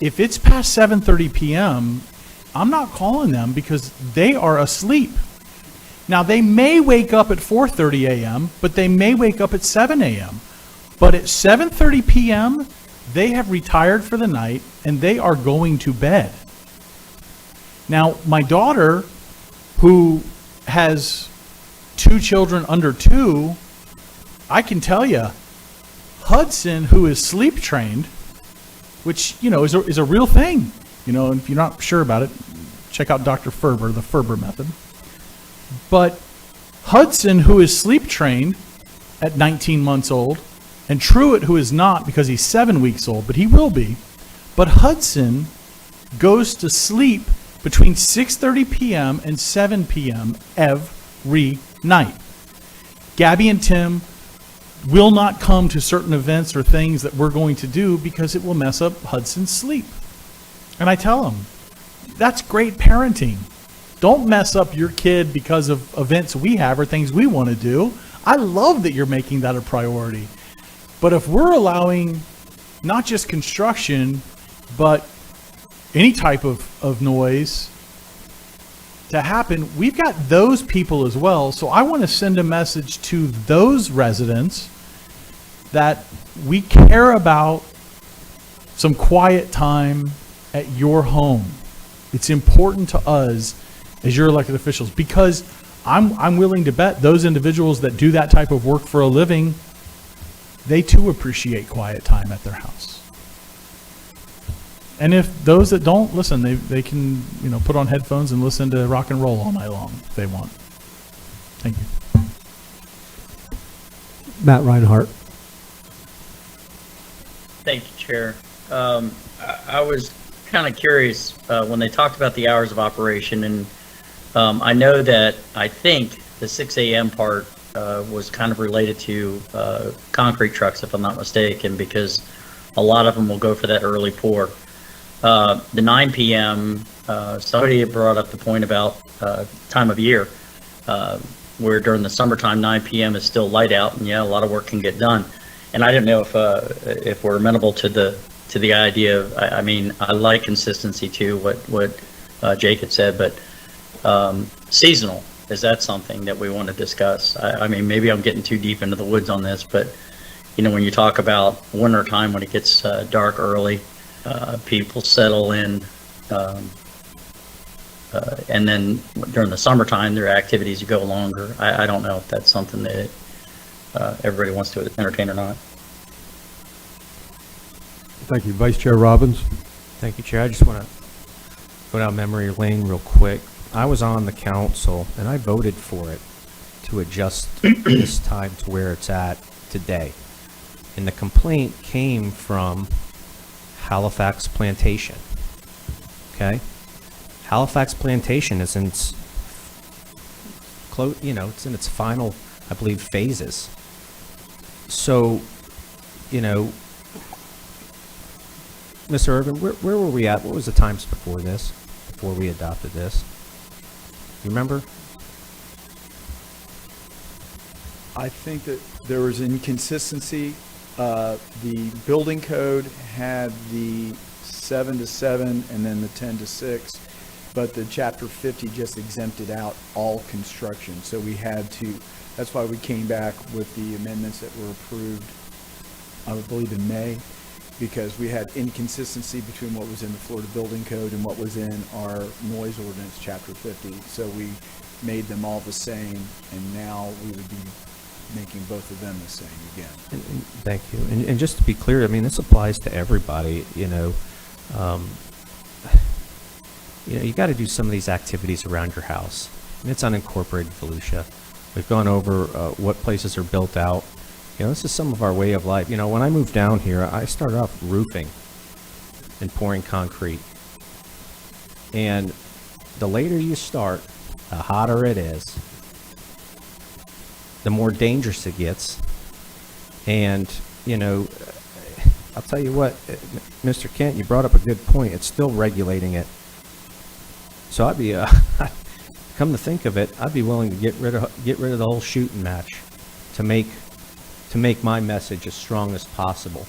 if it's past 7:30 p.m., I'm not calling them because they are asleep. Now, they may wake up at 4:30 a.m., but they may wake up at 7 a.m. But at 7:30 p.m., they have retired for the night and they are going to bed. Now, my daughter, who has 2 children under 2, I can tell you, Hudson, who is sleep trained, which, you know, is a real thing. You know, and if you're not sure about it, check out Dr. Ferber, the Ferber method. But Hudson, who is sleep trained at 19 months old, and Truett, who is not because he's 7 weeks old, but he will be. But Hudson goes to sleep between 6:30 p.m. and 7 p.m. every night. Gabby and Tim will not come to certain events or things that we're going to do because it will mess up Hudson's sleep. And I tell them, that's great parenting. Don't mess up your kid because of events we have or things we want to do. I love that you're making that a priority. But if we're allowing not just construction, but any type of noise to happen, we've got those people as well. So I want to send a message to those residents that we care about some quiet time at your home. It's important to us as your elected officials, because I'm willing to bet those individuals that do that type of work for a living, they too appreciate quiet time at their house. And if those that don't, listen, they can, you know, put on headphones and listen to rock and roll all night long if they want. Thank you. Matt Reinhardt. Thank you, Chair. I was kind of curious when they talked about the hours of operation, and I know that I think the 6 a.m. part was kind of related to concrete trucks, if I'm not mistaken, because a lot of them will go for that early pour. The 9 p.m., somebody had brought up the point about time of year, where during the summertime, 9 p.m. is still light out, and yeah, a lot of work can get done. And I didn't know if we're amenable to the idea of, I mean, I like consistency too, what Jake had said, but seasonal, is that something that we want to discuss? I mean, maybe I'm getting too deep into the woods on this, but you know, when you talk about winter time, when it gets dark early, people settle in, and then during the summertime, their activities go longer. I don't know if that's something that everybody wants to entertain or not. Thank you. Vice Chair Robbins. Thank you, Chair. I just want to go down memory lane real quick. I was on the council and I voted for it to adjust this time to where it's at today. And the complaint came from Halifax Plantation. Okay? Halifax Plantation is in its it's in its final, I believe, phases. So, you know, Mr. Irvin, where were we at? What was the times before this, before we adopted this? You remember? I think that there was inconsistency. The building code had the 7 to 7 and then the 10 to 6, but the Chapter 50 just exempted out all construction. So we had to, that's why we came back with the amendments that were approved, I believe in May, because we had inconsistency between what was in the Florida Building Code and what was in our noise ordinance, Chapter 50. So we made them all the same, and now we would be making both of them the same again. And thank you. And just to be clear, I mean, this applies to everybody, you know. You got to do some of these activities around your house. And it's unincorporated Volusia. We've gone over what places are built out. You know, this is some of our way of life. You know, when I moved down here, I started off roofing and pouring concrete. And the later you start, the hotter it is, the more dangerous it gets. And, you know, I'll tell you what, Mr. Kent, you brought up a good point. It's still regulating it. So I'd be, come to think of it, I'd be willing to get rid of the whole shooting match to make my message as strong as possible.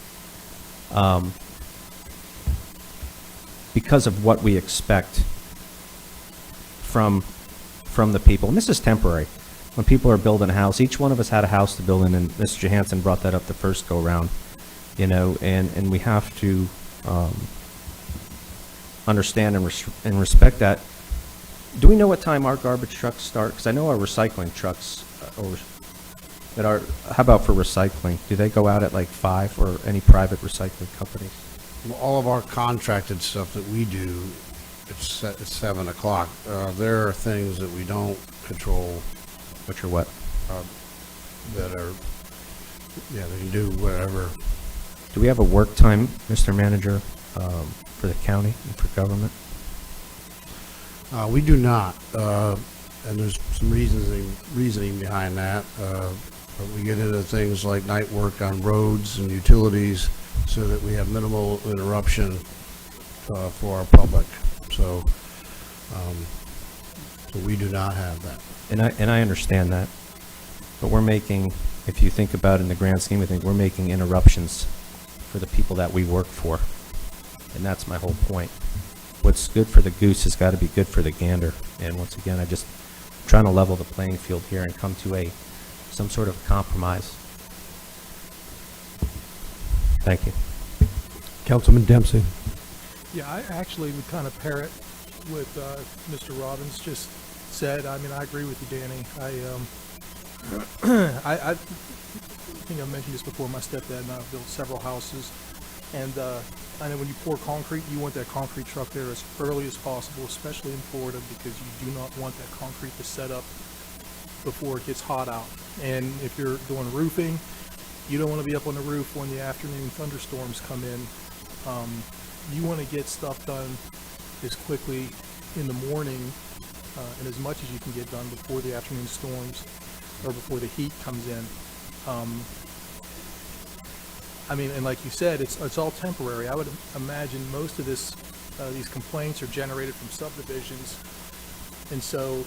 because of what we expect from the people. And this is temporary. When people are building a house, each one of us had a house to build in, and Mr. Johansson brought that up the first go-round, you know, and we have to understand and respect that. Do we know what time our garbage trucks start? Because I know our recycling trucks, how about for recycling? Do they go out at like 5 or any private recycling companies? Well, all of our contracted stuff that we do, it's at 7 o'clock. There are things that we don't control. Which are what? That are, yeah, they can do whatever. Do we have a work time, Mr. Manager, for the county and for government? We do not, and there's some reasoning behind that. But we get into things like night work on roads and utilities so that we have minimal interruption for our public. So we do not have that. And I understand that, but we're making, if you think about it in the grand scheme of things, we're making interruptions for the people that we work for, and that's my whole point. What's good for the goose has got to be good for the gander. And once again, I'm trying to level the playing field here and come to some sort of compromise. Thank you. Councilman Dempsey. Yeah, I actually would kind of pair it with Mr. Robbins just said. I mean, I agree with you, Danny. I think I've mentioned this before. My stepdad and I have built several houses, and I know when you pour concrete, you want that concrete truck there as early as possible, especially in Florida, because you do not want that concrete to set up before it gets hot out. And if you're doing roofing, you don't want to be up on the roof when the afternoon thunderstorms come in. You want to get stuff done as quickly in the morning and as much as you can get done before the afternoon storms or before the heat comes in. I mean, and like you said, it's all temporary. I would imagine most of these complaints are generated from subdivisions, and so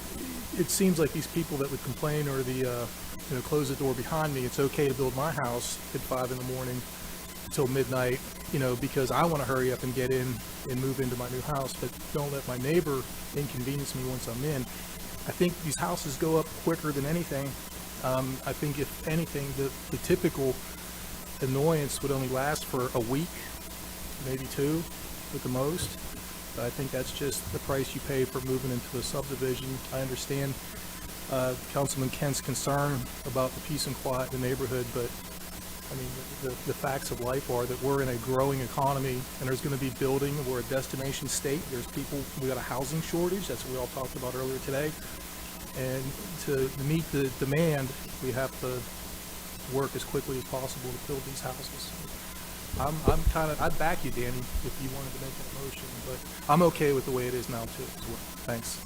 it seems like these people that would complain or close the door behind me. It's okay to build my house at 5 in the morning until midnight, because I want to hurry up and get in and move into my new house, but don't let my neighbor inconvenience me once I'm in. I think these houses go up quicker than anything. I think if anything, the typical annoyance would only last for a week, maybe 2 at the most. But I think that's just the price you pay for moving into a subdivision. I understand Councilman Kent's concern about the peace and quiet in the neighborhood, but I mean, the facts of life are that we're in a growing economy, and there's going to be building. We're a destination state. There's people, we got a housing shortage. That's what we all talked about earlier today. And to meet the demand, we have to work as quickly as possible to build these houses. I'd back you, Danny, if you wanted to make that motion, but I'm okay with the way it is now too as well. Thanks.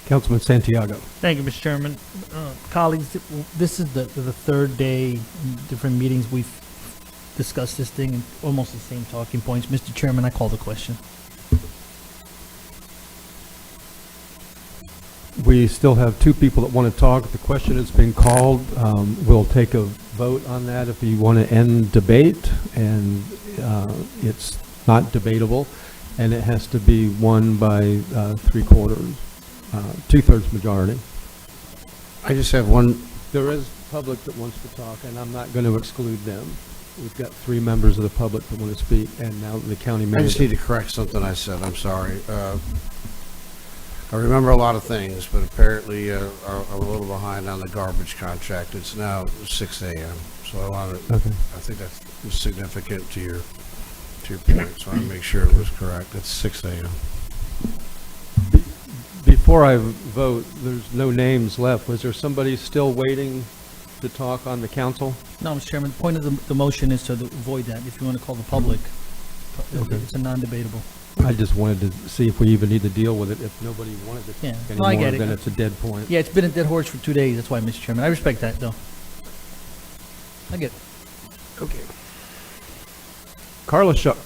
Councilman Santiago. Thank you, Mr. Chairman. Colleagues, this is the third day in different meetings we've discussed this thing and almost the same talking points. Mr. Chairman, I call the question. We still have 2 people that want to talk. The question has been called. We'll take a vote on that if you want to end debate, and it's not debatable, and it has to be won by 2/3 majority. I just have one. There is public that wants to talk, and I'm not going to exclude them. We've got 3 members of the public that want to speak, and now the county manager. I just need to correct something I said. I'm sorry. I remember a lot of things, but apparently I'm a little behind on the garbage contract. It's now 6 a.m. So I think that's significant to your point. So I want to make sure it was correct. It's 6 a.m. Before I vote, there's no names left. Was there somebody still waiting to talk on the council? No, Mr. Chairman, the point of the motion is to avoid that. If you want to call the public, it's a non-debatable. I just wanted to see if we even need to deal with it. If nobody wanted to anymore, I get it. Then it's a dead point. Yeah, it's been a dead horse for 2 days. That's why, Mr. Chairman. I respect that, though. I get it. Okay. Carla Shuck.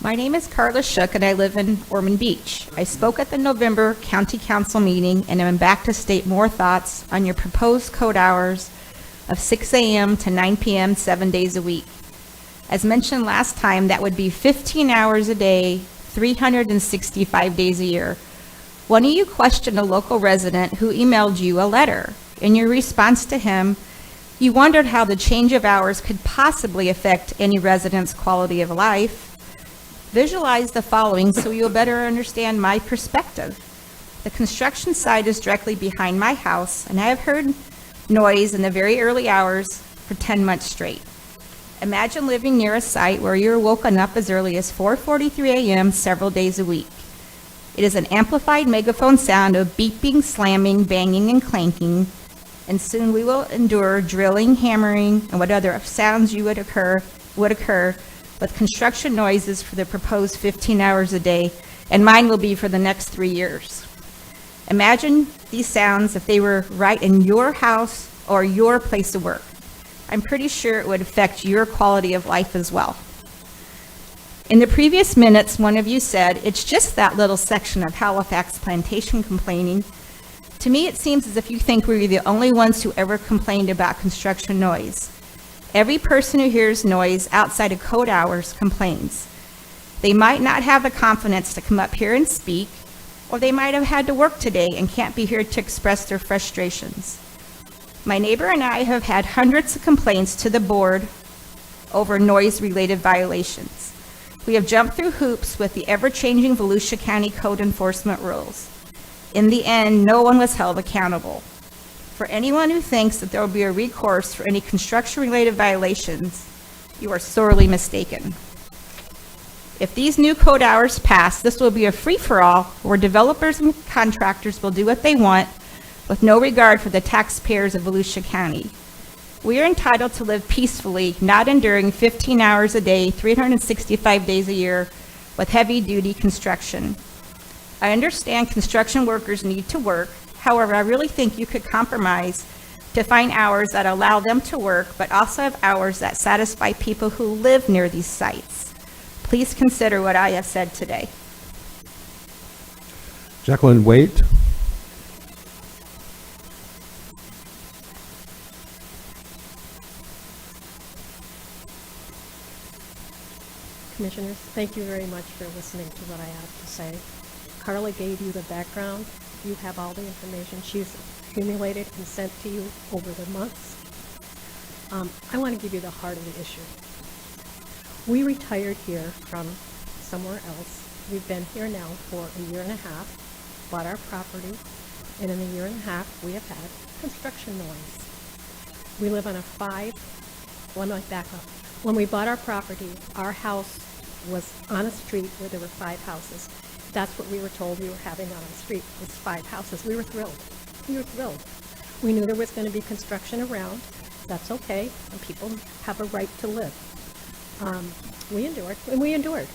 My My name is Carla Shook, and I live in Ormond Beach. I spoke at the November County Council meeting, and I'm back to state more thoughts on your proposed code hours of 6 a.m. to 9 p.m. 7 days a week. As mentioned last time, that would be 15 hours a day, 365 days a year. One of you questioned a local resident who emailed you a letter. In your response to him, you wondered how the change of hours could possibly affect any resident's quality of life. Visualize the following so you'll better understand my perspective. The construction site is directly behind my house, and I have heard noise in the very early hours for 10 months straight. Imagine living near a site where you're woken up as early as 4:43 a.m. several days a week. It is an amplified megaphone sound of beeping, slamming, banging, and clanking, and soon we will endure drilling, hammering, and what other sounds would occur with construction noises for the proposed 15 hours a day, and mine will be for the next 3 years. Imagine these sounds if they were right in your house or your place of work. I'm pretty sure it would affect your quality of life as well. In the previous minutes, one of you said, it's just that little section of Halifax Plantation complaining. To me, it seems as if you think we were the only ones who ever complained about construction noise. Every person who hears noise outside of code hours complains. They might not have the confidence to come up here and speak, or they might have had to work today and can't be here to express their frustrations. My neighbor and I have had hundreds of complaints to the board over noise-related violations. We have jumped through hoops with the ever-changing Volusia County code enforcement rules. In the end, no one was held accountable. For anyone who thinks that there will be a recourse for any construction-related violations, you are sorely mistaken. If these new code hours pass, this will be a free-for-all where developers and contractors will do what they want with no regard for the taxpayers of Volusia County. We are entitled to live peacefully, not enduring 15 hours a day, 365 days a year with heavy-duty construction. I understand construction workers need to work. However, I really think you could compromise to find hours that allow them to work, but also have hours that satisfy people who live near these sites. Please consider what I have said today. Jacqueline Waite. Commissioners, thank you very much for listening to what I have to say. Carla gave you the background. You have all the information she's accumulated and sent to you over the months. I want to give you the heart of the issue. We retired here from somewhere else. We've been here now for a year and a half, bought our property, and in a year and a half we have had construction noise. We live on a let me back up. When we bought our property, our house was on a street where there were 5 houses. That's what we were told we were having on the street, was 5 houses. We were thrilled. We were thrilled. We knew there was going to be construction around. That's okay, and people have a right to live. We endured, and we endured.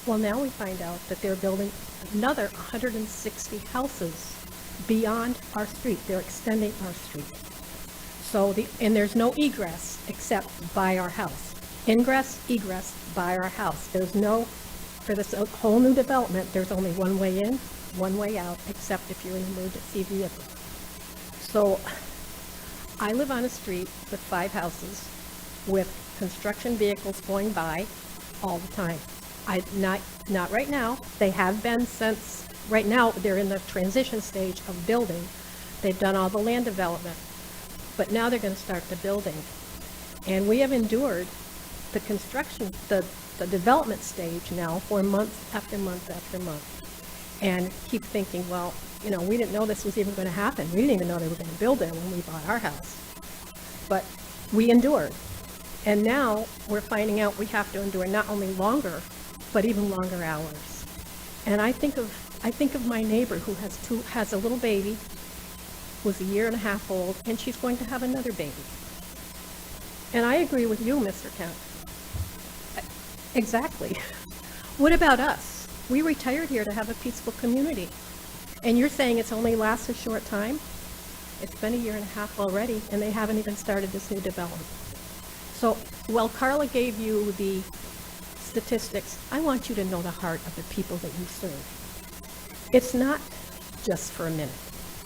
Well, now we find out that they're building another 160 houses beyond our street. They're extending our street. So and there's no egress except by our house. Ingress, egress by our house. There's no, for this whole new development, there's only one way in, one way out, except if you're in an emergency vehicle. So I live on a street with 5 houses with construction vehicles going by all the time. Not right now. They have been since, right now they're in the transition stage of building. They've done all the land development. But now they're going to start the building. And we have endured the construction, the development stage now for month after month after month. And keep thinking, well, you know, we didn't know this was even going to happen. We didn't even know they were going to build it when we bought our house. But we endured. And now we're finding out we have to endure not only longer, but even longer hours. And I think of my neighbor who has a little baby, was a year and a half old, and she's going to have another baby. And I agree with you, Mr. Kent. Exactly. What about us? We retired here to have a peaceful community. And you're saying it's only lasts a short time? It's been a year and a half already, and they haven't even started this new development. So while Carla gave you the statistics. I want you to know the heart of the people that you serve. It's not just for a minute.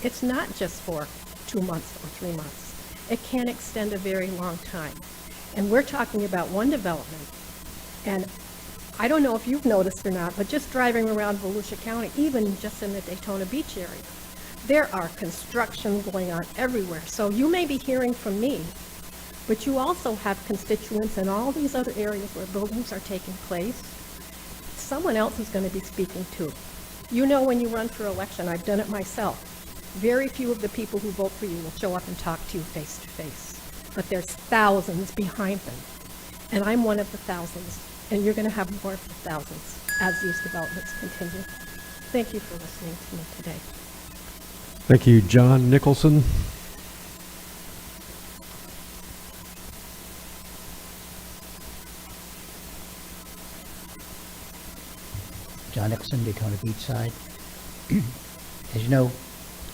It's not just for 2 months or 3 months. It can extend a very long time. And we're talking about one development. And I don't know if you've noticed or not, but just driving around Volusia County, even just in the Daytona Beach area, there are construction going on everywhere. So you may be hearing from me, but you also have constituents in all these other areas where buildings are taking place. Someone else is going to be speaking too. You know, when you run for election, I've done it myself. Very few of the people who vote for you will show up and talk to you face to face, but there's thousands behind them. And I'm one of the thousands, and you're going to have more of the thousands as these developments continue. Thank you for listening to me today. Thank you, John Nicholson. John Nicholson, Daytona Beach side. As you know,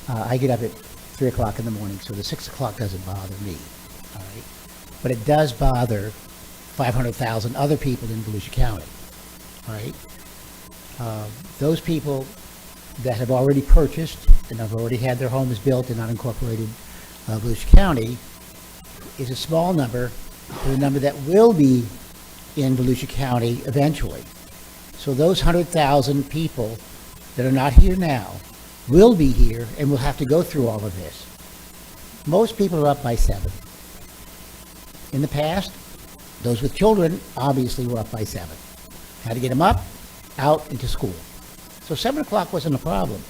I get up at 3 o'clock in the morning, so the 6 o'clock doesn't bother me, all right? But it does bother 500,000 other people in Volusia County, all right? Those people that have already purchased and have already had their homes built in unincorporated Volusia County is a small number to the number that will be in Volusia County eventually. So those 100,000 people that are not here now will be here and will have to go through all of this. Most people are up by 7. In the past, those with children obviously were up by 7. Had to get them up, out, into school. So 7 o'clock wasn't a problem.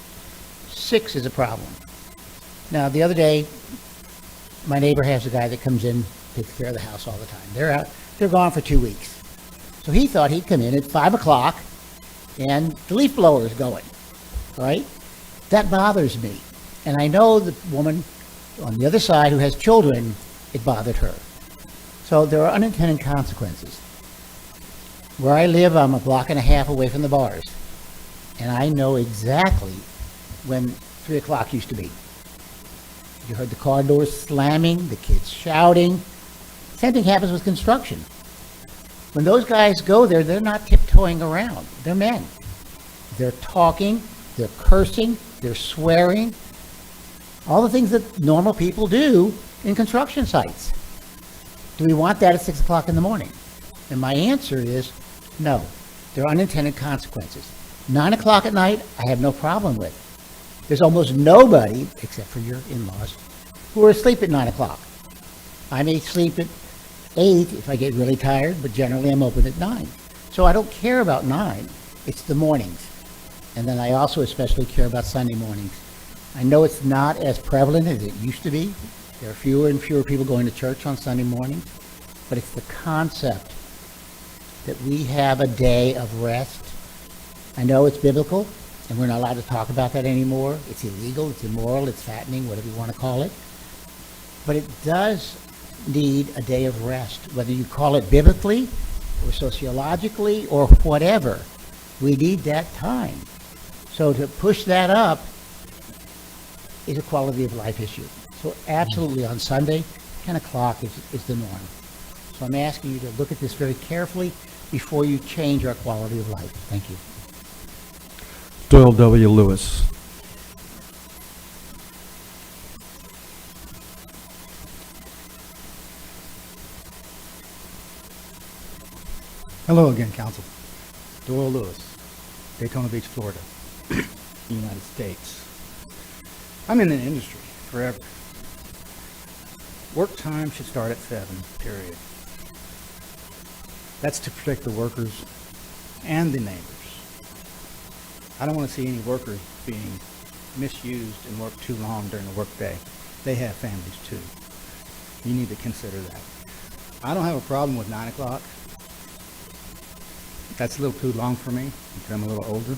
6 is a problem. Now, the other day, my neighbor has a guy that comes in, takes care of the house all the time. They're gone for 2 weeks. So he thought he'd come in at 5 o'clock and the leaf blower is going, right? That bothers me. And I know the woman on the other side who has children, it bothered her. So there are unintended consequences. Where I live, I'm a block and a half away from the bars. And I know exactly when 3 o'clock used to be. You heard the car doors slamming, the kids shouting. Same thing happens with construction. When those guys go there, they're not tiptoeing around. They're men. They're talking, they're cursing, they're swearing. All the things that normal people do in construction sites. Do we want that at 6 o'clock in the morning? And my answer is no. There are unintended consequences. 9 o'clock at night, I have no problem with. There's almost nobody, except for your in-laws, who are asleep at 9 o'clock. I may sleep at 8 if I get really tired, but generally I'm open at 9. So I don't care about 9. It's the mornings. And then I also especially care about Sunday mornings. I know it's not as prevalent as it used to be. There are fewer and fewer people going to church on Sunday morning. But it's the concept that we have a day of rest. I know it's biblical, and we're not allowed to talk about that anymore. It's illegal, it's immoral, it's fattening, whatever you want to call it. But it does need a day of rest, whether you call it biblically or sociologically or whatever. We need that time. So to push that up is a quality of life issue. So absolutely on Sunday, 10 o'clock is the norm. So I'm asking you to look at this very carefully before you change our quality of life. Thank you. Doyle W. Lewis. Hello again, Council. Doyle Lewis, Daytona Beach, Florida, United States. I'm in the industry forever. Work time should start at 7, period. That's to protect the workers and the neighbors. I don't want to see any workers being misused and work too long during the workday. They have families too. You need to consider that. I don't have a problem with 9 o'clock. That's a little too long for me because I'm a little older.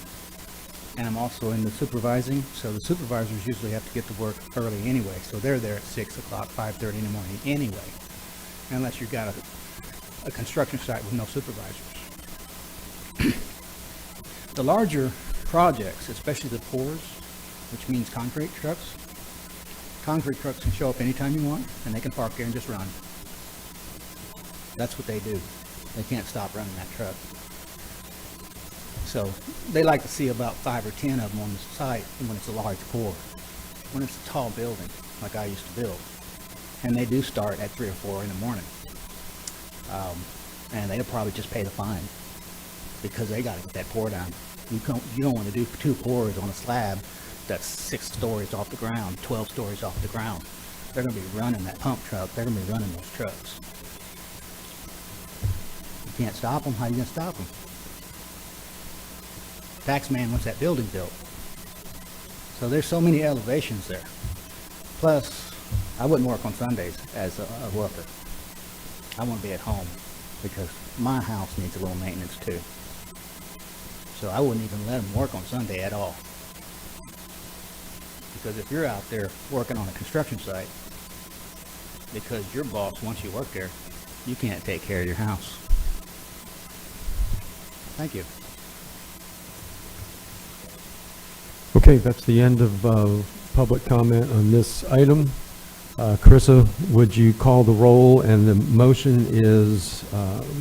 And I'm also in the supervising, so the supervisors usually have to get to work early anyway. So they're there at 6 o'clock, 5:30 in the morning anyway, unless you've got a construction site with no supervisors. The larger projects, especially the pours, which means concrete trucks can show up anytime you want, and they can park there and just run. That's what they do. They can't stop running that truck. So they like to see about 5 or 10 of them on the site when it's a large pour. When it's a tall building, like I used to build. And they do start at 3 or 4 in the morning. And they'll probably just pay the fine because they got to get that pour down. You don't want to do 2 pours on a slab that's 6 stories off the ground, 12 stories off the ground. They're going to be running that pump truck. They're going to be running those trucks. You can't stop them. How are you going to stop them? Taxman wants that building built. So there's so many elevations there. Plus, I wouldn't work on Sundays as a worker. I want to be at home because my house needs a little maintenance too. So I wouldn't even let them work on Sunday at all. Because if you're out there working on a construction site, because your boss wants you to work there, you can't take care of your house. Thank you. Okay, that's the end of public comment on this item. Carissa, would you call the roll? And the motion is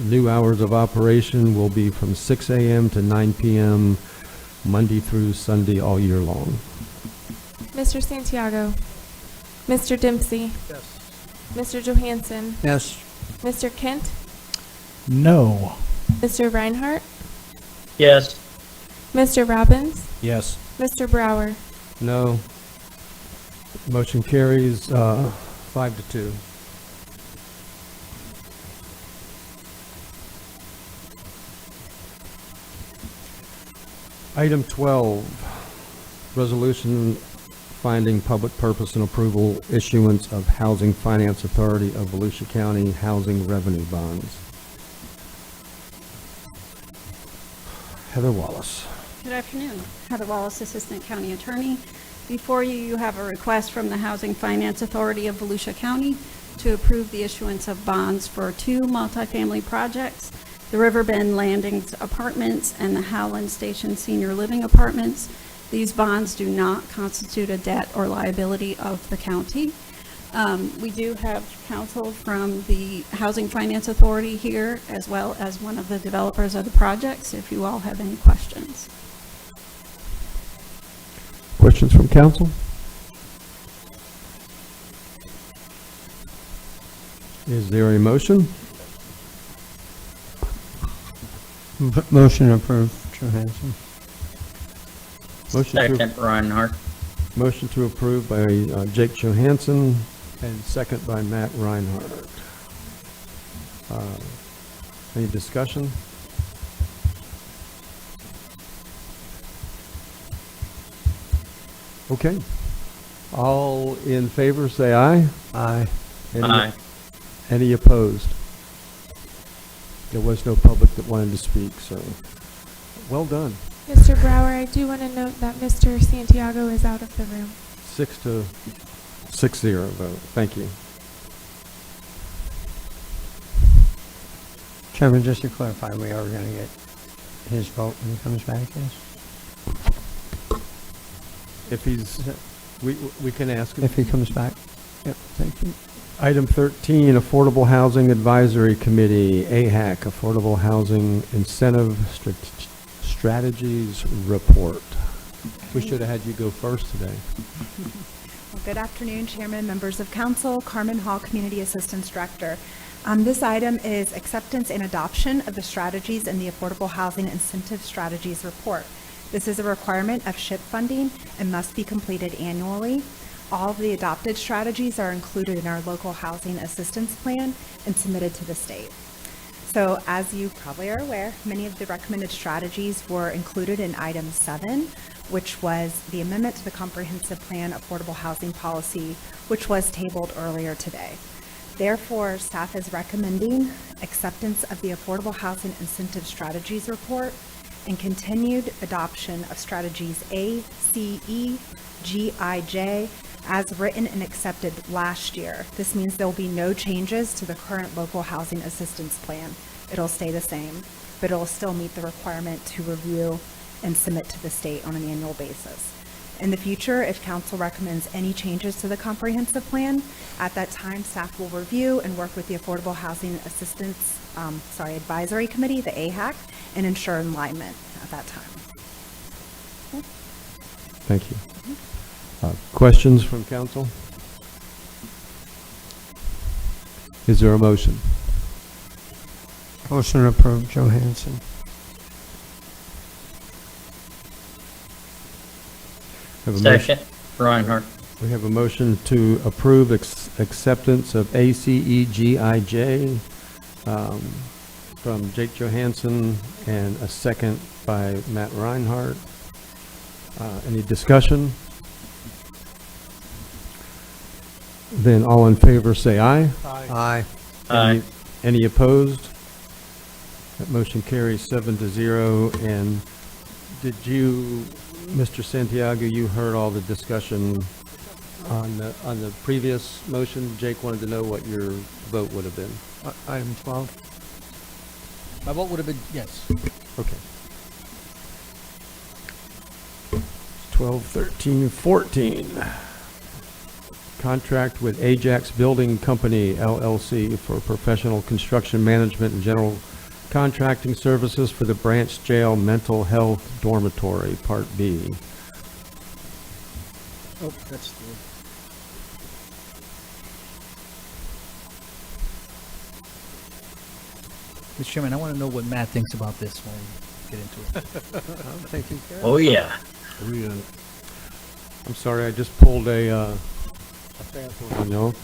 new hours of operation will be from 6 a.m. to 9 p.m. Monday through Sunday all year long. Mr. Santiago. Mr. Dempsey. Yes. Mr. Johansson. Yes. Mr. Kent. No. Mr. Reinhardt. Yes. Mr. Robbins. Yes. Mr. Brower. No. Motion carries 5-2. Item 12, resolution finding public purpose and approval issuance of Housing Finance Authority of Volusia County Housing Revenue Bonds. Heather Wallace. Good afternoon. Heather Wallace, Assistant County Attorney. Before you, you have a request from the Housing Finance Authority of Volusia County to approve the issuance of bonds for 2 multifamily projects, the Riverbend Landings Apartments and the Howland Station Senior Living Apartments. These bonds do not constitute a debt or liability of the county. We do have counsel from the Housing Finance Authority here, as well as one of the developers of the projects, if you all have any questions. Questions from council? Is there a motion? Motion approved, Johansson. Second, Reinhardt. Motion to approve by Jake Johansson and second by Matt Reinhardt. Any discussion? Okay. All in favor, say aye. Aye. Aye. Any opposed? There was no public that wanted to speak, so well done. Mr. Brower, I do want to note that Mr. Santiago is out of the room. 6-0 vote. Thank you. Chairman, just to clarify, we are going to get his vote when he comes back, yes? If he's, we can ask him. If he comes back. Yep, thank you. Item 13, Affordable Housing Advisory Committee, AHAC, Affordable Housing Incentive Strategies Report. We should have had you go first today. Well, good afternoon, Chairman, members of council. Carmen Hall, Community Assistance Director. This item is acceptance and adoption of the strategies in the Affordable Housing Incentive Strategies Report. This is a requirement of SHIP funding and must be completed annually. All of the adopted strategies are included in our local housing assistance plan and submitted to the state. So as you probably are aware, many of the recommended strategies were included in item 7, which was the amendment to the comprehensive plan affordable housing policy, which was tabled earlier today. Therefore, staff is recommending acceptance of the Affordable Housing Incentive Strategies Report and continued adoption of strategies A, C, E, G, I, J, as written and accepted last year. This means there will be no changes to the current local housing assistance plan. It'll stay the same, but it'll still meet the requirement to review and submit to the state on an annual basis. In the future, if council recommends any changes to the comprehensive plan, at that time, staff will review and work with the Affordable Housing Assistance, Advisory Committee, the AHAC, and ensure alignment at that time. Thank you. Questions from council? Is there a motion? Motion approved, Johansson. Have a motion- Second, Reinhardt. We have a motion to approve acceptance of ACEGIJ from Jake Johansson and a second by Matt Reinhardt. Any discussion? Then all in favor say aye. Aye. Aye. Any opposed? That motion carries 7-0. And did you, Mr. Santiago, you heard all the discussion on the previous motion? Jake wanted to know what your vote would have been. Item 12. My vote would have been yes. Okay. 12, 13, 14. Contract with Ajax Building Company, LLC for professional construction management and general contracting services for the Branch Jail Mental Health Dormitory, Part B. Oh, that's the... Mr. Chairman, I want to know what Matt thinks about this when we get into it. I'm thinking. Oh, yeah. I'm sorry, I just pulled a fast one on y'all.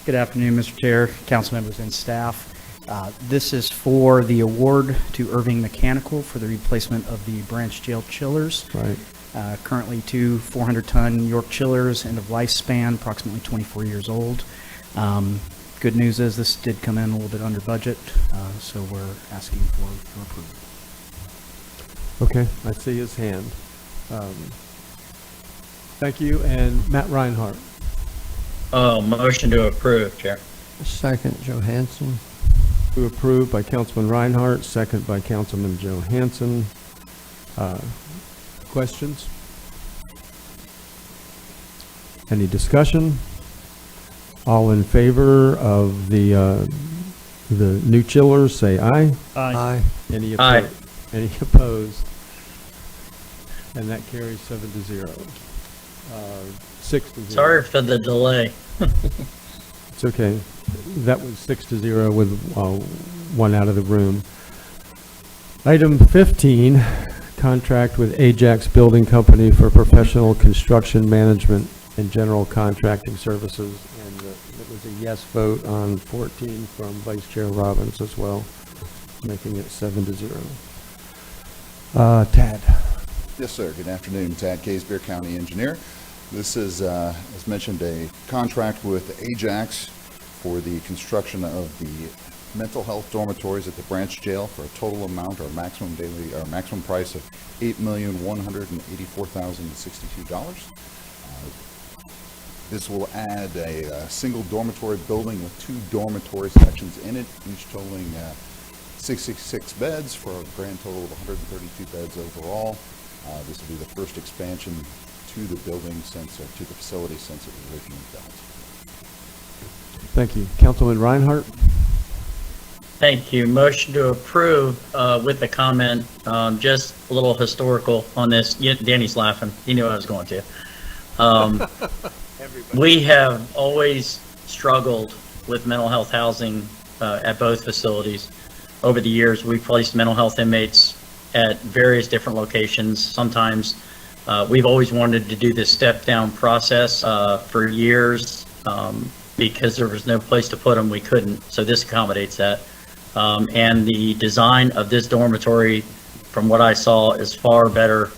Good afternoon, Mr. Chair, council members, and staff. This is for the award to Irving Mechanical for the replacement of the Branch Jail chillers. Right. Currently 2 400-ton York chillers, end of lifespan, approximately 24 years old. Good news is this did come in a little bit under budget, so we're asking for your approval. Okay, I see his hand. Thank you, and Matt Reinhardt. Oh, motion to approve, Chair. Second, Johansson. To approve by Councilman Reinhardt, second by Councilman Johansson. Questions? Any discussion? All in favor of the new chillers, say aye. Aye. Any Aye. opposed? Any opposed? And that carries 7-0. 6-0. Sorry for the delay. It's okay. That was 6-0 with one out of the room. Item 15, contract with Ajax Building Company for professional construction management and general contracting services. And it was a yes vote on 14 from Vice Chair Robbins as well, making it 7-0. Tad. Yes, sir. Good afternoon. Tad Casebeer, County Engineer. This is, as mentioned, a contract with Ajax for the construction of the mental health dormitories at the Branch Jail for a total amount or maximum price of $8,184,062. This will add a single dormitory building with 2 dormitory sections in it, each totaling 66 beds for a grand total of 132 beds overall. This will be the first expansion to the building since, or to the facility since it was originally built. Thank you. Councilman Reinhardt? Thank you. Motion to approve with the comment, just a little historical on this. Yeah, Danny's laughing. He knew I was going to. We have always struggled with mental health housing at both facilities. Over the years, we've placed mental health inmates at various different locations. Sometimes we've always wanted to do this step-down process for years. Because there was no place to put them, we couldn't. So this accommodates that. And the design of this dormitory, from what I saw, is far better.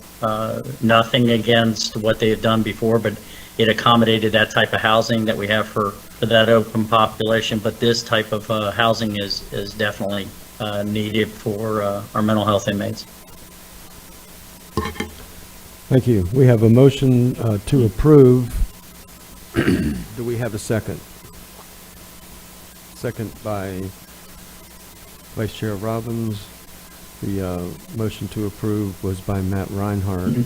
Nothing against what they had done before, but it accommodated that type of housing that we have for that open population. But this type of housing is definitely needed for our mental health inmates. Thank you. We have a motion to approve. Do we have a second? Second by Vice Chair Robbins. The motion to approve was by Matt Reinhardt.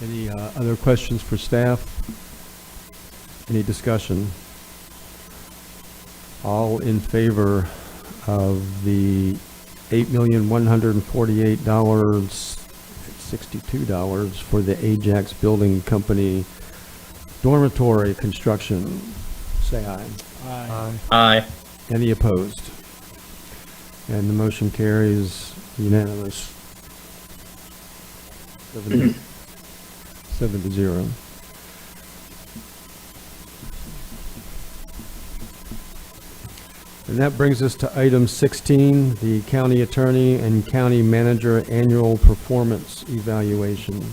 Any other questions for staff? Any discussion? All in favor of the $8,148.62 for the Ajax Building Company dormitory construction, say aye. Aye. Aye. Any opposed? And the motion carries unanimous. 7-0. And that brings us to item 16, the county attorney and county manager annual performance evaluation.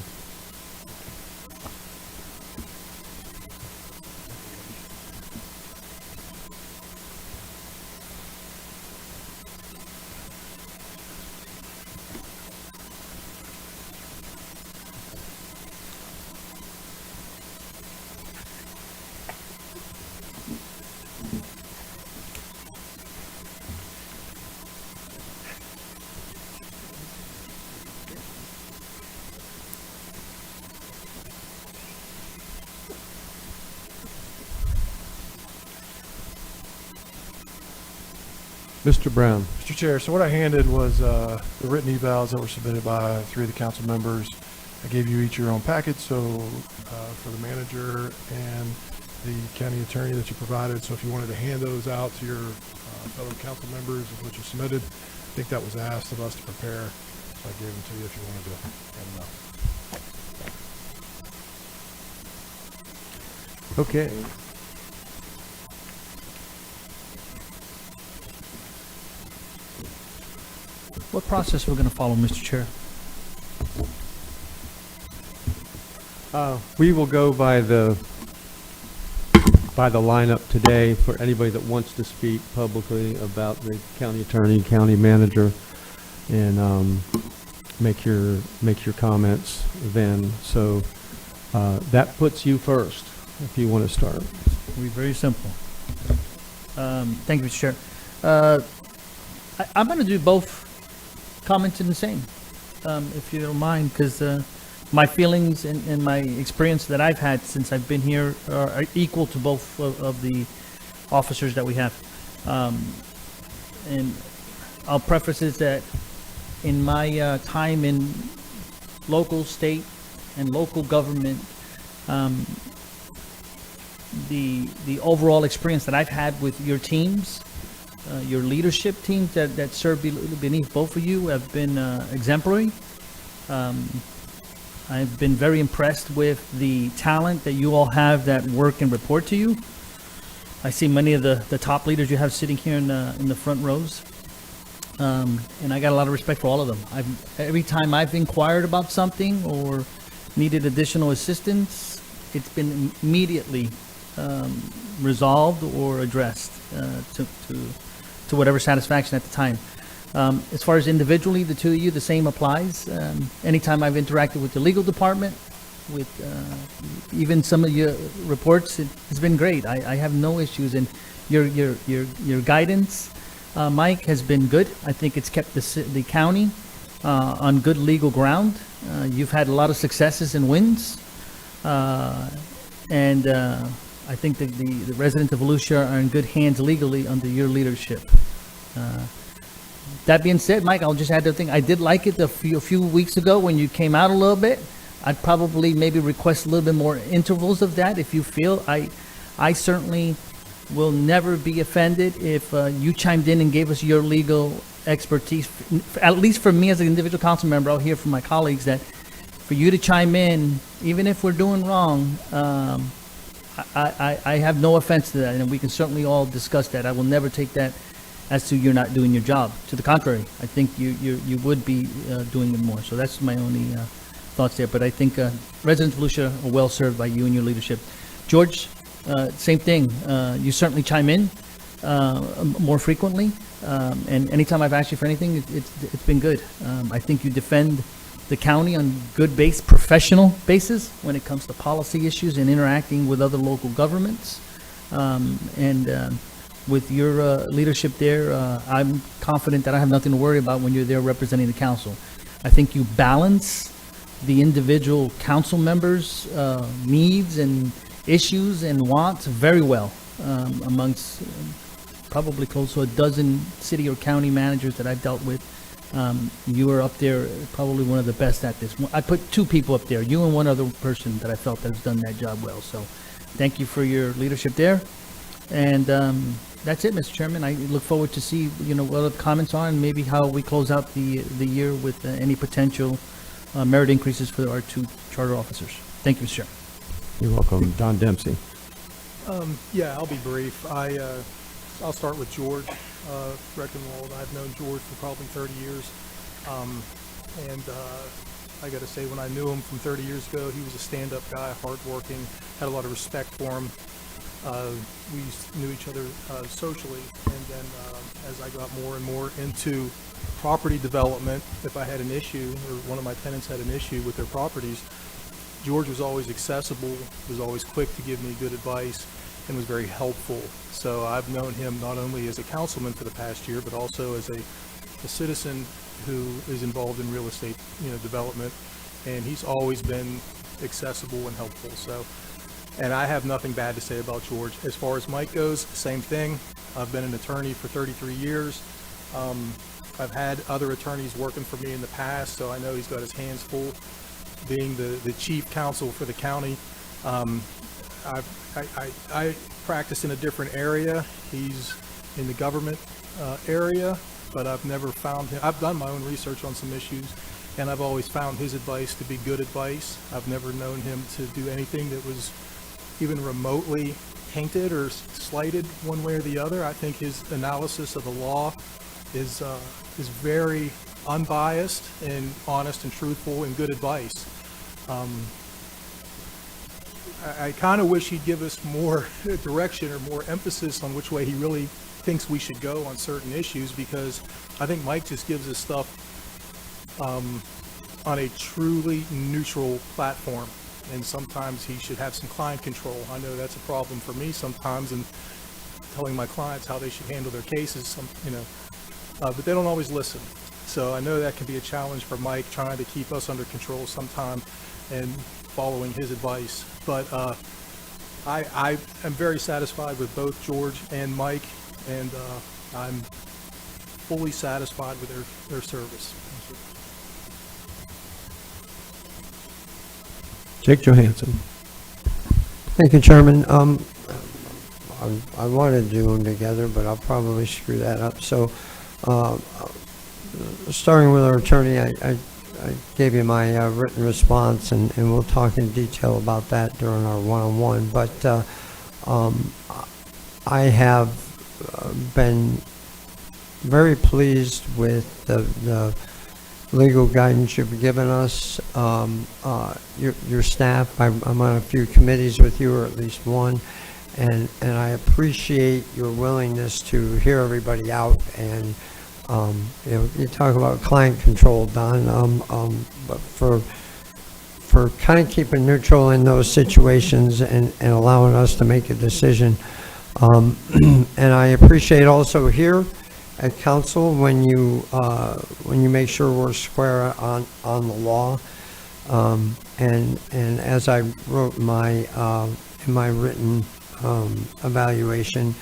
Mr. Brown. Mr. Chair, so what I handed was the written evals that were submitted by 3 of the council members. I gave you each your own packet, so for the manager and the county attorney that you provided. So if you wanted to hand those out to your fellow council members of what you submitted, I think that was asked of us to prepare. So I gave them to you if you wanted to hand them out. Okay. What process we're going to follow, Mr. Chair? We will go by the lineup today for anybody that wants to speak publicly about the county attorney, county manager, and make your comments then. So that puts you first if you want to start. It'll be very simple. Thank you, Mr. Chair. I'm going to do both comments in the same, if you don't mind, because my feelings and my experience that I've had since I've been here are equal to both of the officers that we have. And I'll preface it that in my time in local, state, and local government, the overall experience that I've had with your teams, your leadership teams that serve beneath both of you have been exemplary. I've been very impressed with the talent that you all have that work and report to you. I see many of the top leaders you have sitting here in the front rows. And I got a lot of respect for all of them. Every time I've inquired about something or needed additional assistance, it's been immediately resolved or addressed to whatever satisfaction at the time. As far as individually, the two of you, the same applies. Anytime I've interacted with the legal department, with even some of your reports, it's been great. I have no issues, and your guidance, Mike, has been good. I think it's kept the county on good legal ground. You've had a lot of successes and wins, and I think that the residents of Volusia are in good hands legally under your leadership. That being said, Mike, I'll just add the thing. I did like it a few weeks ago when you came out a little bit. I'd probably maybe request a little bit more intervals of that if you feel. I certainly will never be offended if you chimed in and gave us your legal expertise. At least for me as an individual council member, I'll hear from my colleagues that for you to chime in, even if we're doing wrong, I have no offense to that, and we can certainly all discuss that. I will never take that as to you're not doing your job. To the contrary, I think you would be doing it more. So that's my only thoughts there. But I think residents of Volusia are well served by you and your leadership. George, same thing. You certainly chime in more frequently, and anytime I've asked you for anything, it's been good. I think you defend the county on good professional basis when it comes to policy issues and interacting with other local governments. And with your leadership there, I'm confident that I have nothing to worry about when you're there representing the council. I think you balance the individual council members' needs and issues and wants very well amongst probably close to a dozen city or county managers that I've dealt with. You are up there probably one of the best at this. I put two people up there, you and one other person that I felt that has done that job well. So thank you for your leadership there. And that's it, Mr. Chairman. I look forward to see, what the comments are and maybe how we close out the year with any potential merit increases for our two charter officers. Thank you, Mr. Chairman. You're welcome. Don Dempsey. Yeah, I'll be brief. I'll start with George Reckenwald. I've known George for probably 30 years. And I got to say, when I knew him from 30 years ago, he was a stand-up guy, hardworking, had a lot of respect for him. We knew each other socially, and then as I got more and more into property development, if I had an issue or one of my tenants had an issue with their properties, George was always accessible, was always quick to give me good advice, and was very helpful. So I've known him not only as a councilman for the past year, but also as a citizen who is involved in real estate, development, and he's always been accessible and helpful. So, and I have nothing bad to say about George. As far as Mike goes, same thing. I've been an attorney for 33 years. I've had other attorneys working for me in the past, so I know he's got his hands full being the chief counsel for the county. I practice in a different area. He's in the government area, but I've never found him. I've done my own research on some issues, and I've always found his advice to be good advice. I've never known him to do anything that was even remotely tainted or slighted one way or the other. I think his analysis of the law is very unbiased and honest and truthful and good advice. I kind of wish he'd give us more direction or more emphasis on which way he really thinks we should go on certain issues, because I think Mike just gives us stuff on a truly neutral platform, and sometimes he should have some client control. I know that's a problem for me sometimes, and telling my clients how they should handle their cases, but they don't always listen. So I know that can be a challenge for Mike, trying to keep us under control sometime and following his advice. But I am very satisfied with both George and Mike, and I'm fully satisfied with their service. Jake Johansson. Thank you, Chairman. I wanted to do them together, but I'll probably screw that up. So, starting with our attorney, I gave you my written response, and we'll talk in detail about that during our one-on-one. But I have been very pleased with the legal guidance you've given us, your staff. I'm on a few committees with you, or at least one, and I appreciate your willingness to hear everybody out. And you talk about client control, Don, but for kind of keeping neutral in those situations and allowing us to make a decision. And I appreciate also here at council when you make sure we're square on the law. And as I wrote in my written evaluation,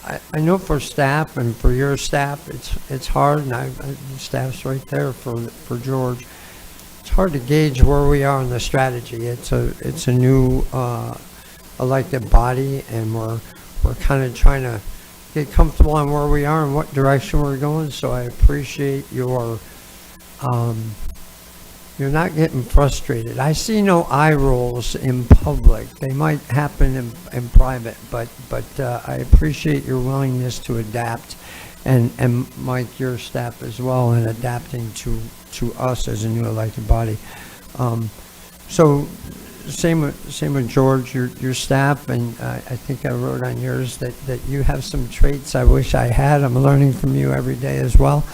I know for staff and for your staff, it's hard, and staff's right there for George. It's hard to gauge where we are in the strategy. It's a new elected body, and we're kind of trying to get comfortable on where we are and what direction we're going. So I appreciate you're not getting frustrated. I see no eye rolls in public. They might happen in private, but I appreciate your willingness to adapt, and Mike, your staff as well, in adapting to us as a new elected body. So same with George, your staff, and I think I wrote on yours that you have some traits I wish I had. I'm learning from you every day as well.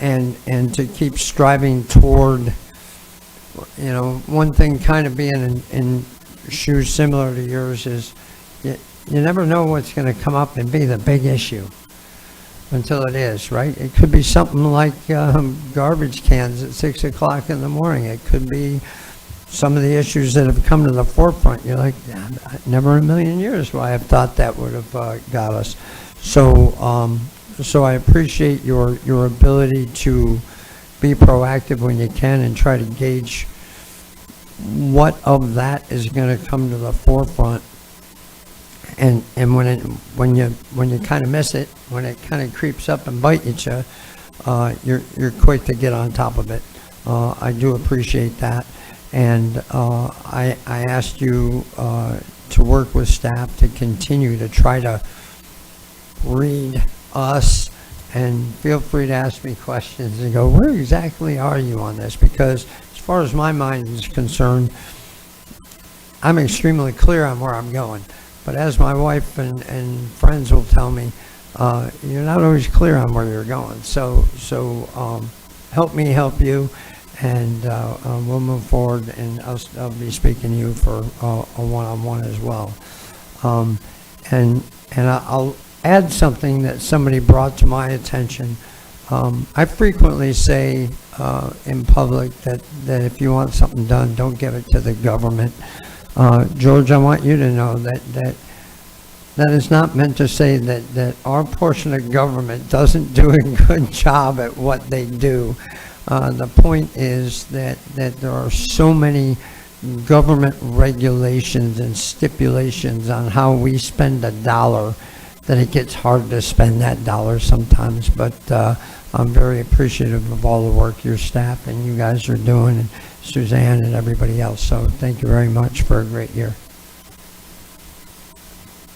And to keep striving toward, one thing kind of being in shoes similar to yours is you never know what's going to come up and be the big issue until it is, right? It could be something like garbage cans at 6 o'clock in the morning. It could be some of the issues that have come to the forefront. You're like, never in a million years would I have thought that would have got us. So, so I appreciate your ability to be proactive when you can and try to gauge what of that is going to come to the forefront. And when you kind of miss it, when it kind of creeps up and bites you, you're quick to get on top of it. I do appreciate that, and I asked you to work with staff to continue to try to read us, and feel free to ask me questions and go, where exactly are you on this? Because as far as my mind is concerned, I'm extremely clear on where I'm going. But as my wife and friends will tell me, you're not always clear on where you're going. So help me help you, and we'll move forward, and I'll be speaking to you for a one-on-one as well. And I'll add something that somebody brought to my attention. I frequently say in public that if you want something done, don't give it to the government. George, I want you to know that is not meant to say that our portion of government doesn't do a good job at what they do. The point is that there are so many government regulations and stipulations on how we spend a dollar that it gets hard to spend that dollar sometimes. But I'm very appreciative of all the work your staff and you guys are doing, and Suzanne and everybody else. So thank you very much for a great year.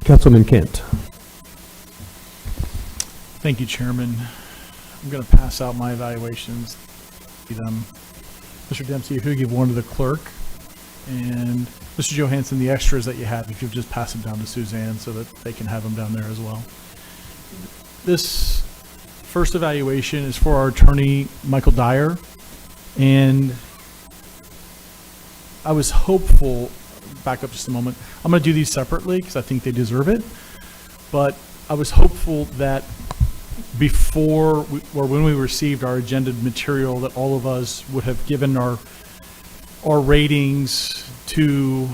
Councilman Kent. Thank you, Chairman. I'm going to pass out my evaluations. Mr. Dempsey, if you give one to the clerk, and Mr. Johansson, the extras that you have, if you'll just pass them down to Suzanne so that they can have them down there as well. This first evaluation is for our attorney, Michael Dyer, and I was hopeful, back up just a moment, I'm going to do these separately because I think they deserve it, but I was hopeful that before or when we received our agenda material that all of us would have given our ratings to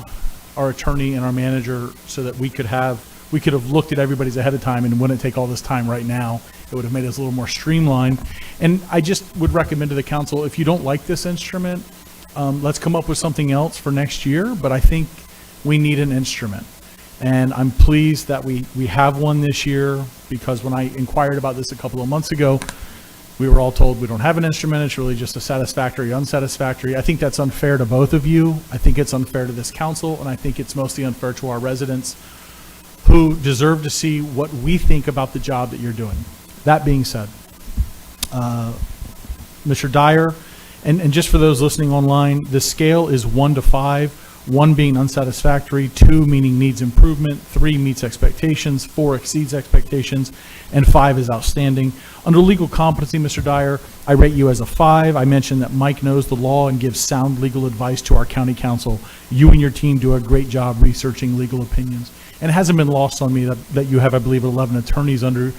our attorney and our manager so that we could have looked at everybody's ahead of time and wouldn't take all this time right now. It would have made us a little more streamlined. And I just would recommend to the council, if you don't like this instrument, let's come up with something else for next year, but I think we need an instrument. And I'm pleased that we have one this year, because when I inquired about this a couple of months ago, we were all told we don't have an instrument. It's really just a satisfactory, unsatisfactory. I think that's unfair to both of you. I think it's unfair to this council, and I think it's mostly unfair to our residents who deserve to see what we think about the job that you're doing. That being said, Mr. Dyer, and just for those listening online, the scale is 1 to 5. 1 being unsatisfactory, 2 meaning needs improvement, 3 meets expectations, 4 exceeds expectations, and 5 is outstanding. Under legal competency, Mr. Dyer, I rate you as a 5. I mentioned that Mike knows the law and gives sound legal advice to our county council. You and your team do a great job researching legal opinions. And it hasn't been lost on me that you have, I believe, 11 attorneys under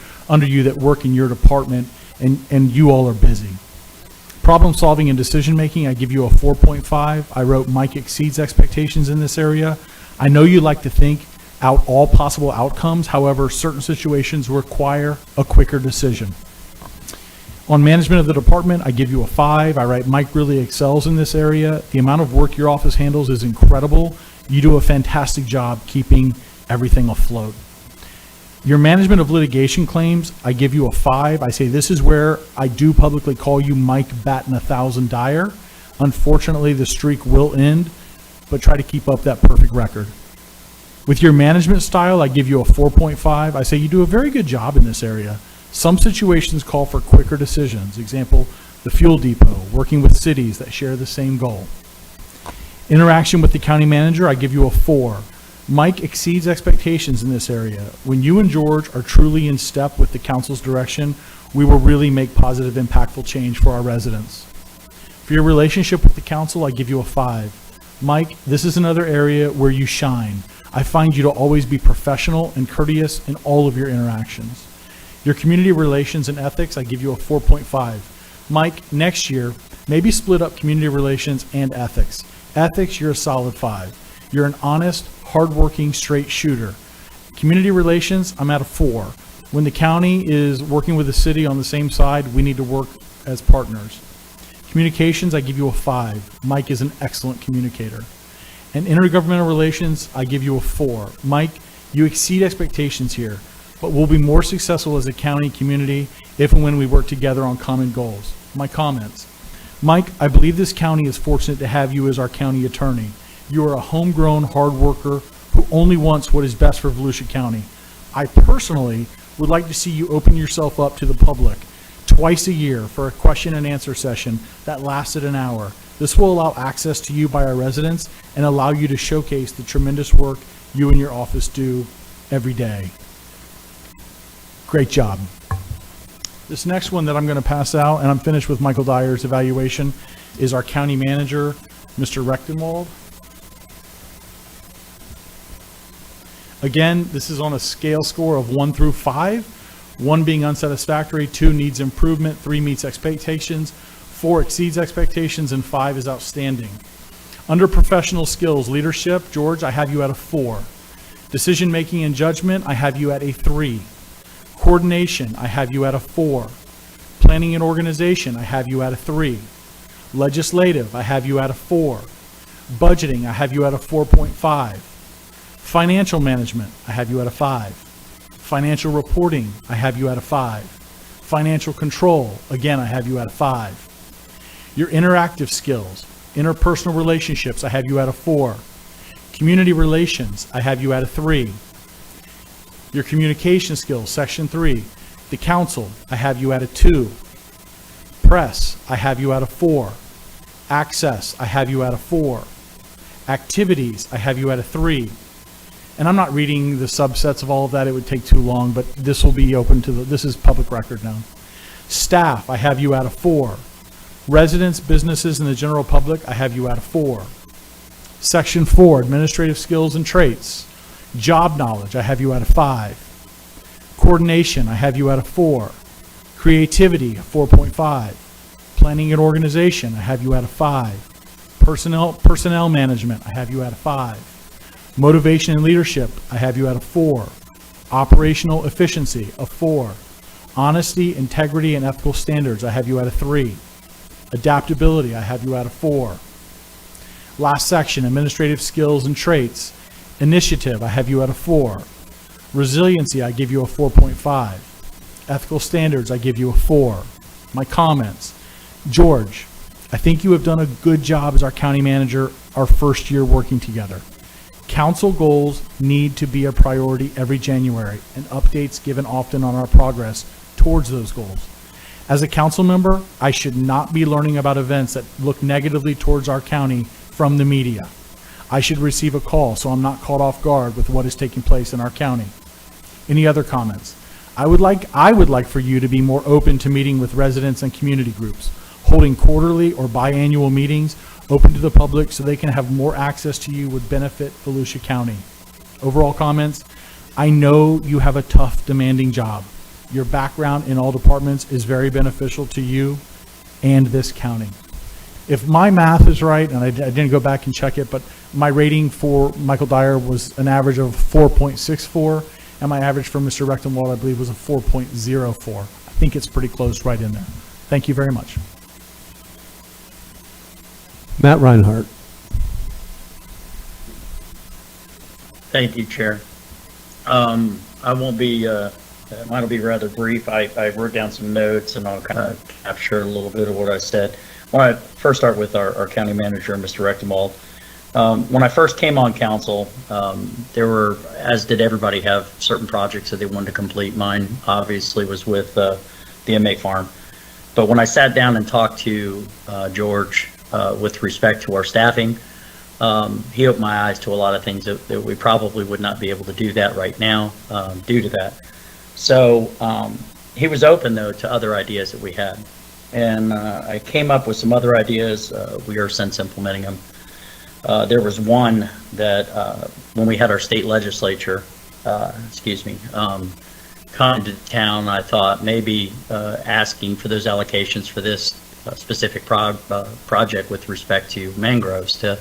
you that work in your department, and you all are busy. Problem solving and decision making, I give you a 4.5. I wrote Mike exceeds expectations in this area. I know you like to think out all possible outcomes. However, certain situations require a quicker decision. On management of the department, I give you a 5. I write Mike really excels in this area. The amount of work your office handles is incredible. You do a fantastic job keeping everything afloat. Your management of litigation claims, I give you a 5. I say this is where I do publicly call you Mike Batten 1,000 Dyer. Unfortunately, the streak will end, but try to keep up that perfect record. With your management style, I give you a 4.5. I say you do a very good job in this area. Some situations call for quicker decisions. Example, the fuel depot, working with cities that share the same goal. Interaction with the county manager, I give you a 4. Mike exceeds expectations in this area. When you and George are truly in step with the council's direction, we will really make positive, impactful change for our residents. For your relationship with the council, I give you a 5. Mike, this is another area where you shine. I find you to always be professional and courteous in all of your interactions. Your community relations and ethics, I give you a 4.5. Mike, next year, maybe split up community relations and ethics. Ethics, you're a solid 5. You're an honest, hardworking, straight shooter. Community relations, I'm at a 4. When the county is working with the city on the same side, we need to work as partners. Communications, I give you a 5. Mike is an excellent communicator. And intergovernmental relations, I give you a 4. Mike, you exceed expectations here, but we'll be more successful as a county community if and when we work together on common goals. My comments. Mike, I believe this county is fortunate to have you as our county attorney. You are a homegrown hard worker who only wants what is best for Volusia County. I personally would like to see you open yourself up to the public twice a year for a question and answer session that lasted an hour. This will allow access to you by our residents and allow you to showcase the tremendous work you and your office do every day. Great job. This next one that I'm going to pass out, and I'm finished with Michael Dyer's evaluation, is our county manager, Mr. Rechtenwald. Again, this is on a scale score of 1 through 5. 1 being unsatisfactory, 2 needs improvement, 3 meets expectations, 4 exceeds expectations, and 5 is outstanding. Under professional skills, leadership, George, I have you at a 4. Decision making and judgment, I have you at a 3. Coordination, I have you at a 4. Planning and organization, I have you at a 3. Legislative, I have you at a 4. Budgeting, I have you at a 4.5. Financial management, I have you at a 5. Financial reporting, I have you at a 5. Financial control, again, I have you at a 5. Your interactive skills, interpersonal relationships, I have you at a 4. Community relations, I have you at a 3. Your communication skills, section 3. The council, I have you at a 2. Press, I have you at a 4. Access, I have you at a 4. Activities, I have you at a 3. And I'm not reading the subsets of all of that, it would take too long, but this will be open to this is public record now. Staff, I have you at a 4. Residents, businesses, and the general public, I have you at a 4. Section 4, administrative skills and traits. Job knowledge, I have you at a 5. Coordination, I have you at a 4. Creativity, a 4.5. Planning and organization, I have you at a 5. Personnel management, I have you at a 5. Motivation and leadership, I have you at a 4. Operational efficiency, a 4. Honesty, integrity, and ethical standards, I have you at a 3. Adaptability, I have you at a 4. Last section, administrative skills and traits. Initiative, I have you at a 4. Resiliency, I give you a 4.5. Ethical standards, I give you a 4. My comments. George, I think you have done a good job as our county manager our first year working together. Council goals need to be a priority every January and updates given often on our progress towards those goals. As a council member, I should not be learning about events that look negatively towards our county from the media. I should receive a call so I'm not caught off guard with what is taking place in our county. Any other comments? I would like for you to be more open to meeting with residents and community groups, holding quarterly or biannual meetings open to the public so they can have more access to you would benefit Volusia County. Overall comments, I know you have a tough, demanding job. Your background in all departments is very beneficial to you and this county. If my math is right, and I didn't go back and check it, but my rating for Michael Dyer was an average of 4.64, and my average for Mr. Rechtenwald, I believe, was a 4.04. I think it's pretty close right in there. Thank you very much. Matt Reinhardt. Thank you, Chair. I won't be, mine'll be rather brief. I wrote down some notes and I'll kind of capture a little bit of what I said. I want to first start with our county manager, Mr. Rechtenwald. When I first came on council, there were, as did everybody, have certain projects that they wanted to complete. Mine obviously was with the inmate farm. But when I sat down and talked to George with respect to our staffing, he opened my eyes to a lot of things that we probably would not be able to do that right now due to that. So he was open, though, to other ideas that we had. And I came up with some other ideas. We are since implementing them. there was one that when we had our state legislature, come to town, I thought maybe asking for those allocations for this specific project with respect to mangroves to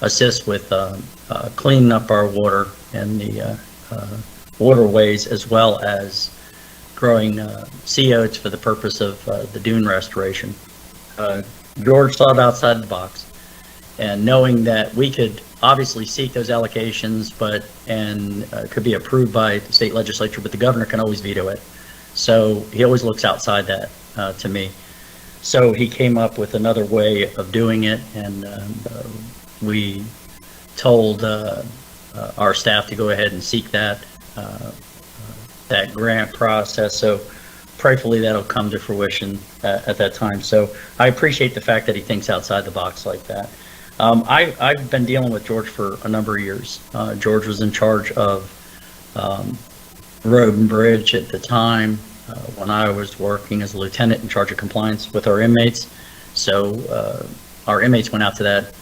assist with cleaning up our water and the waterways, as well as growing sea oats for the purpose of the dune restoration. George thought outside the box, and knowing that we could obviously seek those allocations, but could be approved by the state legislature, but the governor can always veto it. So he always looks outside that to me. So he came up with another way of doing it, and we told our staff to go ahead and seek that grant process. So prayerfully that'll come to fruition at that time. So I appreciate the fact that he thinks outside the box like that. I've been dealing with George for a number of years. George was in charge of Road and Bridge at the time when I was working as a lieutenant in charge of compliance with our inmates. So our inmates went out to that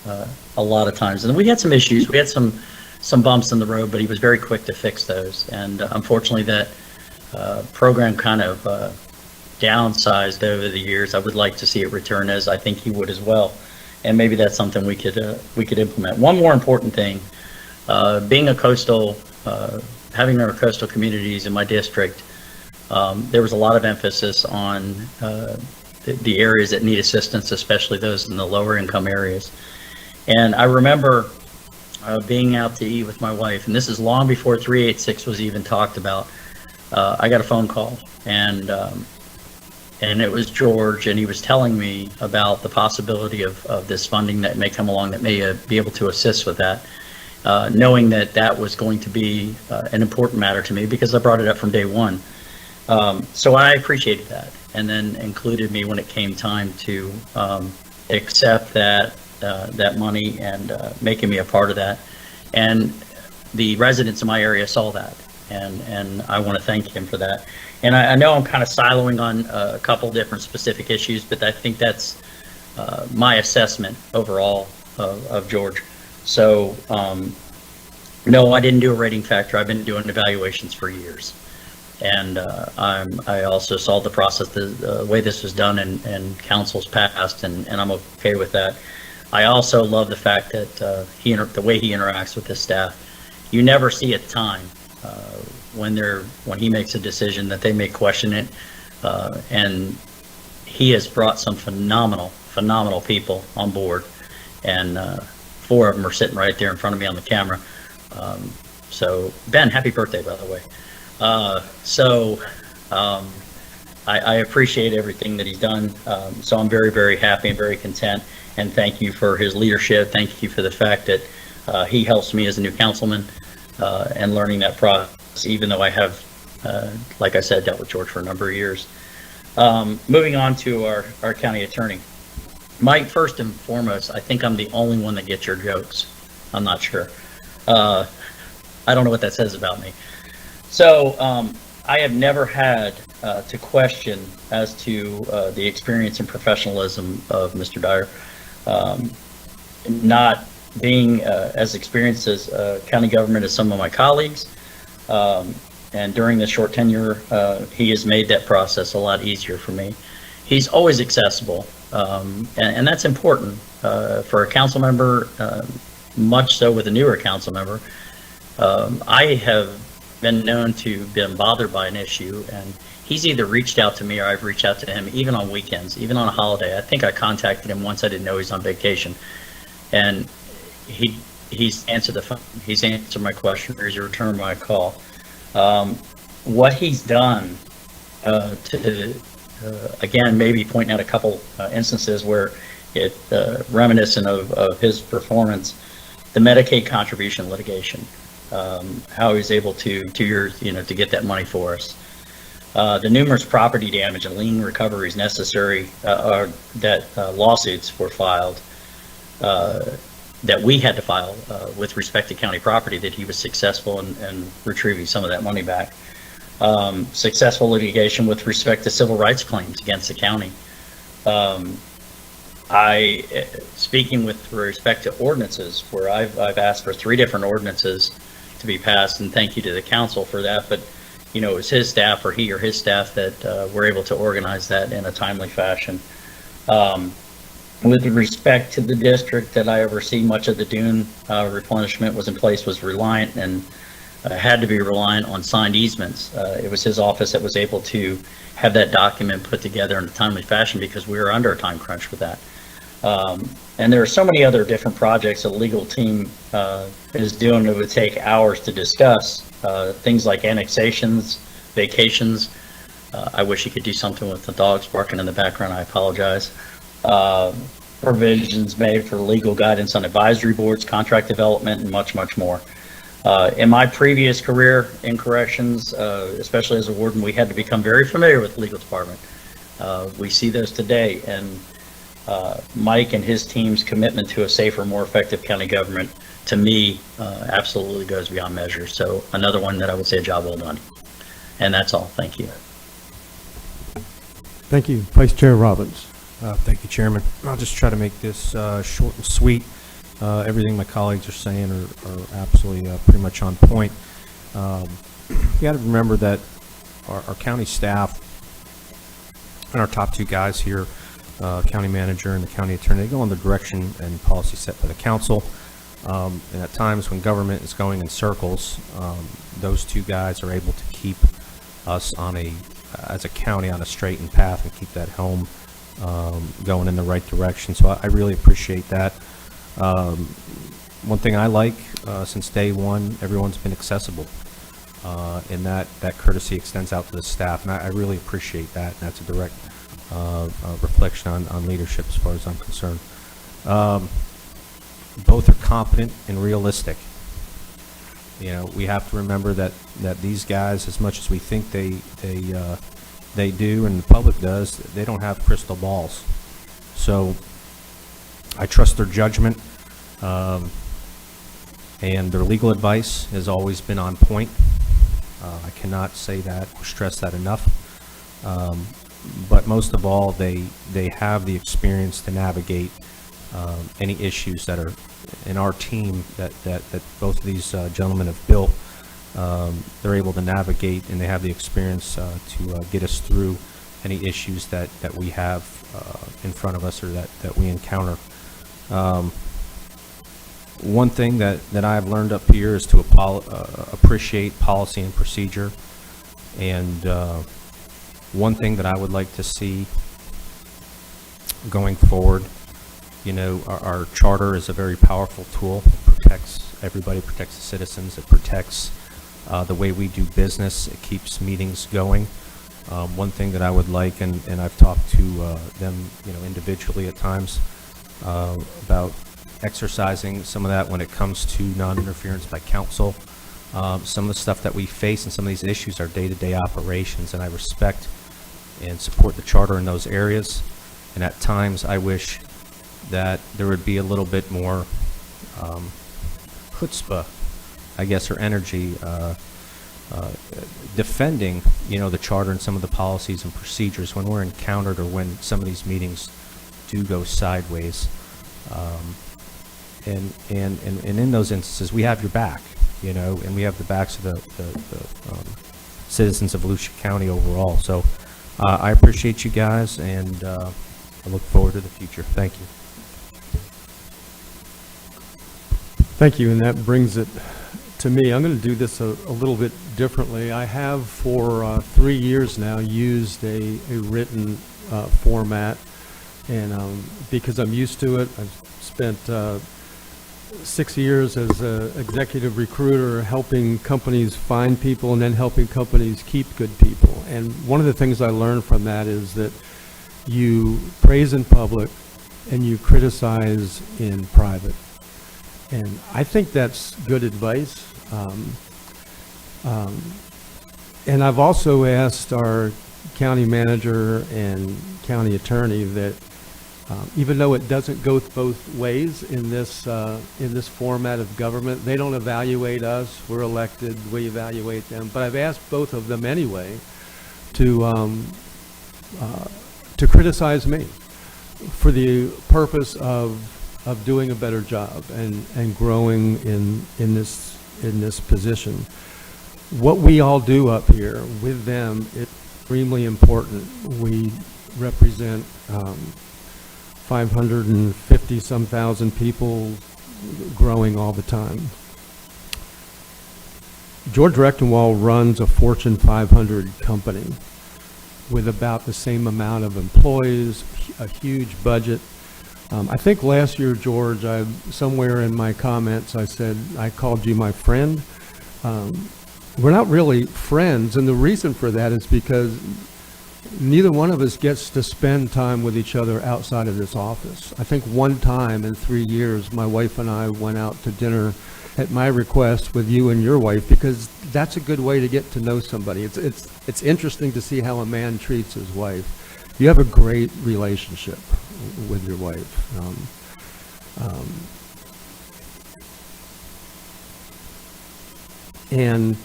a lot of times, and we had some issues. We had some bumps in the road, but he was very quick to fix those. And unfortunately, that program kind of downsized over the years. I would like to see it return, as I think he would as well. And maybe that's something we could implement. One more important thing, being a coastal, having our coastal communities in my district, there was a lot of emphasis on the areas that need assistance, especially those in the lower income areas. And I remember being out to eat with my wife, and this is long before 386 was even talked about. I got a phone call, and it was George, and he was telling me about the possibility of this funding that may come along that may be able to assist with that, knowing that that was going to be an important matter to me because I brought it up from day one. So I appreciated that, and then included me when it came time to accept that money and making me a part of that. And the residents in my area saw that, and I want to thank him for that. And I know I'm kind of siloing on a couple different specific issues, but I think that's my assessment overall of George. So no, I didn't do a rating factor. I've been doing evaluations for years. And I also saw the process, the way this was done in councils past, and I'm okay with that. I also love the fact that the way he interacts with his staff. You never see at the time when he makes a decision that they may question it, and he has brought some phenomenal people on board, and 4 of them are sitting right there in front of me on the camera. So Ben, happy birthday, by the way. I appreciate everything that he's done. So I'm very, very happy and very content, and thank you for his leadership. Thank you for the fact that he helps me as a new councilman and learning that process, even though I have, like I said, dealt with George for a number of years. Moving on to our county attorney. Mike, first and foremost, I think I'm the only one that gets your jokes. I'm not sure. I don't know what that says about me. So I have never had to question as to the experience and professionalism of Mr. Dyer. Not being as experienced as county government as some of my colleagues, and during this short tenure, he has made that process a lot easier for me. He's always accessible, and that's important for a council member, much so with a newer council member. I have been known to been bothered by an issue, and he's either reached out to me or I've reached out to him, even on weekends, even on a holiday. I think I contacted him once. I didn't know he was on vacation, and he's answered the phone. He's answered my question, or he's returned my call. What he's done to again, maybe pointing out a couple instances where it reminiscent of his performance, the Medicaid contribution litigation. How he's able to get that money for us. The numerous property damage and lien recoveries necessary, that lawsuits were filed, that we had to file with respect to county property, that he was successful in retrieving some of that money back. Successful litigation with respect to civil rights claims against the county. Speaking with respect to ordinances, where I've asked for 3 different ordinances to be passed, and thank you to the council for that, but, you know, it was his staff or he or his staff that were able to organize that in a timely fashion. With respect to the district that I oversee, much of the dune replenishment was in place, was reliant and had to be reliant on signed easements. It was his office that was able to have that document put together in a timely fashion because we were under a time crunch with that. And there are so many other different projects a legal team is doing that would take hours to discuss. Things like annexations, vacations. I wish you could do something with the dogs barking in the background. I apologize. Provisions made for legal guidance on advisory boards, contract development, and much, much more. In my previous career in corrections, especially as a warden, we had to become very familiar with the legal department. We see those today, and Mike and his team's commitment to a safer, more effective county government, to me, absolutely goes beyond measure. So another one that I would say a job well done. And that's all. Thank you. Thank you. Vice Chair Robbins. Thank you, Chairman. I'll just try to make this short and sweet. Everything my colleagues are saying are absolutely pretty much on point. You got to remember that our county staff and our top 2 guys here, county manager and the county attorney, they go in the direction and policy set by the council. And at times when government is going in circles, those 2 guys are able to keep us as a county on a straightened path and keep that home going in the right direction. So I really appreciate that. One thing I like, since day one, everyone's been accessible, and that courtesy extends out to the staff, and I really appreciate that, and that's a direct reflection on leadership as far as I'm concerned. Both are competent and realistic. You know, we have to remember that these guys, as much as we think they do and the public does, they don't have crystal balls. So I trust their judgment, and their legal advice has always been on point. I cannot say that or stress that enough. But most of all, they have the experience to navigate any issues that are in our team that both of these gentlemen have built. They're able to navigate, and they have the experience to get us through any issues that we have in front of us or that we encounter. One thing that I've learned up here is to appreciate policy and procedure. And one thing that I would like to see going forward, you know, our charter is a very powerful tool. It protects everybody, protects the citizens, it protects the way we do business, it keeps meetings going. One thing that I would like, and I've talked to them, you know, individually at times, about exercising some of that when it comes to non-interference by council. Some of the stuff that we face and some of these issues are day-to-day operations, and I respect and support the charter in those areas. And at times I wish that there would be a little bit more chutzpah, I guess, or energy defending, you know, the charter and some of the policies and procedures when we're encountered or when some of these meetings do go sideways. And in those instances, we have your back, you know, and we have the backs of the citizens of Volusia County overall. So I appreciate you guys, and I look forward to the future. Thank you. Thank you, and that brings it to me. I'm going to do this a little bit differently. I have for 3 years now used a written format, and because I'm used to it, I've spent 6 years as an executive recruiter helping companies find people and then helping companies keep good people. And one of the things I learned from that is that you praise in public and you criticize in private. And I think that's good advice. And I've also asked our county manager and county attorney that even though it doesn't go both ways in this format of government, they don't evaluate us. We're elected. We evaluate them. But I've asked both of them anyway to criticize me. for the purpose of doing a better job and growing in this position. What we all do up here with them is extremely important. We represent 550-some thousand people, growing all the time. George Rechtenwald runs a Fortune 500 company with about the same amount of employees, a huge budget. I think last year, George, somewhere in my comments, I said I called you my friend. We're not really friends, and the reason for that is because neither one of us gets to spend time with each other outside of this office. I think one time in 3 years, my wife and I went out to dinner at my request with you and your wife, because that's a good way to get to know somebody. It's interesting to see how a man treats his wife. You have a great relationship with your wife. And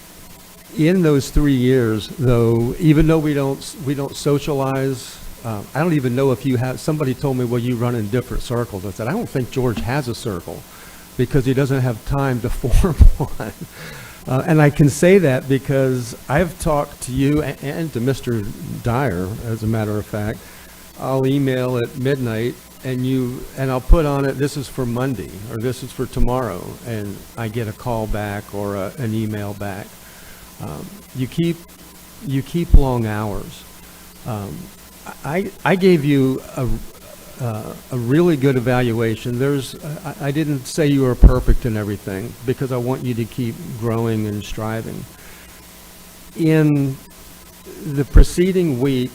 in those 3 years, though, even though we don't socialize, I don't even know if you have. Somebody told me, well, you run in different circles. I said, I don't think George has a circle, because he doesn't have time to form one. And I can say that because I've talked to you and to Mr. Dyer, as a matter of fact. I'll email at midnight, and I'll put on it, this is for Monday, or this is for tomorrow, and I get a call back or an email back. You keep long hours. I gave you a really good evaluation. I didn't say you were perfect in everything, because I want you to keep growing and striving. In the preceding week,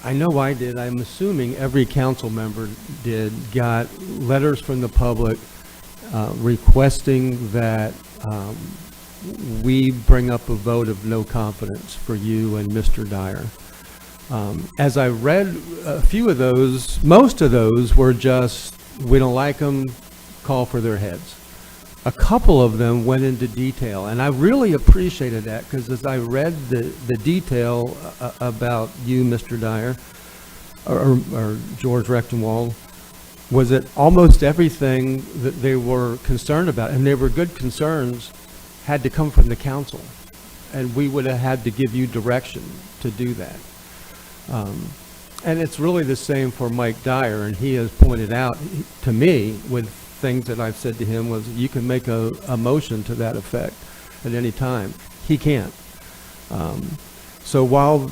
I know I did, I'm assuming every council member did, got letters from the public requesting that we bring up a vote of no confidence for you and Mr. Dyer. As I read a few of those, most of those were just, we don't like them, call for their heads. A couple of them went into detail, and I really appreciated that, because as I read the detail about you, Mr. Dyer, or George Rechtenwald, was that almost everything that they were concerned about, and they were good concerns, had to come from the council, and we would have had to give you direction to do that. And it's really the same for Mike Dyer, and he has pointed out to me with things that I've said to him was, you can make a motion to that effect at any time. He can't. So while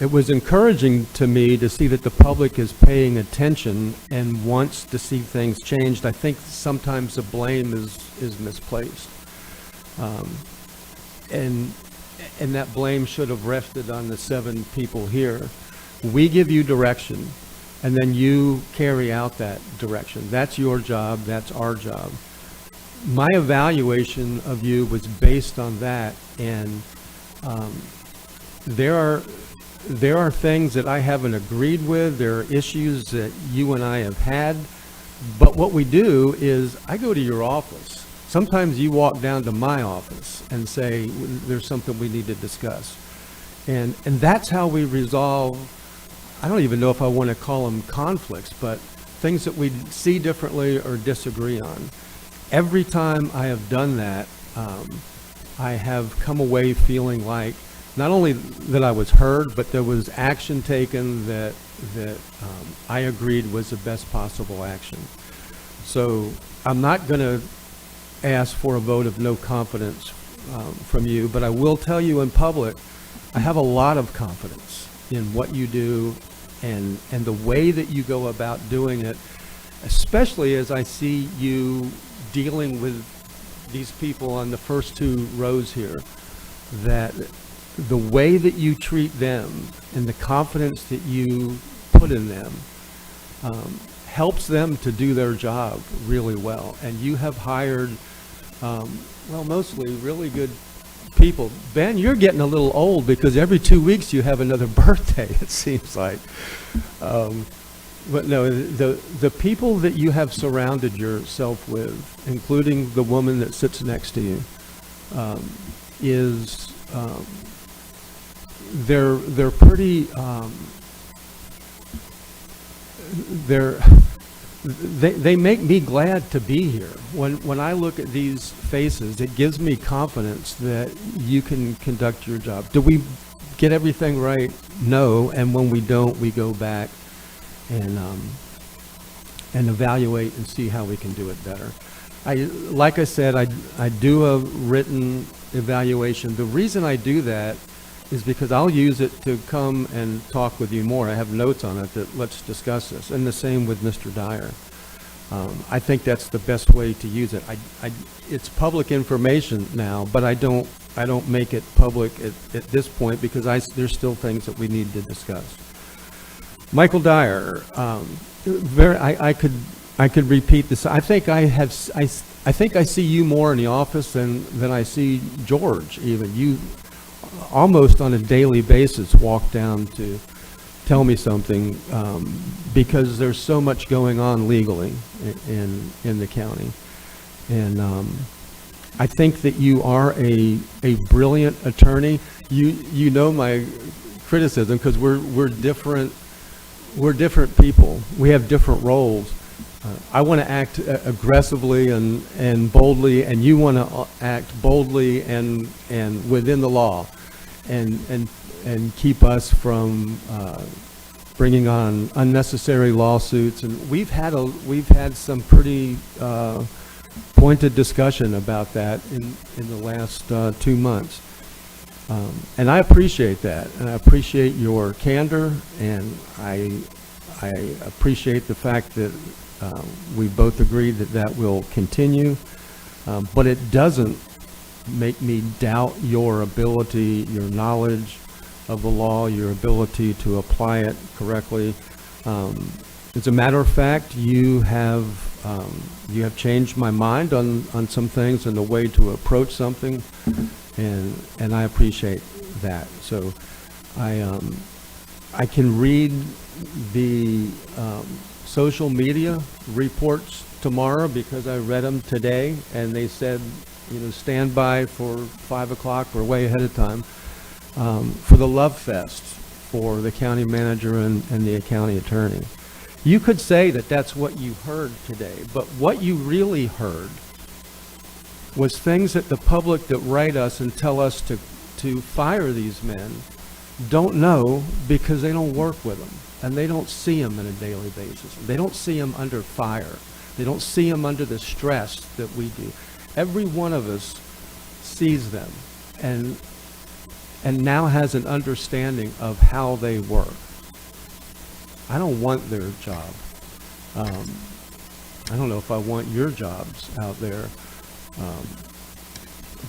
it was encouraging to me to see that the public is paying attention and wants to see things changed, I think sometimes the blame is misplaced. And that blame should have rested on the 7 people here. We give you direction, and then you carry out that direction. That's your job. That's our job. My evaluation of you was based on that, and there are things that I haven't agreed with. There are issues that you and I have had, but what we do is I go to your office. Sometimes you walk down to my office and say, there's something we need to discuss. And that's how we resolve, I don't even know if I want to call them conflicts, but things that we see differently or disagree on. Every time I have done that, I have come away feeling like not only that I was heard, but there was action taken that I agreed was the best possible action. So I'm not going to ask for a vote of no confidence from you, but I will tell you in public, I have a lot of confidence in what you do and the way that you go about doing it, especially as I see you dealing with these people on the first 2 rows here, that the way that you treat them and the confidence that you put in them helps them to do their job really well. And you have hired, well, mostly really good people. Ben, you're getting a little old, because every 2 weeks you have another birthday, it seems like. But no, the people that you have surrounded yourself with, including the woman that sits next to you, they're pretty, they make me glad to be here. When I look at these faces, it gives me confidence that you can conduct your job. Do we get everything right? No. And when we don't, we go back and evaluate and see how we can do it better. Like I said, I do a written evaluation. The reason I do that is because I'll use it to come and talk with you more. I have notes on it that let's discuss this, and the same with Mr. Dyer. I think that's the best way to use it. It's public information now, but I don't make it public at this point because there's still things that we need to discuss. Michael Dyer, I could repeat this. I think I see you more in the office than I see George even. You almost on a daily basis walk down to tell me something because there's so much going on legally in the county. And I think that you are a brilliant attorney. You know my criticism because we're different people. We have different roles. I want to act aggressively and boldly, and you want to act boldly and within the law, and keep us from bringing on unnecessary lawsuits. And we've had some pretty pointed discussion about that in the last 2 months, and I appreciate that, and I appreciate your candor, and I appreciate the fact that we both agree that will continue, but it doesn't make me doubt your ability, your knowledge of the law, your ability to apply it correctly. As a matter of fact, you have changed my mind on some things and the way to approach something, and I appreciate that. So I can read the social media reports tomorrow because I read them today, and they said, stand by for 5 o'clock. We're way ahead of time for the Love Fest for the county manager and the county attorney. You could say that that's what you heard today, but what you really heard was things that the public that write us and tell us to fire these men don't know because they don't work with them. And they don't see them on a daily basis. They don't see them under fire. They don't see them under the stress that we do. Every one of us sees them and now has an understanding of how they work. I don't want their job. I don't know if I want your jobs out there.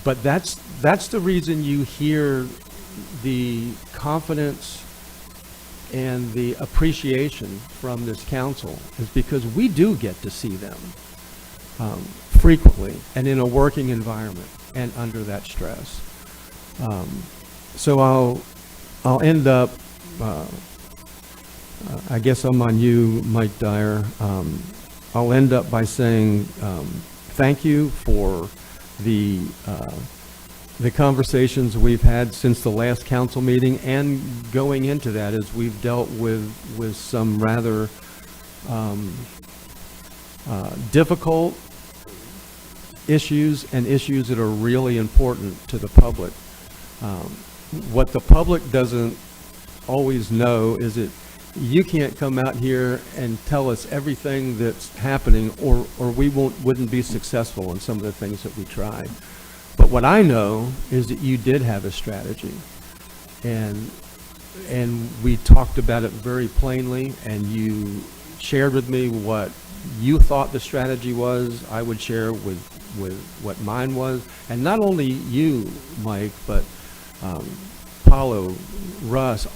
But that's the reason you hear the confidence and the appreciation from this council, is because we do get to see them frequently and in a working environment and under that stress. So I'll end up, I guess I'm on you, Mike Dyer. I'll end up by saying thank you for the conversations we've had since the last council meeting, and going into that as we've dealt with some rather difficult issues and issues that are really important to the public. What the public doesn't always know is that you can't come out here and tell us everything that's happening, or we wouldn't be successful in some of the things that we tried. But what I know is that you did have a strategy, and we talked about it very plainly, and you shared with me what you thought the strategy was. I would share with what mine was, and not only you, Mike, but Paulo, Russ,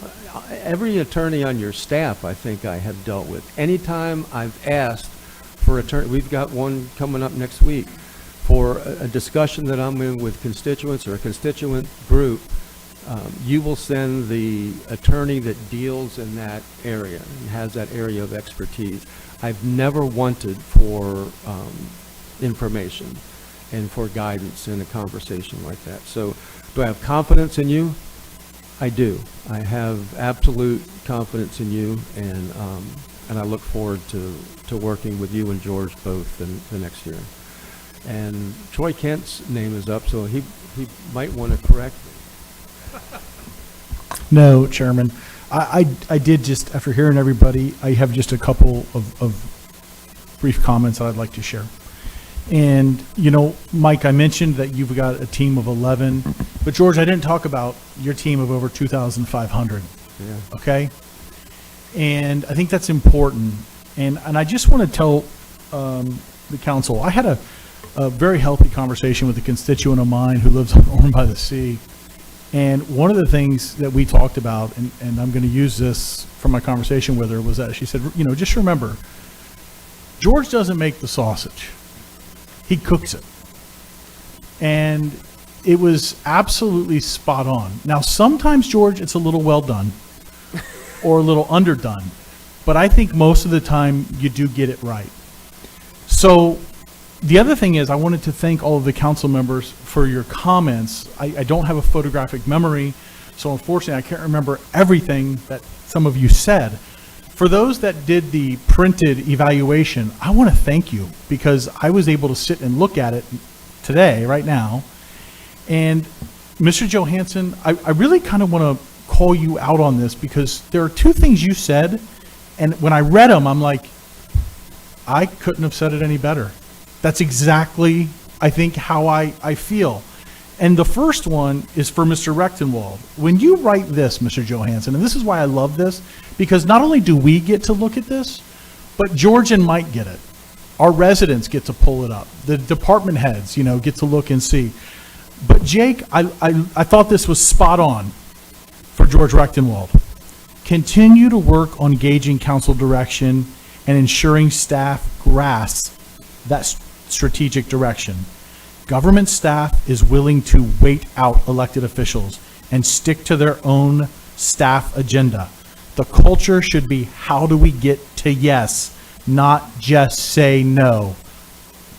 every attorney on your staff I think I have dealt with. Anytime I've asked for attorney, we've got one coming up next week, for a discussion that I'm in with constituents or a constituent group, you will send the attorney that deals in that area and has that area of expertise. I've never wanted for information and for guidance in a conversation like that. So do I have confidence in you? I do. I have absolute confidence in you, and and I look forward to working with you and George both in the next year. And Troy Kent's name is up, so he might want to correct me. No, Chairman. I did just, after hearing everybody, I have just a couple of brief comments that I'd like to share. And, you know, Mike, I mentioned that you've got a team of 11, but George, I didn't talk about your team of over 2,500. Yeah. Okay? And I think that's important. And I just want to tell the council, I had a very healthy conversation with a constituent of mine who lives on Orme by the Sea. And one of the things that we talked about, and I'm going to use this from my conversation with her, was that she said, you know, just remember, George doesn't make the sausage. He cooks it. And it was absolutely spot on. Now, sometimes, George, it's a little well done or a little underdone. But I think most of the time you do get it right. So the other thing is I wanted to thank all of the council members for your comments. I don't have a photographic memory, so unfortunately I can't remember everything that some of you said. For those that did the printed evaluation, I want to thank you because I was able to sit and look at it today, right now. And Mr. Johansson, I really kind of want to call you out on this because there are two things you said, and when I read them, I'm like, I couldn't have said it any better. That's exactly, I think, how I feel. And the first one is for Mr. Rechtenwald. When you write this, Mr. Johansson, and this is why I love this, because not only do we get to look at this, but George and Mike get it. Our residents get to pull it up. The department heads, you know, get to look and see. But Jake, I thought this was spot on for George Rechtenwald. Continue to work on gauging council direction and ensuring staff grasp that strategic direction. Government staff is willing to wait out elected officials and stick to their own staff agenda. The culture should be, how do we get to yes, not just say no.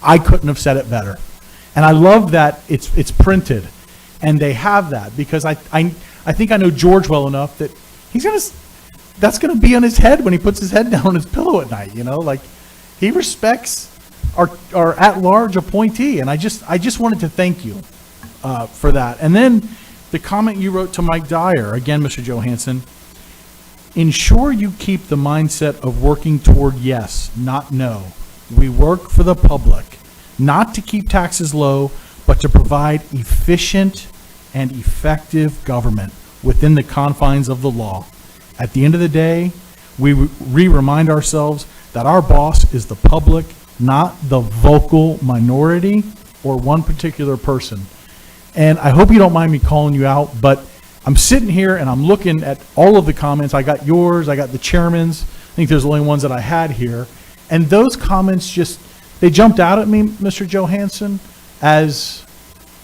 I couldn't have said it better. And I love that it's printed and they have that because I think I know George well enough that that's gonna be on his head when he puts his head down on his pillow at night, you know, like he respects our at-large appointee, and I just wanted to thank you for that. And then the comment you wrote to Mike Dyer, again, Mr. Johansson, ensure you keep the mindset of working toward yes, not no. We work for the public, not to keep taxes low, but to provide efficient and effective government within the confines of the law. At the end of the day, we remind ourselves that our boss is the public, not the vocal minority or one particular person. And I hope you don't mind me calling you out, but I'm sitting here and I'm looking at all of the comments. I got yours, I got the chairman's. I think there's the only ones that I had here. And those comments they jumped out at me, Mr. Johansson, as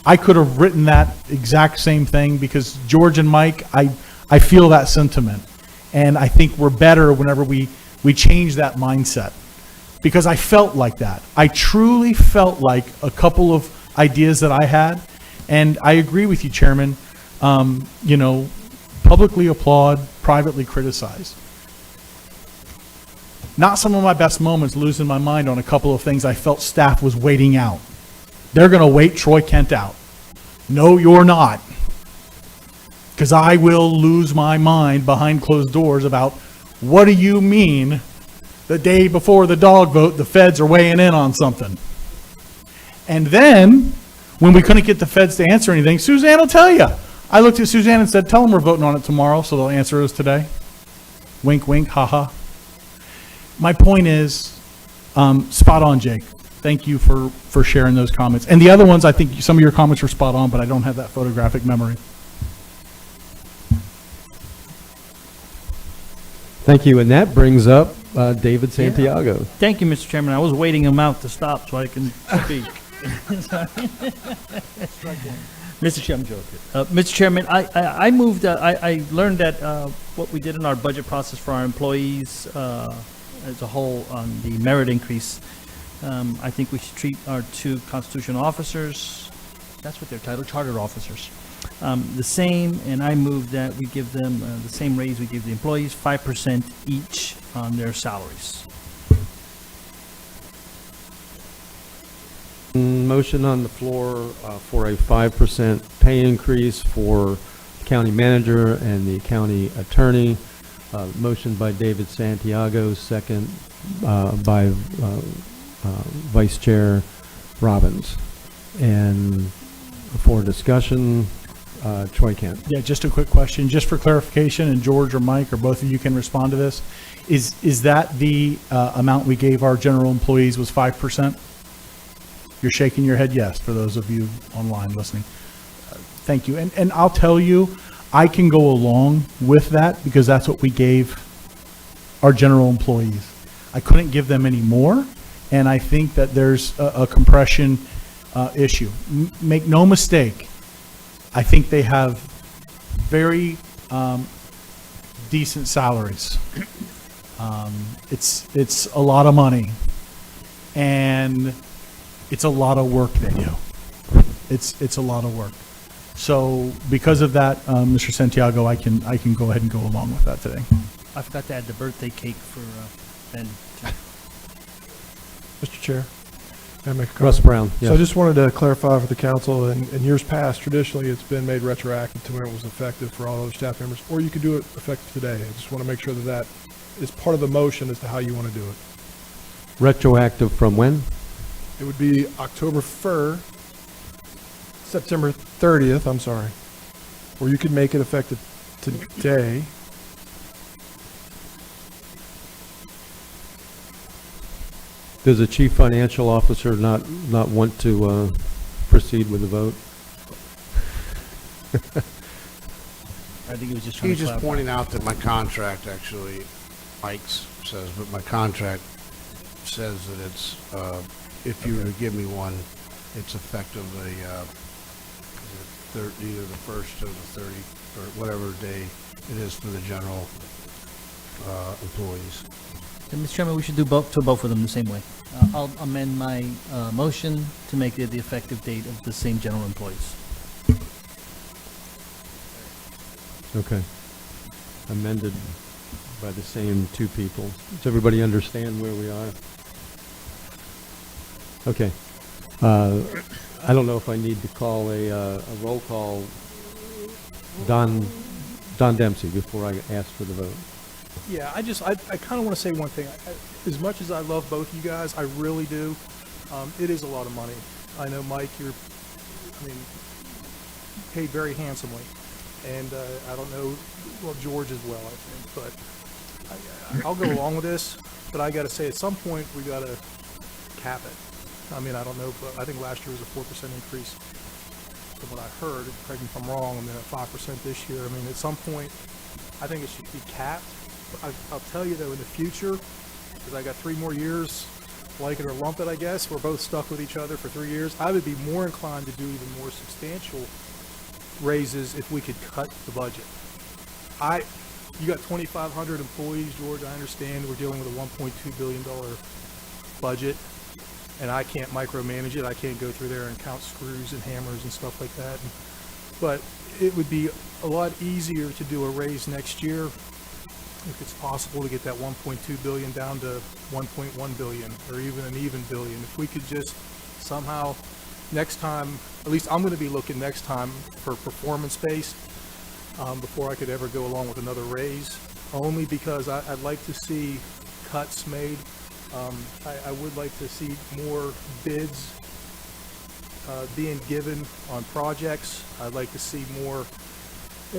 I could have written that exact same thing because George and Mike, I feel that sentiment. And I think we're better whenever we change that mindset. Because I felt like that. I truly felt like a couple of ideas that I had, and I agree with you, Chairman. You know, publicly applaud, privately criticize. Not some of my best moments, losing my mind on a couple of things I felt staff was waiting out. They're going to wait Troy Kent out. No, you're not. Because I will lose my mind behind closed doors about what do you mean the day before the dog vote, the feds are weighing in on something. And then, when we couldn't get the feds to answer anything, Suzanne will tell you. I looked at Suzanne and said, tell them we're voting on it tomorrow, so they'll answer us today. Wink, wink, haha. My point is, spot on, Jake. Thank you for sharing those comments. And the other ones, I think some of your comments were spot on, but I don't have that photographic memory. Thank you, and that brings up David Santiago. Yeah. Thank you, Mr. Chairman. I was waiting him out to stop so I can speak. Mr. Chairman, Mr. Chairman, I moved. I learned that what we did in our budget process for our employees as a whole on the merit increase. I think we should treat our two constitutional officers. That's what they're titled, chartered officers. the same, and I move that we give them the same raise we give the employees, 5% each on their salaries. Motion on the floor for a 5% pay increase for county manager and the county attorney. Motion by David Santiago, second by Vice Chair Robbins. And for discussion, Troy Kent. Yeah, just a quick question, just for clarification, and George or Mike or both of you can respond to this. Is that the amount we gave our general employees was 5%? You're shaking your head yes, for those of you online listening. Thank you. And I'll tell you, I can go along with that because that's what we gave our general employees. I couldn't give them any more, and I think that there's a compression issue. Make no mistake, I think they have very decent salaries. It's a lot of money, and it's a lot of work they do. It's a lot of work. So because of that, Mr. Santiago, I can go ahead and go along with that today. I forgot to add the birthday cake for Ben. Mr. Chair, may I make a comment? Russ Brown. So I just wanted to clarify for the council, in years past, traditionally, it's been made retroactive to when it was effective for all other staff members, or you could do it effective today. I just want to make sure that that is part of the motion as to how you want to do it. Retroactive from when? It would be October 1st, September 30th, I'm sorry, or you could make it effective today. Does the chief financial officer not want to proceed with the vote? I think he was just trying to He's just clarify. pointing out that my contract actually, Mike's says, but my contract says that it's, if you were to give me one, it's effectively either the 1st or the 30th, or whatever day it is for the general employees. And Mr. Chairman, we should do both of them the same way. I'll amend my motion to make it the effective date of the same general employees. Okay. Amended by the same two people. Does everybody understand where we are? Okay. I don't know if I need to call a roll call. Don Dempsey, before I ask for the vote. Yeah, I kind of want to say one thing. As much as I love both you guys, I really do. It is a lot of money. I know, Mike, you're paid very handsomely. And I don't know, well, George as well, I think. But I'll go along with this. But I got to say, at some point, we got to cap it. I mean, I don't know, but I think last year was a 4% increase from what I heard. Correct me if I'm wrong. I mean, at 5% this year. I mean, at some point, I think it should be capped. I'll tell you, though, in the future, because I got 3 more years, like it or lump it, I guess. We're both stuck with each other for 3 years. I would be more inclined to do even more substantial raises if we could cut the budget. You got 2,500 employees, George. I understand we're dealing with a $1.2 billion budget, and I can't micromanage it. I can't go through there and count screws and hammers and stuff like that. But it would be a lot easier to do a raise next year if it's possible to get that 1.2 billion down to 1.1 billion, or even an even billion. If we could just somehow next time, at least I'm going to be looking next time for performance-based before I could ever go along with another raise, only because I'd like to see cuts made. I would like to see more bids being given on projects. I'd like to see more.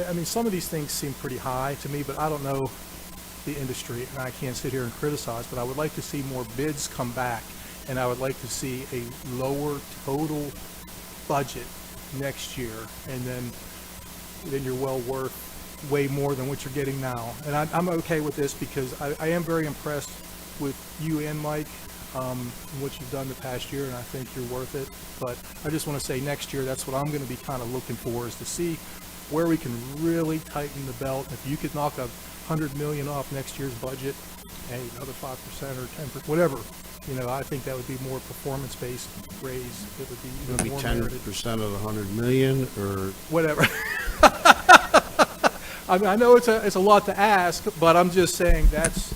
I mean, some of these things seem pretty high to me, but I don't know the industry, and I can't sit here and criticize, but I would like to see more bids come back, and I would like to see a lower total budget next year, and then you're well worth way more than what you're getting now. And I'm okay with this because I am very impressed with you and Mike, what you've done the past year, and I think you're worth it. But I just want to say next year, that's what I'm going to be kind of looking for, is to see where we can really tighten the belt. If you could knock $100 million off next year's budget, hey, another 5% or 10%, whatever, You know, I think that would be more performance-based raise. It would be It would be more 10% merited. of the 100 million, or? Whatever. I mean, I know it's a lot to ask, but I'm just saying that's,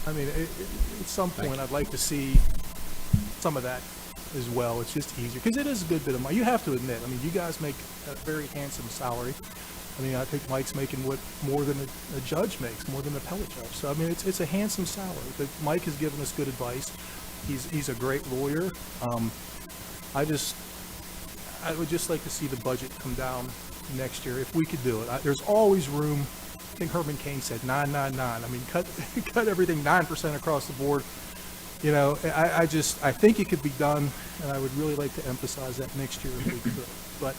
I mean, at some point, I'd like to see some of that as well. It's just easier, because it is a good bit of money. You have to admit, I mean, you guys make a very handsome salary. I mean, I think Mike's making more than a judge makes, more than an appellate judge. So, I mean, it's a handsome salary. But Mike has given us good advice. He's a great lawyer. I would just like to see the budget come down next year if we could do it. There's always room. I think Herman Cain said 999. I mean, cut everything 9% across the board. You know, I think it could be done, and I would really like to emphasize that next year if we could. But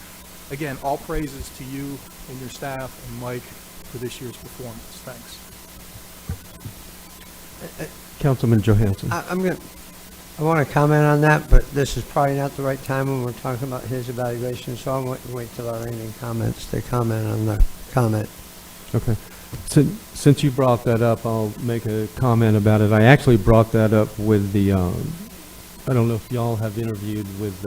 again, all praises to you and your staff and Mike for this year's performance. Thanks. Councilman Johansson. I want to comment on that, but this is probably not the right time when we're talking about his evaluation, so I'm going to wait till our ending comments to comment on the comment. Okay. Since you brought that up, I'll make a comment about it. I actually brought that up with the, I don't know if y'all have interviewed with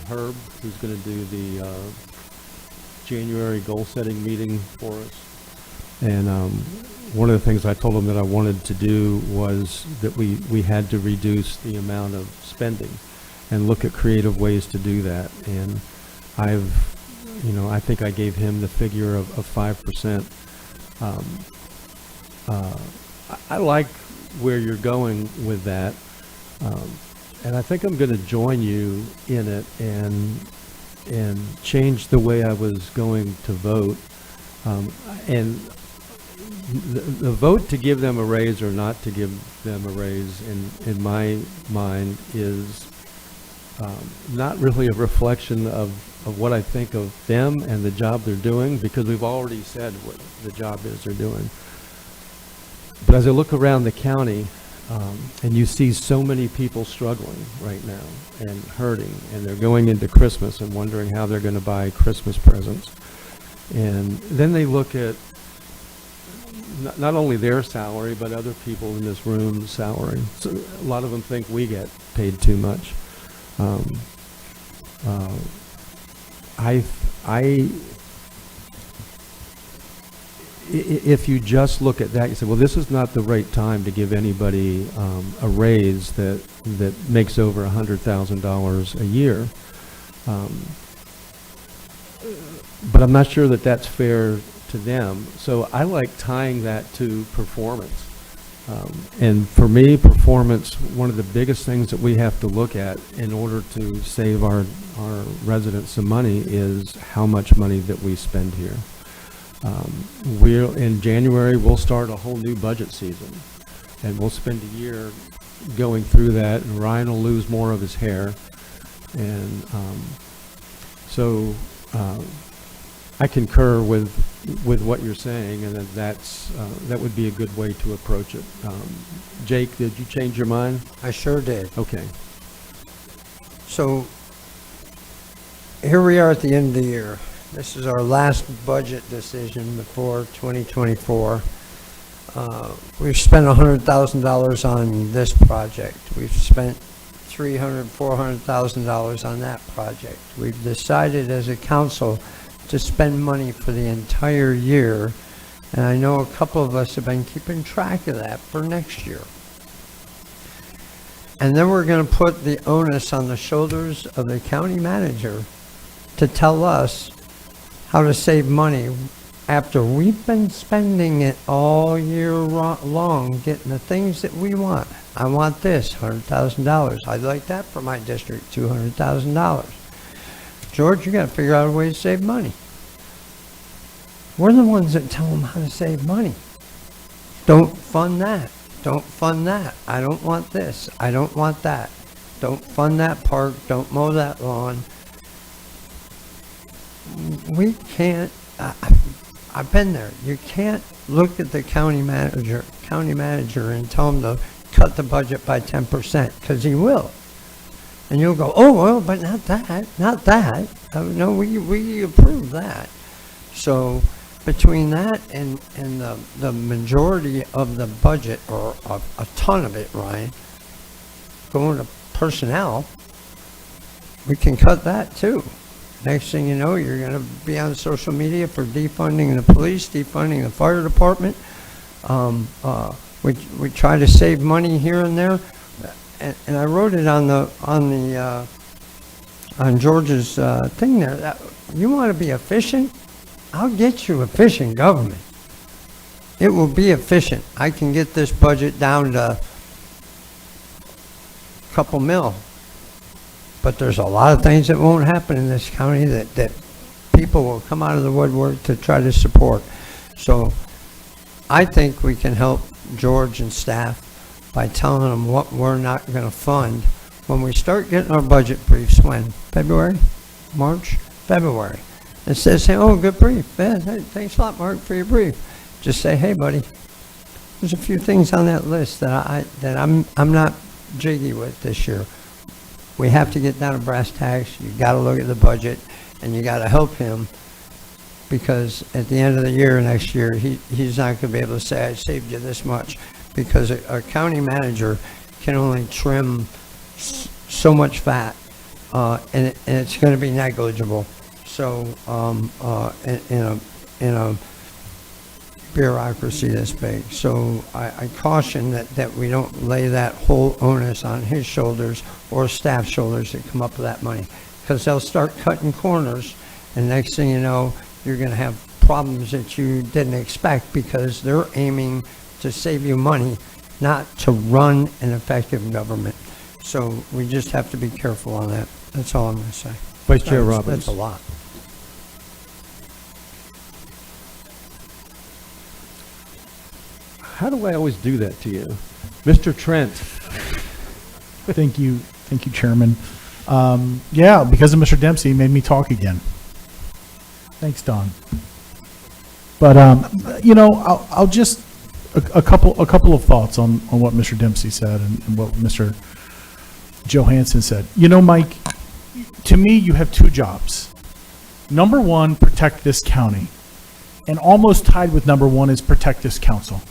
Herb, who's going to do the January goal-setting meeting for us. And one of the things I told him that I wanted to do was that we had to reduce the amount of spending and look at creative ways to do that. And I think I gave him the figure of 5%. I like where you're going with that. And I think I'm going to join you in it and change the way I was going to vote. And the vote to give them a raise or not to give them a raise, in my mind, is not really a reflection of what I think of them and the job they're doing, because we've already said what the job is they're doing. But as I look around the county, and you see so many people struggling right now and hurting, and they're going into Christmas and wondering how they're going to buy Christmas presents. And then they look at not only their salary, but other people in this room's salary. So a lot of them think we get paid too much. If you just look at that, you say, well, this is not the right time to give anybody a raise that makes over $100,000 a year. But I'm not sure that that's fair to them. So I like tying that to performance. And for me, performance, one of the biggest things that we have to look at in order to save our residents some money is how much money that we spend here. In January, we'll start a whole new budget season, and we'll spend a year going through that, and Ryan will lose more of his hair. And so I concur with what you're saying, and that would be a good way to approach it. Jake, did you change your mind? I sure did. Okay. So here we are at the end of the year. This is our last budget decision before 2024. We've spent $100,000 on this project. We've spent $300,000, $400,000 on that project. We've decided as a council to spend money for the entire year, and I know a couple of us have been keeping track of that for next year. And then we're going to put the onus on the shoulders of the county manager to tell us how to save money after we've been spending it all year long getting the things that we want. I want this, $100,000. I'd like that for my district, $200,000. George, you got to figure out a way to save money. We're the ones that tell them how to save money. Don't fund that. Don't fund that. I don't want this. I don't want that. Don't fund that park. Don't mow that lawn. We can't, I've been there. You can't look at the county manager and tell him to cut the budget by 10%, because he will. And you'll go, oh, well, but not that, not that. No, we approve that. So between that and the majority of the budget, or a ton of it, Ryan, going to personnel, we can cut that too. Next thing you know, you're going to be on social media for defunding the police, defunding the fire department. We try to save money here and there, and I wrote it on George's thing there. That you want to be efficient? I'll get you efficient government. It will be efficient. I can get this budget down to a couple mil. But there's a lot of things that won't happen in this county that people will come out of the woodwork to try to support. So I think we can help George and staff by telling them what we're not going to fund when we start getting our budget briefs. When? February? March? February. Instead of saying, oh, good brief. Yeah, thanks a lot, Mark, for your brief. Just say, hey, buddy, there's a few things on that list that I'm not jiggy with this year. We have to get down to brass tacks. You got to look at the budget, and you got to help him, because at the end of the year next year, he's not going to be able to say, I saved you this much, because a county manager can only trim so much fat, and it's going to be negligible. So in a bureaucracy this big. So I caution that we don't lay that whole onus on his shoulders or staff shoulders to come up with that money, because they'll start cutting corners, and next thing you know, you're going to have problems that you didn't expect, because they're aiming to save you money, not to run an effective government. So we just have to be careful on that. That's all I'm going to say. Vice Chair Robbins. That's a lot. How do I always do that to you? Mr. Trent. Thank you, Chairman. Yeah, because of Mr. Dempsey, he made me talk again. Thanks, Don. But I'll just a couple of thoughts on what Mr. Dempsey said and what Mr. Johansson said. Mike, to me, you have two jobs. Number one, protect this county, and almost tied with number one is protect this council.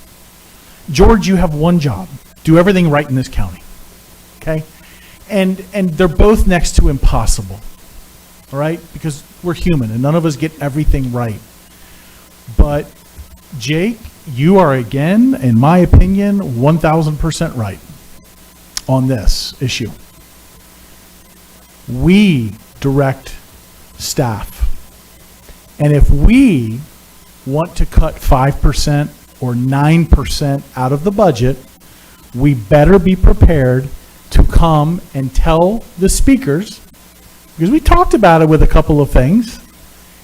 George, you have one job: do everything right in this county. Okay, and they're both next to impossible. All right, because we're human and none of us get everything right. But Jake, you are again, in my opinion, 1,000% right on this issue. We direct staff, and if we want to cut 5% or 9% out of the budget, we better be prepared to come and tell the speakers, because we talked about it with a couple of things,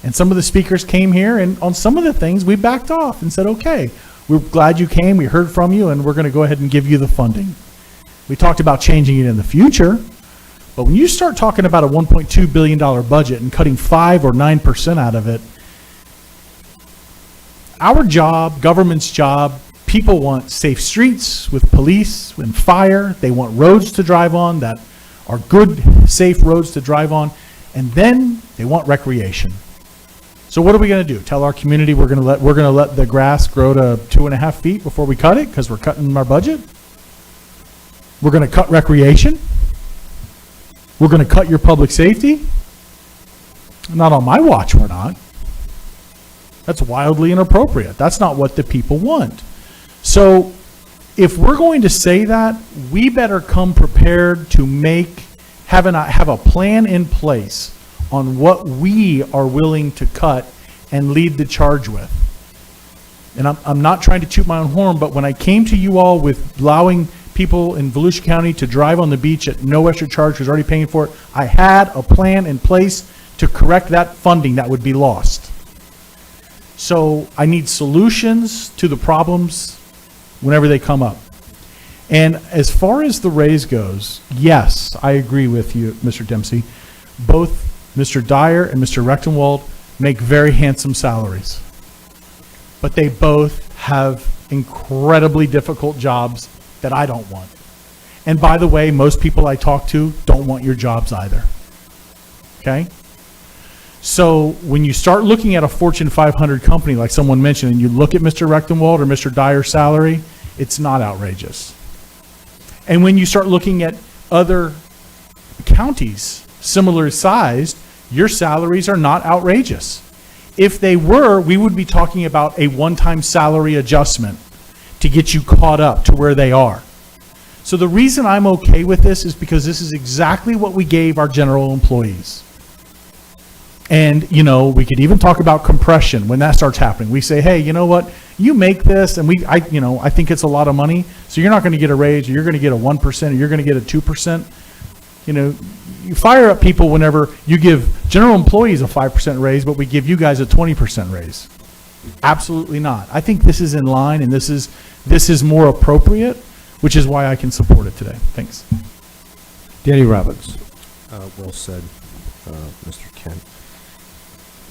and some of the speakers came here, and on some of the things we backed off and said, okay, we're glad you came, we heard from you, and we're going to go ahead and give you the funding. We talked about changing it in the future, but when you start talking about a $1.2 billion budget and cutting 5 or 9% out of it, our job, government's job, people want safe streets with police and fire. They want roads to drive on that are good, safe roads to drive on. And then they want recreation. So what are we going to do? Tell our community we're going to let the grass grow to 2.5 feet before we cut it because we're cutting our budget? We're going to cut recreation? We're going to cut your public safety? Not on my watch, we're not. That's wildly inappropriate. That's not what the people want. So if we're going to say that, we better come prepared to have a plan in place on what we are willing to cut and lead the charge with. And I'm not trying to toot my own horn, but when I came to you all with allowing people in Volusia County to drive on the beach at no extra charge, who's already paying for it, I had a plan in place to correct that funding that would be lost. So I need solutions to the problems whenever they come up. And as far as the raise goes, yes, I agree with you, Mr. Dempsey. Both Mr. Dyer and Mr. Rechtenwald make very handsome salaries. But they both have incredibly difficult jobs that I don't want. And by the way, most people I talk to don't want your jobs either. Okay? So when you start looking at a Fortune 500 company, like someone mentioned, and you look at Mr. Rechtenwald or Mr. Dyer's salary, it's not outrageous. And when you start looking at other counties similar sized, your salaries are not outrageous. If they were, we would be talking about a one-time salary adjustment to get you caught up to where they are. So the reason I'm okay with this is because this is exactly what we gave our general employees. And, you know, we could even talk about compression when that starts happening. We say, hey, you know what? You make this, and I think it's a lot of money, so you're not going to get a raise, or you're going to get a 1%, or you're going to get a 2%. You know, you fire up people whenever you give general employees a 5% raise, but we give you guys a 20% raise. Absolutely not. I think this is in line, and this is more appropriate, which is why I can support it today. Thanks. Danny Robbins. Well said, Mr. Kent.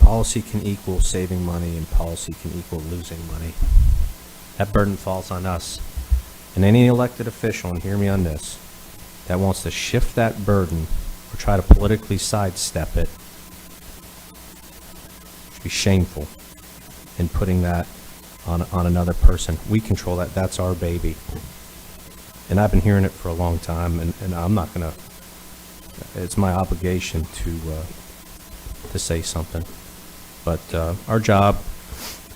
Policy can equal saving money, and policy can equal losing money. That burden falls on us. And any elected official, and hear me on this, that wants to shift that burden or try to politically sidestep it should be shameful in putting that on another person. We control that. That's our baby. And I've been hearing it for a long time, and I'm not going to, it's my obligation to say something. But our job,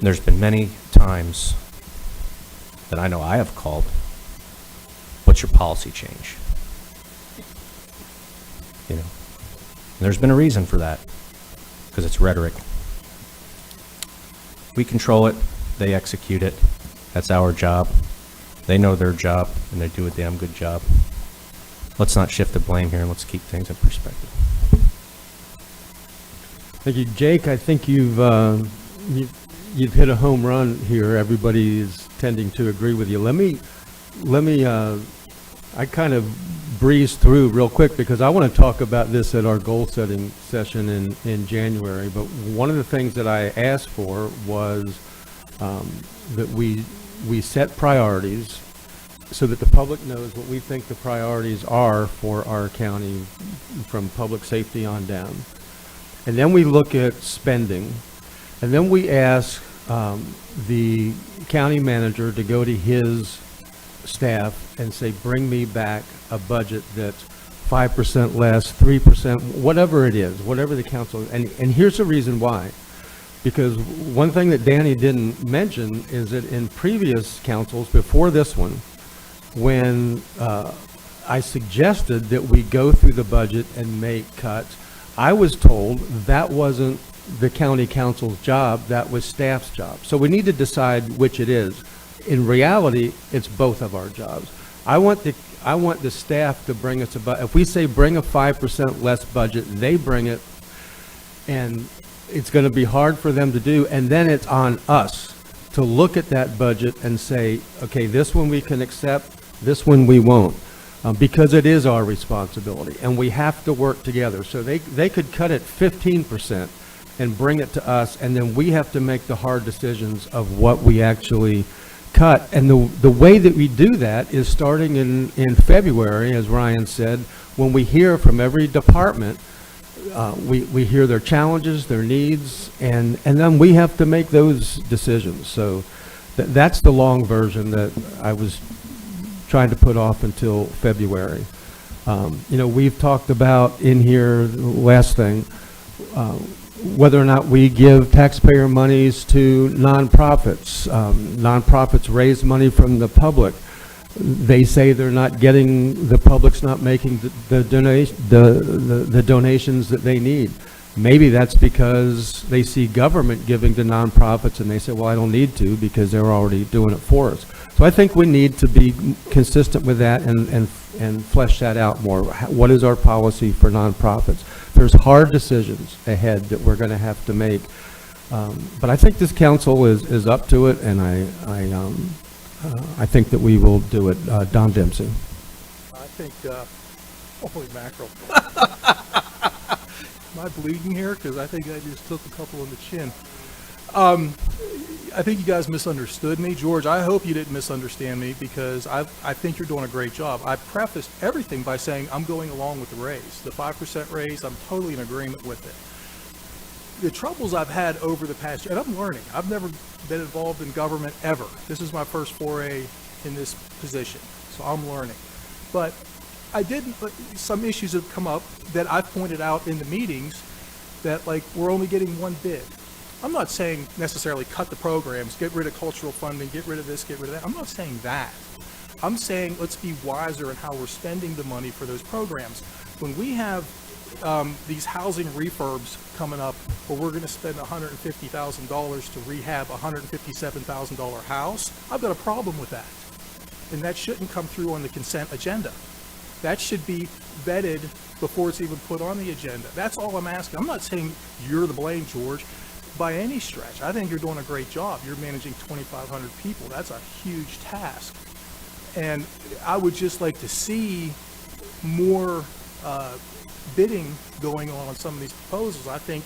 there's been many times that I know I have called, what's your policy change? You know, and there's been a reason for that, because it's rhetoric. We control it, they execute it, that's our job. They know their job, and they do a damn good job. Let's not shift the blame here, and let's keep things in perspective. Thank you, Jake. I think you've hit a home run here. Everybody is tending to agree with you. Let me I kind of breezed through real quick because I want to talk about this at our goal setting session in January. But one of the things that I asked for was that we set priorities so that the public knows what we think the priorities are for our county from public safety on down. And then we look at spending, and then we ask the county manager to go to his staff and say, bring me back a budget that's 5% less, 3%, whatever it is, whatever the council, and here's the reason why. Because one thing that Danny didn't mention is that in previous councils before this one, when I suggested that we go through the budget and make cuts, I was told that wasn't the county council's job, that was staff's job. So we need to decide which it is. In reality, it's both of our jobs. I want the staff to bring us about, if we say bring a 5% less budget, they bring it, and it's going to be hard for them to do, and then it's on us to look at that budget and say, okay, this one we can accept, this one we won't. Because it is our responsibility, and we have to work together. So they could cut it 15% and bring it to us, and then we have to make the hard decisions of what we actually cut. And the way that we do that is starting in February, as Ryan said, when we hear from every department, we hear their challenges, their needs, and then we have to make those decisions. So that's the long version that I was trying to put off until February. We've talked about in here, last thing, whether or not we give taxpayer monies to nonprofits. Nonprofits raise money from the public. They say they're not getting, the public's not making the donations that they need. Maybe that's because they see government giving to nonprofits and they say, well, I don't need to because they're already doing it for us. So I think we need to be consistent with that and flesh that out more. What is our policy for nonprofits? There's hard decisions ahead that we're going to have to make. But I think this council is up to it, and I think that we will do it. Don Dempsey. I think, holy mackerel. Am I bleeding here? Because I think I just took a couple in the chin. I think you guys misunderstood me. George, I hope you didn't misunderstand me because I think you're doing a great job. I prefaced everything by saying I'm going along with the raise. The 5% raise, I'm totally in agreement with it. the troubles I've had over the past year, and I'm learning. I've never been involved in government ever. This is my first foray in this position, so I'm learning. But some issues have come up that I've pointed out in the meetings that, like, we're only getting one bid. I'm not saying necessarily cut the programs, get rid of cultural funding, get rid of this, get rid of that. I'm not saying that. I'm saying let's be wiser in how we're spending the money for those programs. When we have these housing refurbs coming up where we're going to spend $150,000 to rehab a $157,000 house, I've got a problem with that. And that shouldn't come through on the consent agenda. That should be vetted before it's even put on the agenda. That's all I'm asking. I'm not saying you're the blame, George, by any stretch. I think you're doing a great job. You're managing 2,500 people. That's a huge task. And I would just like to see more bidding going on some of these proposals. I think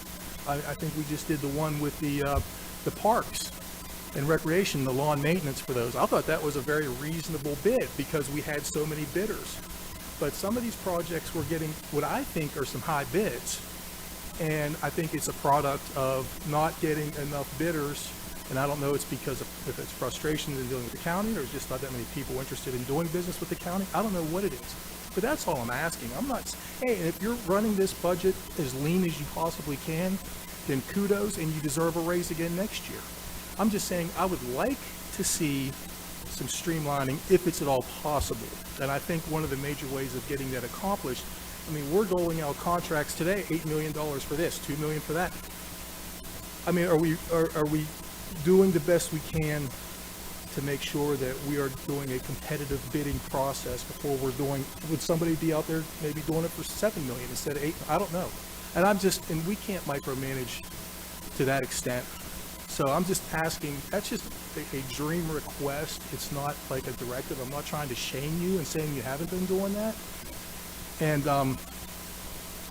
we just did the one with the parks and recreation, the lawn maintenance for those. I thought that was a very reasonable bid because we had so many bidders. But some of these projects we're getting what I think are some high bids, and I think it's a product of not getting enough bidders. And I don't know it's because of if it's frustrations in dealing with the county or it's just not that many people interested in doing business with the county. I don't know what it is. But that's all I'm asking. I'm not, hey, if you're running this budget as lean as you possibly can, then kudos and you deserve a raise again next year. I'm just saying I would like to see some streamlining if it's at all possible. And I think one of the major ways of getting that accomplished, I mean, we're doling out contracts today, $8 million for this, $2 million for that. I mean, are we doing the best we can to make sure that we are doing a competitive bidding process before we're doing, would somebody be out there maybe doing it for $7 million instead of $8? I don't know. And and we can't micromanage to that extent. So I'm just asking, that's just a dream request. It's not like a directive. I'm not trying to shame you and saying you haven't been doing that. And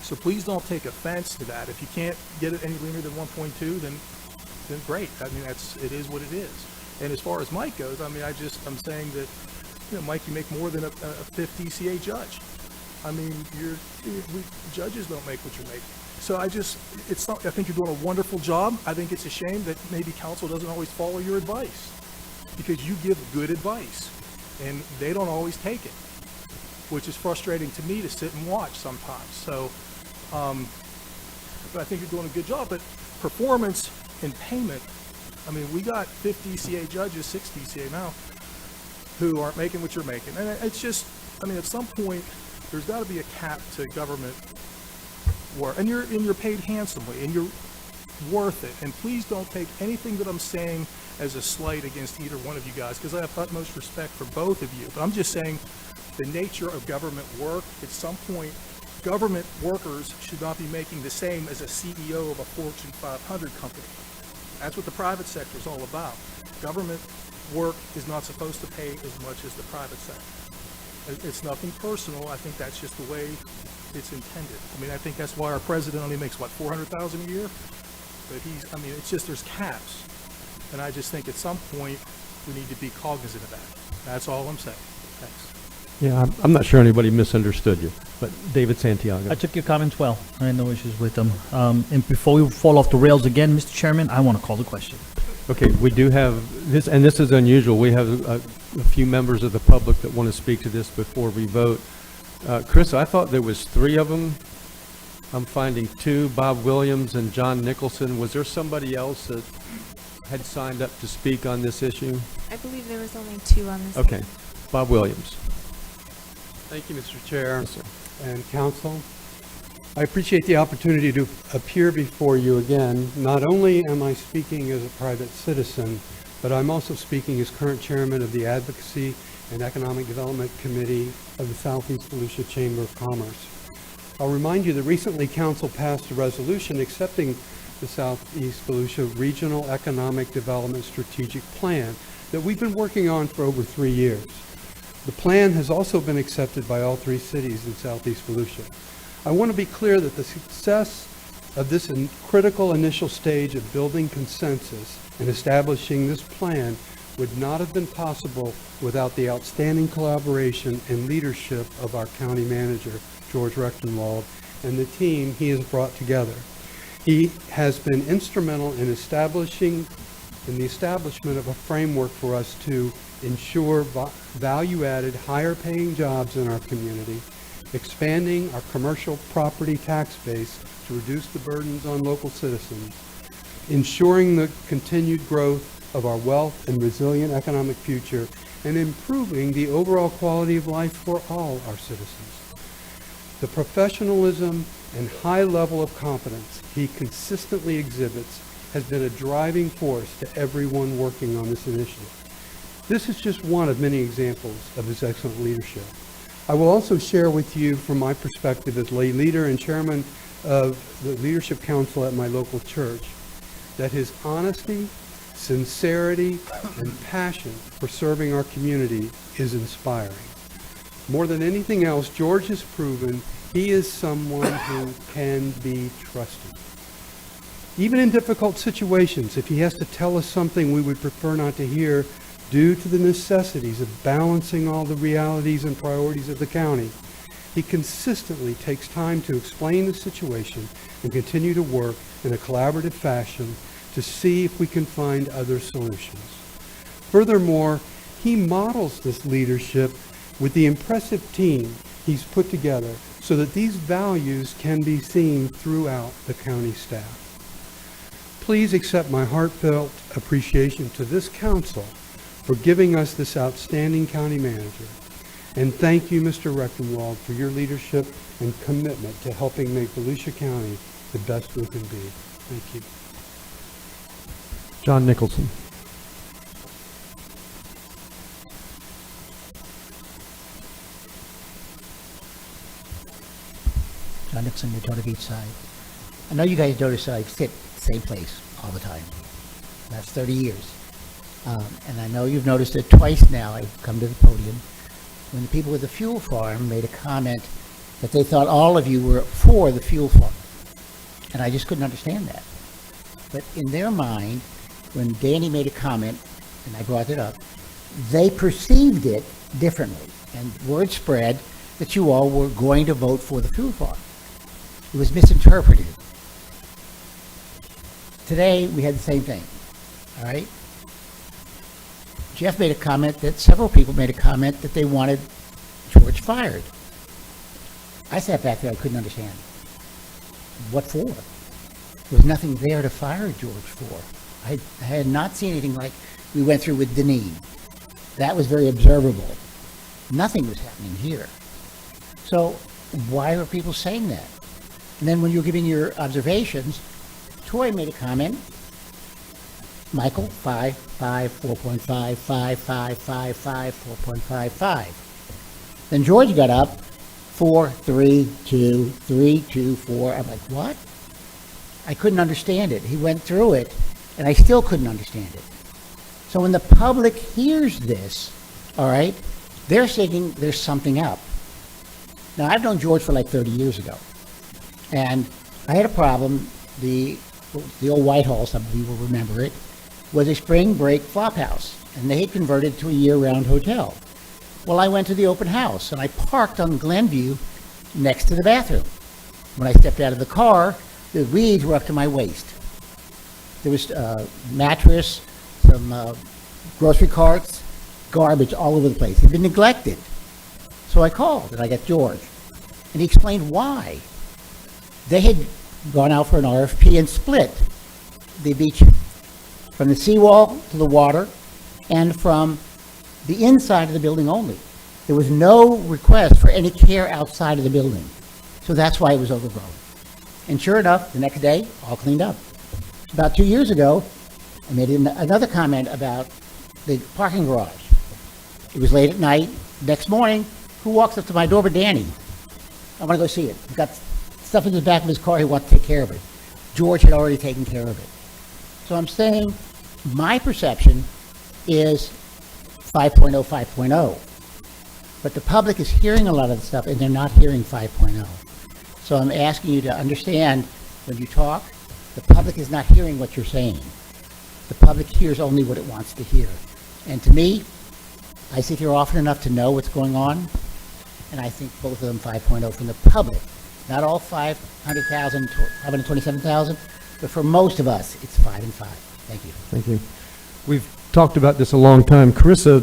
so please don't take offense to that. If you can't get it any leaner than 1.2, then great. I mean, it is what it is. And as far as Mike goes, I mean, I'm saying that, you know, Mike, you make more than a fifth DCA judge. I mean, judges don't make what you're making. So I think you're doing a wonderful job. I think it's a shame that maybe council doesn't always follow your advice because you give good advice and they don't always take it, which is frustrating to me to sit and watch sometimes. So, but I think you're doing a good job, but performance and payment, I mean, we got 5 DCA judges, 6 DCA now, who aren't making what you're making. And it's just, I mean, at some point, there's got to be a cap to government work. And you're paid handsomely, and you're worth it. And please don't take anything that I'm saying as a slight against either one of you guys, because I have utmost respect for both of you. But I'm just saying the nature of government work, at some point, government workers should not be making the same as a CEO of a Fortune 500 company. That's what the private sector is all about. Government work is not supposed to pay as much as the private sector. It's nothing personal. I think that's just the way it's intended. I mean, I think that's why our president only makes, what, $400,000 a year? But it's just there's caps. And I just think at some point we need to be cognizant of that. That's all I'm saying. Thanks. Yeah, I'm not sure anybody misunderstood you, but David Santiago. I took your comments well. I had no issues with them. And before we fall off the rails again, Mr. Chairman, I want to call the question. Okay, we do have this, and this is unusual. We have a few members of the public that want to speak to this before we vote. Chris, I thought there was 3 of them. I'm finding 2, Bob Williams and John Nicholson. Was there somebody else that had signed up to speak on this issue? I believe there was only 2 on this. Okay, Bob Williams. Thank you, Mr. Chair. Yes, sir. And council. I appreciate the opportunity to appear before you again. Not only am I speaking as a private citizen, but I'm also speaking as current chairman of the Advocacy and Economic Development Committee of the Southeast Volusia Chamber of Commerce. I'll remind you that recently council passed a resolution accepting the Southeast Volusia Regional Economic Development Strategic Plan that we've been working on for over 3 years. The plan has also been accepted by all 3 cities in Southeast Volusia. I want to be clear that the success of this critical initial stage of building consensus and establishing this plan would not have been possible without the outstanding collaboration and leadership of our county manager, George Rechtenwald, and the team he has brought together. He has been instrumental in the establishment of a framework for us to ensure value-added, higher-paying jobs in our community, expanding our commercial property tax base to reduce the burdens on local citizens, ensuring the continued growth of our wealth and resilient economic future, and improving the overall quality of life for all our citizens. The professionalism and high level of competence he consistently exhibits has been a driving force to everyone working on this initiative. This is just one of many examples of his excellent leadership. I will also share with you from my perspective as lay leader and chairman of the Leadership Council at my local church, that his honesty, sincerity, and passion for serving our community is inspiring. More than anything else, George has proven he is someone who can be trusted. Even in difficult situations, if he has to tell us something we would prefer not to hear due to the necessities of balancing all the realities and priorities of the county, he consistently takes time to explain the situation and continue to work in a collaborative fashion to see if we can find other solutions. Furthermore, he models this leadership with the impressive team he's put together so that these values can be seen throughout the county staff. Please accept my heartfelt appreciation to this council for giving us this outstanding county manager. And thank you, Mr. Reckenwald, for your leadership and commitment to helping make Volusia County the best we can be. Thank you. John Nicholson. John Nicholson, Daytona Beach side. I know you guys notice I sit the same place all the time. That's 30 years. And I know you've noticed it twice now. I've come to the podium when the people with the fuel farm made a comment that they thought all of you were for the fuel farm. And I just couldn't understand that. But in their mind, when Danny made a comment, and I brought it up, they perceived it differently. And word spread that you all were going to vote for the fuel farm. It was misinterpreted. Today, we had the same thing, all right? Jeff made a comment that several people made a comment that they wanted George fired. I sat back there, I couldn't understand. What for? There was nothing there to fire George for. I had not seen anything like we went through with Deneen. That was very observable. Nothing was happening here. So why are people saying that? And then when you're giving your observations, Troy made a comment. Michael, 5, 4.5, 5, 5, 5, 5, 4.55. Then George got up, 4, 3, 2, 3, 2, 4. I'm like, what? I couldn't understand it. He went through it, and I still couldn't understand it. So when the public hears this, all right, they're thinking there's something up. Now, I've known George for like 30 years ago, and I had a problem. The old Whitehall, some of you will remember it, was a spring break flop house, and they had converted to a year-round hotel. Well, I went to the open house, and I parked on Glenview next to the bathroom. When I stepped out of the car, the weeds were up to my waist. There was a mattress, some grocery carts, garbage all over the place. It had been neglected. So I called, and I got George, and he explained why. They had gone out for an RFP and split the beach from the seawall to the water and from the inside of the building only. There was no request for any care outside of the building. So that's why it was overgrown. And sure enough, the next day, all cleaned up. About 2 years ago, I made another comment about the parking garage. It was late at night. Next morning, who walks up to my door but Danny? I want to go see it. He's got stuff in the back of his car. He wants to take care of it. George had already taken care of it. So I'm saying my perception is 5.0, 5.0. But the public is hearing a lot of the stuff, and they're not hearing 5.0. So I'm asking you to understand, when you talk, the public is not hearing what you're saying. The public hears only what it wants to hear. And to me, I sit here often enough to know what's going on, and I think both of them 5.0 from the public. Not all 500,000, 527,000, but for most of us, it's 5 and 5. Thank you. Thank you. We've talked about this a long time. Carissa,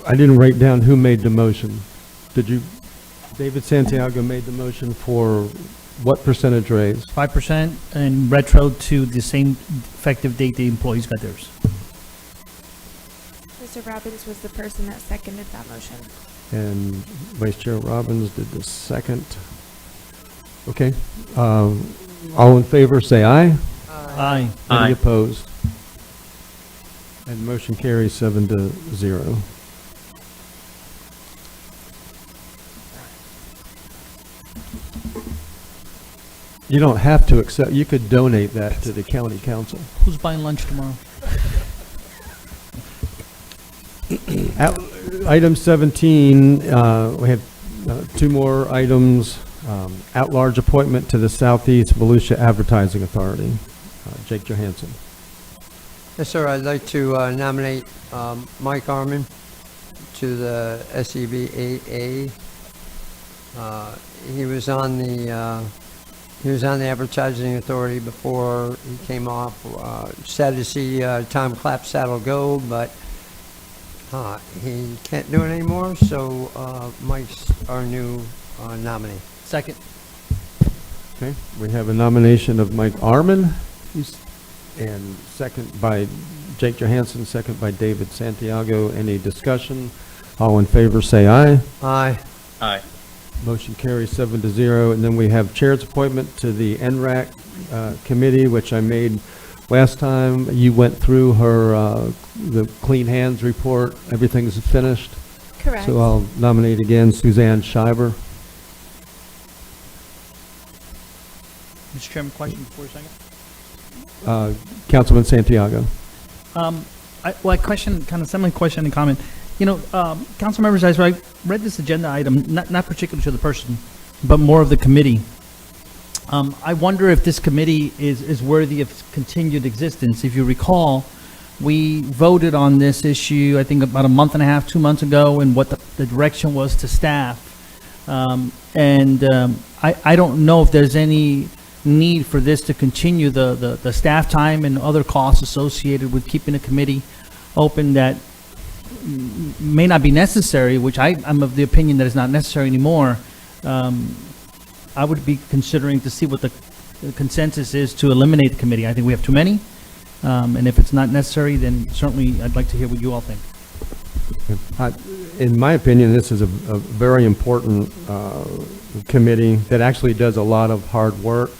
I didn't write down who made the motion. Did you? David Santiago made the motion for what percentage raise? 5% and retro to the same effective date the employees got theirs. Mr. Robbins was the person that seconded that motion. And Vice Chair Robbins did the second. Okay. All in favor, say aye. Aye. Any opposed? And motion carries 7-0. You don't have to accept, you could donate that to the county council. Who's buying lunch tomorrow? Item 17, we have two more items. At-large appointment to the Southeast Volusia Advertising Authority. Jake Johansson. Yes, sir. I'd like to nominate Mike Arman to the SEVAA. He was on the Advertising Authority before he came off. Sad to see Tom Clapsaddle go, but he can't do it anymore, so Mike's our new nominee. Second. Okay, we have a nomination of Mike Arman, and second by Jake Johansson, second by David Santiago. Any discussion? All in favor say aye. Aye. Aye. Motion carries 7-0. And then we have chair's appointment to the ENRAC committee, which I made last time. You went through her the Clean Hands report. Everything's finished. Correct. So I'll nominate again Suzanne Schreiber. Mr. Chairman, question before a second. Councilman Santiago. I question, kind of semi-question and comment. You know, council members, as I read this agenda item, not particular to the person, but more of the committee. I wonder if this committee is worthy of continued existence. If you recall, we voted on this issue, I think about a month and a half, 2 months ago, and what the direction was to staff. I don't know if there's any need for this to continue the staff time and other costs associated with keeping a committee open that may not be necessary, which I'm of the opinion that is not necessary anymore. I would be considering to see what the consensus is to eliminate the committee. I think we have too many, and if it's not necessary, then certainly I'd like to hear what you all think. In my opinion, this is a very important committee that actually does a lot of hard work.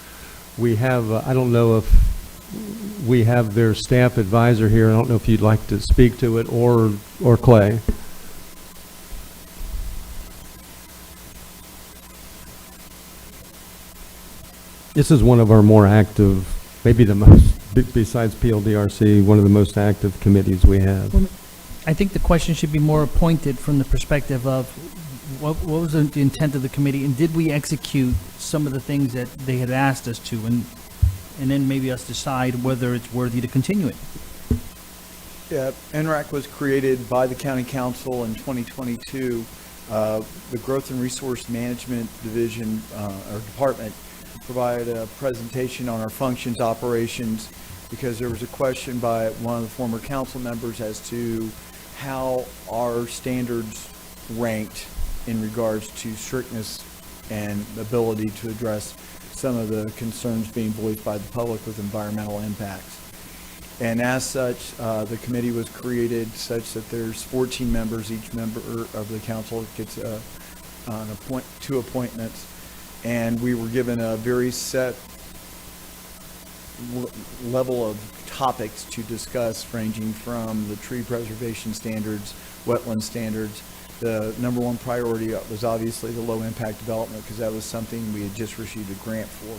We have, I don't know if we have their staff advisor here. I don't know if you'd like to speak to it, or Clay. This is one of our more active, maybe the most, besides PLDRC, one of the most active committees we have. I think the question should be more pointed from the perspective of what was the intent of the committee, and did we execute some of the things that they had asked us to, and then maybe us decide whether it's worthy to continue it. Yeah, ENRAC was created by the County Council in 2022. The Growth and Resource Management Division, or Department, provided a presentation on our functions, operations, because there was a question by one of the former council members as to how our standards ranked in regards to strictness and ability to address some of the concerns being voiced by the public with environmental impacts. And as such, the committee was created such that there's 14 members. Each member of the council gets two appointments. And we were given a very set level of topics to discuss, ranging from the tree preservation standards, wetland standards. The number one priority was obviously the low impact development, because that was something we had just received a grant for.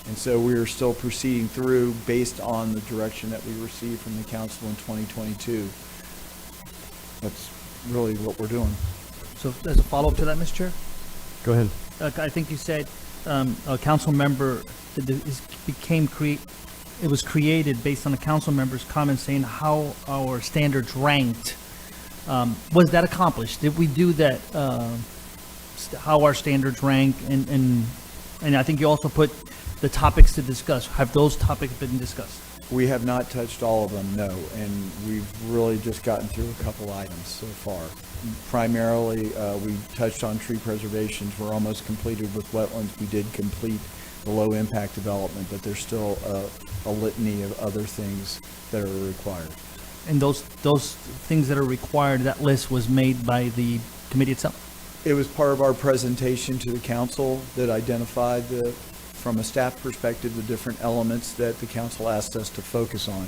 And so we are still proceeding through based on the direction that we received from the council in 2022. That's really what we're doing. So as a follow-up to that, Mr. Chair? Go ahead. I think you said a council member it was created based on a council member's comments saying how our standards ranked. Was that accomplished? Did we do that? How our standards rank, and And I think you also put the topics to discuss. Have those topics been discussed? We have not touched all of them, no, and we've really just gotten through a couple items so far. Primarily, we touched on tree preservations. We're almost completed with wetlands. We did complete the low-impact development, but there's still a litany of other things that are required. And those things that are required, that list was made by the committee itself? It was part of our presentation to the council that identified from a staff perspective, the different elements that the council asked us to focus on.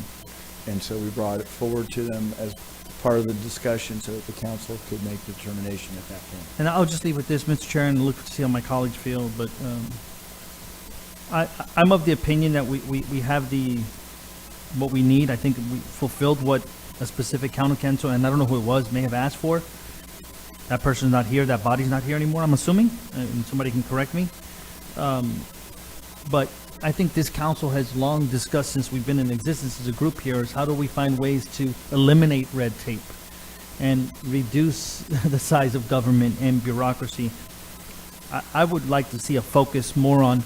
And so we brought it forward to them as part of the discussion so that the council could make the determination at that point. And I'll just leave with this, Mr. Chair, and look to see how my colleagues feel, but I'm of the opinion that we have what we need. I think we fulfilled what a specific county council, and I don't know who it was, may have asked for. That person's not here, that body's not here anymore, I'm assuming, and somebody can correct me. But I think this council has long discussed, since we've been in existence as a group here, is how do we find ways to eliminate red tape and reduce the size of government and bureaucracy. I would like to see a focus more on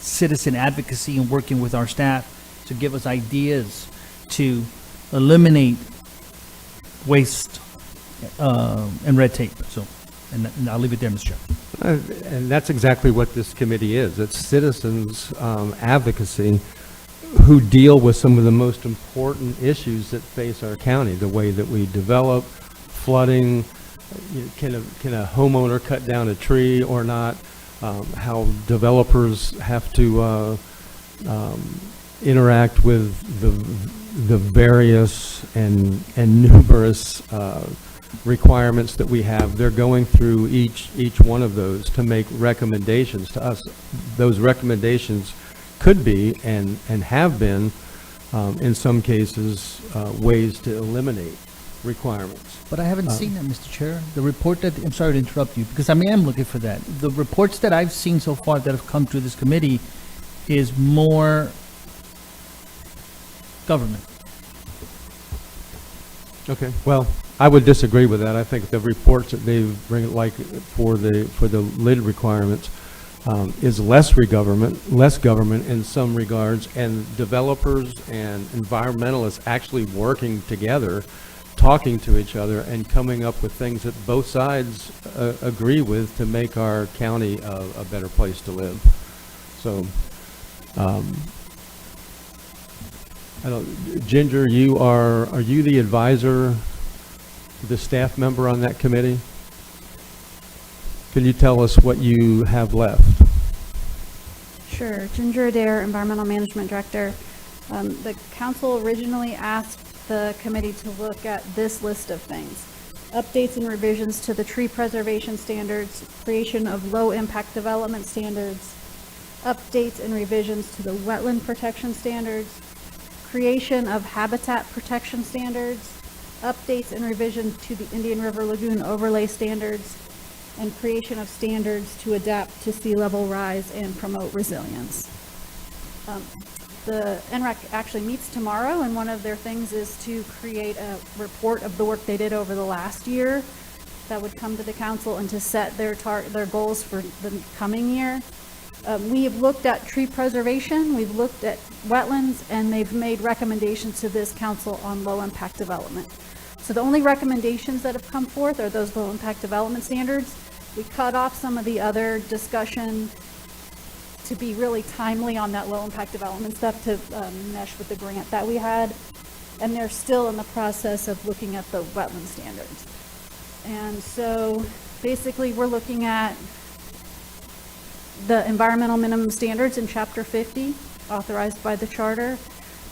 citizen advocacy and working with our staff to give us ideas to eliminate waste and red tape. So, and I'll leave it there, Mr. Chair. And that's exactly what this committee is. It's citizens advocacy who deal with some of the most important issues that face our county, the way that we develop, flooding, can a homeowner cut down a tree or not, how developers have to interact with the various and numerous requirements that we have. They're going through each one of those to make recommendations to us. Those recommendations could be and have been, in some cases, ways to eliminate requirements. But I haven't seen that, Mr. Chair. The report that, I'm sorry to interrupt you, because I am looking for that. The reports that I've seen so far that have come through this committee is more government. Okay, well, I would disagree with that. I think the reports that they bring, like for the lid requirements, is less government in some regards, and developers and environmentalists actually working together, talking to each other, and coming up with things that both sides agree with to make our county a better place to live. So, I don't, Ginger, are you the advisor, the staff member on that committee? Can you tell us what you have left? Sure. Ginger Adair, Environmental Management Director. The council originally asked the committee to look at this list of things: updates and revisions to the tree preservation standards, creation of low-impact development standards, updates and revisions to the wetland protection standards, creation of habitat protection standards, updates and revisions to the Indian River Lagoon overlay standards, and creation of standards to adapt to sea level rise and promote resilience. The ENRAC actually meets tomorrow, and one of their things is to create a report of the work they did over the last year that would come to the council and to set their goals for the coming year. We have looked at tree preservation, we've looked at wetlands, and they've made recommendations to this council on low impact development. So the only recommendations that have come forth are those low impact development standards. We cut off some of the other discussion to be really timely on that low impact development stuff to mesh with the grant that we had. And they're still in the process of looking at the wetland standards. And so basically we're looking at the environmental minimum standards in Chapter 50, authorized by the charter.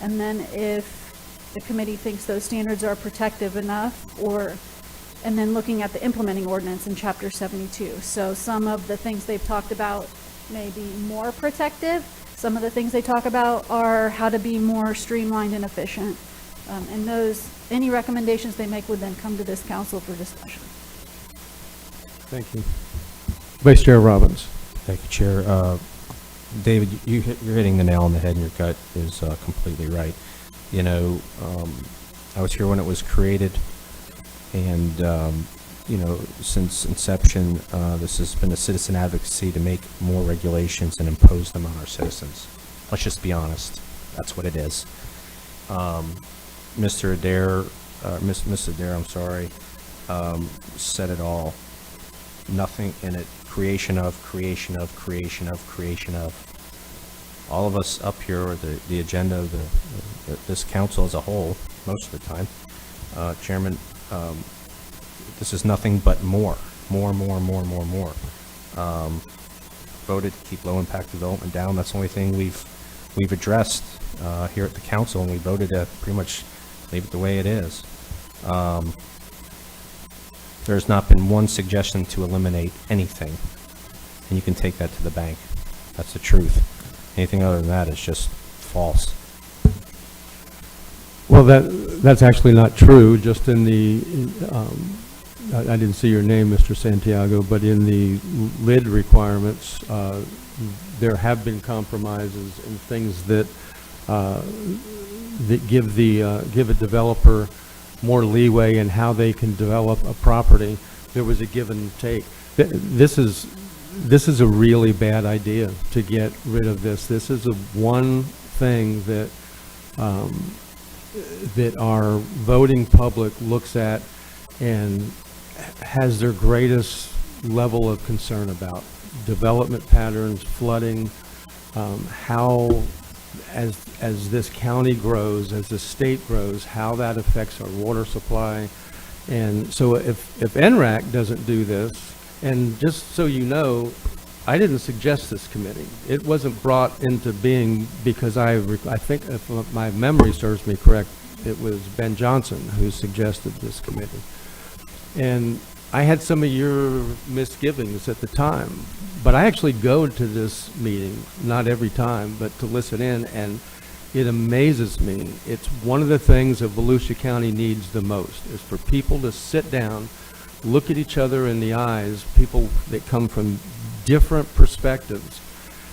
And then if the committee thinks those standards are protective enough, and then looking at the implementing ordinance in Chapter 72. So some of the things they've talked about may be more protective. Some of the things they talk about are how to be more streamlined and efficient. And any recommendations they make would then come to this council for discussion. Thank you. Vice Chair Robbins. Thank you, Chair. David, you're hitting the nail on the head, and your gut is completely right. You know, I was here when it was created, and you know, since inception, this has been a citizen advocacy to make more regulations and impose them on our citizens. Let's just be honest. That's what it is. Mr. Adair, Ms. Adair, I'm sorry, said it all. Nothing in it. Creation of, creation of, creation of, creation of. All of us up here, or the agenda of this council as a whole, most of the time, Chairman, this is nothing but more. Voted to keep low impact development down. That's the only thing we've addressed here at the council, and we voted to pretty much leave it the way it is. There's not been one suggestion to eliminate anything, and you can take that to the bank. That's the truth. Anything other than that is just false. Well, that's actually not true. Just in the, I didn't see your name, Mr. Santiago, but in the lid requirements, there have been compromises and things that that give a developer more leeway in how they can develop a property. There was a give and take. This is a really bad idea to get rid of this. This is one thing that that our voting public looks at and has their greatest level of concern about. Development patterns, flooding, how as this county grows, as the state grows, how that affects our water supply. And so if ENRAC doesn't do this, and just so you know, I didn't suggest this committee. It wasn't brought into being because I think, if my memory serves me correct, it was Ben Johnson who suggested this committee. And I had some of your misgivings at the time, but I actually go to this meeting, not every time, but to listen in, and it amazes me. It's one of the things that Volusia County needs the most, is for people to sit down, look at each other in the eyes, people that come from different perspectives,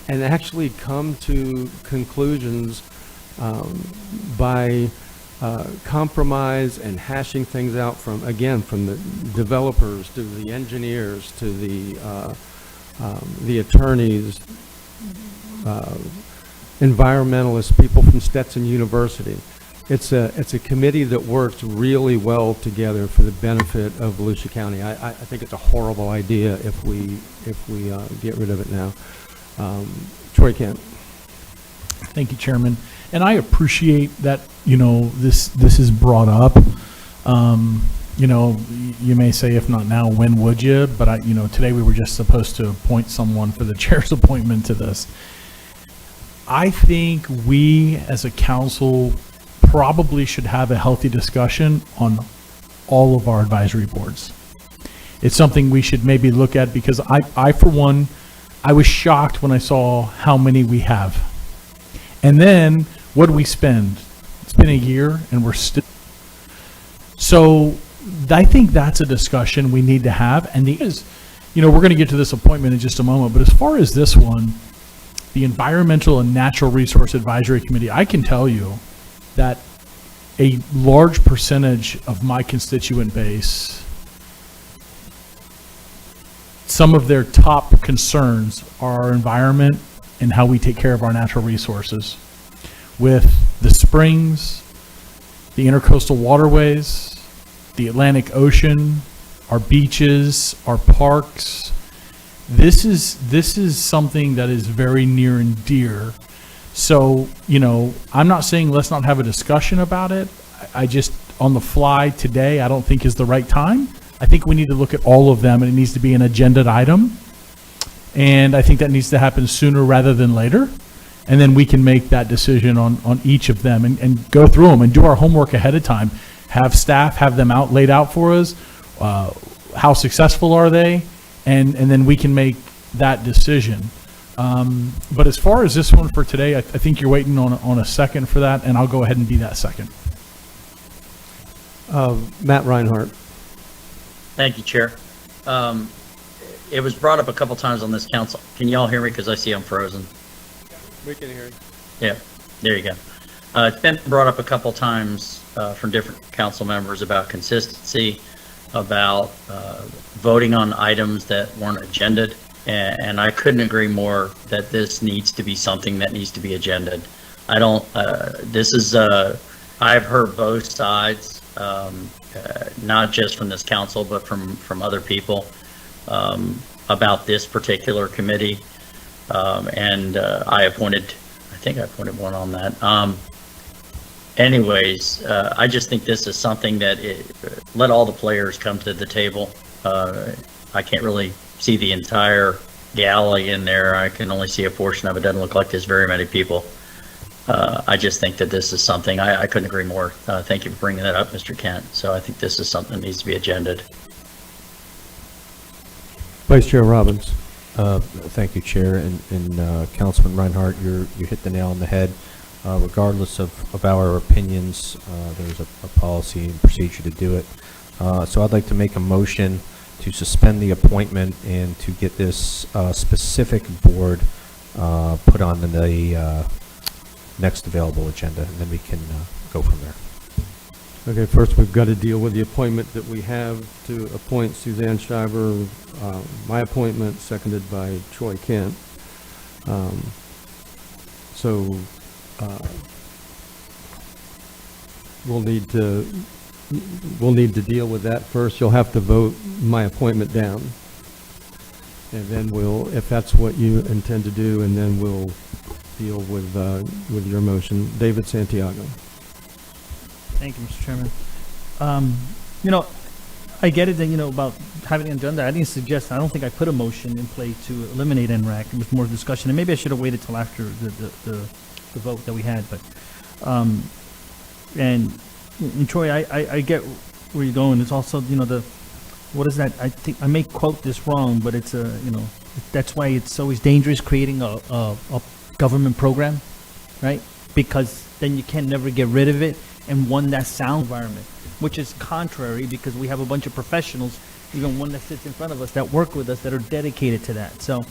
and actually come to conclusions by compromise and hashing things out from the developers to the engineers to the attorneys, environmentalists, people from Stetson University. It's a committee that works really well together for the benefit of Volusia County. I think it's a horrible idea if we get rid of it now. Troy Kent. Thank you, Chairman. And I appreciate that, you know, this is brought up. You know, you may say, if not now, when would you? But you know, today we were just supposed to appoint someone for the chair's appointment to this. I think we as a council probably should have a healthy discussion on all of our advisory boards. It's something we should maybe look at, because I for one, I was shocked when I saw how many we have. And then what do we spend? It's been a year and we're still. So I think that's a discussion we need to have. And the is, you know, we're going to get to this appointment in just a moment, but as far as this one, the Environmental and Natural Resource Advisory Committee, I can tell you that a large percentage of my constituent base, some of their top concerns are our environment and how we take care of our natural resources. With the springs, the intercoastal waterways, the Atlantic Ocean, our beaches, our parks. This is something that is very near and dear. So, you know, I'm not saying let's not have a discussion about it. I just, on the fly today, I don't think is the right time. I think we need to look at all of them, and it needs to be an agenda item. And I think that needs to happen sooner rather than later. And then we can make that decision on each of them and go through them and do our homework ahead of time. Have staff have them laid out for us. How successful are they? And then we can make that decision. But as far as this one for today, I think you're waiting on a second for that, and I'll go ahead and be that second. Matt Reinhardt. Thank you, Chair. It was brought up a couple times on this council. Can y'all hear me? Because I see I'm frozen. We can hear you. Yeah, there you go. It's been brought up a couple times from different council members about consistency. about voting on items that weren't agended, and I couldn't agree more that this needs to be something that needs to be agended. I don't, this is, I've heard both sides, not just from this council, but from other people about this particular committee. And I think I appointed one on that. Anyways, I just think this is something that let all the players come to the table. I can't really see the entire galley in there. I can only see a portion of it. Doesn't look like there's very many people. I just think that this is something, I couldn't agree more. Thank you for bringing that up, Mr. Kent. So I think this is something that needs to be agended. Vice Chair Robbins. Thank you, Chair, and Councilman Reinhardt, you hit the nail on the head. Regardless of our opinions, there's a policy and procedure to do it. So I'd like to make a motion to suspend the appointment and to get this specific board put on the next available agenda, and then we can go from there. Okay, first we've got to deal with the appointment that we have to appoint Suzanne Schreiber, my appointment, seconded by Troy Kent. So we'll need to deal with that first. You'll have to vote my appointment down, and then we'll, if that's what you intend to do, and then we'll deal with your motion. David Santiago. Thank you, Mr. Chairman. You know, I get it that, about having an agenda. I didn't suggest, I don't think I put a motion in play to eliminate ENRAC. It was more discussion, and maybe I should have waited till after the vote that we had. But, and Troy, I get where you're going. It's also, what is that? I think I may quote this wrong, but it's that's why it's always dangerous creating a government program, right? Because then you can never get rid of it, and one that sound environment, which is contrary, because we have a bunch of professionals, even one that sits in front of us, that work with us, that are dedicated to that. So,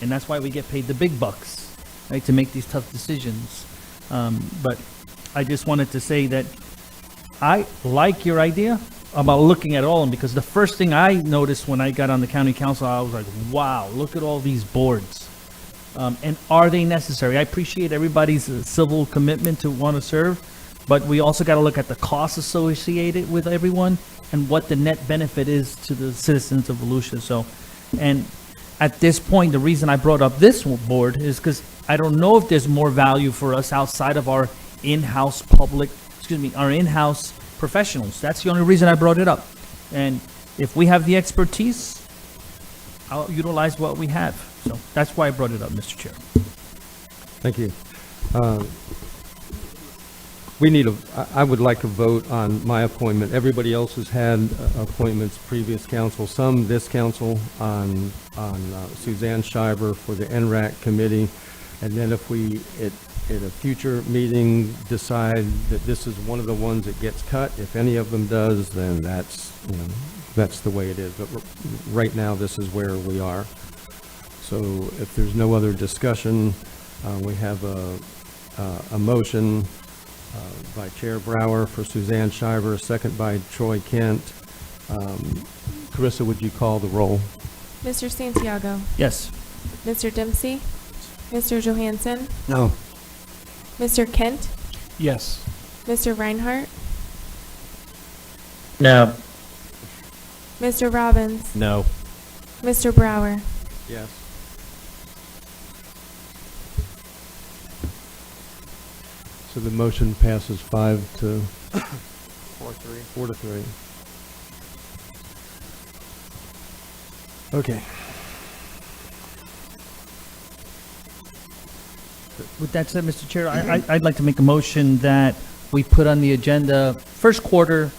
and that's why we get paid the big bucks, right, to make these tough decisions. But I just wanted to say that I like your idea about looking at all of them, because the first thing I noticed when I got on the county council, I was like, wow, look at all these boards. And are they necessary? I appreciate everybody's civil commitment to want to serve, but we also got to look at the costs associated with everyone and what the net benefit is to the citizens of Volusia. So, and at this point, the reason I brought up this board is because I don't know if there's more value for us outside of our in-house our in-house professionals. That's the only reason I brought it up. And if we have the expertise, I'll utilize what we have. So that's why I brought it up, Mr. Chair. Thank you. I would like a vote on my appointment. Everybody else has had appointments, previous council, some this council, on Suzanne Schreiber for the ENRAC committee. And then if we, at a future meeting, decide that this is one of the ones that gets cut, if any of them does, then that's the way it is. But right now, this is where we are. So if there's no other discussion, we have a motion by Chair Brower for Suzanne Schreiber, second by Troy Kent. Carissa, would you call the roll? Mr. Santiago? Yes. Mr. Dempsey? Mr. Johansson? No. Mr. Kent? Yes. Mr. Reinhardt? No. Mr. Robbins? No. Mr. Brower? Yes. So the motion passes 5 to 4 to 3. Okay. With that said, Mr. Chair, I'd like to make a motion that we put on the agenda first quarter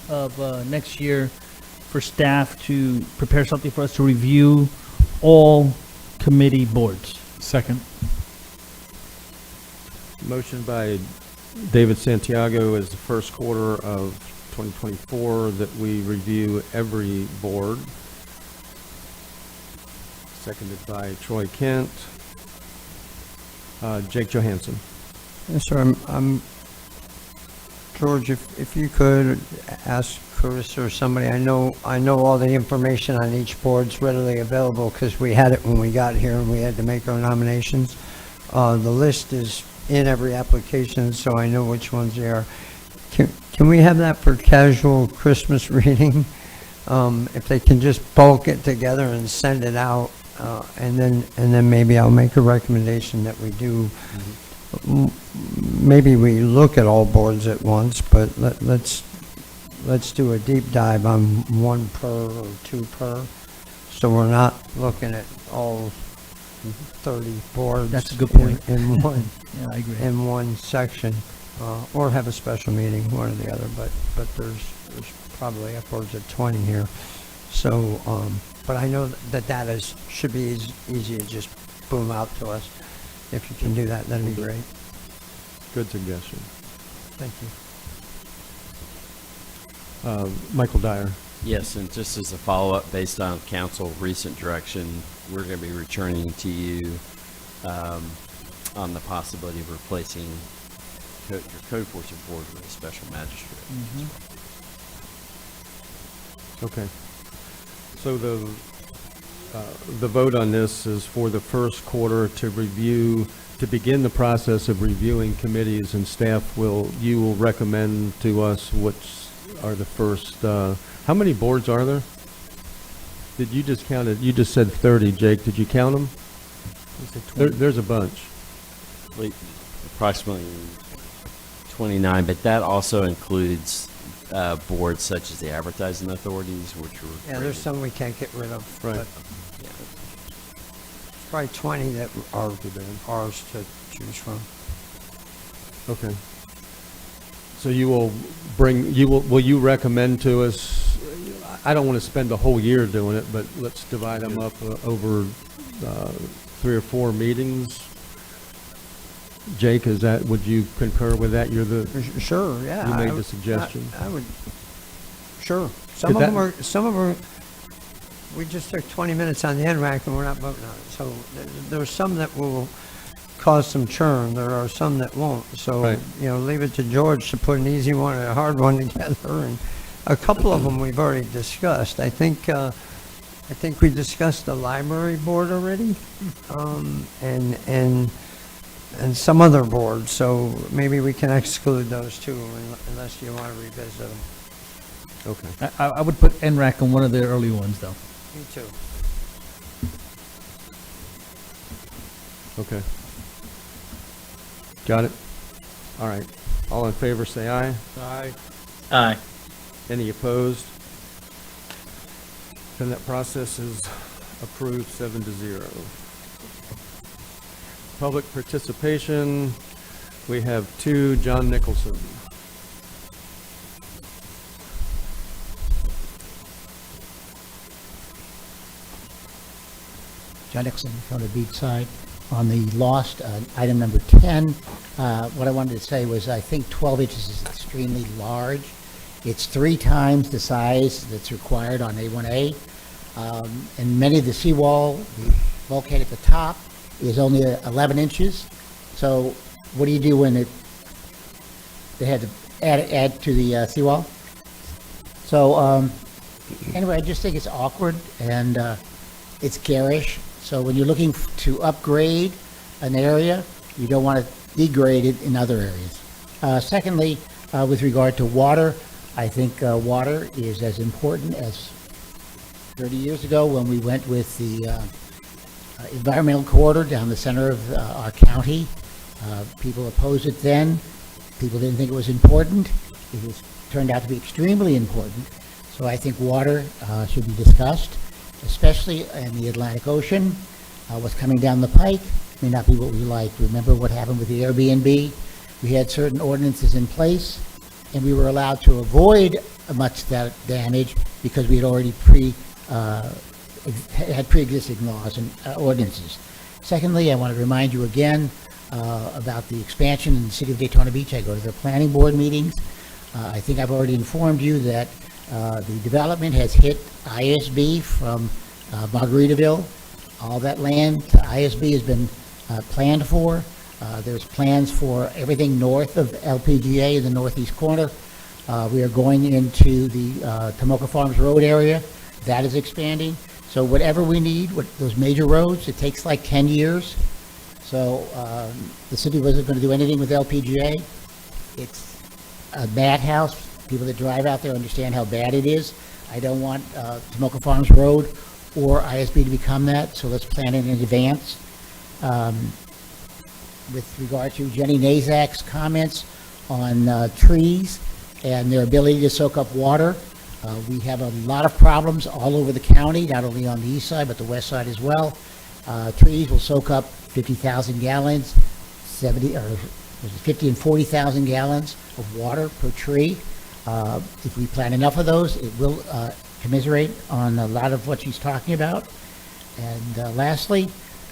of next year for staff to prepare something for us to review all committee boards. Second. Motion by David Santiago is the first quarter of 2024 that we review every board. Seconded by Troy Kent. Jake Johansson. Yes, sir. George, if you could ask Curtis or somebody, I know all the information on each board's readily available because we had it when we got here and we had to make our nominations. The list is in every application, so I know which ones they are. Can we have that for casual Christmas reading? If they can just bulk it together and send it out, and then maybe I'll make a recommendation that we do. Maybe we look at all boards at once, but let's do a deep dive on one per or two per, so we're not looking at all 30 boards. That's a good point. In one, Yeah, I agree. in one section, or have a special meeting, one or the other. But there's probably upwards of 20 here. So, but I know that should be easy to just boom out to us. If you can do that, that'd be great. Good suggestion. Thank you. Michael Dyer. Yes, and just as a follow-up, based on council recent direction, we're going to be returning to you on the possibility of replacing your code enforcement board with a special magistrate. Okay. So the vote on this is for the first quarter to begin the process of reviewing committees, and staff will recommend to us which are the first, how many boards are there? Did you just count it? You just said 30, Jake. Did you count them? There's a bunch. Approximately 29, but that also includes boards such as the advertising authorities, which were Yeah, there's some we can't get rid of. Right. But probably 20 that are ours to choose from. Okay. So will you recommend to us, I don't want to spend the whole year doing it, but let's divide them up over 3 or 4 meetings. Jake, would you concur with that? You're Sure, yeah. You made the suggestion. I would, sure. Some of them we just took 20 minutes on the ENRAC and we're not voting on it. So there's some that will cause some churn. There are some that won't. So, right. Leave it to George to put an easy one and a hard one together. And a couple of them we've already discussed. I think we discussed the library board already, and some other boards. So maybe we can exclude those two unless you want to revisit them. Okay. I would put ENRAC on one of the early ones, though. Me too. Okay. Got it? All right. All in favor, say aye. Aye. Aye. Any opposed? Then that process is approved 7-0. Public participation, we have 2, John Nicholson. John Nicholson from the beach side. On the lost, item number 10, what I wanted to say was I think 12 inches is extremely large. It's 3 times the size that's required on A1A. And many of the seawall, the bulkhead at the top, is only 11 inches. So what do you do when they had to add to the seawall? So anyway, I just think it's awkward and it's garish. So when you're looking to upgrade an area, you don't want to degrade it in other areas. Secondly, with regard to water, I think water is as important as 30 years ago when we went with the environmental corridor down the center of our county. People opposed it then. People didn't think it was important. It turned out to be extremely important. So I think water should be discussed, especially in the Atlantic Ocean. What's coming down the pike may not be what we like. Remember what happened with the Airbnb? We had certain ordinances in place, and we were allowed to avoid much of that damage because we had already had pre-existing laws and ordinances. Secondly, I want to remind you again about the expansion in the city of Daytona Beach. I go to the planning board meetings. I think I've already informed you that the development has hit ISB from Margaritaville. All that land to ISB has been planned for. There's plans for everything north of LPGA in the northeast corner. We are going into the Tomoka Farms Road area. That is expanding. So whatever we need, those major roads, it takes like 10 years. So the city wasn't going to do anything with LPGA. It's a madhouse. People that drive out there understand how bad it is. I don't want Tomoka Farms Road or ISB to become that, so let's plan it in advance. With regard to Jenny Nazak's comments on trees and their ability to soak up water, we have a lot of problems all over the county, not only on the east side, but the west side as well. Trees will soak up 50,000 gallons, 50 and 40,000 gallons of water per tree. If we plant enough of those, it will commiserate on a lot of what she's talking about. And lastly,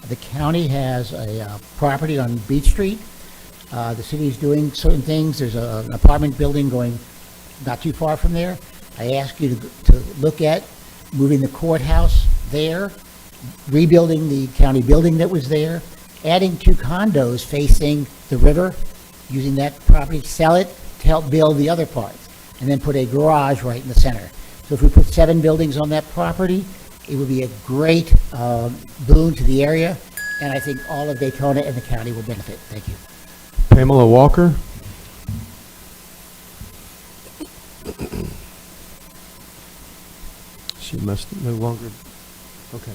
the county has a property on Beach Street. The city is doing certain things. There's an apartment building going not too far from there. I ask you to look at moving the courthouse there, rebuilding the county building that was there, adding 2 condos facing the river, using that property, sell it to help build the other parts, and then put a garage right in the center. So if we put 7 buildings on that property, it would be a great boon to the area, and I think all of Daytona and the county will benefit. Thank you. Pamela Walker. She must no longer. Okay.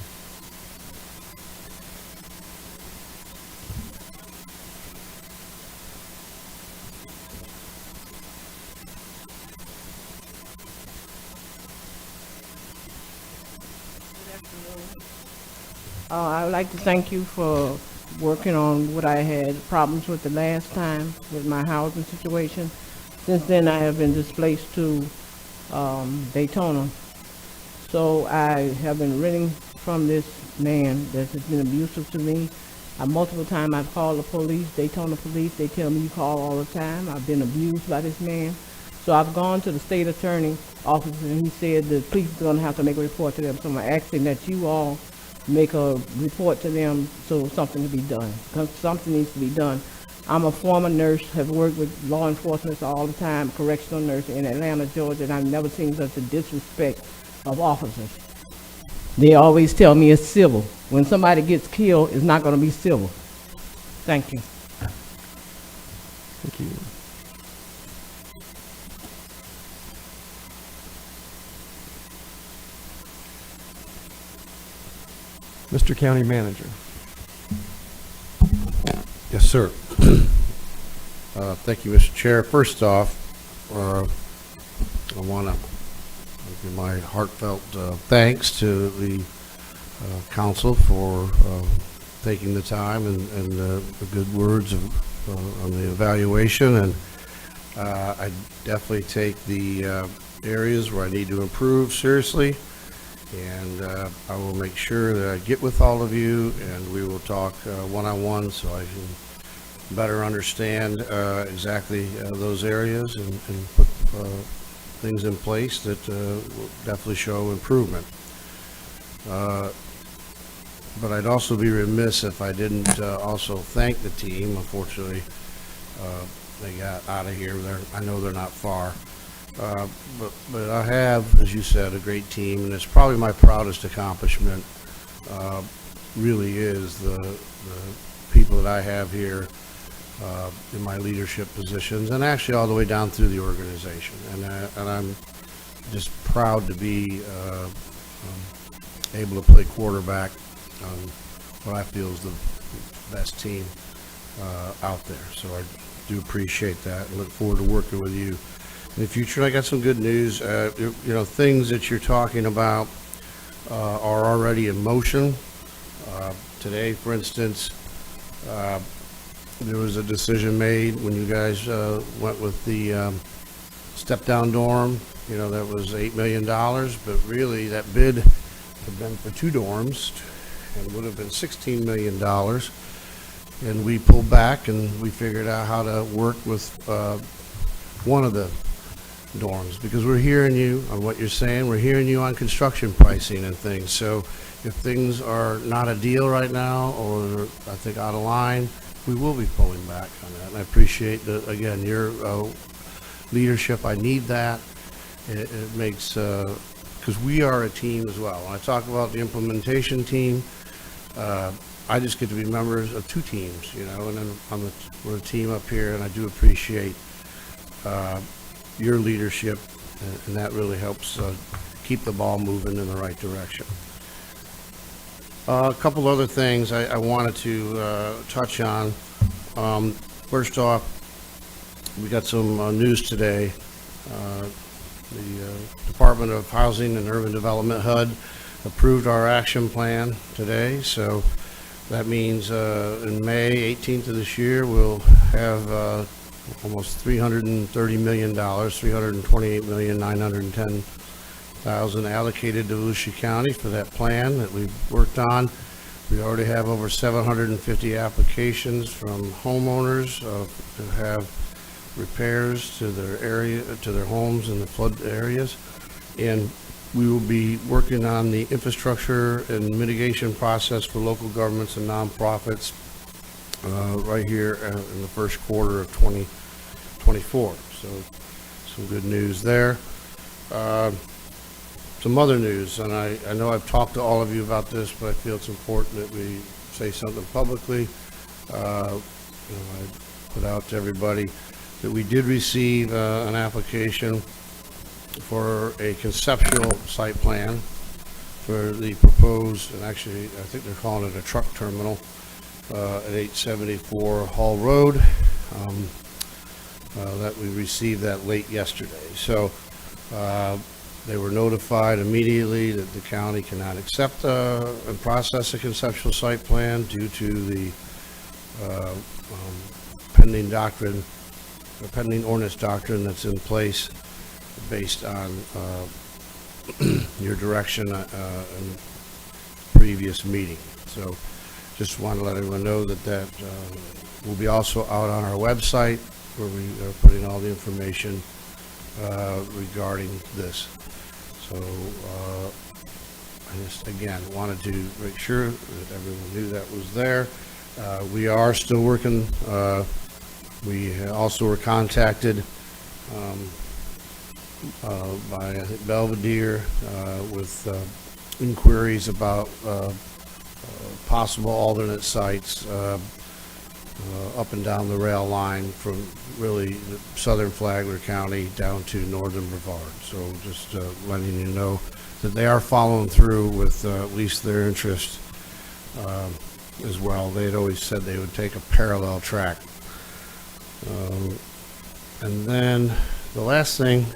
I would like to thank you for working on what I had problems with the last time with my housing situation. Since then, I have been displaced to Daytona. So I have been renting from this man that has been abusive to me. Multiple times I've called the police, Daytona police. They tell me you call all the time. I've been abused by this man. So I've gone to the state attorney office, and he said the police are going to have to make a report to them. So I'm asking that you all make a report to them so something can be done, because something needs to be done. I'm a former nurse, have worked with law enforcement all the time, correctional nurse in Atlanta, Georgia, and I've never seen such a disrespect of officers. They always tell me it's civil. When somebody gets killed, it's not going to be civil. Thank you. Thank you. Mr. County Manager. Yes, sir. Thank you, Mr. Chair. First off, I want to give my heartfelt thanks to the council for taking the time and the good words on the evaluation. And I definitely take the areas where I need to improve seriously. And I will make sure that I get with all of you and we will talk one-on-one so I can better understand exactly those areas and put things in place that will definitely show improvement. But I'd also be remiss if I didn't also thank the team. Unfortunately, they got out of here. I know they're not far. But I have, as you said, a great team, and it's probably my proudest accomplishment, really is the people that I have here in my leadership positions, and actually all the way down through the organization. And I'm just proud to be able to play quarterback on what I feel is the best team out there. So I do appreciate that and look forward to working with you in the future. I got some good news. You know, things that you're talking about are already in motion. Today, for instance, there was a decision made when you guys went with the step-down dorm. You know, that was $8 million, but really that bid had been for 2 dorms and would have been $16 million. And we pulled back and we figured out how to work with one of the dorms, because we're hearing you on what you're saying. We're hearing you on construction pricing and things. So if things are not a deal right now, or I think out of line, we will be pulling back on that. And I appreciate that, again, your leadership. I need that. It makes, because we are a team as well. When I talk about the implementation team, I just get to be members of two teams, you know, and then we're a team up here, and I do appreciate your leadership, and that really helps keep the ball moving in the right direction. A couple other things I wanted to touch on. First off, we got some news today. The Department of Housing and Urban Development, HUD, approved our action plan today. So that means in May 18th of this year, we'll have almost $330 million, $328,910,000 allocated to Volusia County for that plan that we've worked on. We already have over 750 applications from homeowners to have repairs to their area, to their homes in the flood areas, and we will be working on the infrastructure and mitigation process for local governments and nonprofits right here in the first quarter of 2024. So some good news there. Some other news, and I know I've talked to all of you about this, but I feel it's important that we say something publicly. I put out to everybody that we did receive an application for a conceptual site plan for the proposed, and actually I think they're calling it a truck terminal at 874 Hall Road. That we received that late yesterday. So they were notified immediately that the county cannot accept and process a conceptual site plan due to the pending ordinance doctrine that's in place based on your direction in previous meeting. So just want to let everyone know that will be also out on our website, where we are putting all the information regarding this. So I just again wanted to make sure that everyone knew that was there. We are still working. We also were contacted by I think Belvedere with inquiries about possible alternate sites up and down the rail line from really southern Flagler County down to northern Brevard. So just letting you know that they are following through with at least their interest as well. They had always said they would take a parallel track. And then the last thing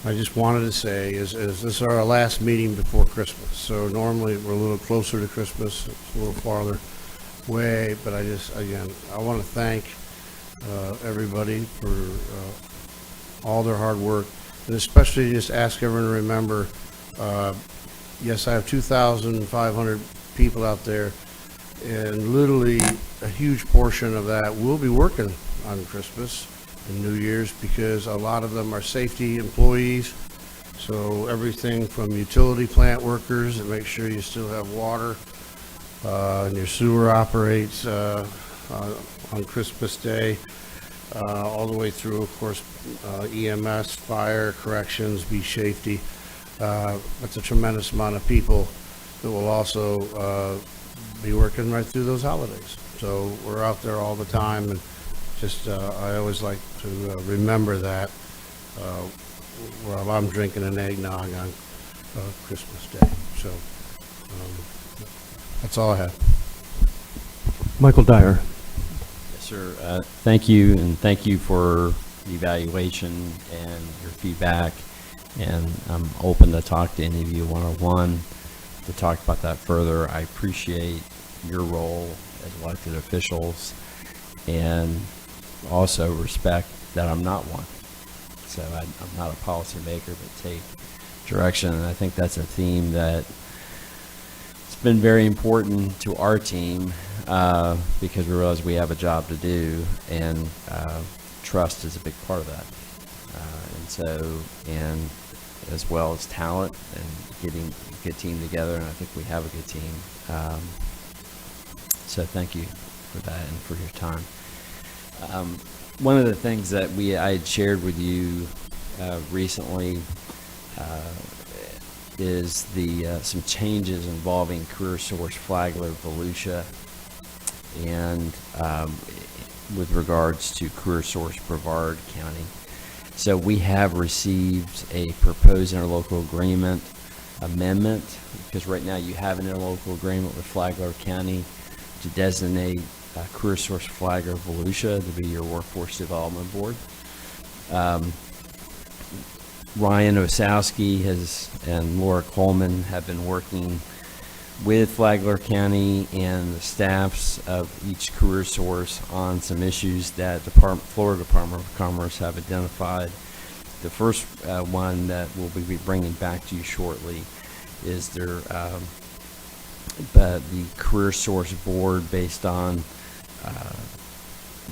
I just wanted to say is this is our last meeting before Christmas. So normally we're a little closer to Christmas, it's a little farther away, but I want to thank everybody for all their hard work, and especially just ask everyone to remember, yes, I have 2,500 people out there, and literally a huge portion of that will be working on Christmas and New Year's, because a lot of them are safety employees. So everything from utility plant workers that make sure you still have water and your sewer operates on Christmas Day, all the way through, of course, EMS, fire, corrections, beach safety. That's a tremendous amount of people that will also be working right through those holidays. So we're out there all the time, and just I always like to remember that while I'm drinking an eggnog on Christmas Day. So that's all I have. Michael Dyer. Yes, sir. Thank you, and thank you for the evaluation and your feedback. And I'm open to talk to any of you one-on-one to talk about that further. I appreciate your role as elected officials, and also respect that I'm not one. So I'm not a policymaker, but take direction. And I think that's a theme that it's been very important to our team because we realize we have a job to do, and trust is a big part of that. And as well as talent and getting a good team together, and I think we have a good team. So thank you for that and for your time. one of the things that I had shared with you recently is some changes involving Career Source, Flagler, Volusia, and with regards to Career Source, Brevard County. So we have received a proposed interlocal agreement amendment, because right now you have an interlocal agreement with Flagler County to designate Career Source, Flagler, Volusia to be your Workforce Development Board. Ryan Osowski and Laura Coleman have been working with Flagler County and the staffs of each Career Source on some issues that Florida Department of Commerce have identified. The first one that we'll be bringing back to you shortly is the Career Source Board, based on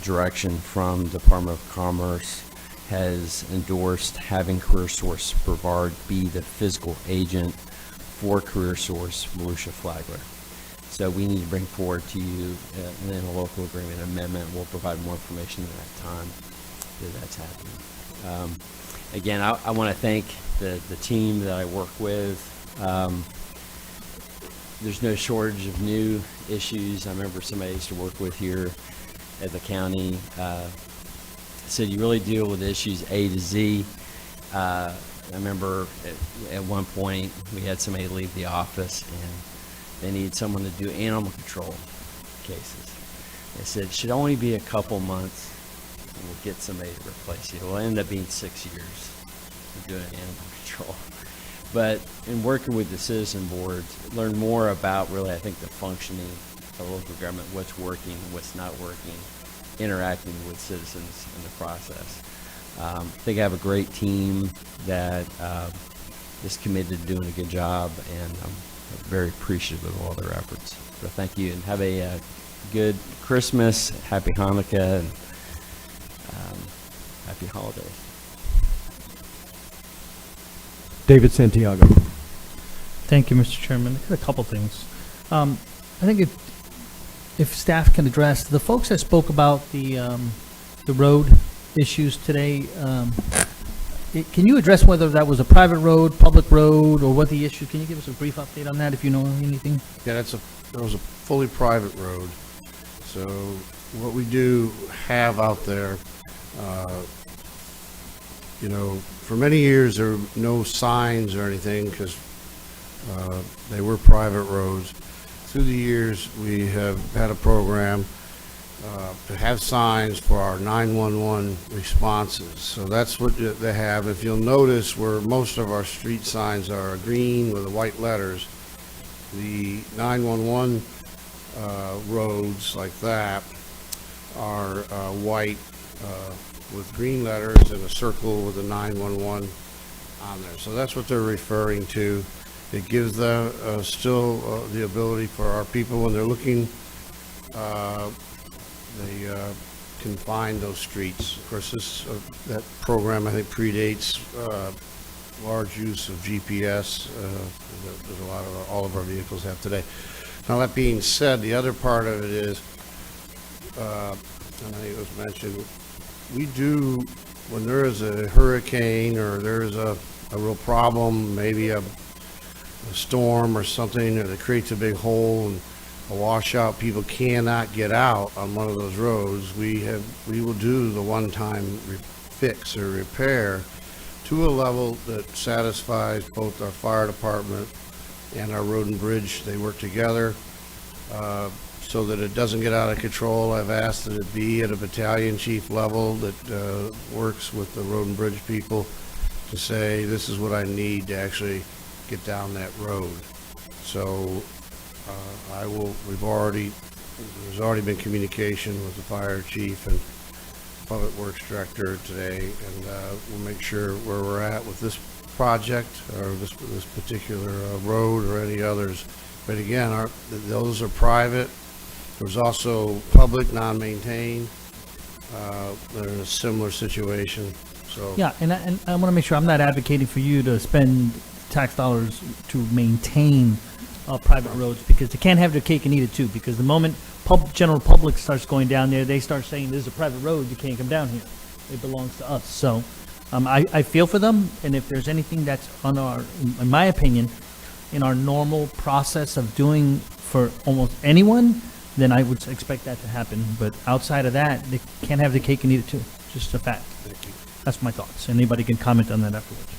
direction from Department of Commerce, has endorsed having Career Source Brevard be the physical agent for Career Source Volusia Flagler. So we need to bring forward to you an interlocal agreement amendment. We'll provide more information at that time that that's happening. Again, I want to thank the team that I work with. There's no shortage of new issues. I remember somebody I used to work with here at the county said you really deal with issues A to Z. I remember at one point we had somebody leave the office and they needed someone to do animal control cases. They said it should only be a couple months and we'll get somebody to replace you. It will end up being 6 years of doing animal control. But in working with the citizen boards, learn more about really, I think, the functioning of local government, what's working, what's not working, interacting with citizens in the process. I think I have a great team that is committed to doing a good job, and I'm very appreciative of all their efforts. So thank you, and have a good Christmas, happy Hanukkah, and happy holidays. David Santiago. Thank you, Mr. Chairman. I got a couple things. I think if staff can address the folks that spoke about the road issues today, can you address whether that was a private road, public road, or what the issue? Can you give us a brief update on that if you know anything? Yeah, that was a fully private road. So what we do have out there, for many years there were no signs or anything because they were private roads. Through the years, we have had a program to have signs for our 911 responses. So that's what they have. If you'll notice, where most of our street signs are green with the white letters, the 911 roads like that are white with green letters and a circle with the 911 on there. So that's what they're referring to. It gives them still the ability for our people when they're looking, they can find those streets. Of course, that program I think predates large use of GPS. There's a lot of all of our vehicles have today. Now that being said, the other part of it is, and I think it was mentioned, we do, when there is a hurricane or there's a real problem, maybe a storm or something that creates a big hole and a washout, people cannot get out on one of those roads, we will do the one-time fix or repair to a level that satisfies both our fire department and our road and bridge. They work together so that it doesn't get out of control. I've asked that it be at a battalion chief level that works with the road and bridge people to say, this is what I need to actually get down that road. So there's already been communication with the fire chief and public works director today, and we'll make sure where we're at with this project or this particular road or any others. But again, those are private. There's also public, non-maintained. They're in a similar situation. So yeah, and I want to make sure I'm not advocating for you to spend tax dollars to maintain private roads, because they can't have their cake and eat it too, because the moment general public starts going down there, they start saying, this is a private road, you can't come down here. It belongs to us. So I feel for them, and if there's anything that's on our, in my opinion, in our normal process of doing for almost anyone, then I would expect that to happen. But outside of that, they can't have the cake and eat it too. Just a fact. That's my thoughts. Anybody can comment on that afterwards.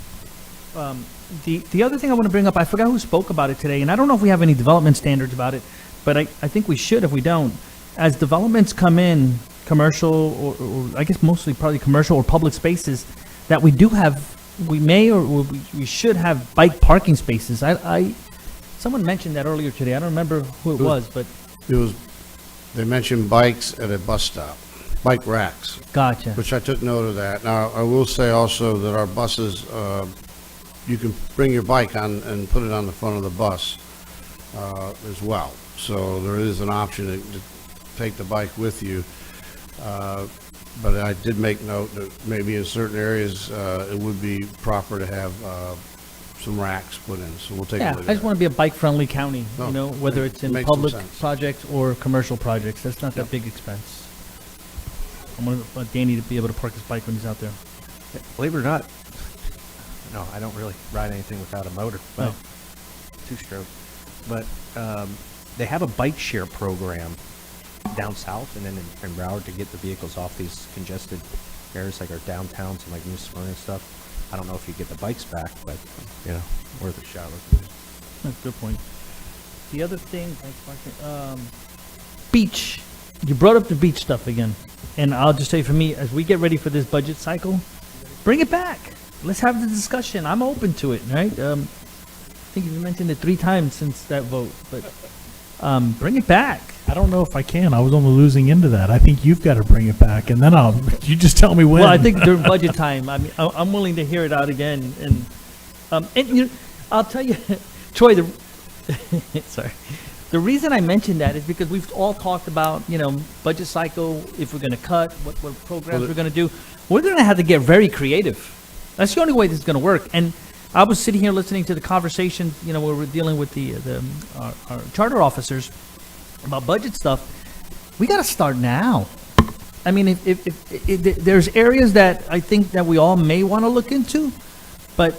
The other thing I want to bring up, I forgot who spoke about it today, and I don't know if we have any development standards about it, but I think we should if we don't. As developments come in, commercial, or I guess mostly probably commercial or public spaces, that we do have, we may or we should have bike parking spaces. Someone mentioned that earlier today. I don't remember who it was, but they mentioned bikes at a bus stop, bike racks. Gotcha. Which I took note of that. Now, I will say also that our buses, you can bring your bike on and put it on the front of the bus as well. So there is an option to take the bike with you. But I did make note that maybe in certain areas it would be proper to have some racks put in. So we'll take a look at that. I just want to be a bike-friendly county, No, you know, whether it's in makes some public sense. projects or commercial projects. That's not that big expense. I want Danny to be able to park his bike when he's out there. Believe it or not, no, I don't really ride anything without a motor. Well, two-stroke. But they have a bike share program down south and then in Broward to get the vehicles off these congested areas like our downtowns and like New Smyrna and stuff. I don't know if you get the bikes back, but, you know, worth a shot. That's a good point. The other thing, beach. You brought up the beach stuff again. And I'll just say for me, as we get ready for this budget cycle, bring it back. Let's have the discussion. I'm open to it, right? I think you mentioned it 3 times since that vote, but bring it back. I don't know if I can. I was on the losing end of that. I think you've got to bring it back, and then you just tell me when. Well, I think during budget time, I mean, I'm willing to hear it out again. And you know, I'll tell you, Troy, sorry. The reason I mentioned that is because we've all talked about, you know, budget cycle, if we're going to cut, what programs we're going to do. We're going to have to get very creative. That's the only way this is going to work. And I was sitting here listening to the conversation, you know, where we're dealing with our charter officers about budget stuff. We got to start now. I mean, if there's areas that I think that we all may want to look into, but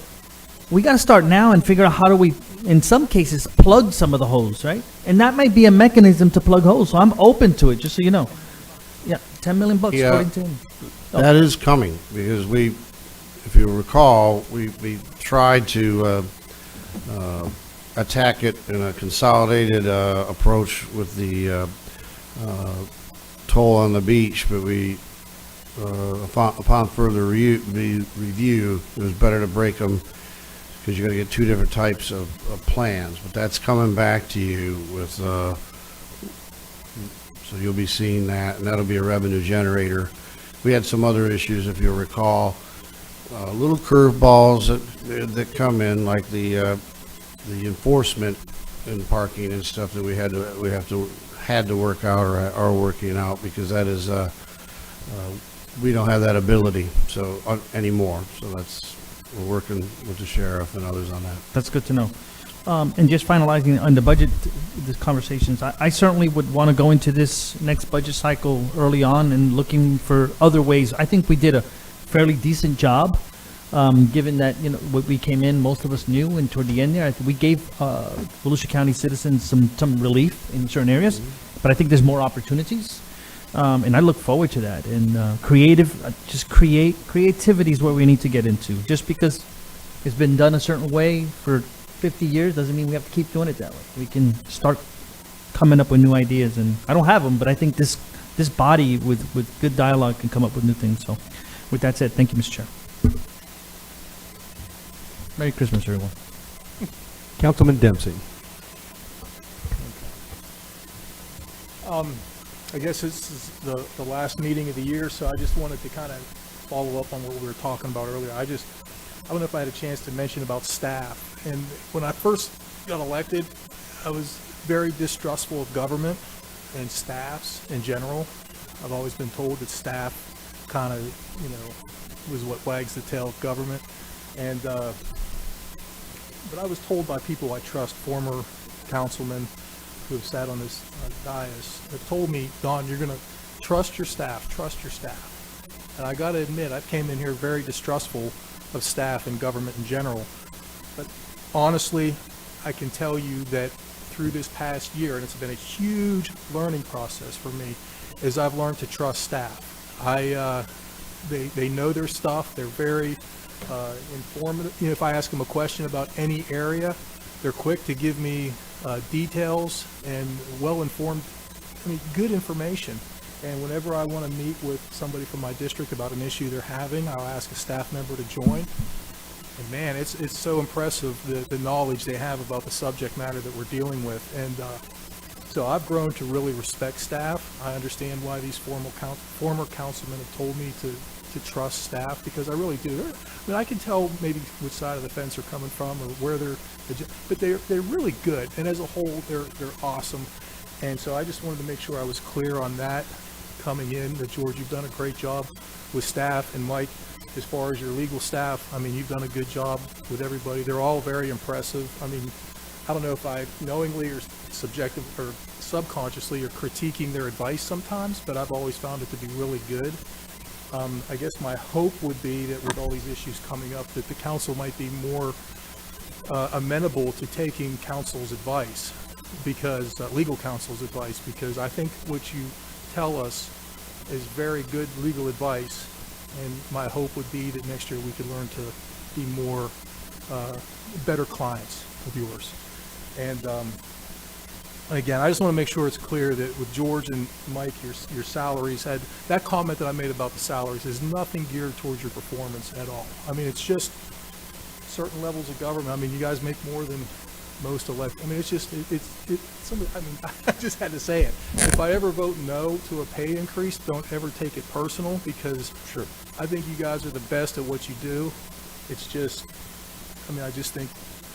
we got to start now and figure out how do we, in some cases, plug some of the holes, right? And that might be a mechanism to plug holes. So I'm open to it, just so you know. Yeah, $10 million Yeah, according to him. that is coming because if you recall, we tried to attack it in a consolidated approach with the toll on the beach, but we upon further review, it was better to break them because you're going to get 2 different types of plans. But that's coming back to you with, so you'll be seeing that, and that'll be a revenue generator. We had some other issues, if you'll recall, little curveballs that come in, like the enforcement in parking and stuff that we had to work out or are working out, because that is we don't have that ability anymore. So we're working with the sheriff and others on that. That's good to know. And just finalizing on the budget, the conversations, I certainly would want to go into this next budget cycle early on and looking for other ways. I think we did a fairly decent job, given that, you know, what we came in, most of us knew, and toward the end there, I think we gave Volusia County citizens some relief in certain areas, but I think there's more opportunities, and I look forward to that. And creativity is where we need to get into. Just because it's been done a certain way for 50 years doesn't mean we have to keep doing it that way. We can start coming up with new ideas, and I don't have them, but I think this body with good dialogue can come up with new things. So with that said, thank you, Mr. Chair. Merry Christmas, everyone. Councilman Dempsey. I guess this is the last meeting of the year, so I just wanted to kind of follow up on what we were talking about earlier. I don't know if I had a chance to mention about staff. And when I first got elected, I was very distrustful of government and staffs in general. I've always been told that staff kind of, you know, was what wags the tail of government. And but I was told by people I trust, former councilmen, who have sat on this dais have told me, Don, you're going to trust your staff. And I got to admit, I came in here very distrustful of staff and government in general. But honestly, I can tell you that through this past year, and it's been a huge learning process for me, is I've learned to trust staff. They know their stuff. They're very informative. You know, if I ask them a question about any area, they're quick to give me details and well-informed, good information. And whenever I want to meet with somebody from my district about an issue they're having, I'll ask a staff member to join. And man, it's so impressive, the knowledge they have about the subject matter that we're dealing with. And so I've grown to really respect staff. I understand why these former councilmen have told me to trust staff, because I really do. I can tell maybe which side of the fence they're coming from or where but they're really good. And as a whole, they're awesome. And so I just wanted to make sure I was clear on that coming in. That George, you've done a great job with staff, and Mike, as far as your legal staff, you've done a good job with everybody. They're all very impressive. I don't know if I knowingly or subjective or subconsciously are critiquing their advice sometimes, but I've always found it to be really good. I guess my hope would be that with all these issues coming up, that the council might be more amenable to taking counsel's advice, because legal counsel's advice, because I think what you tell us is very good legal advice, and my hope would be that next year we could learn to be more better clients of yours. And again, I just want to make sure it's clear that with George and Mike, your salaries had, that comment that I made about the salaries is nothing geared towards your performance at all. It's just certain levels of government. You guys make more than most elected. It's just, I just had to say it. If I ever vote no to a pay increase, don't ever take it personal, because sure, I think you guys are the best at what you do. It's just, I just think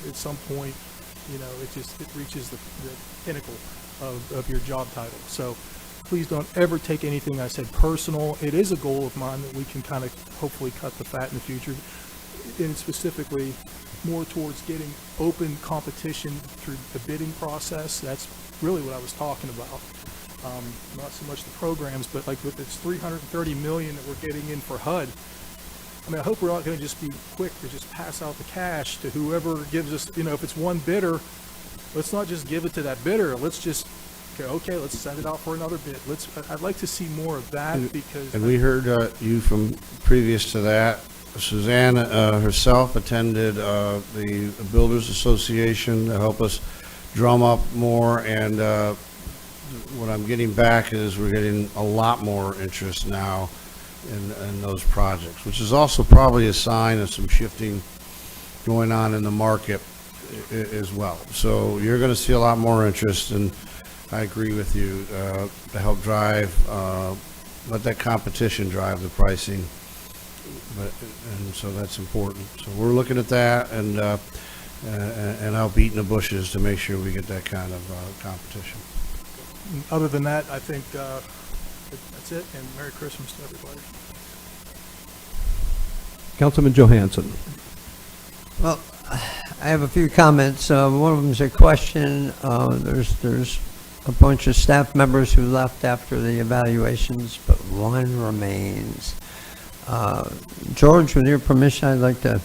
at some point, it reaches the pinnacle of your job title. So please don't ever take anything I said personal. It is a goal of mine that we can kind of hopefully cut the fat in the future, and specifically more towards getting open competition through the bidding process. That's really what I was talking about. Not so much the programs, but like with this $330 million that we're getting in for HUD. I hope we're not going to just be quick to just pass out the cash to whoever gives us, if it's one bidder, let's not just give it to that bidder. Let's just go, okay, let's send it out for another bid. I'd like to see more of that, because. And we heard you from previous to that. Suzanne herself attended the Builders Association to help us drum up more, and what I'm getting back is we're getting a lot more interest now in those projects, which is also probably a sign of some shifting going on in the market as well. So you're going to see a lot more interest, and I agree with you, to help drive, let that competition drive the pricing. And so that's important. So we're looking at that, and out beating the bushes to make sure we get that kind of competition. Other than that, I think that's it, and Merry Christmas to everybody. Councilman Johansson. Well, I have a few comments. One of them is a question. There's a bunch of staff members who left after the evaluations, but one remains. George, with your permission, I'd like to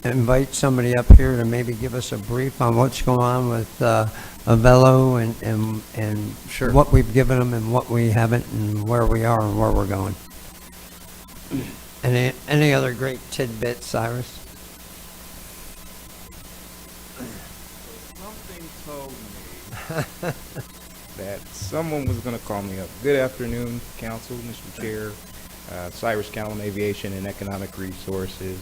invite somebody up here to maybe give us a brief on what's going on with Avello and sure, what we've given them and what we haven't, and where we are and where we're going. Any other great tidbits, Cyrus? Something told me that someone was going to call me up. Good afternoon, Council, Mr. Chair. Cyrus Callan, Aviation and Economic Resources,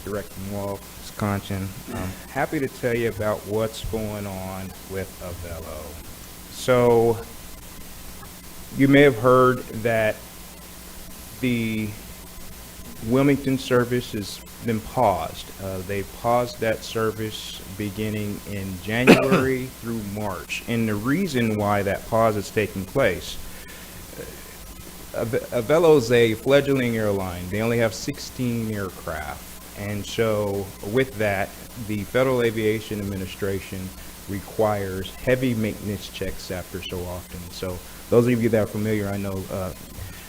Director Wall, Wisconsin. I'm happy to tell you about what's going on with Avello. So, you may have heard that the Wilmington service has been paused. They paused that service beginning in January through March. And the reason why that pause is taking place, Avello is a fledgling airline. They only have 16 aircraft. And so with that, the Federal Aviation Administration requires heavy maintenance checks after so often. So those of you that are familiar, I know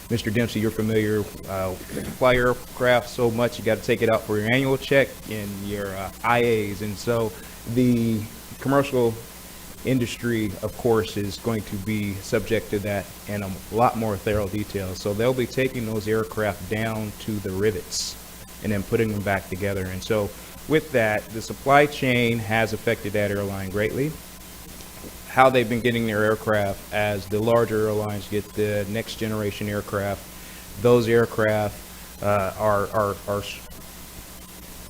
Mr. Dempsey, you're familiar with the fly aircraft so much, you got to take it out for your annual check and your IAs. And so the commercial industry, of course, is going to be subject to that in a lot more thorough detail. So they'll be taking those aircraft down to the rivets and then putting them back together. And so with that, the supply chain has affected that airline greatly. How they've been getting their aircraft, as the larger airlines get the next generation aircraft, those aircraft are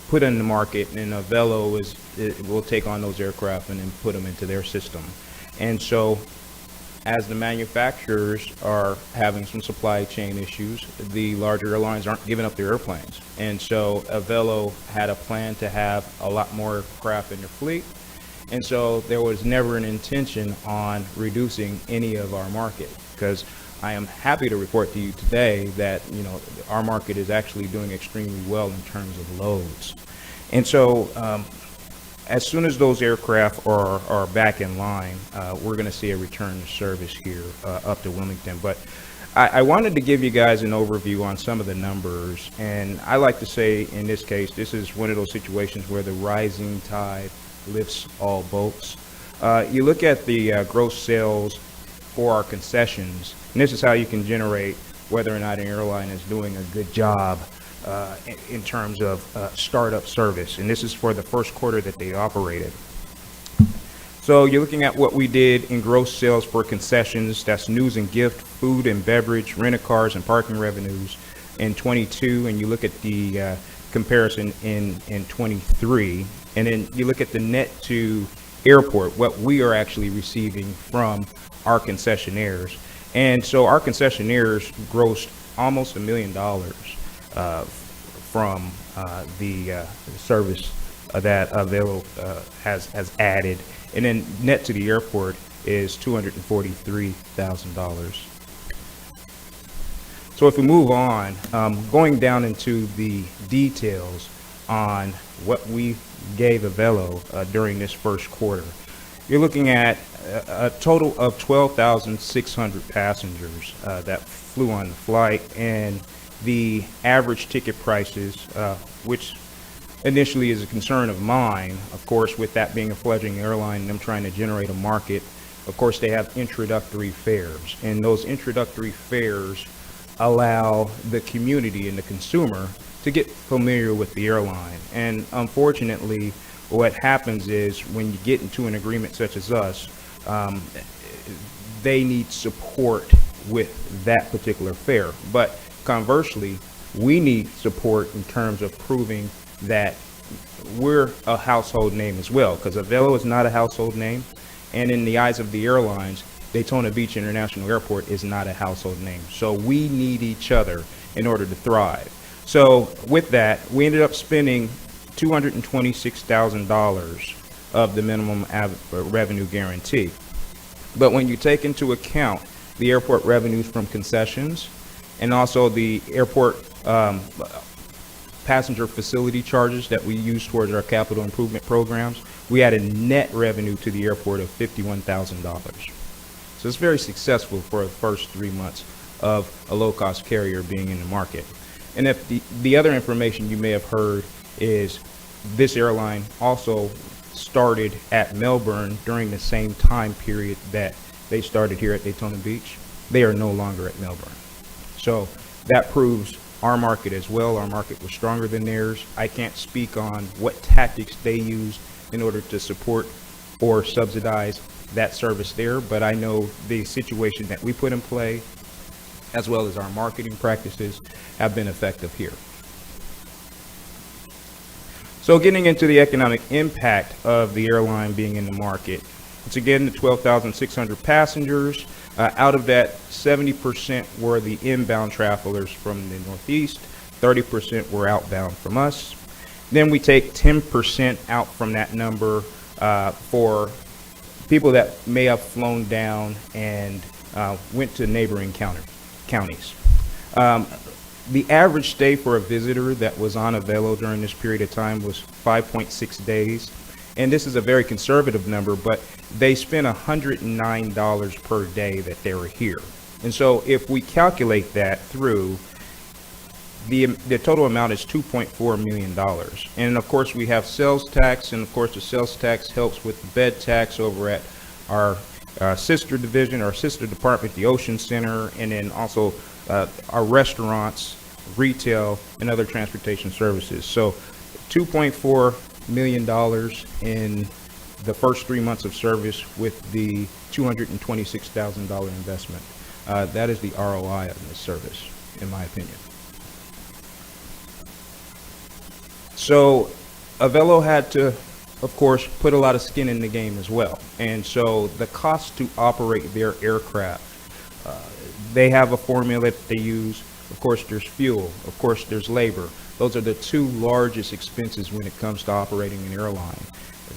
put in the market, and Velo will take on those aircraft and then put them into their system. And so as the manufacturers are having some supply chain issues, the larger airlines aren't giving up their airplanes. And so Velo had a plan to have a lot more aircraft in their fleet. And so there was never an intention on reducing any of our market, because I am happy to report to you today that, you know, our market is actually doing extremely well in terms of loads. And so as soon as those aircraft are back in line, we're going to see a return to service here up to Wilmington. But I wanted to give you guys an overview on some of the numbers. And I like to say, in this case, this is one of those situations where the rising tide lifts all boats. You look at the gross sales for our concessions, and this is how you can generate whether or not an airline is doing a good job in terms of startup service. And this is for the first quarter that they operated. So you're looking at what we did in gross sales for concessions. That's news and gift, food and beverage, rental cars, and parking revenues in 22. And you look at the comparison in 23. And then you look at the net to airport, what we are actually receiving from our concessionaires. And so our concessionaires grossed almost $1 million from the service that Velo has added. And then net to the airport is $243,000. So if we move on, going down into the details on what we gave Velo during this first quarter, you're looking at a total of 12,600 passengers that flew on the flight, and the average ticket prices, which initially is a concern of mine, of course, with that being a fledgling airline and them trying to generate a market. Of course, they have introductory fares, and those introductory fares allow the community and the consumer to get familiar with the airline. And unfortunately, what happens is when you get into an agreement such as us, they need support with that particular fare. But conversely, we need support in terms of proving that we're a household name as well, because Velo is not a household name, and in the eyes of the airlines, Daytona Beach International Airport is not a household name. So we need each other in order to thrive. So with that, we ended up spending $226,000 of the minimum revenue guarantee. But when you take into account the airport revenues from concessions and also the airport passenger facility charges that we use towards our capital improvement programs, we had a net revenue to the airport of $51,000. So it's very successful for the first 3 months of a low-cost carrier being in the market. And if the other information you may have heard is this airline also started at Melbourne during the same time period that they started here at Daytona Beach. They are no longer at Melbourne. So that proves our market as well. Our market was stronger than theirs. I can't speak on what tactics they used in order to support or subsidize that service there, but I know the situation that we put in play, as well as our marketing practices, have been effective here. So getting into the economic impact of the airline being in the market, once again, the 12,600 passengers. Out of that, 70% were the inbound travelers from the Northeast, 30% were outbound from us. Then we take 10% out from that number for people that may have flown down and went to neighboring counties. The average stay for a visitor that was on a Velo during this period of time was 5.6 days. and this is a very conservative number, but they spent $109 per day that they were here. And so if we calculate that through, the total amount is $2.4 million. And of course, we have sales tax, and of course, the sales tax helps with the bed tax over at our sister division, our sister department, the Ocean Center, and then also our restaurants, retail, and other transportation services. So $2.4 million in the first 3 months of service with the $226,000 investment. That is the ROI of this service, in my opinion. So Avello had to, of course, put a lot of skin in the game as well. And so the cost to operate their aircraft, they have a formula that they use. Of course, there's fuel. Of course, there's labor. Those are the two largest expenses when it comes to operating an airline.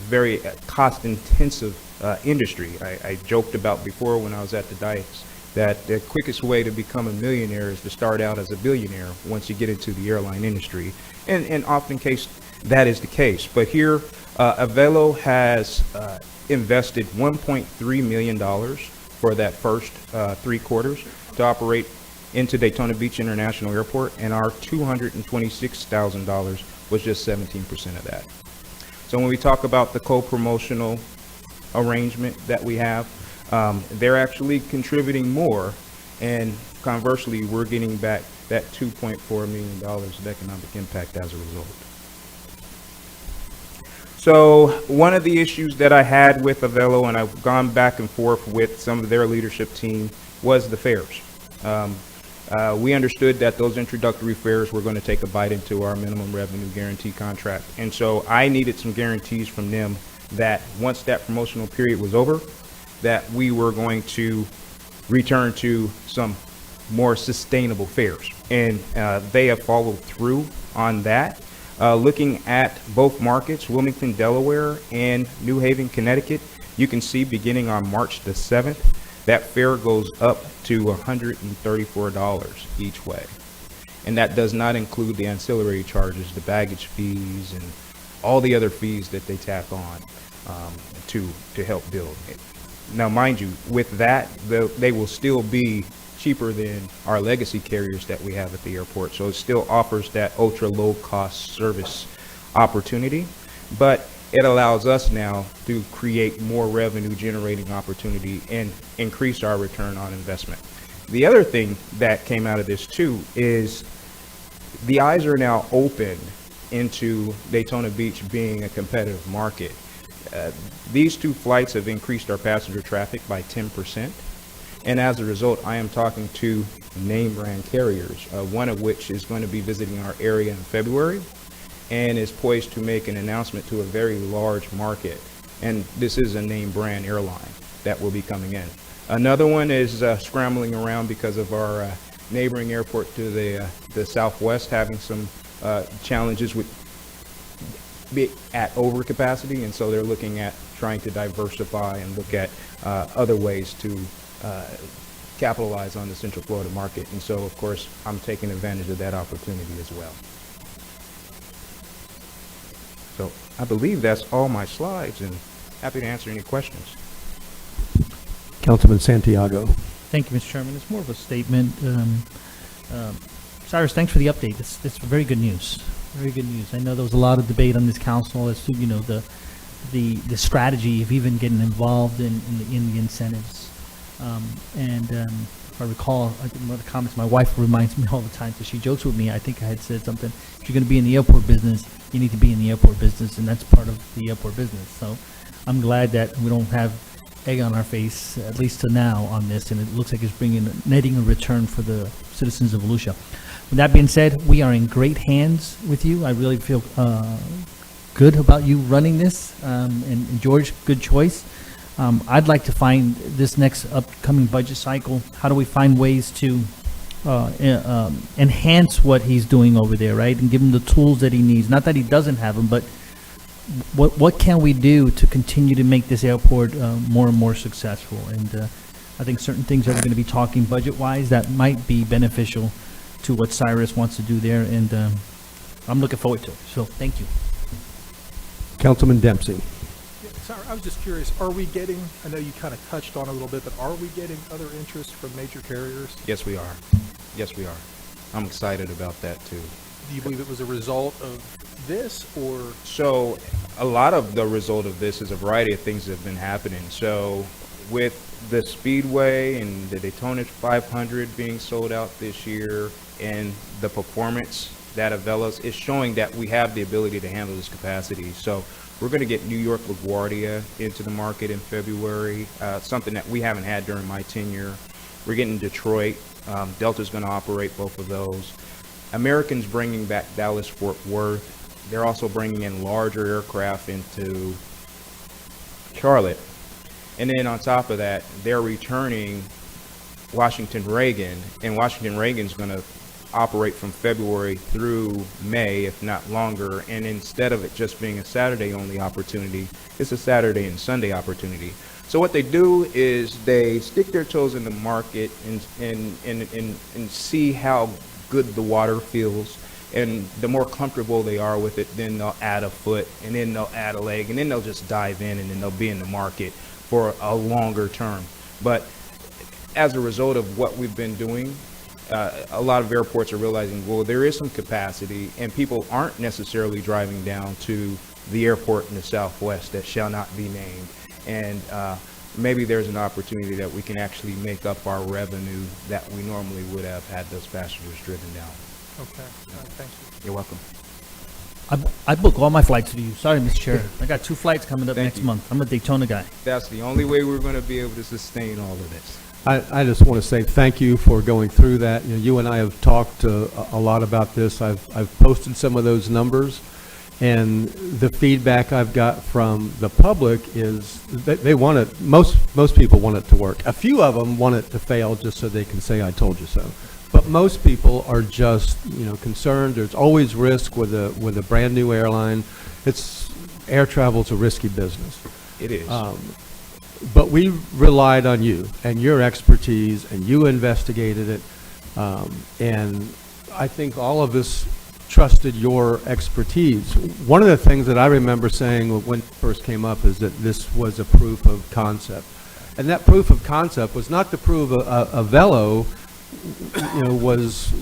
Very cost-intensive industry. I joked about before when I was at the Dykes that the quickest way to become a millionaire is to start out as a billionaire once you get into the airline industry. And often case that is the case. But here, Avello has invested $1.3 million for that first 3 quarters to operate into Daytona Beach International Airport, and our $226,000 was just 17% of that. So when we talk about the co-promotional arrangement that we have, they're actually contributing more, and conversely, we're getting back that $2.4 million of economic impact as a result. So one of the issues that I had with Avello, and I've gone back and forth with some of their leadership team, was the fares. We understood that those introductory fares were going to take a bite into our minimum revenue guarantee contract. And so I needed some guarantees from them that once that promotional period was over, that we were going to return to some more sustainable fares. And they have followed through on that. Looking at both markets, Wilmington, Delaware, and New Haven, Connecticut, you can see beginning on March the 7th, that fare goes up to $134 each way. And that does not include the ancillary charges, the baggage fees, and all the other fees that they tack on to help build it. Now, mind you, with that, they will still be cheaper than our legacy carriers that we have at the airport. So it still offers that ultra low cost service opportunity, but it allows us now to create more revenue generating opportunity and increase our return on investment. The other thing that came out of this too is the eyes are now open into Daytona Beach being a competitive market. These 2 flights have increased our passenger traffic by 10%. And as a result, I am talking to name brand carriers, one of which is going to be visiting our area in February and is poised to make an announcement to a very large market. And this is a name brand airline that will be coming in. Another one is scrambling around because of our neighboring airport to the southwest having some challenges with at overcapacity, and so they're looking at trying to diversify and look at other ways to capitalize on the Central Florida market. And so, of course, I'm taking advantage of that opportunity as well. So I believe that's all my slides, and happy to answer any questions. Councilman Santiago. Thank you, Mr. Chairman. It's more of a statement. Cyrus, thanks for the update. It's very good news. Very good news. I know there was a lot of debate on this council as to, the strategy of even getting involved in the incentives. If I recall, one of the comments my wife reminds me all the time, because she jokes with me. I think I had said something, if you're going to be in the airport business, you need to be in the airport business, and that's part of the airport business. So I'm glad that we don't have egg on our face, at least to now, on this, and it looks like it's netting a return for the citizens of Volusia. With that being said, we are in great hands with you. I really feel good about you running this, and George, good choice. I'd like to find this next upcoming budget cycle, how do we find ways to enhance what he's doing over there, right? And give him the tools that he needs. Not that he doesn't have them, but what can we do to continue to make this airport more and more successful? And I think certain things that we're going to be talking budget-wise that might be beneficial to what Cyrus wants to do there, and I'm looking forward to it. So thank you. Councilman Dempsey. So I was just curious, are we getting, I know you kind of touched on it a little bit, but are we getting other interest from major carriers? Yes, we are. Yes, we are. I'm excited about that too. Do you believe it was a result of this, or? So a lot of the result of this is a variety of things that have been happening. So with the Speedway and the Daytona 500 being sold out this year, and the performance that Avella's is showing that we have the ability to handle this capacity. So we're going to get New York LaGuardia into the market in February, something that we haven't had during my tenure. We're getting Detroit. Delta's going to operate both of those. American's bringing back Dallas-Fort Worth. They're also bringing in larger aircraft into Charlotte. And then on top of that, they're returning Washington Reagan, and Washington Reagan's going to operate from February through May, if not longer. And instead of it just being a Saturday-only opportunity, it's a Saturday and Sunday opportunity. So what they do is they stick their toes in the market and see how good the water feels. And the more comfortable they are with it, then they'll add a foot, and then they'll add a leg, and then they'll just dive in, and then they'll be in the market for a longer term. But as a result of what we've been doing, a lot of airports are realizing, well, there is some capacity, and people aren't necessarily driving down to the airport in the Southwest that shall not be named. And maybe there's an opportunity that we can actually make up our revenue that we normally would have had those passengers driven down. Okay, thank you. You're welcome. I book all my flights to you. Sorry, Mr. Chair. I got 2 flights coming up next month. I'm a Daytona guy. That's the only way we're going to be able to sustain all of this. I just want to say thank you for going through that. You know, you and I have talked a lot about this. I've posted some of those numbers, and the feedback I've got from the public is that they want it. Most people want it to work. A few of them want it to fail just so they can say I told you so. But most people are just, you know, concerned. There's always risk with a brand new airline. Air travel's a risky business. It is. But we relied on you and your expertise, and you investigated it. And I think all of us trusted your expertise. One of the things that I remember saying when it first came up is that this was a proof of concept. And that proof of concept was not to prove a Velo, you know, was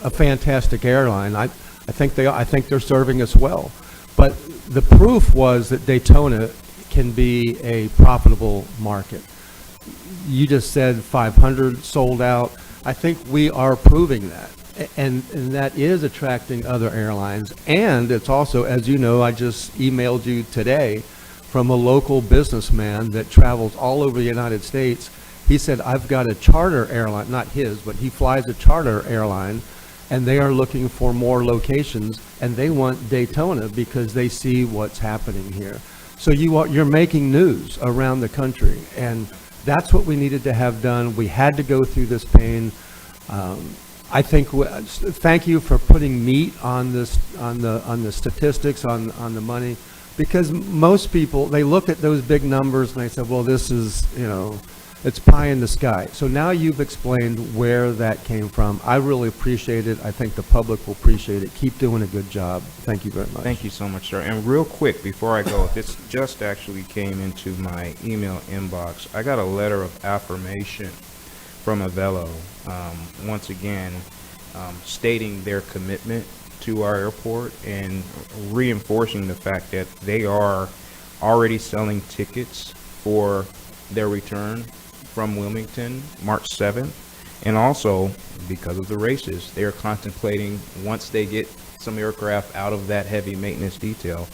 a fantastic airline. I think they're serving us well. But the proof was that Daytona can be a profitable market. You just said 500 sold out. I think we are proving that. And that is attracting other airlines. And it's also, as you know, I just emailed you today from a local businessman that travels all over the United States. He said, I've got a charter airline, not his, but he flies a charter airline, and they are looking for more locations, and they want Daytona because they see what's happening here. So you're making news around the country, and that's what we needed to have done. We had to go through this pain. I think thank you for putting meat on this, on the statistics, on the money, because most people, they look at those big numbers and they say, well, this is, you know, it's pie in the sky. So now you've explained where that came from. I really appreciate it. I think the public will appreciate it. Keep doing a good job. Thank you very much. Thank you so much, sir. And real quick, before I go, this just actually came into my email inbox. I got a letter of affirmation from Avelo, once again, stating their commitment to our airport and reinforcing the fact that they are already selling tickets for their return from Wilmington, March 7th. And also, because of the races, they are contemplating, once they get some aircraft out of that heavy maintenance detail,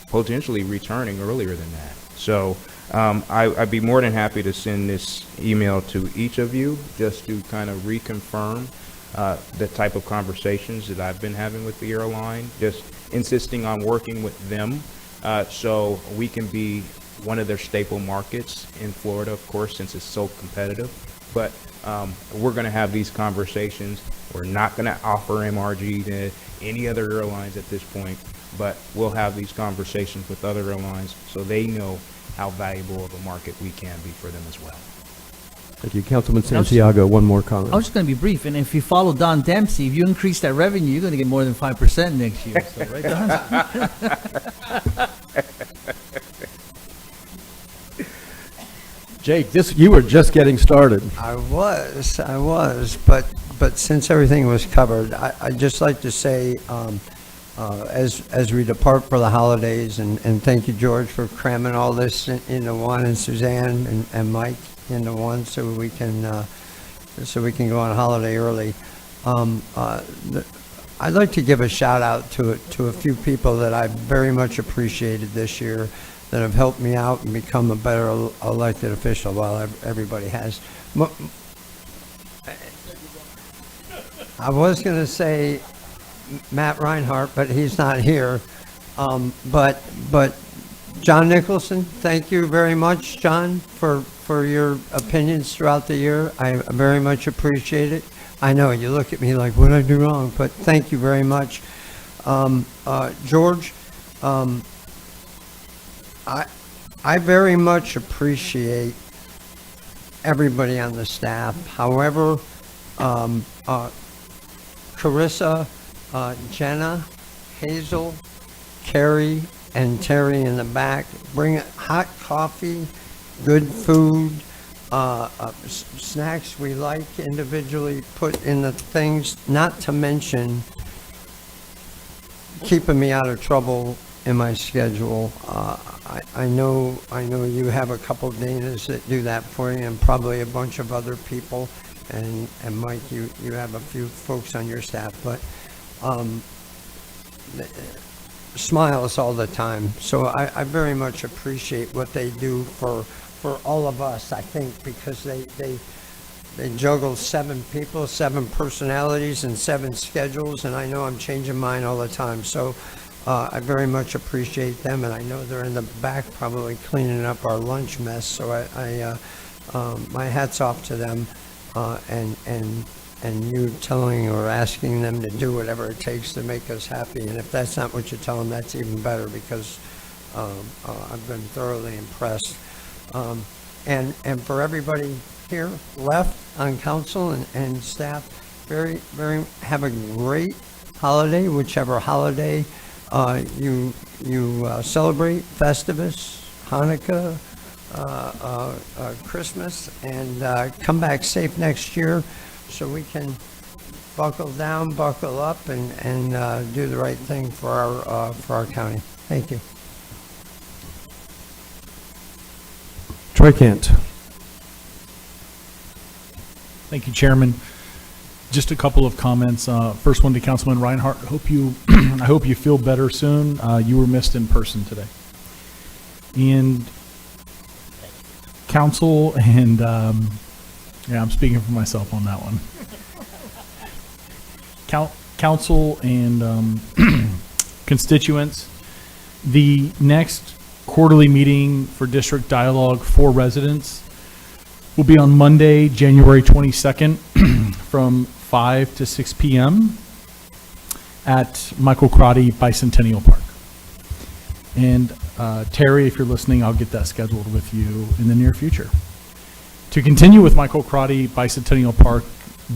potentially returning earlier than that. So I'd be more than happy to send this email to each of you just to kind of reconfirm the type of conversations that I've been having with the airline, just insisting on working with them so we can be one of their staple markets in Florida, of course, since it's so competitive. But we're going to have these conversations. We're not going to offer MRG to any other airlines at this point, but we'll have these conversations with other airlines so they know how valuable of a market we can be for them as well. Thank you. Councilman Santiago, one more comment. I was just going to be brief, and if you follow Don Dempsey, if you increase that revenue, you're going to get more than 5% next year. So, right, Don? Jake, you were just getting started. I was, but since everything was covered, I'd just like to say, as we depart for the holidays, and thank you, George, for cramming all this into one, and Suzanne and Mike into one, so we can go on holiday early. I'd like to give a shout out to a few people that I very much appreciated this year, that have helped me out and become a better elected official. Well, everybody has. I was going to say Matt Reinhardt, but he's not here. But John Nicholson, thank you very much, John, for your opinions throughout the year. I very much appreciate it. I know you look at me like, what did I do wrong? But thank you very much. George, I very much appreciate everybody on the staff. However, Carissa, Jenna, Hazel, Carrie, and Terry in the back bring hot coffee, good food, snacks we like individually put in the things, not to mention keeping me out of trouble in my schedule. I know you have a couple Danas that do that for you, and probably a bunch of other people, and Mike, you have a few folks on your staff, but smiles all the time. So I very much appreciate what they do for all of us, I think, because they juggle 7 people, 7 personalities, and 7 schedules, and I know I'm changing mine all the time. So I very much appreciate them, and I know they're in the back probably cleaning up our lunch mess. So my hat's off to them, and you telling or asking them to do whatever it takes to make us happy. And if that's not what you tell them, that's even better, because I've been thoroughly impressed. And for everybody here left on council and staff, very have a great holiday, whichever holiday you celebrate, Festivus, Hanukkah, Christmas, and come back safe next year so we can buckle down, buckle up, and do the right thing for our county. Thank you. Troy Kent. Thank you, Chairman. Just a couple of comments. First one to Councilman Reinhardt. I hope you feel better soon. You were missed in person today. And council and yeah, I'm speaking for myself on that one. Council and constituents. The next quarterly meeting for District Dialogue for residents will be on Monday, January 22nd from 5 to 6 p.m. at Michael Crotty Bicentennial Park. And Terry, if you're listening, I'll get that scheduled with you in the near future. To continue with Michael Crotty Bicentennial Park,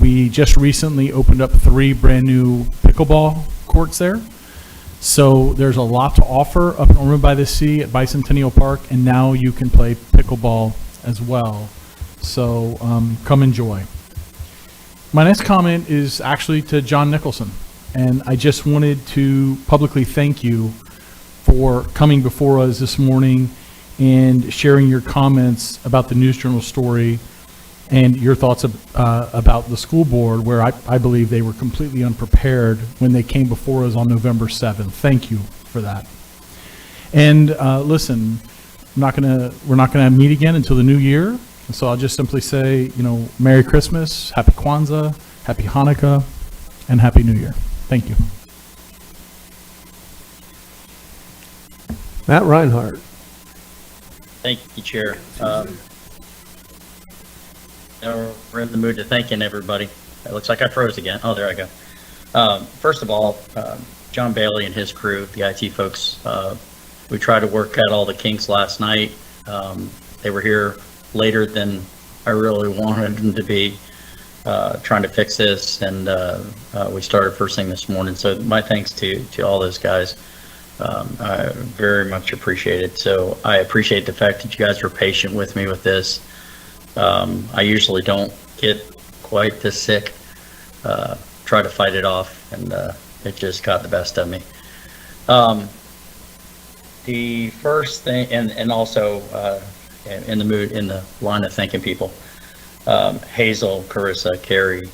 we just recently opened up 3 brand new pickleball courts there. So there's a lot to offer up in Ormond by the Sea at Bicentennial Park, and now you can play pickleball as well. So come enjoy. My next comment is actually to John Nicholson, and I just wanted to publicly thank you for coming before us this morning and sharing your comments about the News Journal story and your thoughts about the school board, where I believe they were completely unprepared when they came before us on November 7th. Thank you for that. And listen, we're not gonna meet again until the new year. So I'll just simply say, Merry Christmas, Happy Kwanzaa, Happy Hanukkah, and Happy New Year. Thank you. Matt Reinhardt. Thank you, Chair. Now we're in the mood to thanking everybody. It looks like I froze again. Oh, there I go. First of all, John Bailey and his crew, the IT folks, we tried to work out all the kinks last night. They were here later than I really wanted them to be, trying to fix this, and we started first thing this morning. So my thanks to all those guys. I very much appreciate it. So I appreciate the fact that you guys were patient with me with this. I usually don't get quite this sick. Try to fight it off, and it just got the best of me. The first thing, and also in the line of thanking people, Hazel, Carissa, Carrie,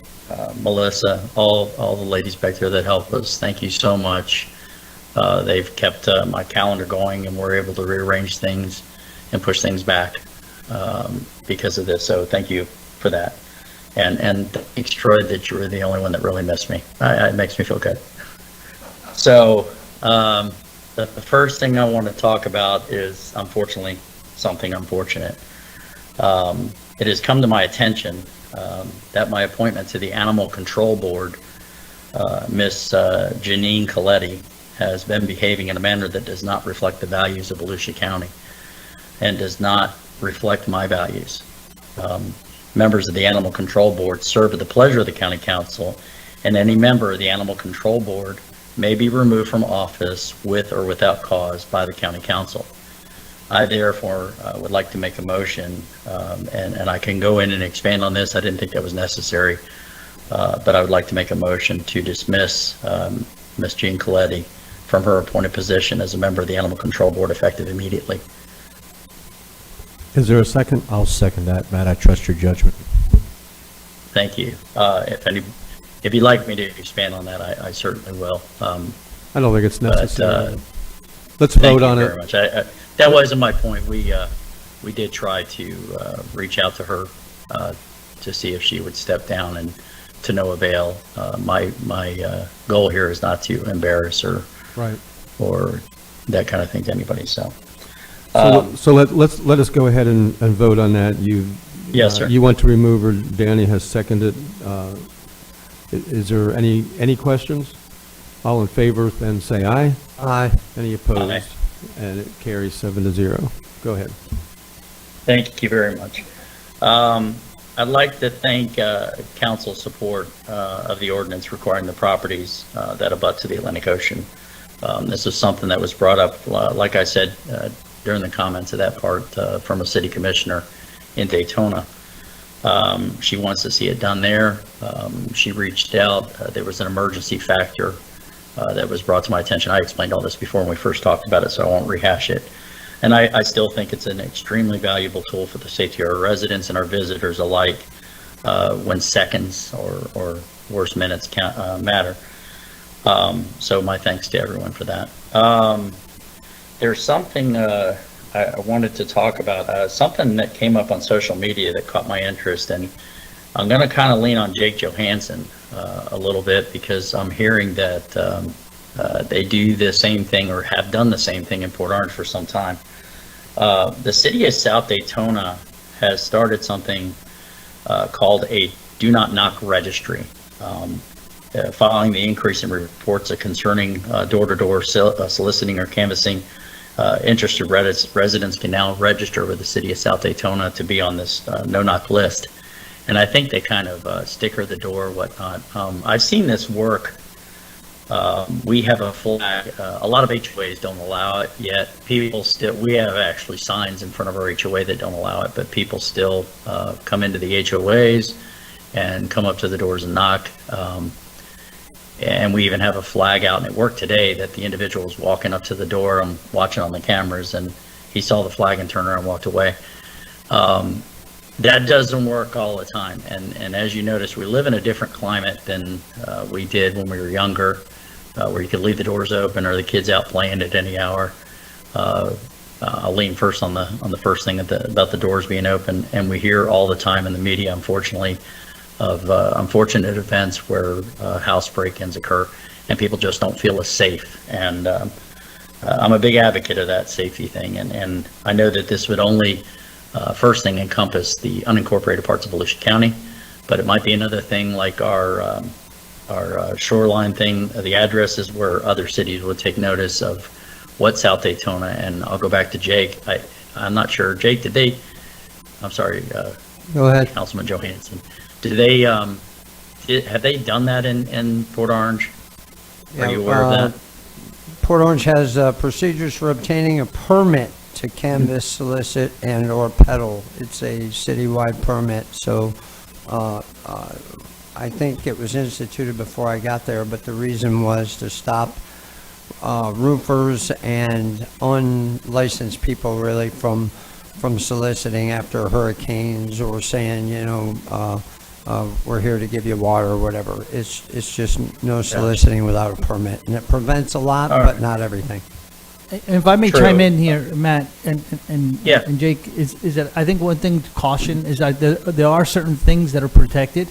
Melissa, all the ladies back there that helped us, thank you so much. They've kept my calendar going, and we're able to rearrange things and push things back because of this. So thank you for that. And thanks, Troy, that you were the only one that really missed me. It makes me feel good. So the first thing I want to talk about is, unfortunately, something unfortunate. It has come to my attention that my appointment to the Animal Control Board, Miss Janine Coletti, has been behaving in a manner that does not reflect the values of Volusia County and does not reflect my values. Members of the Animal Control Board serve at the pleasure of the County Council, and any member of the Animal Control Board may be removed from office with or without cause by the County Council. I therefore would like to make a motion, and I can go in and expand on this. I didn't think that was necessary, but I would like to make a motion to dismiss Ms. Jean Coletti from her appointed position as a member of the Animal Control Board effective immediately. Is there a second? I'll second that, Matt. I trust your judgment. Thank you. If you'd like me to expand on that, I certainly will. I don't think it's necessary. Let's Thank vote on you it. very much. That wasn't my point. We did try to reach out to her to see if she would step down, and to no avail. My goal here is not to embarrass her, right, or that kind of thing to anybody. So let us go ahead and vote on that. Yes, sir. You want to remove her? Danny has seconded. Is there any questions? All in favor, then say aye. Aye. Any opposed? Aye. And it carries 7-0. Go ahead. Thank you very much. I'd like to thank council's support of the ordinance requiring the properties that abut to the Atlantic Ocean. This is something that was brought up, like I said, during the comments of that part from a city commissioner in Daytona. She wants to see it done there. She reached out. There was an emergency factor that was brought to my attention. I explained all this before when we first talked about it, so I won't rehash it. And I still think it's an extremely valuable tool for the safety of our residents and our visitors alike when seconds or worse minutes matter. So my thanks to everyone for that. There's something I wanted to talk about, something that came up on social media that caught my interest, and I'm going to kind of lean on Jake Johansson a little bit, because I'm hearing that they do the same thing or have done the same thing in Port Orange for some time. The city of South Daytona has started something called a do not knock registry. Following the increase in reports concerning door-to-door soliciting or canvassing, interested residents can now register with the city of South Daytona to be on this no-knock list. And I think they kind of sticker the door, whatnot. I've seen this work. We have a flag. A lot of HOAs don't allow it yet. We have actually signs in front of our HOA that don't allow it, but people still come into the HOAs and come up to the doors and knock. And we even have a flag out, and it worked today that the individual was walking up to the door. I'm watching on the cameras, and he saw the flag and turned around and walked away. That doesn't work all the time. And as you notice, we live in a different climate than we did when we were younger, where you could leave the doors open or the kids out playing at any hour. I'll lean first on the first thing about the doors being open. And we hear all the time in the media, unfortunately, of unfortunate events where house break-ins occur and people just don't feel as safe. And I'm a big advocate of that safety thing. And I know that this would only first thing encompass the unincorporated parts of Volusia County, but it might be another thing like our shoreline thing, the addresses where other cities would take notice of what South Daytona. And I'll go back to Jake. I'm not sure. Jake, I'm sorry. Go ahead. Councilman Johansson. Did they, have they done that in Port Orange? Are you aware of that? Port Orange has procedures for obtaining a permit to canvass, solicit, and/or peddle. It's a citywide permit, so I think it was instituted before I got there, but the reason was to stop roofers and unlicensed people really from soliciting after hurricanes or saying, you know, we're here to give you water or whatever. It's just no soliciting without a permit, and it prevents a lot, but not everything. And if I may True. chime in here, Matt and Yeah. and Jake, is that I think one thing to caution is that there are certain things that are protected.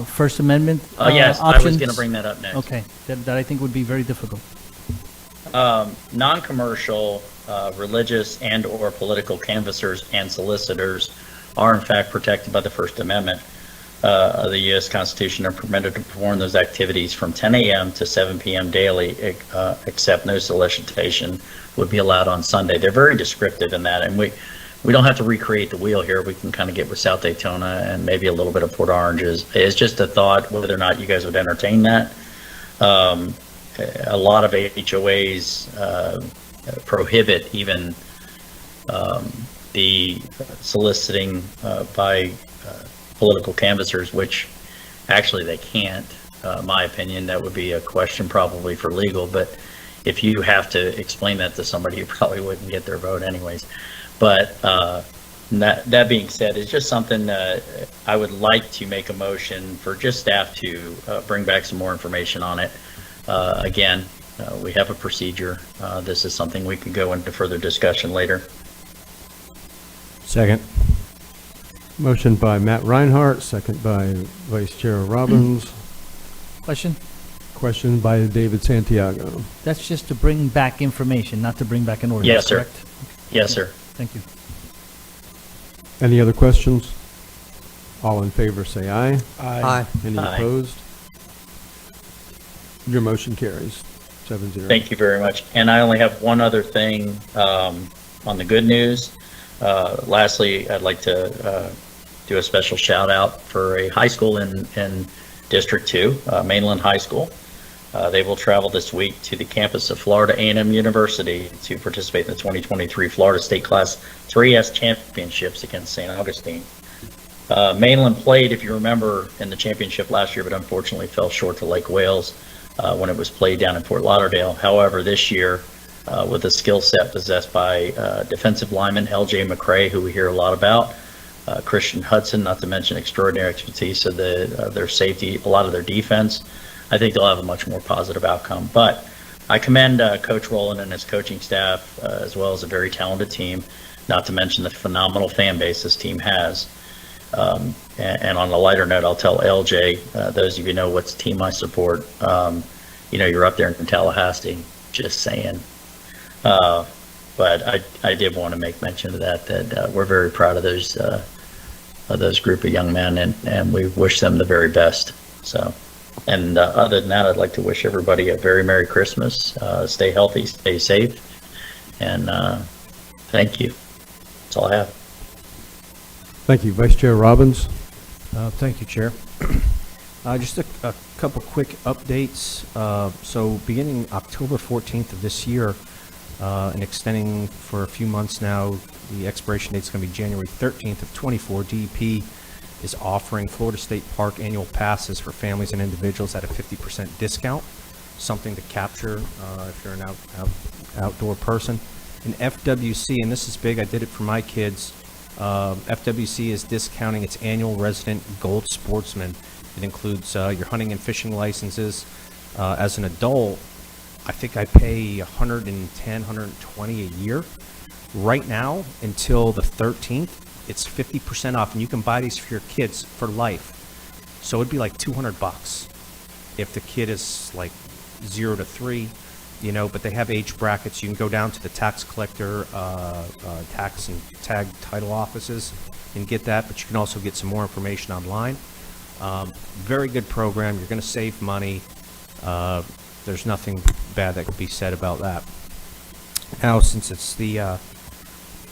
First Amendment Yes, I was options. going to bring that up next. Okay, that I think would be very difficult. Non-commercial, religious and/or political canvassers and solicitors are in fact protected by the First Amendment of the U.S. Constitution and permitted to perform those activities from 10 a.m. to 7 p.m. daily, except no solicitation would be allowed on Sunday. They're very descriptive in that, and we don't have to recreate the wheel here. We can kind of get with South Daytona and maybe a little bit of Port Orange's. It's just a thought whether or not you guys would entertain that. A lot of HOAs prohibit even the soliciting by political canvassers, which actually they can't. My opinion, that would be a question probably for legal, but if you have to explain that to somebody, you probably wouldn't get their vote anyways. But that being said, it's just something I would like to make a motion for just staff to bring back some more information on it. Again, we have a procedure. This is something we could go into further discussion later. Second. Motion by Matt Reinhardt, second by Vice Chair Robbins. Question? Question by David Santiago. That's just to bring back information, not to bring back an ordinance, Yes, sir. correct? Yes, sir. Thank you. Any other questions? All in favor, say aye. Aye. Any Aye. opposed? Your motion carries 7-0. Thank you very much. And I only have one other thing on the good news. Lastly, I'd like to do a special shout out for a high school in District 2, Mainland High School. They will travel this week to the campus of Florida A&M University to participate in the 2023 Florida State Class 3S Championships against St. Augustine. Mainland played, if you remember, in the championship last year, but unfortunately fell short to Lake Wales when it was played down in Fort Lauderdale. However, this year, with the skill set possessed by defensive lineman L.J. McCray, who we hear a lot about, Christian Hudson, not to mention extraordinary expertise of their safety, a lot of their defense, I think they'll have a much more positive outcome. But I commend Coach Rowland and his coaching staff, as well as a very talented team, not to mention the phenomenal fan base this team has. And on a lighter note, I'll tell LJ, those of you who know what team I support, you're up there in Tallahassee, just saying. But I did want to make mention of that we're very proud of those group of young men, and we wish them the very best. So, and other than that, I'd like to wish everybody a very Merry Christmas. Stay healthy, stay safe, and thank you. That's all I have. Thank you. Vice Chair Robbins. Thank you, Chair. Just a couple quick updates. So beginning October 14th of this year, and extending for a few months now, the expiration date is going to be January 13th of 24. DEP is offering Florida State Park annual passes for families and individuals at a 50% discount, something to capture if you're an outdoor person. And FWC, and this is big, I did it for my kids, FWC is discounting its annual resident gold sportsman. It includes your hunting and fishing licenses. As an adult, I think I pay $110, $120 a year. Right now, until the 13th, it's 50% off, and you can buy these for your kids for life. So it'd be like $200 if the kid is like 0 to 3, but they have age brackets. You can go down to the tax collector, tax and tag title offices and get that, but you can also get some more information online. Very good program. You're going to save money. There's nothing bad that could be said about that. Now, since it's the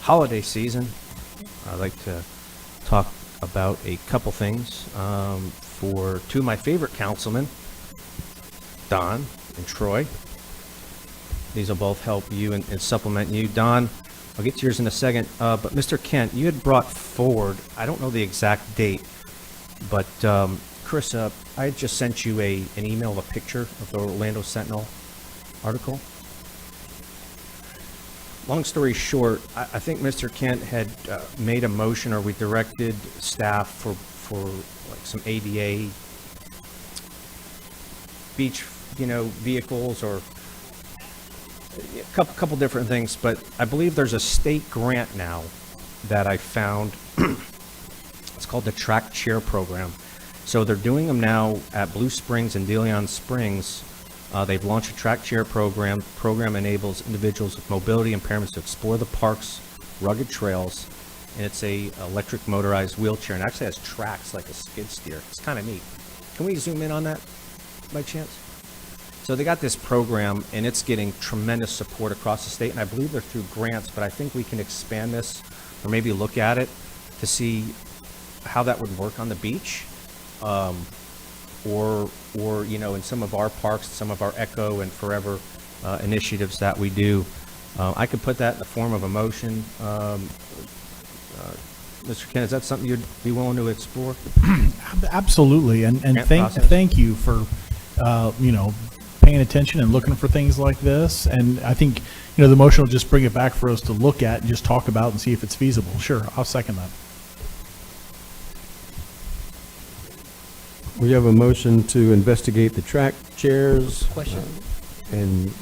holiday season, I'd like to talk about a couple things for two of my favorite councilmen, Don and Troy. These will both help you and supplement you. Don, I'll get to yours in a second. But Mr. Kent, you had brought forward, I don't know the exact date, but Chris, I had just sent you an email, a picture of the Orlando Sentinel article. Long story short, I think Mr. Kent had made a motion, or we directed staff for like some ADA beach, vehicles, or a couple different things. But I believe there's a state grant now that I found. It's called the Track Chair Program. So they're doing them now at Blue Springs and DeLeon Springs. They've launched a track chair program. The program enables individuals with mobility impairments to explore the park's rugged trails, and it's a electric motorized wheelchair, and actually has tracks like a skid steer. It's kind of neat. Can we zoom in on that by chance? So they got this program, and it's getting tremendous support across the state, and I believe they're through grants, but I think we can expand this, or maybe look at it to see how that would work on the beach. Or in some of our parks, some of our Echo and Forever initiatives that we do. I could put that in the form of a motion. Mr. Ken, is that something you'd be willing to explore? Absolutely, and thank you for paying attention and looking for things like this. And I think the motion will just bring it back for us to look at and just talk about and see if it's feasible. Sure, I'll second that. We have a motion to investigate the track chairs. Question. And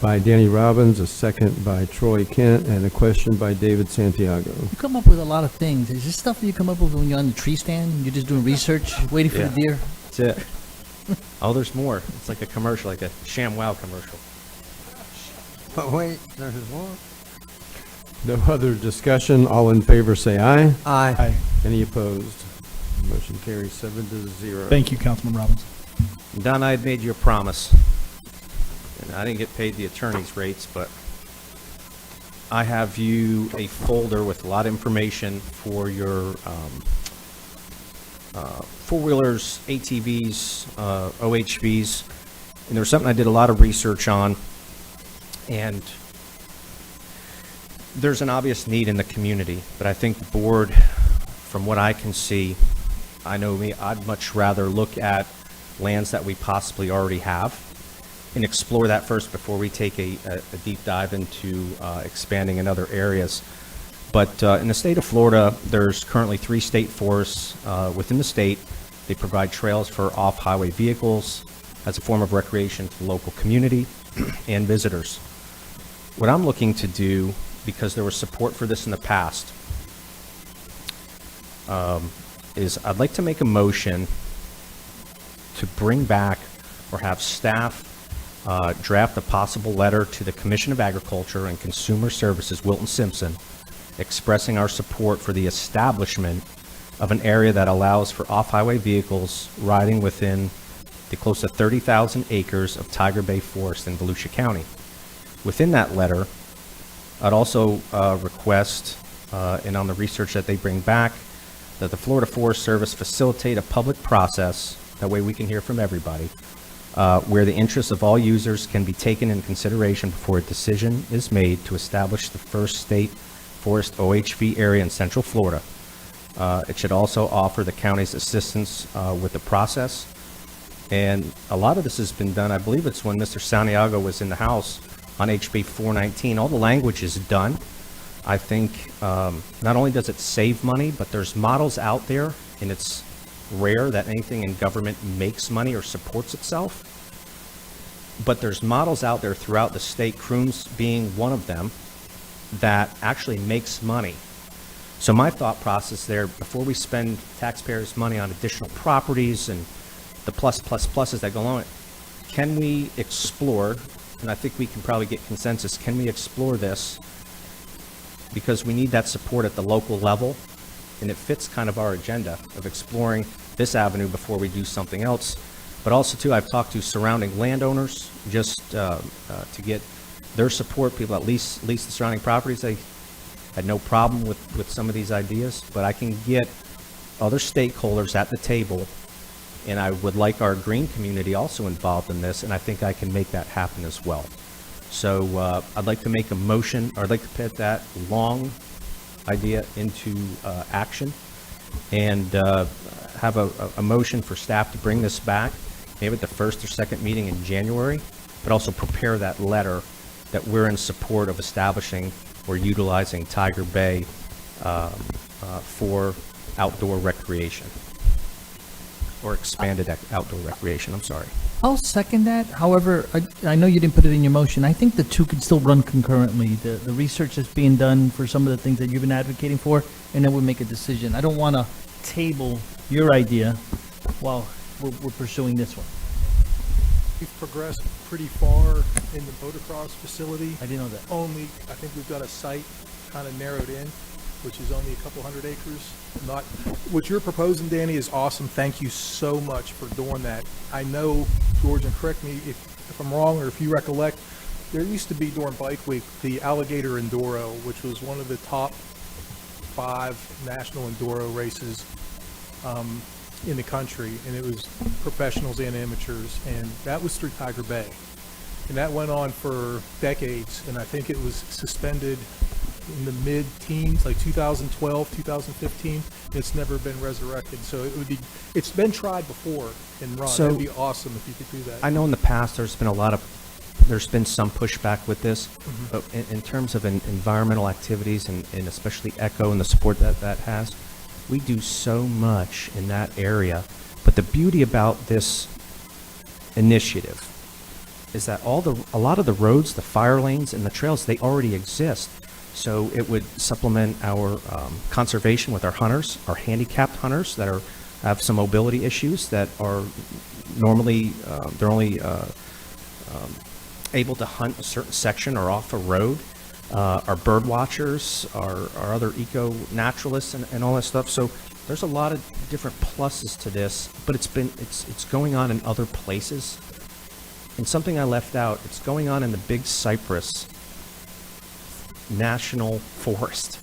by Danny Robbins, a second by Troy Kent, and a question by David Santiago. You come up with a lot of things. Is this stuff that you come up with when you're on the tree stand? You're just doing research, waiting for the deer? That's it. Oh, there's more. It's like a commercial, like a ShamWow commercial. But wait, there's more. No other discussion. All in favor say aye. Aye. Aye. Any opposed? Motion carries 7-0. Thank you, Councilman Robbins. Don, I had made you a promise, and I didn't get paid the attorney's rates, but I have you a folder with a lot of information for your four-wheelers, ATVs, OHVs, and there was something I did a lot of research on, and there's an obvious need in the community, but I think the board, from what I can see, I know me, I'd much rather look at lands that we possibly already have and explore that first before we take a deep dive into expanding in other areas. But in the state of Florida, there's currently 3 state forests within the state. They provide trails for off-highway vehicles as a form of recreation to the local community and visitors. What I'm looking to do, because there was support for this in the past, is I'd like to make a motion to bring back or have staff draft a possible letter to the Commission of Agriculture and Consumer Services, Wilton Simpson, expressing our support for the establishment of an area that allows for off-highway vehicles riding within the close to 30,000 acres of Tiger Bay Forest in Volusia County. Within that letter, I'd also request, and on the research that they bring back, that the Florida Forest Service facilitate a public process, that way we can hear from everybody, where the interests of all users can be taken in consideration before a decision is made to establish the first state forest OHV area in Central Florida. It should also offer the county's assistance with the process. And a lot of this has been done, I believe it's when Mr. Santiago was in the House on HB 419. All the language is done. I think not only does it save money, but there's models out there, and it's rare that anything in government makes money or supports itself. But there's models out there throughout the state, Crooms being one of them, that actually makes money. So my thought process there, before we spend taxpayers' money on additional properties and the pluses that go along it, can we explore, and I think we can probably get consensus, can we explore this? Because we need that support at the local level, and it fits kind of our agenda of exploring this avenue before we do something else. But also, too, I've talked to surrounding landowners just to get their support, people that lease the surrounding properties. They had no problem with some of these ideas, but I can get other stakeholders at the table, and I would like our green community also involved in this, and I think I can make that happen as well. So I'd like to make a motion, or I'd like to put that long idea into action and have a motion for staff to bring this back, maybe at the first or second meeting in January, but also prepare that letter that we're in support of establishing or utilizing Tiger Bay for outdoor recreation, or expanded outdoor recreation, I'm sorry. I'll second that. However, I know you didn't put it in your motion. I think the two could still run concurrently. The research that's being done for some of the things that you've been advocating for, and then we'll make a decision. I don't want to table your idea while we're pursuing this one. We've progressed pretty far in the motocross facility. I didn't know that. I think we've got a site kind of narrowed in, which is only a couple hundred acres. Not what you're proposing, Danny, is awesome. Thank you so much for doing that. I know, George, and correct me if I'm wrong or if you recollect, there used to be during Bike Week the Alligator Enduro, which was one of the top 5 national enduro races in the country, and it was professionals and amateurs, and that was through Tiger Bay, and that went on for decades, and I think it was suspended in the mid-teens, like 2012, 2015. It's never been resurrected, so it's been tried before and run. So, that'd be awesome if you could do that. I know in the past there's been some pushback with this, but in terms of environmental activities and especially echo and the support that has, we do so much in that area. But the beauty about this initiative is that a lot of the roads, the fire lanes, and the trails, they already exist. So it would supplement our conservation with our hunters, our handicapped hunters that have some mobility issues that are normally they're only able to hunt a certain section or off a road. Our bird watchers, our other eco-naturalists, and all that stuff. So there's a lot of different pluses to this, but it's going on in other places. And something I left out, it's going on in the Big Cypress National Forest,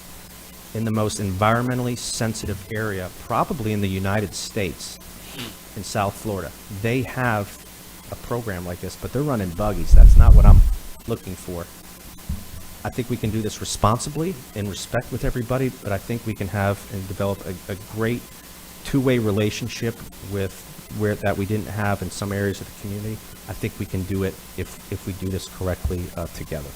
in the most environmentally sensitive area, probably in the United States, in South Florida. They have a program like this, but they're running buggies. That's not what I'm looking for. I think we can do this responsibly, in respect with everybody, but I think we can have and develop a great two-way relationship that we didn't have in some areas of the community. I think we can do it if we do this correctly together.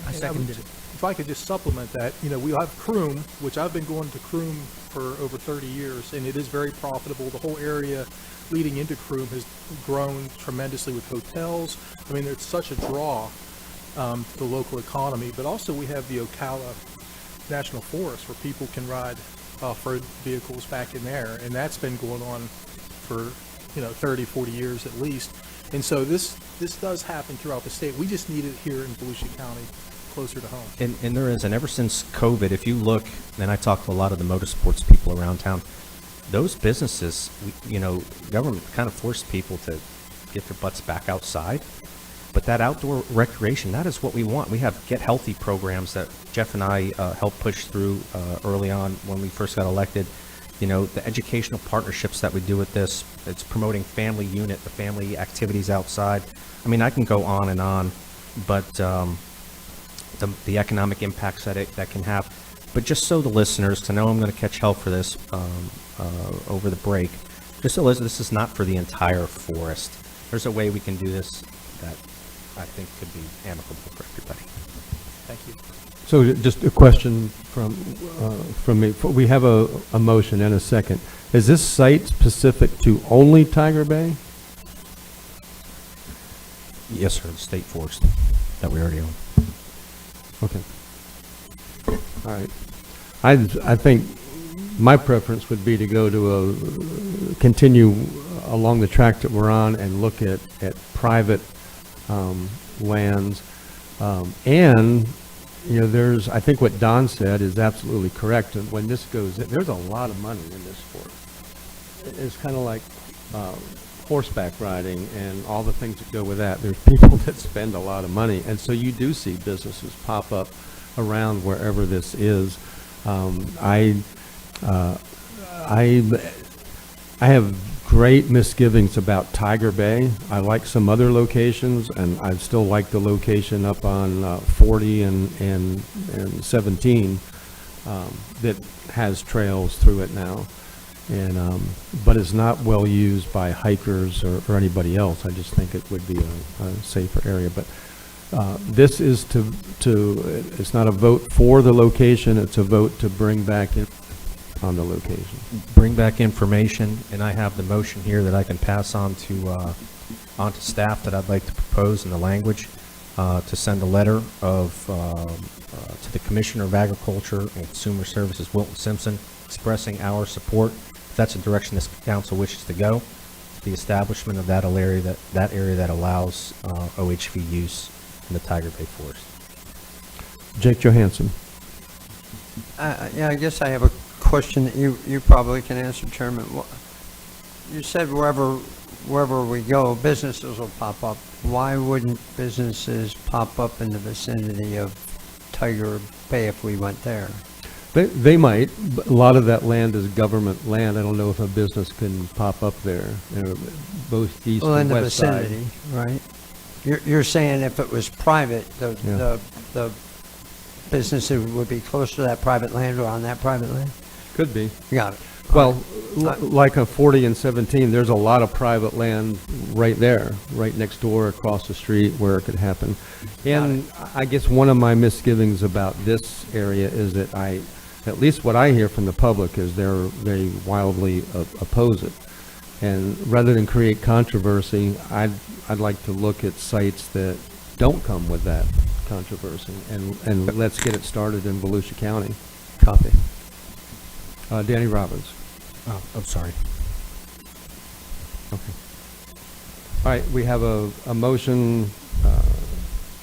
I seconded it. If I could just supplement that, we have Croom, which I've been going to Croom for over 30 years, and it is very profitable. The whole area leading into Croom has grown tremendously with hotels. I mean, it's such a draw to the local economy. But also we have the Ocala National Forest, where people can ride off-road vehicles back in there, and that's been going on for 30, 40 years at least. And so this does happen throughout the state. We just need it here in Volusia County, closer to home. And there is, and ever since COVID, if you look, and I talk to a lot of the motorsports people around town, those businesses, government kind of forced people to get their butts back outside. But that outdoor recreation, that is what we want. We have Get Healthy programs that Jeff and I helped push through early on when we first got elected. The educational partnerships that we do with this, it's promoting family unit, the family activities outside. I mean, I can go on, but the economic impacts that can have. But just so the listeners to know, I'm going to catch hell for this over the break. Just so this is not for the entire forest. There's a way we can do this that I think could be amicable for everybody. Thank you. So just a question from me. We have a motion and a second. Is this site specific to only Tiger Bay? Yes, sir. The state forest that we already own. Okay. All right. I think my preference would be to go to continue along the track that we're on and look at private lands. And, I think what Don said is absolutely correct. And when this goes, there's a lot of money in this sport. It's kind of like horseback riding and all the things that go with that. There's people that spend a lot of money. And so you do see businesses pop up around wherever this is. I have great misgivings about Tiger Bay. I like some other locations, and I still like the location up on 40 and 17 that has trails through it now. And but it's not well used by hikers or anybody else. I just think it would be a safer area. But this is it's not a vote for the location, it's a vote to bring back in on the location. Bring back information, and I have the motion here that I can pass on to staff that I'd like to propose in the language to send a letter to the Commissioner of Agriculture and Consumer Services, Wilton Simpson, expressing our support, if that's the direction this council wishes to go, to the establishment of that area that allows OHV use in the Tiger Bay Forest. Jake Johansson. Yeah, I guess I have a question that you probably can answer, Chairman. You said wherever we go, businesses will pop up. Why wouldn't businesses pop up in the vicinity of Tiger Bay if we went there? They might. But a lot of that land is government land. I don't know if a business can pop up there, both east and west side. In the vicinity, right? You're saying if it was private, the businesses would be close to that private land or on that private land? Could be. Got it. Well, like a 40 and 17, there's a lot of private land right there, right next door, across the street, where it could happen. And I guess one of my misgivings about this area is that at least what I hear from the public is they wildly oppose it. And rather than create controversy, I'd like to look at sites that don't come with that controversy, and let's get it started in Volusia County. Copy. Danny Robbins. Oh, I'm sorry. Okay. All right, we have a motion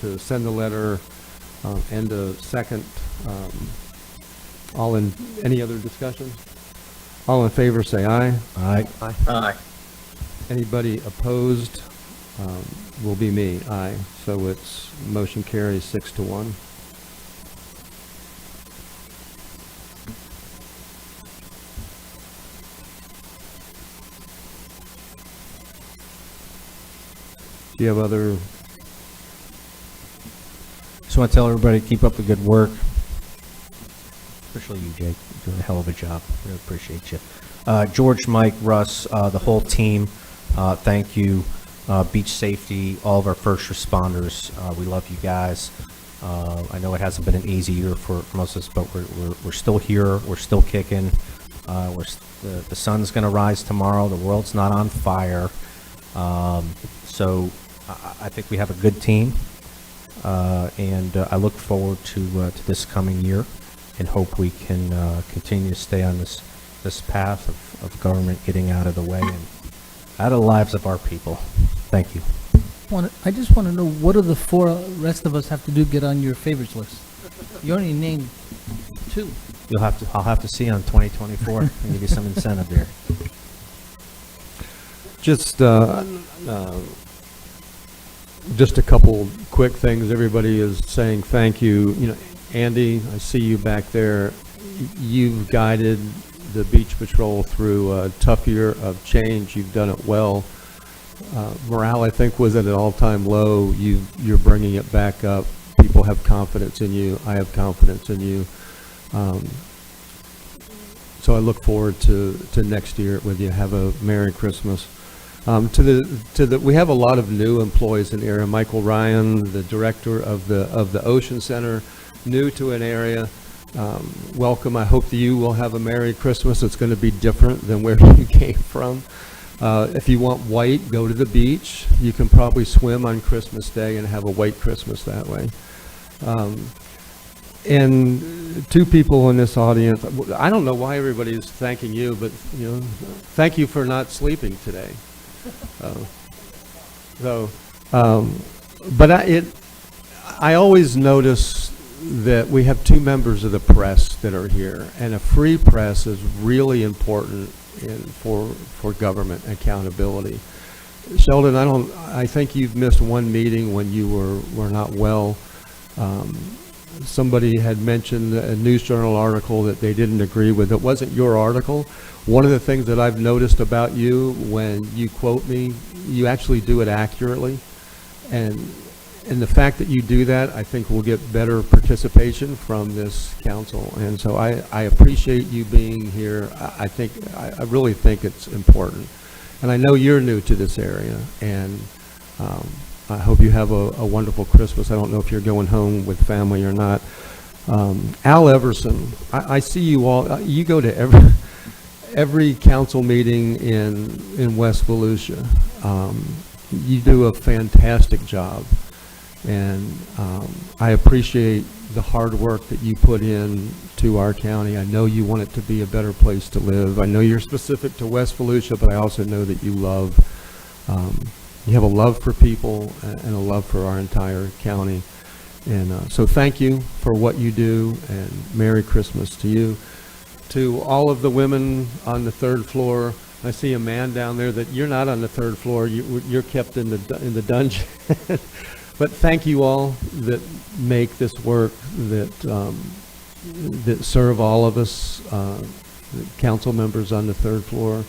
to send the letter and a second. Any other discussion? All in favor, say aye. Aye. Aye. Aye. Anybody opposed will be me. Aye. So it's motion carries 6-1. Do you have other? Just want to tell everybody to keep up the good work. Especially you, Jake. You're doing a hell of a job. Really appreciate you. George, Mike, Russ, the whole team, thank you. Beach safety, all of our first responders, we love you guys. I know it hasn't been an easy year for most of us, but we're still here. We're still kicking. The sun's going to rise tomorrow. The world's not on fire. So I think we have a good team, and I look forward to this coming year, and hope we can continue to stay on this path of government getting out of the way and out of the lives of our people. Thank you. I just want to know, what do the four rest of us have to do to get on your favorites list? You only named 2. I'll have to see on 2024 and give you some incentive there. Just a couple quick things. Everybody is saying thank you. You know, Andy, I see you back there. You've guided the beach patrol through a tough year of change. You've done it well. Morale, I think, was at an all-time low. You're bringing it back up. People have confidence in you. I have confidence in you. So I look forward to next year with you. Have a Merry Christmas. We have a lot of new employees in the area. Michael Ryan, the director of the Ocean Center, new to an area. Welcome. I hope that you will have a Merry Christmas. It's going to be different than where you came from. If you want white, go to the beach. You can probably swim on Christmas Day and have a white Christmas that way. And 2 people in this audience, I don't know why everybody is thanking you, but thank you for not sleeping today. But I always notice that we have 2 members of the press that are here, and a free press is really important for government accountability. Sheldon, I think you've missed one meeting when you were not well. somebody had mentioned a News Journal article that they didn't agree with. It wasn't your article. One of the things that I've noticed about you when you quote me, you actually do it accurately. And the fact that you do that, I think will get better participation from this council. And so I appreciate you being here. I really think it's important. And I know you're new to this area, and I hope you have a wonderful Christmas. I don't know if you're going home with family or not. Al Everson, I see you all, you go to every council meeting in West Volusia. You do a fantastic job, and I appreciate the hard work that you put in to our county. I know you want it to be a better place to live. I know you're specific to West Volusia, but I also know that you have a love for people and a love for our entire county. And so thank you for what you do, and Merry Christmas to you. To all of the women on the third floor, I see a man down there that you're not on the third floor. You're kept in the dungeon. But thank you all that make this work, that serve all of us, council members on the third floor.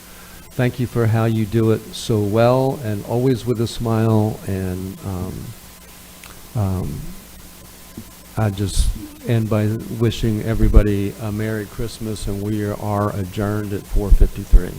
Thank you for how you do it so well and always with a smile. And I just end by wishing everybody a Merry Christmas, and we are adjourned at 4:53.